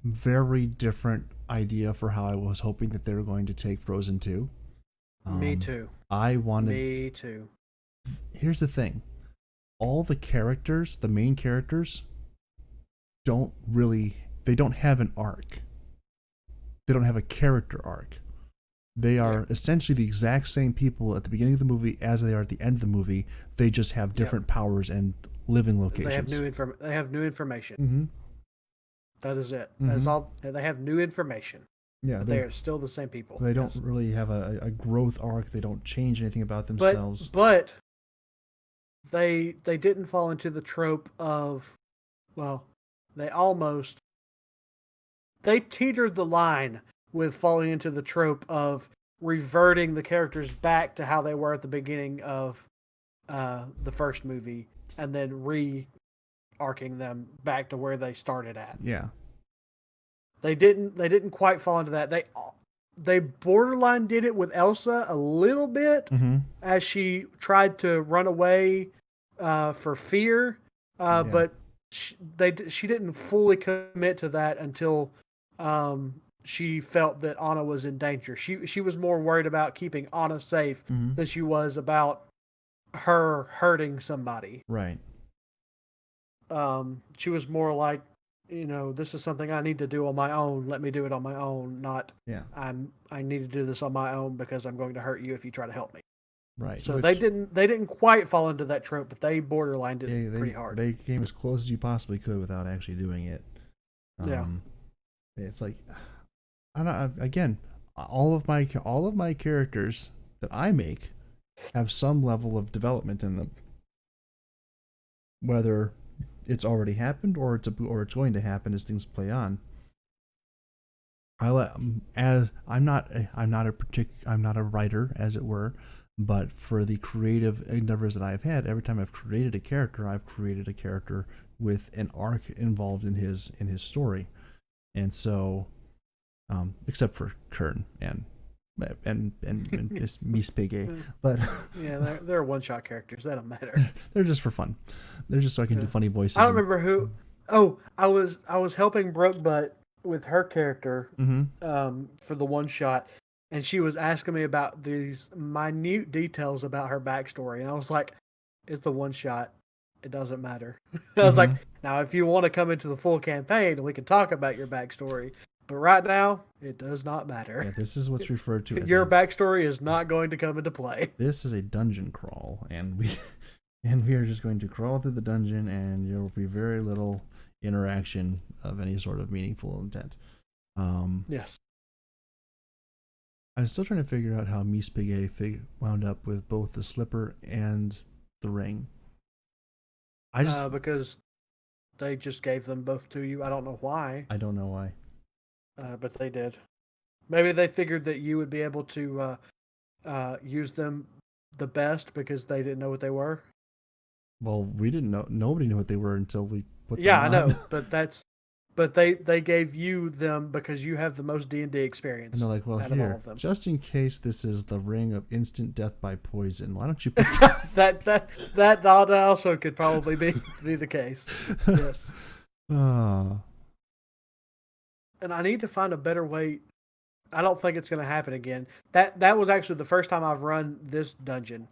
very different idea for how I was hoping that they were going to take Frozen 2. Me too. Me too. Here's the thing. All the characters, the main characters, they don't have an arc. They don't have a character arc. They are essentially the exact same people at the beginning of the movie as they are at the end of the movie. They just have different powers and living locations. They have new information. Mm-hmm. That is it. That's all. They have new information. Yeah, but they are still the same people. They don't really have a growth arc. They don't change anything about themselves. But they didn't fall into the trope of, well, they teetered the line with falling into the trope of reverting the characters back to how they were at the beginning of the first movie, and then re-arcing them back to where they started at. Yeah. They didn't quite fall into that. They borderline did it with Elsa a little bit as she tried to run away for fear, but she didn't fully commit to that until she felt that Anna was in danger. She was more worried about keeping Anna safe than she was about her hurting somebody. Right. She was more like, this is something I need to do on my own. Let me do it on my own. Not, I need to do this on my own because I'm going to hurt you if you try to help me. Right. So they didn't quite fall into that trope, but they borderlined it pretty hard. They came as close as you possibly could without actually doing it. It's like, again, all of my characters that I make have some level of development in them, whether it's already happened or it's going to happen as things play on. I'm not a writer, as it were, but for the creative endeavors that I've had, every time I've created a character with an arc involved in his story, and so, except for Kern and Miss Piggy, but yeah, they're one-shot characters. That don't matter. They're just for fun. They're just so I can do funny voices. I don't remember who. Oh, I was helping Brokebutt with her character for the one shot, and she was asking me about these minute details about her backstory, and I was like, "It's the one shot. It doesn't matter." I was like, "Now, if you want to come into the full campaign, we can talk about your backstory." But right now, it does not matter. Yeah, this is what's referred to as your backstory is not going to come into play. This is a dungeon crawl, and we are just going to crawl through the dungeon, and there will be very little interaction of any sort of meaningful intent. Yes. I'm still trying to figure out how Miss Piggy wound up with both the slipper and the ring. Because they just gave them both to you. I don't know why. I don't know why. But they did. Maybe they figured that you would be able to use them the best because they didn't know what they were. Well, we didn't know. Nobody knew what they were until we put them Yeah, on. I know, but they gave you them because you have the most D&D experience. And they're like, well, out of all here, of them. just in case this is the ring of instant death by poison, why don't you put that also could probably be the case. Yes. Ah. And I need to find a better way. I don't think it's going to happen again. That was actually the first time I've run this dungeon.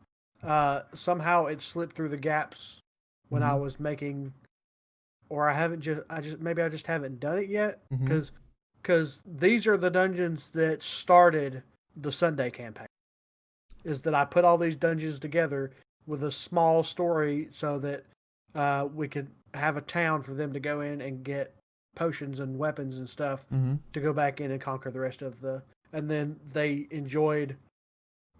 Somehow it slipped through the gaps when I was making, or I just haven't done it yet because these are the dungeons that started the Sunday campaign. Is that I put all these dungeons together with a small story so that we could have a town for them to go in and get potions and weapons and stuff to go back in and conquer the rest of the. And then they enjoyed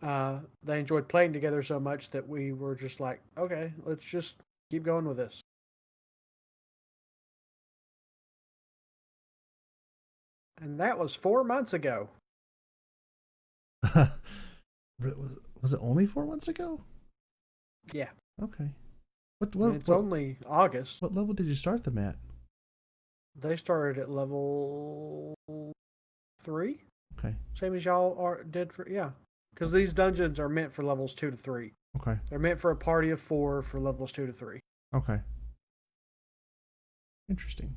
playing together so much that we were just like, okay, let's just keep going with this. And that was 4 months ago. Was it only 4 months ago? Yeah. Okay. It's only August. What level did you start them at? They started at level 3. Okay. Same as y'all did for, yeah. Because these dungeons are meant for levels 2 to 3. Okay. They're meant for a party of 4 for levels 2 to 3. Okay. Interesting.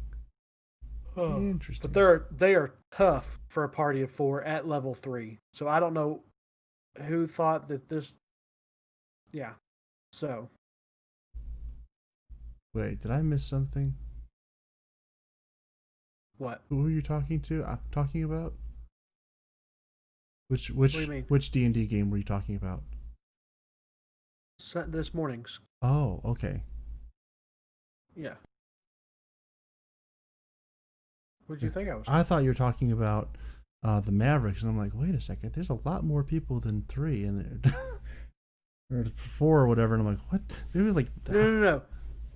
Interesting. But they are tough for a party of 4 at level 3. So I don't know who thought that this. Yeah. So. Wait, did I miss something? What? Who are you talking to? Talking about? Which What do you mean? which D&D game were you talking about? This morning's. Oh, okay. Yeah. What did you think I was? I thought you were talking about the Mavericks, and I'm like, wait a second, there's a lot more people than 3 in there. Or 4 or whatever, and I'm like, what? Maybe like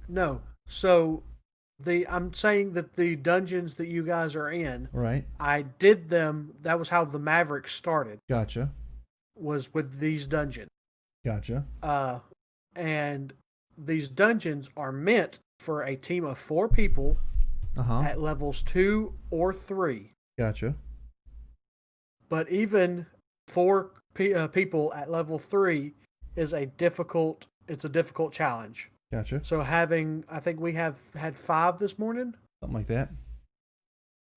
No. So I'm saying that the dungeons that you guys are in, right? I did them. That was how the Mavericks started. Gotcha. Was with these dungeons. Gotcha. And these dungeons are meant for a team of 4 people at levels 2 or 3. Gotcha. But even 4 people at level 3 is a difficult challenge. Gotcha. So I think we have had 5 this morning. Something like that.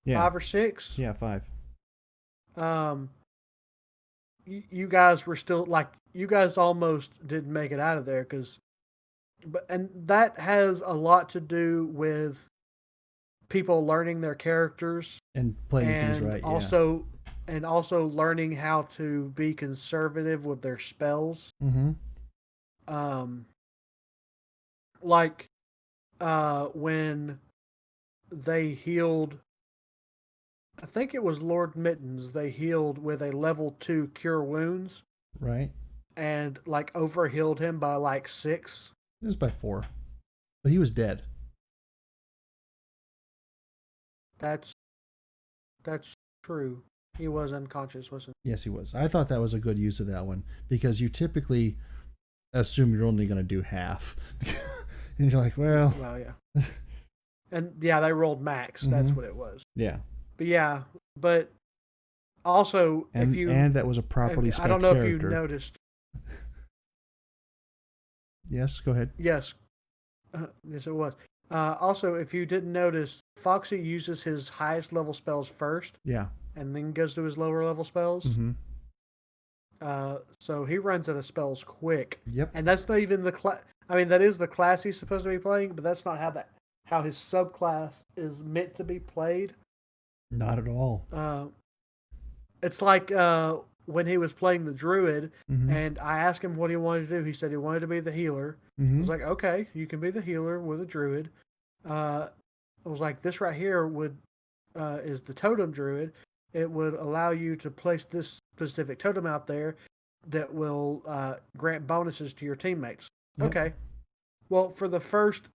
Yeah. 5 or 6. Yeah, 5. You guys were still you guys almost didn't make it out of there and that has a lot to do with people learning their characters and playing things right. And also learning how to be conservative with their spells. When they healed, I think it was Lord Mittens, they healed with a level 2 cure wounds. Right. And overhealed him by 6. It was by 4. But he was dead. That's true. He was unconscious, wasn't he? Yes, he was. I thought that was a good use of that one because you typically assume you're only going to do half. And you're like, well, yeah. And yeah, they rolled max. That's what it was. Yeah. But also, and that was a properly spec I don't know character. if you noticed. Yes, go ahead. Yes. Yes, it was. Also, if you didn't notice, Foxy uses his highest level spells first. Yeah. And then goes to his lower level spells. So he runs out of spells quick. Yep. And that's not even that is the class he's supposed to be playing, but that's not how his subclass is meant to be played. Not at all. It's like when he was playing the druid, and I asked him what he wanted to do. He said he wanted to be the healer. I was like, okay, you can be the healer with a druid. I was like, this right here is the totem druid. it would allow you to place this specific totem out there that will grant bonuses to your teammates. Yep. Okay. Well, for the first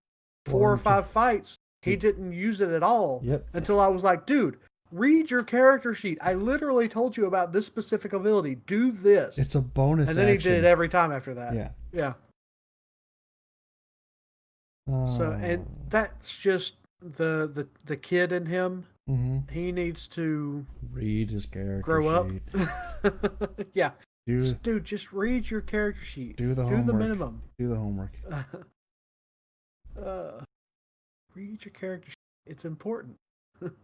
4 Or or 5 fights, he didn't use it at all. Yep. Until I was like, dude, read your character sheet. I literally told you about this specific ability. Do this. It's a bonus and then action. he did it every time after that. Yeah. Yeah. So, and that's just the kid in him. Mm-hmm. He needs to Read his character grow sheet. up. Yeah. Dude, just read your character sheet. Do the Do homework. the minimum. Do the homework. Read your character sheet. It's important.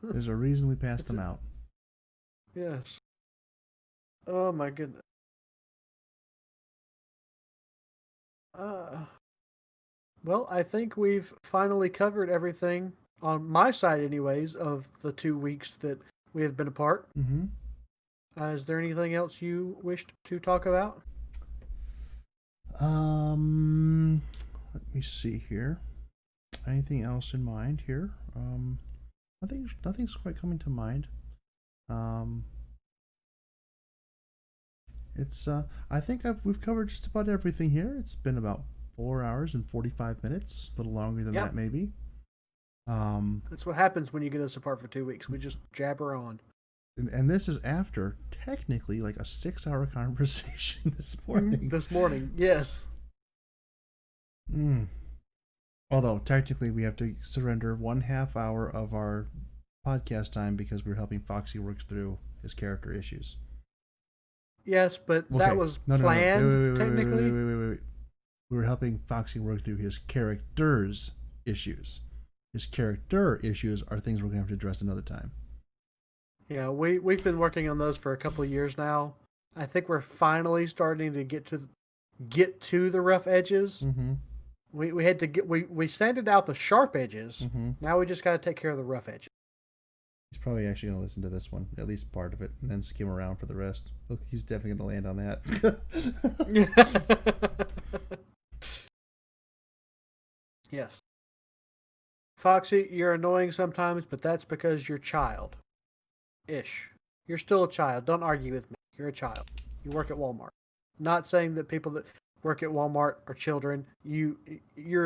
There's a reason we passed them out. Yes. Oh my goodness. Well, I think we've finally covered everything on my side, anyways, of the 2 weeks that we have been apart. Mm-hmm. Is there anything else you wished to talk about? Let me see here. Anything else in mind here? Nothing's quite coming to mind. It's I think we've covered just about everything here. It's been about 4 hours and 45 minutes, a little longer than that maybe. That's what happens when you get us apart for 2 weeks. We just jabber on. And this is after technically like a 6-hour conversation this morning. This morning, yes. Although technically we have to surrender 1/2 hour of our podcast time because we're helping Foxy work through his character issues. Yes, but that was planned, technically. Wait. We were helping Foxy work through his character's issues. His character issues are things we're going to have to address another time. Yeah, we've been working on those for a couple of years now. I think we're finally starting to get to the rough edges. Mm-hmm. We had to we sanded out the sharp edges. Mm-hmm. Now we just got to take care of the rough edges. He's probably actually going to listen to this one, at least part of it, and then skim around for the rest. Look, he's definitely going to land on that. Yes. Foxy, you're annoying sometimes, but that's because you're child-ish. You're still a child. Don't argue with me. You're a child. You work at Walmart. Not saying that people that work at Walmart are children. You're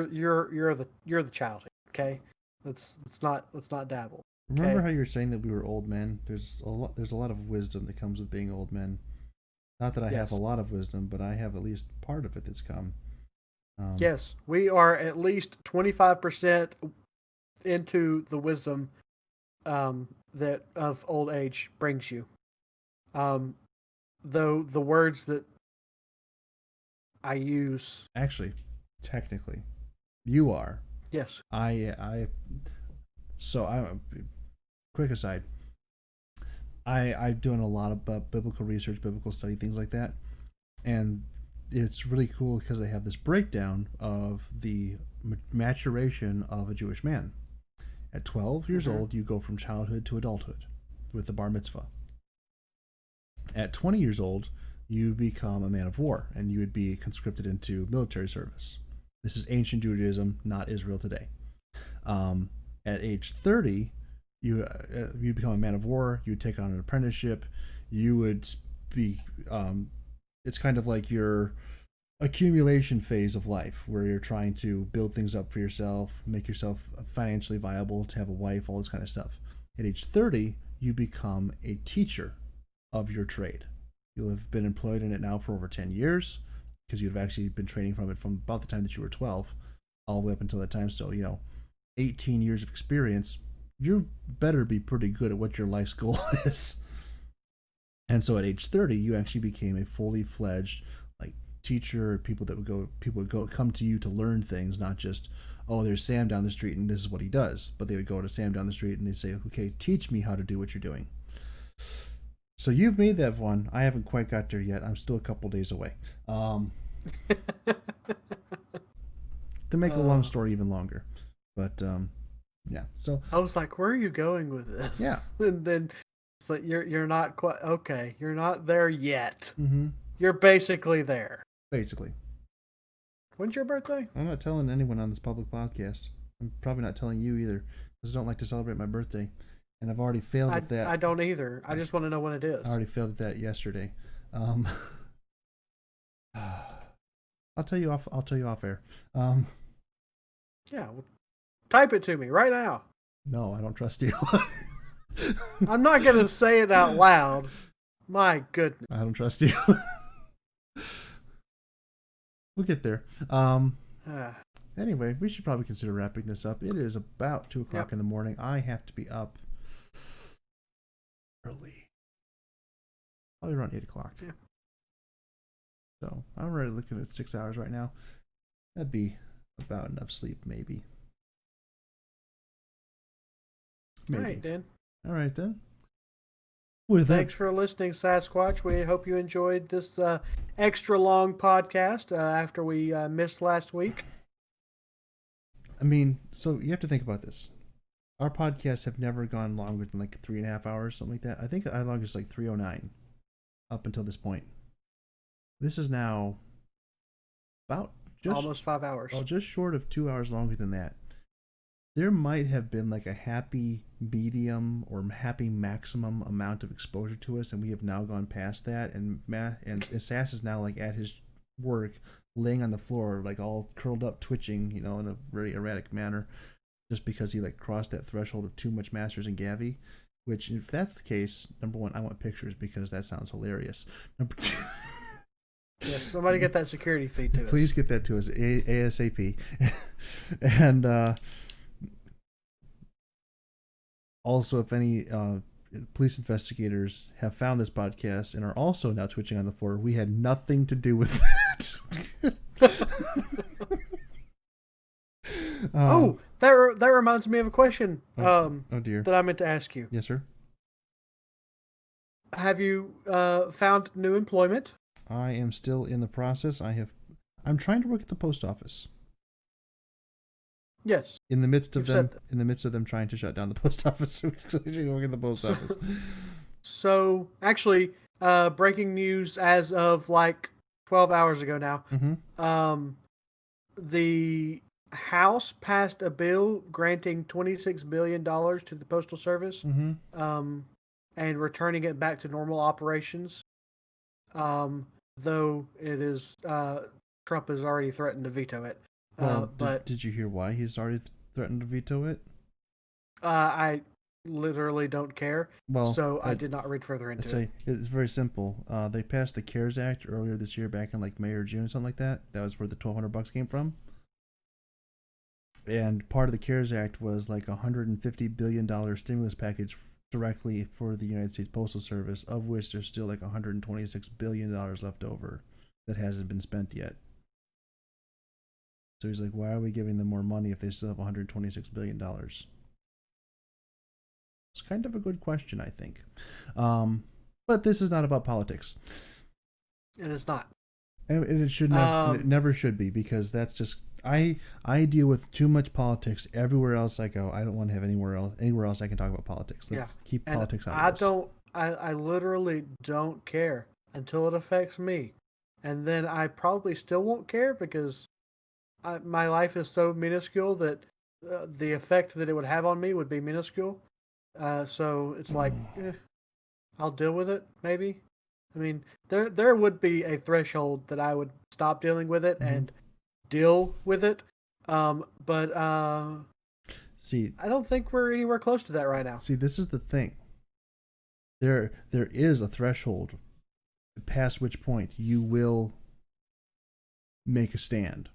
the child. Okay, let's not dabble. Okay? Remember how you were saying that we were old men? There's a lot of wisdom that comes with being old men. Not that I have a lot of wisdom, but I have at least part of it that's come. Yes, we are at least 25% into the wisdom that of old age brings you. Though the words that I use, actually, technically, you are. Yes. Quick aside. I'm doing a lot of biblical research, biblical study, things like that, and it's really cool because they have this breakdown of the maturation of a Jewish man. At 12 years old, you go from childhood to adulthood with the bar mitzvah. At 20 years old, you become a man of war, and you would be conscripted into military service. This is ancient Judaism, not Israel today. At age 30, you become a man of war. You would take on an apprenticeship. You would be. It's kind of like your accumulation phase of life, where you're trying to build things up for yourself, make yourself financially viable, to have a wife, all this kind of stuff. At age 30, you become a teacher of your trade. You'll have been employed in it now for over 10 years, because you've actually been training from it from about the time that you were 12 all the way up until that time. So, 18 years of experience, you better be pretty good at what your life's goal is. And so at age 30, you actually became a fully fledged teacher. People would come to you to learn things, not just, oh, there's Sam down the street and this is what he does. But they would go to Sam down the street and they'd say, okay, teach me how to do what you're doing. So you've made that one. I haven't quite got there yet. I'm still a couple days away. To make a long story even longer. But yeah. So I was like, where are you going with this? Yeah. And then it's like you're not quite okay. You're not there yet. Mm-hmm. You're basically there. Basically. When's your birthday? I'm not telling anyone on this public podcast. I'm probably not telling you either, because I don't like to celebrate my birthday. and I've already failed at that. I don't either. I just want to know when it is. I already failed at that yesterday. I'll tell you off. I'll tell you off air. Yeah, well, type it to me right now. No, I don't trust you. I'm not gonna say it out loud. My goodness. I don't trust you. We'll get there. Anyway, we should probably consider wrapping this up. It is about 2 o'clock in the morning. I have to be up early. Probably around 8 o'clock. Yeah. So I'm already looking at 6 hours right now. That'd be about enough sleep, maybe. All right, Dan. All right, then. Thanks for listening, Sasquatch. We hope you enjoyed this extra long podcast after we missed last week. I mean, so you have to think about this. Our podcasts have never gone longer than like 3.5 hours, something like that. I think our longest is like 3:09 up until this point. This is now about almost 5 hours. Oh, just short of 2 hours longer than that. There might have been like a happy medium or happy maximum amount of exposure to us, and we have now gone past that. And Sass is now like at his work, laying on the floor, like all curled up, twitching, in a very erratic manner, just because he like crossed that threshold of too much Masters and Gavi. Which, if that's the case, number one, I want pictures because that sounds hilarious. Number two. Yes, somebody get that security feed to us. Please get that to us ASAP. And also, if any police investigators have found this podcast and are also now twitching on the floor, we had nothing to do with that. That reminds me of a question. Oh dear. That I meant to ask you. Yes, sir. Have you found new employment? I am still in the process. I'm trying to work at the post office. Yes. In the midst of them trying to shut down the post office, we're actually working at the post office. So actually, breaking news as of like 12 hours ago now. Mm-hmm. The House passed a bill granting $26 billion to the Postal Service, mm-hmm. And returning it back to normal operations. Though it is Trump has already threatened to veto it. Well, but did you hear why he's already threatened to veto it? I literally don't care. Well, so I did not read further into it. It's very simple. They passed the CARES Act earlier this year, back in like May or June, something like that. That was where the $1,200 came from. And part of the CARES Act was like $150 billion stimulus package directly for the United States Postal Service, of which there's still like $126 billion left over that hasn't been spent yet. So he's like, why are we giving them more money if they still have $126 billion? It's kind of a good question, I think. But this is not about politics. It is not. And it should it never should be, because that's just I deal with too much politics everywhere else I go. I don't want to have anywhere else I can talk about politics. Let's keep politics out of this. I literally don't care until it affects me. And then I probably still won't care because my life is so minuscule that the effect that it would have on me would be minuscule. So it's like, I'll deal with it, maybe. I mean, there would be a threshold that I would stop dealing with it and deal with it. But see, I don't think we're anywhere close to that right now. See, this is the thing. There is a threshold past which point you will make a stand.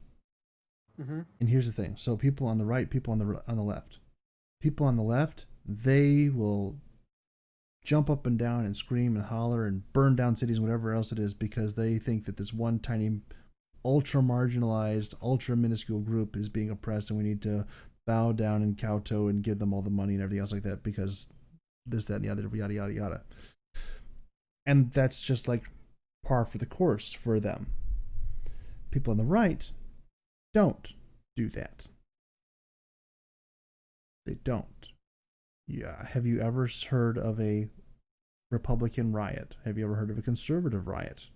Mm-hmm. And here's the thing. So people on the right, people on the left. People on the left, they will jump up and down and scream and holler and burn down cities and whatever else it is, because they think that this one tiny ultra marginalized, ultra minuscule group is being oppressed, and we need to bow down and kowtow and give them all the money and everything else like that because this, that, and the other, yada, yada, yada. And that's just like par for the course for them. People on the right don't do that. They don't. Yeah. Have you ever heard of a Republican riot? Have you ever heard of a conservative riot?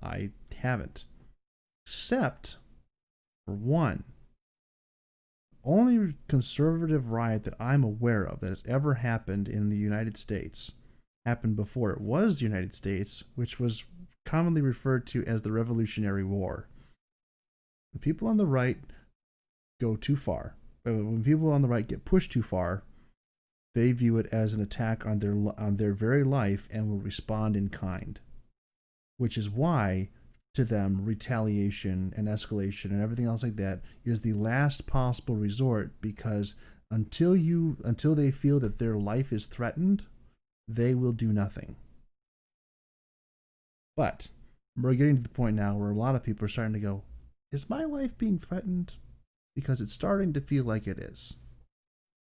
I haven't. Except for one. only conservative riot that I'm aware of that has ever happened in the United States happened before it was the United States, which was commonly referred to as the Revolutionary War. The people on the right go too far. When people on the right get pushed too far, they view it as an attack on their very life and will respond in kind. Which is why, to them, retaliation and escalation and everything else like that is the last possible resort, because until they feel that their life is threatened, they will do nothing. But we're getting to the point now where a lot of people are starting to go, is my life being threatened? Because it's starting to feel like it is.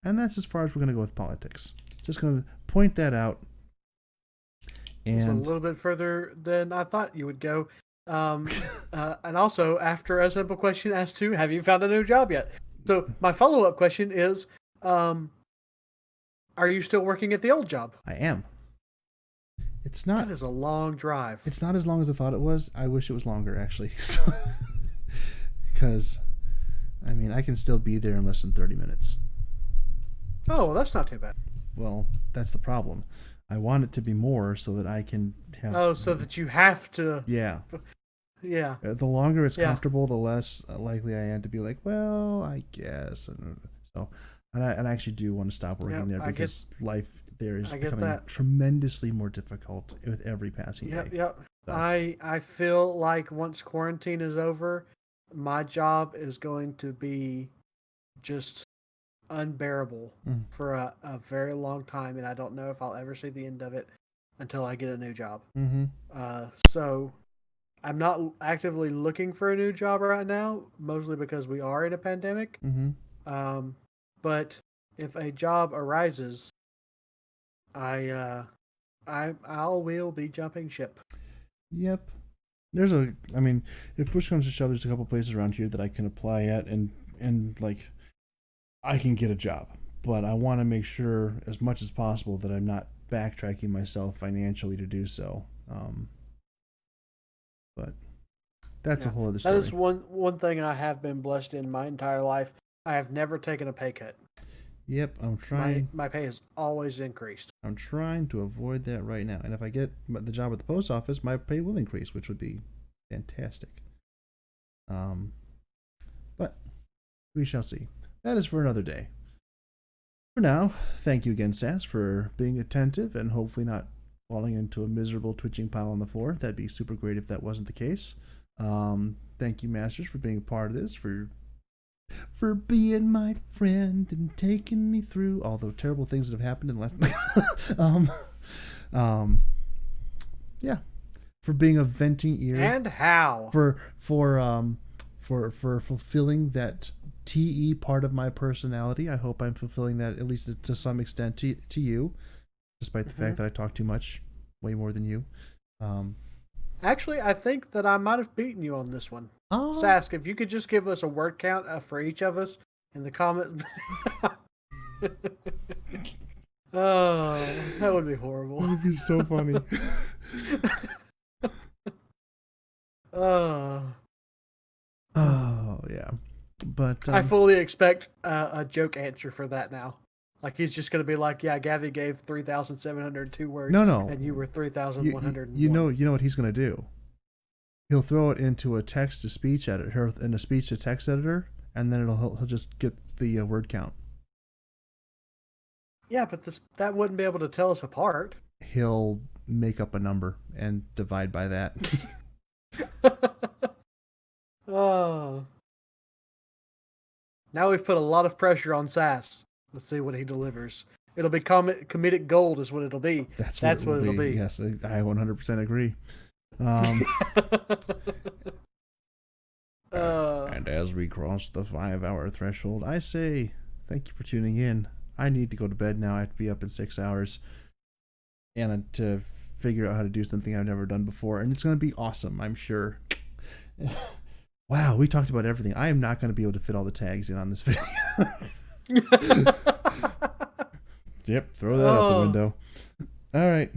And that's as far as we're going to go with politics. Just going to point that out. And it's a little bit further than I thought you would go. And also, after a simple question as to, have you found a new job yet? So my follow-up question is, are you still working at the old job? I am. It's not. That is a long drive. It's not as long as I thought it was. I wish it was longer, actually. Because, I mean, I can still be there in less than 30 minutes. Oh, well, that's not too bad. Well, that's the problem. I want it to be more so that I can have... Oh, so that you have to... Yeah. Yeah. The longer it's comfortable, the less likely I am to be like, well, I guess. So, and I actually do want to stop working there because life there is becoming tremendously more difficult with every passing day. Yep. So. I feel like once quarantine is over, my job is going to be just unbearable for a very long time, and I don't know if I'll ever see the end of it until I get a new job. So I'm not actively looking for a new job right now, mostly because we are in a pandemic. But if a job arises, I will be jumping ship. Yep. If push comes to shove, there's a couple places around here that I can apply at, and like, I can get a job, but I want to make sure as much as possible that I'm not backtracking myself financially to do so. But that's a whole other story. That is one thing I have been blessed in my entire life. I have never taken a pay cut. Yep, I'm trying. My pay has always increased. I'm trying to avoid that right now. And if I get the job at the post office, my pay will increase, which would be fantastic. But we shall see. That is for another day. For now, thank you again, Sass, for being attentive and hopefully not falling into a miserable twitching pile on the floor. That'd be super great if that wasn't the case. Thank you, Masters, for being a part of this, for being my friend and taking me through all the terrible things that have happened in the last for being a venting ear. And how? For fulfilling that TE part of my personality. I hope I'm fulfilling that at least to some extent to you, despite the fact that I talk too much, way more than you. Actually, I think that I might have beaten you on this one. Oh. Sask, if you could just give us a word count for each of us in the comments. Oh, that would be horrible. That would be so funny. Oh, yeah. But I fully expect a joke answer for that now. Like, he's just going to be like, yeah, Gavi gave 3,702 words. No. And you were 3,101. You know what he's going to do? He'll throw it into a text-to-speech editor, in a speech-to-text editor, and then he'll just get the word count. Yeah, but that wouldn't be able to tell us apart. He'll make up a number and divide by that. Oh. Now we've put a lot of pressure on Sass. Let's see what he delivers. It'll be comedic gold is what it'll be. That's what it'll be. Yes, I 100% agree. And as we cross the 5-hour threshold, I say thank you for tuning in. I need to go to bed now. I have to be up in 6 hours and to figure out how to do something I've never done before. And it's going to be awesome, I'm sure. Wow, we talked about everything. I am not going to be able to fit all the tags in on this video. Yep, throw that out the window. All right.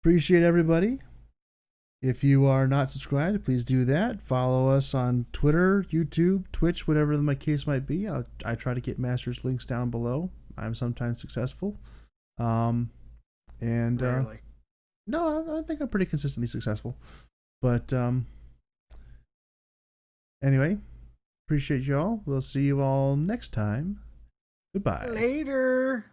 Appreciate everybody. If you are not subscribed, please do that. Follow us on Twitter, YouTube, Twitch, whatever my case might be. I try to get Masters links down below. I'm sometimes successful. Rarely. No, I think I'm pretty consistently successful. But anyway, appreciate y'all. We'll see you all next time. Goodbye. Later.